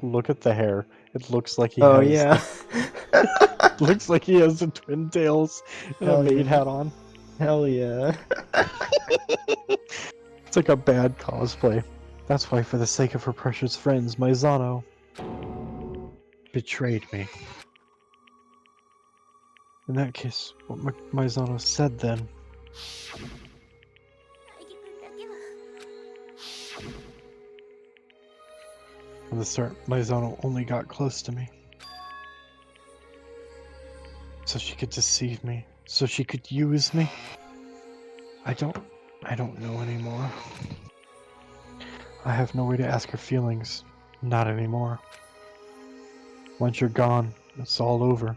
look at the hair. It looks like he Oh has. yeah. Looks like he has the twin tails and a Hell maid yeah. hat on. Hell yeah. It's like a bad cosplay. That's why, for the sake of her precious friends, Maizano betrayed me. In that case, what Maizano said then. 大輝くんだけは From the start, Maizano only got close to me. So she could deceive me. So she could use me. I don't know anymore. I have no way to ask her feelings. Not anymore. Once you're gone, it's all over.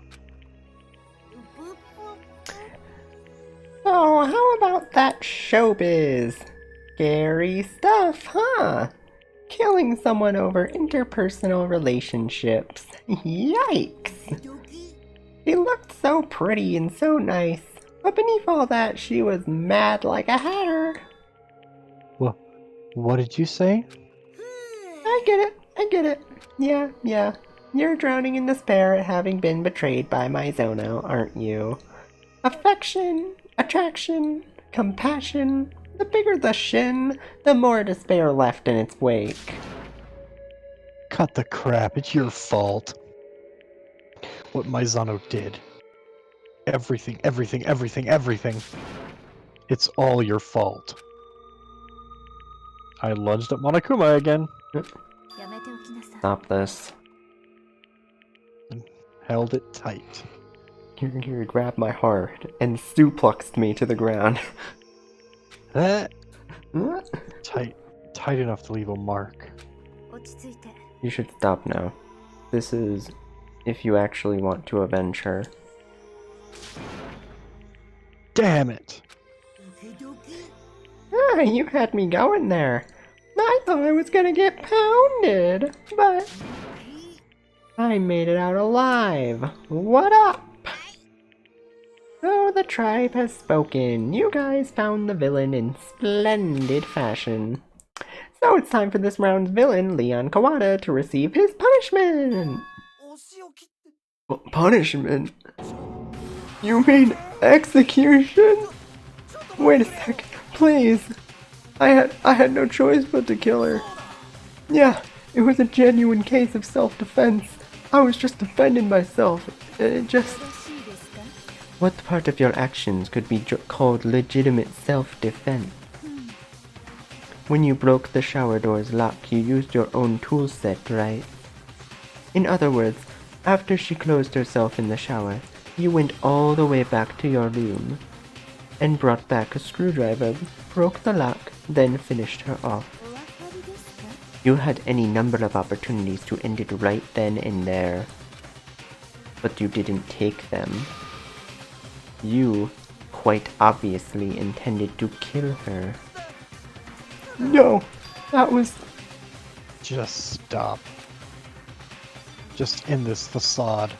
Oh, how about that showbiz? Scary stuff, huh? Killing someone over interpersonal relationships. Yikes! She looked so pretty and so nice, but beneath all that, she was mad like a hatter. What did you say? I get it. Yeah. You're drowning in despair at having been betrayed by Mizono, aren't you? Affection, attraction, compassion. The bigger the shin, the more despair left in its wake. Cut the crap, it's your fault. What Maizano did. Everything. It's all your fault. I lunged at Monokuma again. やめておきなさい Stop this. Held it tight. He grabbed my heart and supluxed me to the ground. Tight enough to leave a mark. 落ち着いて You should stop now. This is if you actually want to avenge her. Damn it! Ah, you had me going there. I thought I was gonna get pounded, but I made it out alive. What up? So the tribe has spoken. You guys found the villain in splendid fashion. So it's time for this round's villain, Leon Kawada, to receive his punishment. Punishment? You mean execution? Wait a second, please. I had no choice but to kill her. Yeah, it was a genuine case of self-defense. I was just defending myself. It just... よろしいですか What part of your actions could be called legitimate self-defense? When you broke the shower door's lock, you used your own tool set, right? In other words, after she closed herself in the shower, you went all the way back to your room and brought back a screwdriver, broke the lock, then finished her off. お分かりですか You had any number of opportunities to end it right then and there, but you didn't take them. You, quite obviously, intended to kill her. No, that was... Just stop. Just end this facade.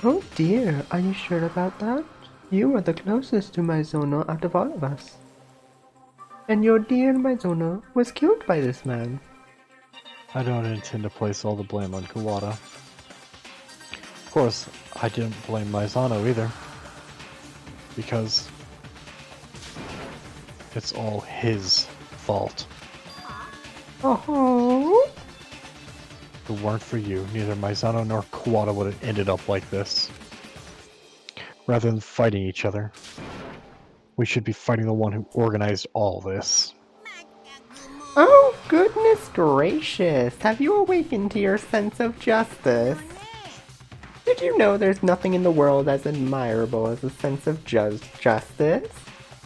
Oh dear, are you sure about that? You are the closest to Maizono out of all of us. And your dear Maizono was killed by this man. I don't intend to place all the blame on Kawada. Of course, I didn't blame Maizano either. Because it's all his fault. Oh. If it weren't for you, neither Maizano nor Kawada would have ended up like this. Rather than fighting each other, we should be fighting the one who organized all this. Oh, goodness gracious. Have you awakened to your sense of justice? Did you know there's nothing in the world as admirable as a sense of justice?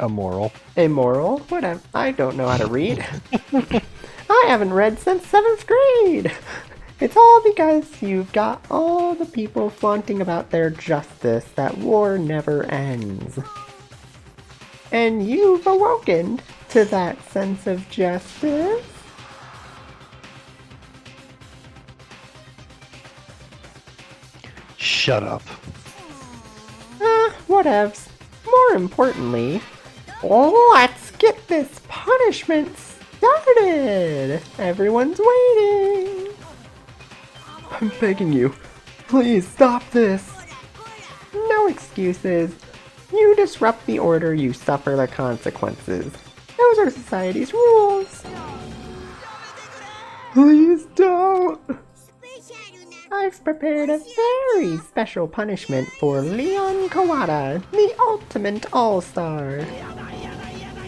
Immoral. Immoral? Whatever. I don't know how to read. I haven't read since 7th grade. It's all because you've got all the people flaunting about their justice that war never ends. And you've awoken to that sense of justice. Shut up. Whatevs. More importantly, let's get this punishment started. Everyone's waiting. I'm begging you, please stop this. No excuses. You disrupt the order, you suffer the consequences. Those are society's rules. Please don't. I've prepared a very special punishment for Leon Kawada, the ultimate all-star.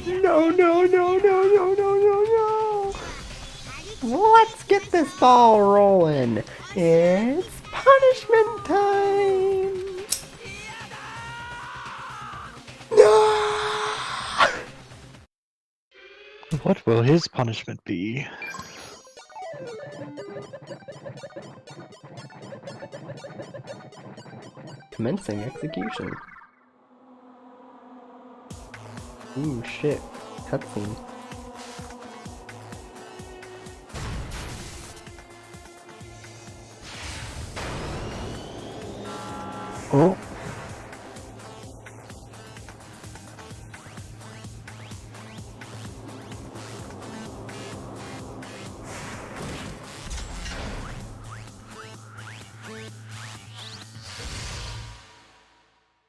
No, no, no, no, no, no, no, no. Let's get this ball rolling. It's punishment time. No! What will his punishment be? Commencing execution. Ooh, shit. Cutscene. Oh.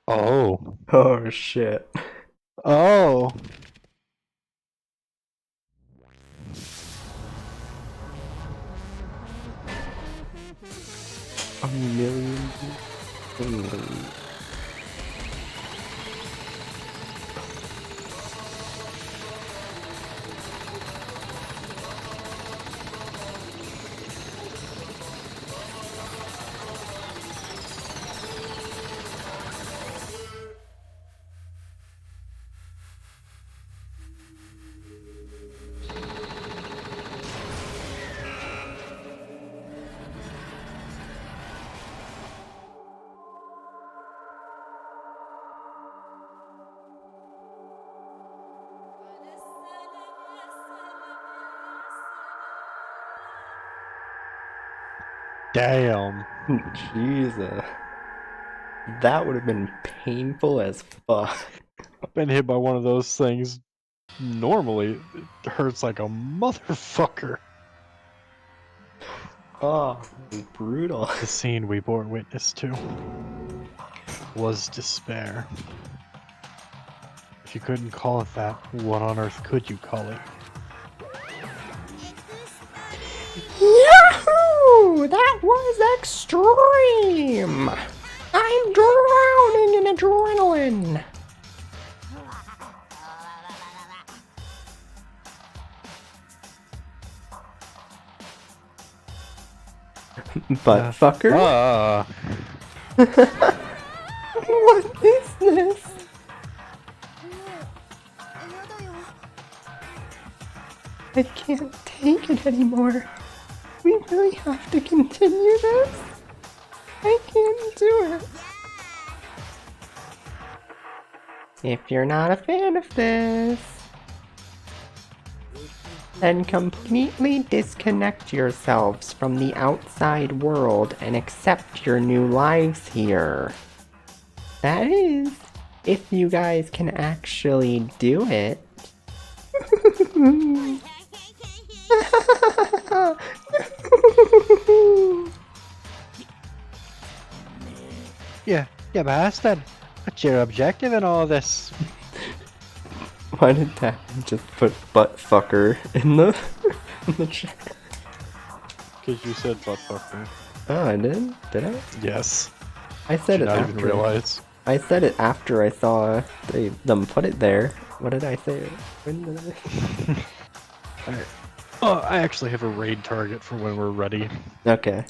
Oh. Oh, shit. Oh. A million things. Damn. Jesus. That would have been painful as fuck. I've been hit by one of those things. Normally, it hurts like a motherfucker. Oh, brutal. The scene we bore witness to was despair. If you couldn't call it that, what on earth could you call it? Yahoo! That was extreme! I'm drowning in adrenaline! Butt fucker? What is this? I can't take it anymore. We really have to continue this? I can't do it. If you're not a fan of this, then completely disconnect yourselves from the outside world and accept your new lives here. That is, if you guys can actually do it. Yeah, bastard. What's your objective in all this? Why did that just put butt fucker in the chat? Because you said butt fucker. Oh, I did? Did I? Yes. I said Did it not after. even realize. I said it after I saw them put it there. What did I say? When did I? Alright. Oh, I actually have a raid target for when we're ready. Okay.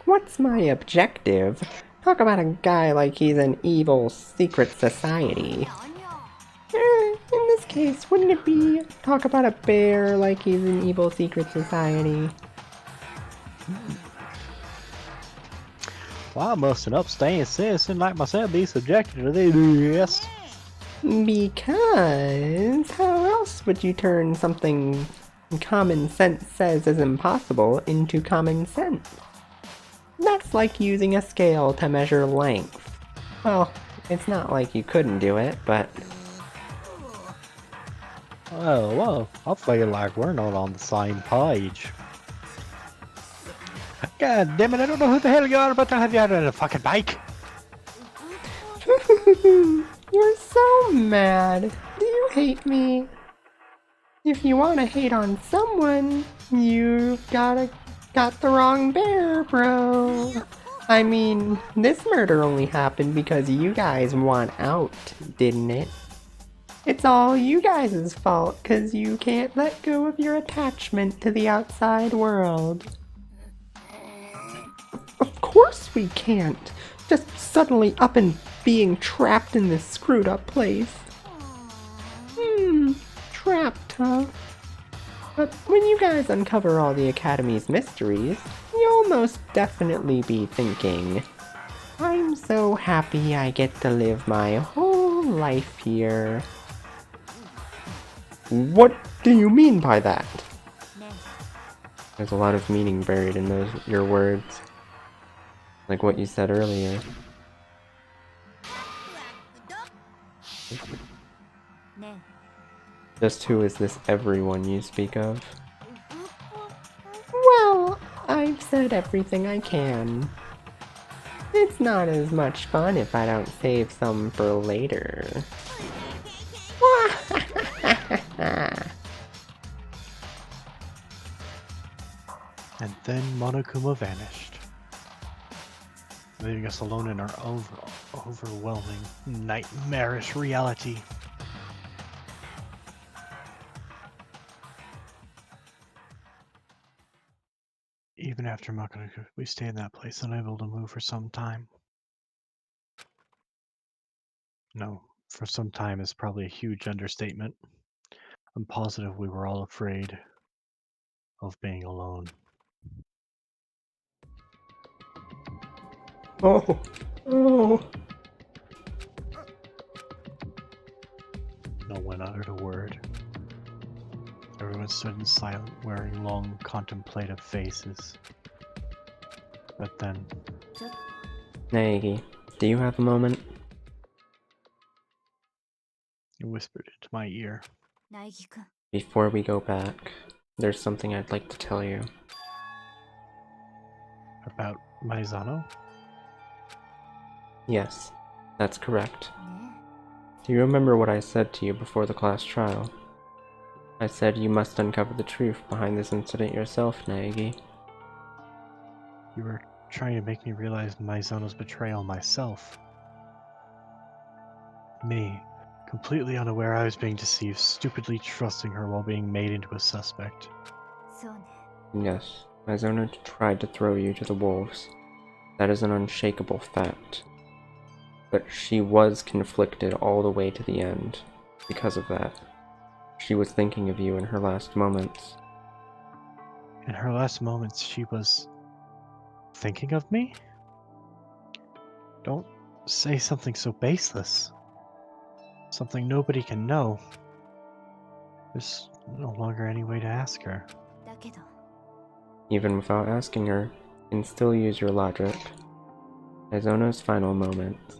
What's my objective? Talk about a guy like he's an evil secret society. In this case, wouldn't it be talk about a bear like he's an evil secret society? Why must an upstanding citizen like myself be subjected to this? Because how else would you turn something common sense says is impossible into common sense? That's like using a scale to measure length. Well, it's not like you couldn't do it, but... Oh, well, I feel like we're not on the same page. God damn it, I don't know who the hell you are, but I'll have you out on a fucking bike. You're so mad. Do you hate me? If you want to hate on someone, you've got the wrong bear, bro. I mean, this murder only happened because you guys want out, didn't it? It's all you guys' fault because you can't let go of your attachment to the outside world. Of course we can't. Just suddenly up and being trapped in this screwed up place. Trapped, huh? But when you guys uncover all the Academy's mysteries, you'll most definitely be thinking, I'm so happy I get to live my whole life here. What do you mean by that? There's a lot of meaning buried in your words. Like what you said earlier. Just who is this everyone you speak of? Well, I've said everything I can. It's not as much fun if I don't save some for later. And then Monokuma vanished, leaving us alone in our overwhelming, nightmarish reality. Even after Makonoku, we stay in that place, unable to move for some time. No, for some time is probably a huge understatement. I'm positive we were all afraid of being alone. Oh. No one uttered a word. Everyone stood in silence, wearing long, contemplative faces. But then, Naegi, do you have a moment? he whispered into my ear. Before we go back, there's something I'd like to tell you. About Maizano? Yes, that's correct. Do you remember what I said to you before the class trial? I said you must uncover the truth behind this incident yourself, Naegi. You were trying to make me realize Maizano's betrayal myself. Me, completely unaware I was being deceived, stupidly trusting her while being made into a suspect. Yes, Mizuno tried to throw you to the wolves. That is an unshakable fact. But she was conflicted all the way to the end because of that. She was thinking of you in her last moments. In her last moments, she was thinking of me? Don't say something so baseless. Something nobody can know. There's no longer any way to ask her. だけど Even without asking her, you can still use your logic. Izono's final moments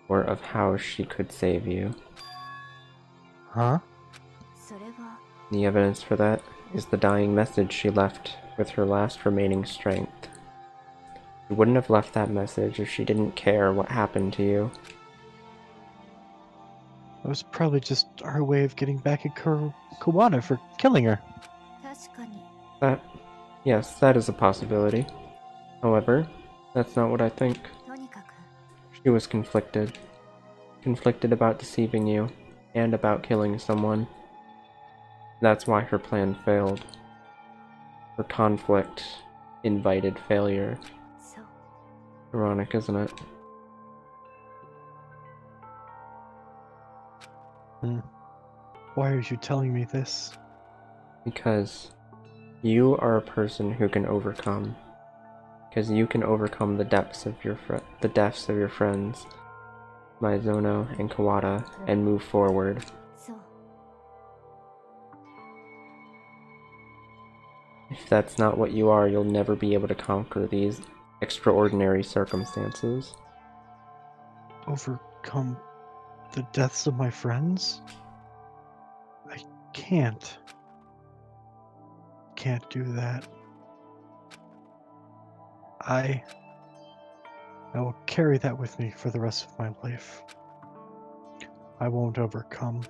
were of how she could save you. Huh? それは The evidence for that is the dying message she left with her last remaining strength. She wouldn't have left that message if she didn't care what happened to you. That was probably just our way of getting back at Kawana for killing her. 確かに Yes, that is a possibility. However, that's not what I think. とにかく She was conflicted. Conflicted about deceiving you, and about killing someone. That's why her plan failed. Her conflict invited failure. そう Ironic, isn't it? Why are you telling me this? Because you are a person who can overcome. Because you can overcome the depths of your friends, Maizono and Kawada, and move forward. そう If that's not what you are, you'll never be able to conquer these extraordinary circumstances. Overcome the deaths of my friends? I can't. Can't do that. I will carry that with me for the rest of my life. I won't overcome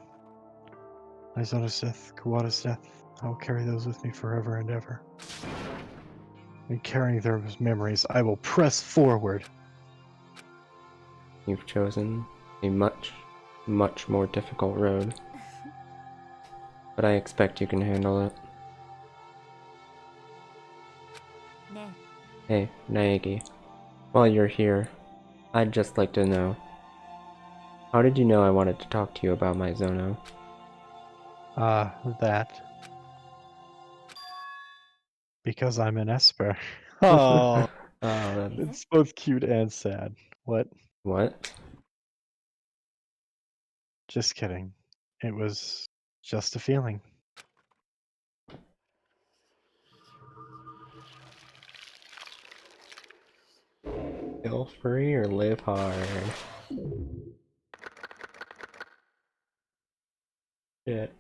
Aizono's death, Kawada's death. I will carry those with me forever and ever. And carrying their memories, I will press forward. You've chosen a much, much more difficult road. But I expect you can handle it. ね Hey, Naegi, while you're here, I'd just like to know, how did you know I wanted to talk to you about my Zono? That. Because I'm an Esper. Oh, Oh, it's both cute and sad. What? what? Just kidding. It was just a feeling. Feel free or live hard? Shit.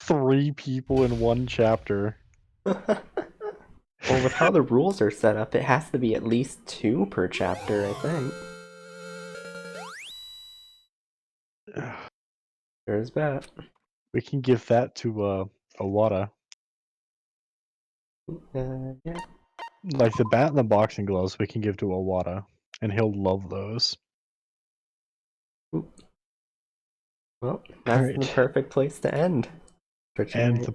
3 people in 1 chapter. Well, with how the rules are set up, it has to be at least 2 per chapter, I think. There's that. We can give that to Awada. Yeah. Like the bat and the boxing gloves, we can give to Awada, and he'll love those. Well, that's the Alright. perfect place to end. For And tonight. the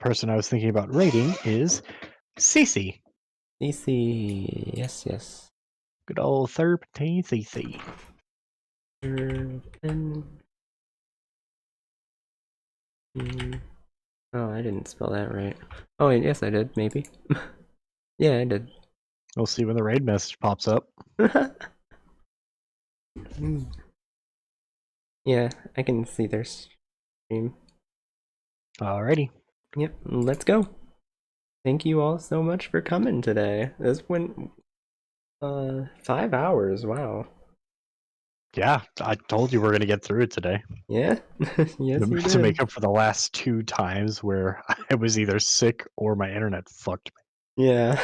person I was thinking about rating is Cece. CC, yes. Good old 13 Cece. Oh, I didn't spell that right. Oh, yes, I did, maybe. Yeah, I did. We'll see when the raid message pops up. Yeah, I can see their stream. Alrighty. Yep, let's go. Thank you all so much for coming today. This went 5 hours, wow. Yeah, I told you we're gonna get through it today. Yeah? Yes, you To did. make up for the last 2 times where I was either sick or my internet fucked me. Yeah.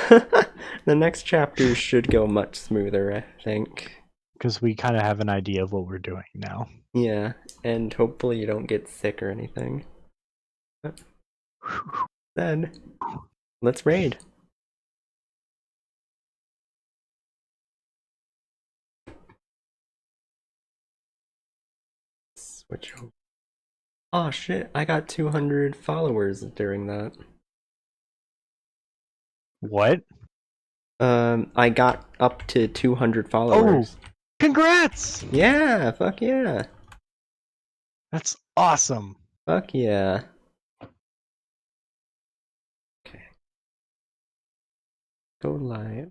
The next chapters should go much smoother, I think. Because we kind of have an idea of what we're doing now. Yeah, and hopefully you don't get sick or anything. Then, let's raid. Switch over. Oh shit, I got 200 followers during that. What? I got up to 200 followers. Congrats! Yeah, fuck yeah. That's awesome. Fuck yeah. Okay. Go live.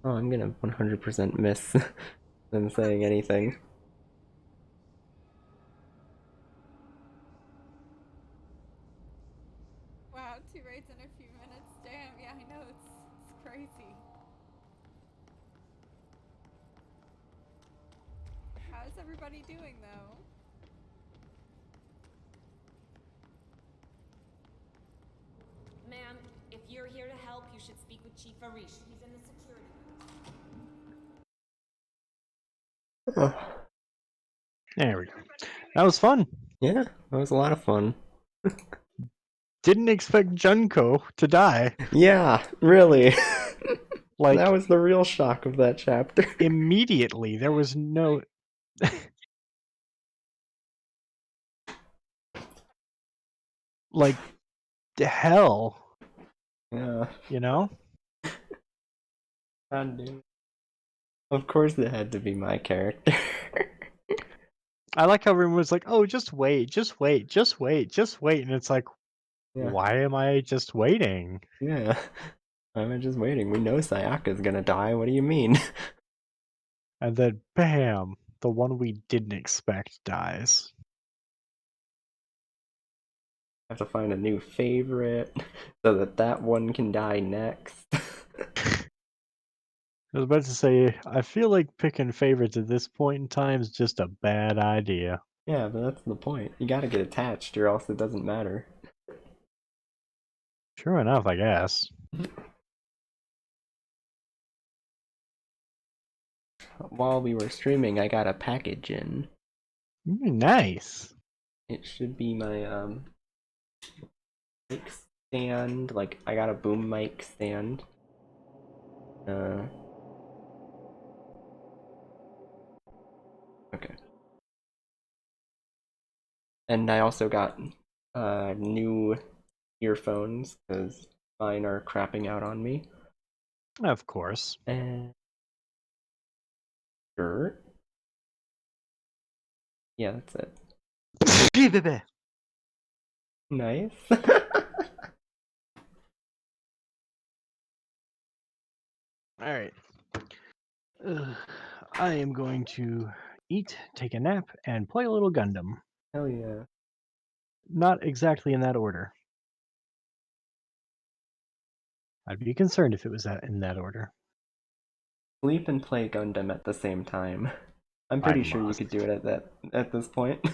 Oh, I'm gonna 100% miss them saying anything. Wow, 2 raids in a few minutes. Damn, yeah, I know, it's crazy. How's everybody doing, though? Ma'am, if you're here to help, you should speak with Chief Arish. He's in the security room. There we go. That was fun. Yeah, that was a lot of fun. Didn't expect Junko to die. Yeah, really. Like, that was the real shock of that chapter. immediately. There was no... like, the hell. Yeah. You know? God damn. Of course it had to be my character. I like how everyone was like, oh, just wait, just wait, just wait, just wait. And it's like, Yeah. why am I just waiting? Yeah. I'm just waiting. We know Sayaka's gonna die. What do you mean? And then, bam, the one we didn't expect dies. Have to find a new favorite so that that one can die next. I was about to say, I feel like picking favorites at this point in time is just a bad idea. Yeah, but that's the point. You gotta get attached or else it doesn't matter. True enough, I guess. While we were streaming, I got a package in. Nice. It should be my mic stand. Like I got a boom mic stand. Okay. And I also got new earphones because mine are crapping out on me. Of course. And shirt. Yeah, that's it. Nice. Alright. I am going to eat, take a nap, and play a little Gundam. Hell yeah. Not exactly in that order. I'd be concerned if it was in that order. Sleep and play Gundam at the same time. I'm I pretty sure you must. could do it at this point.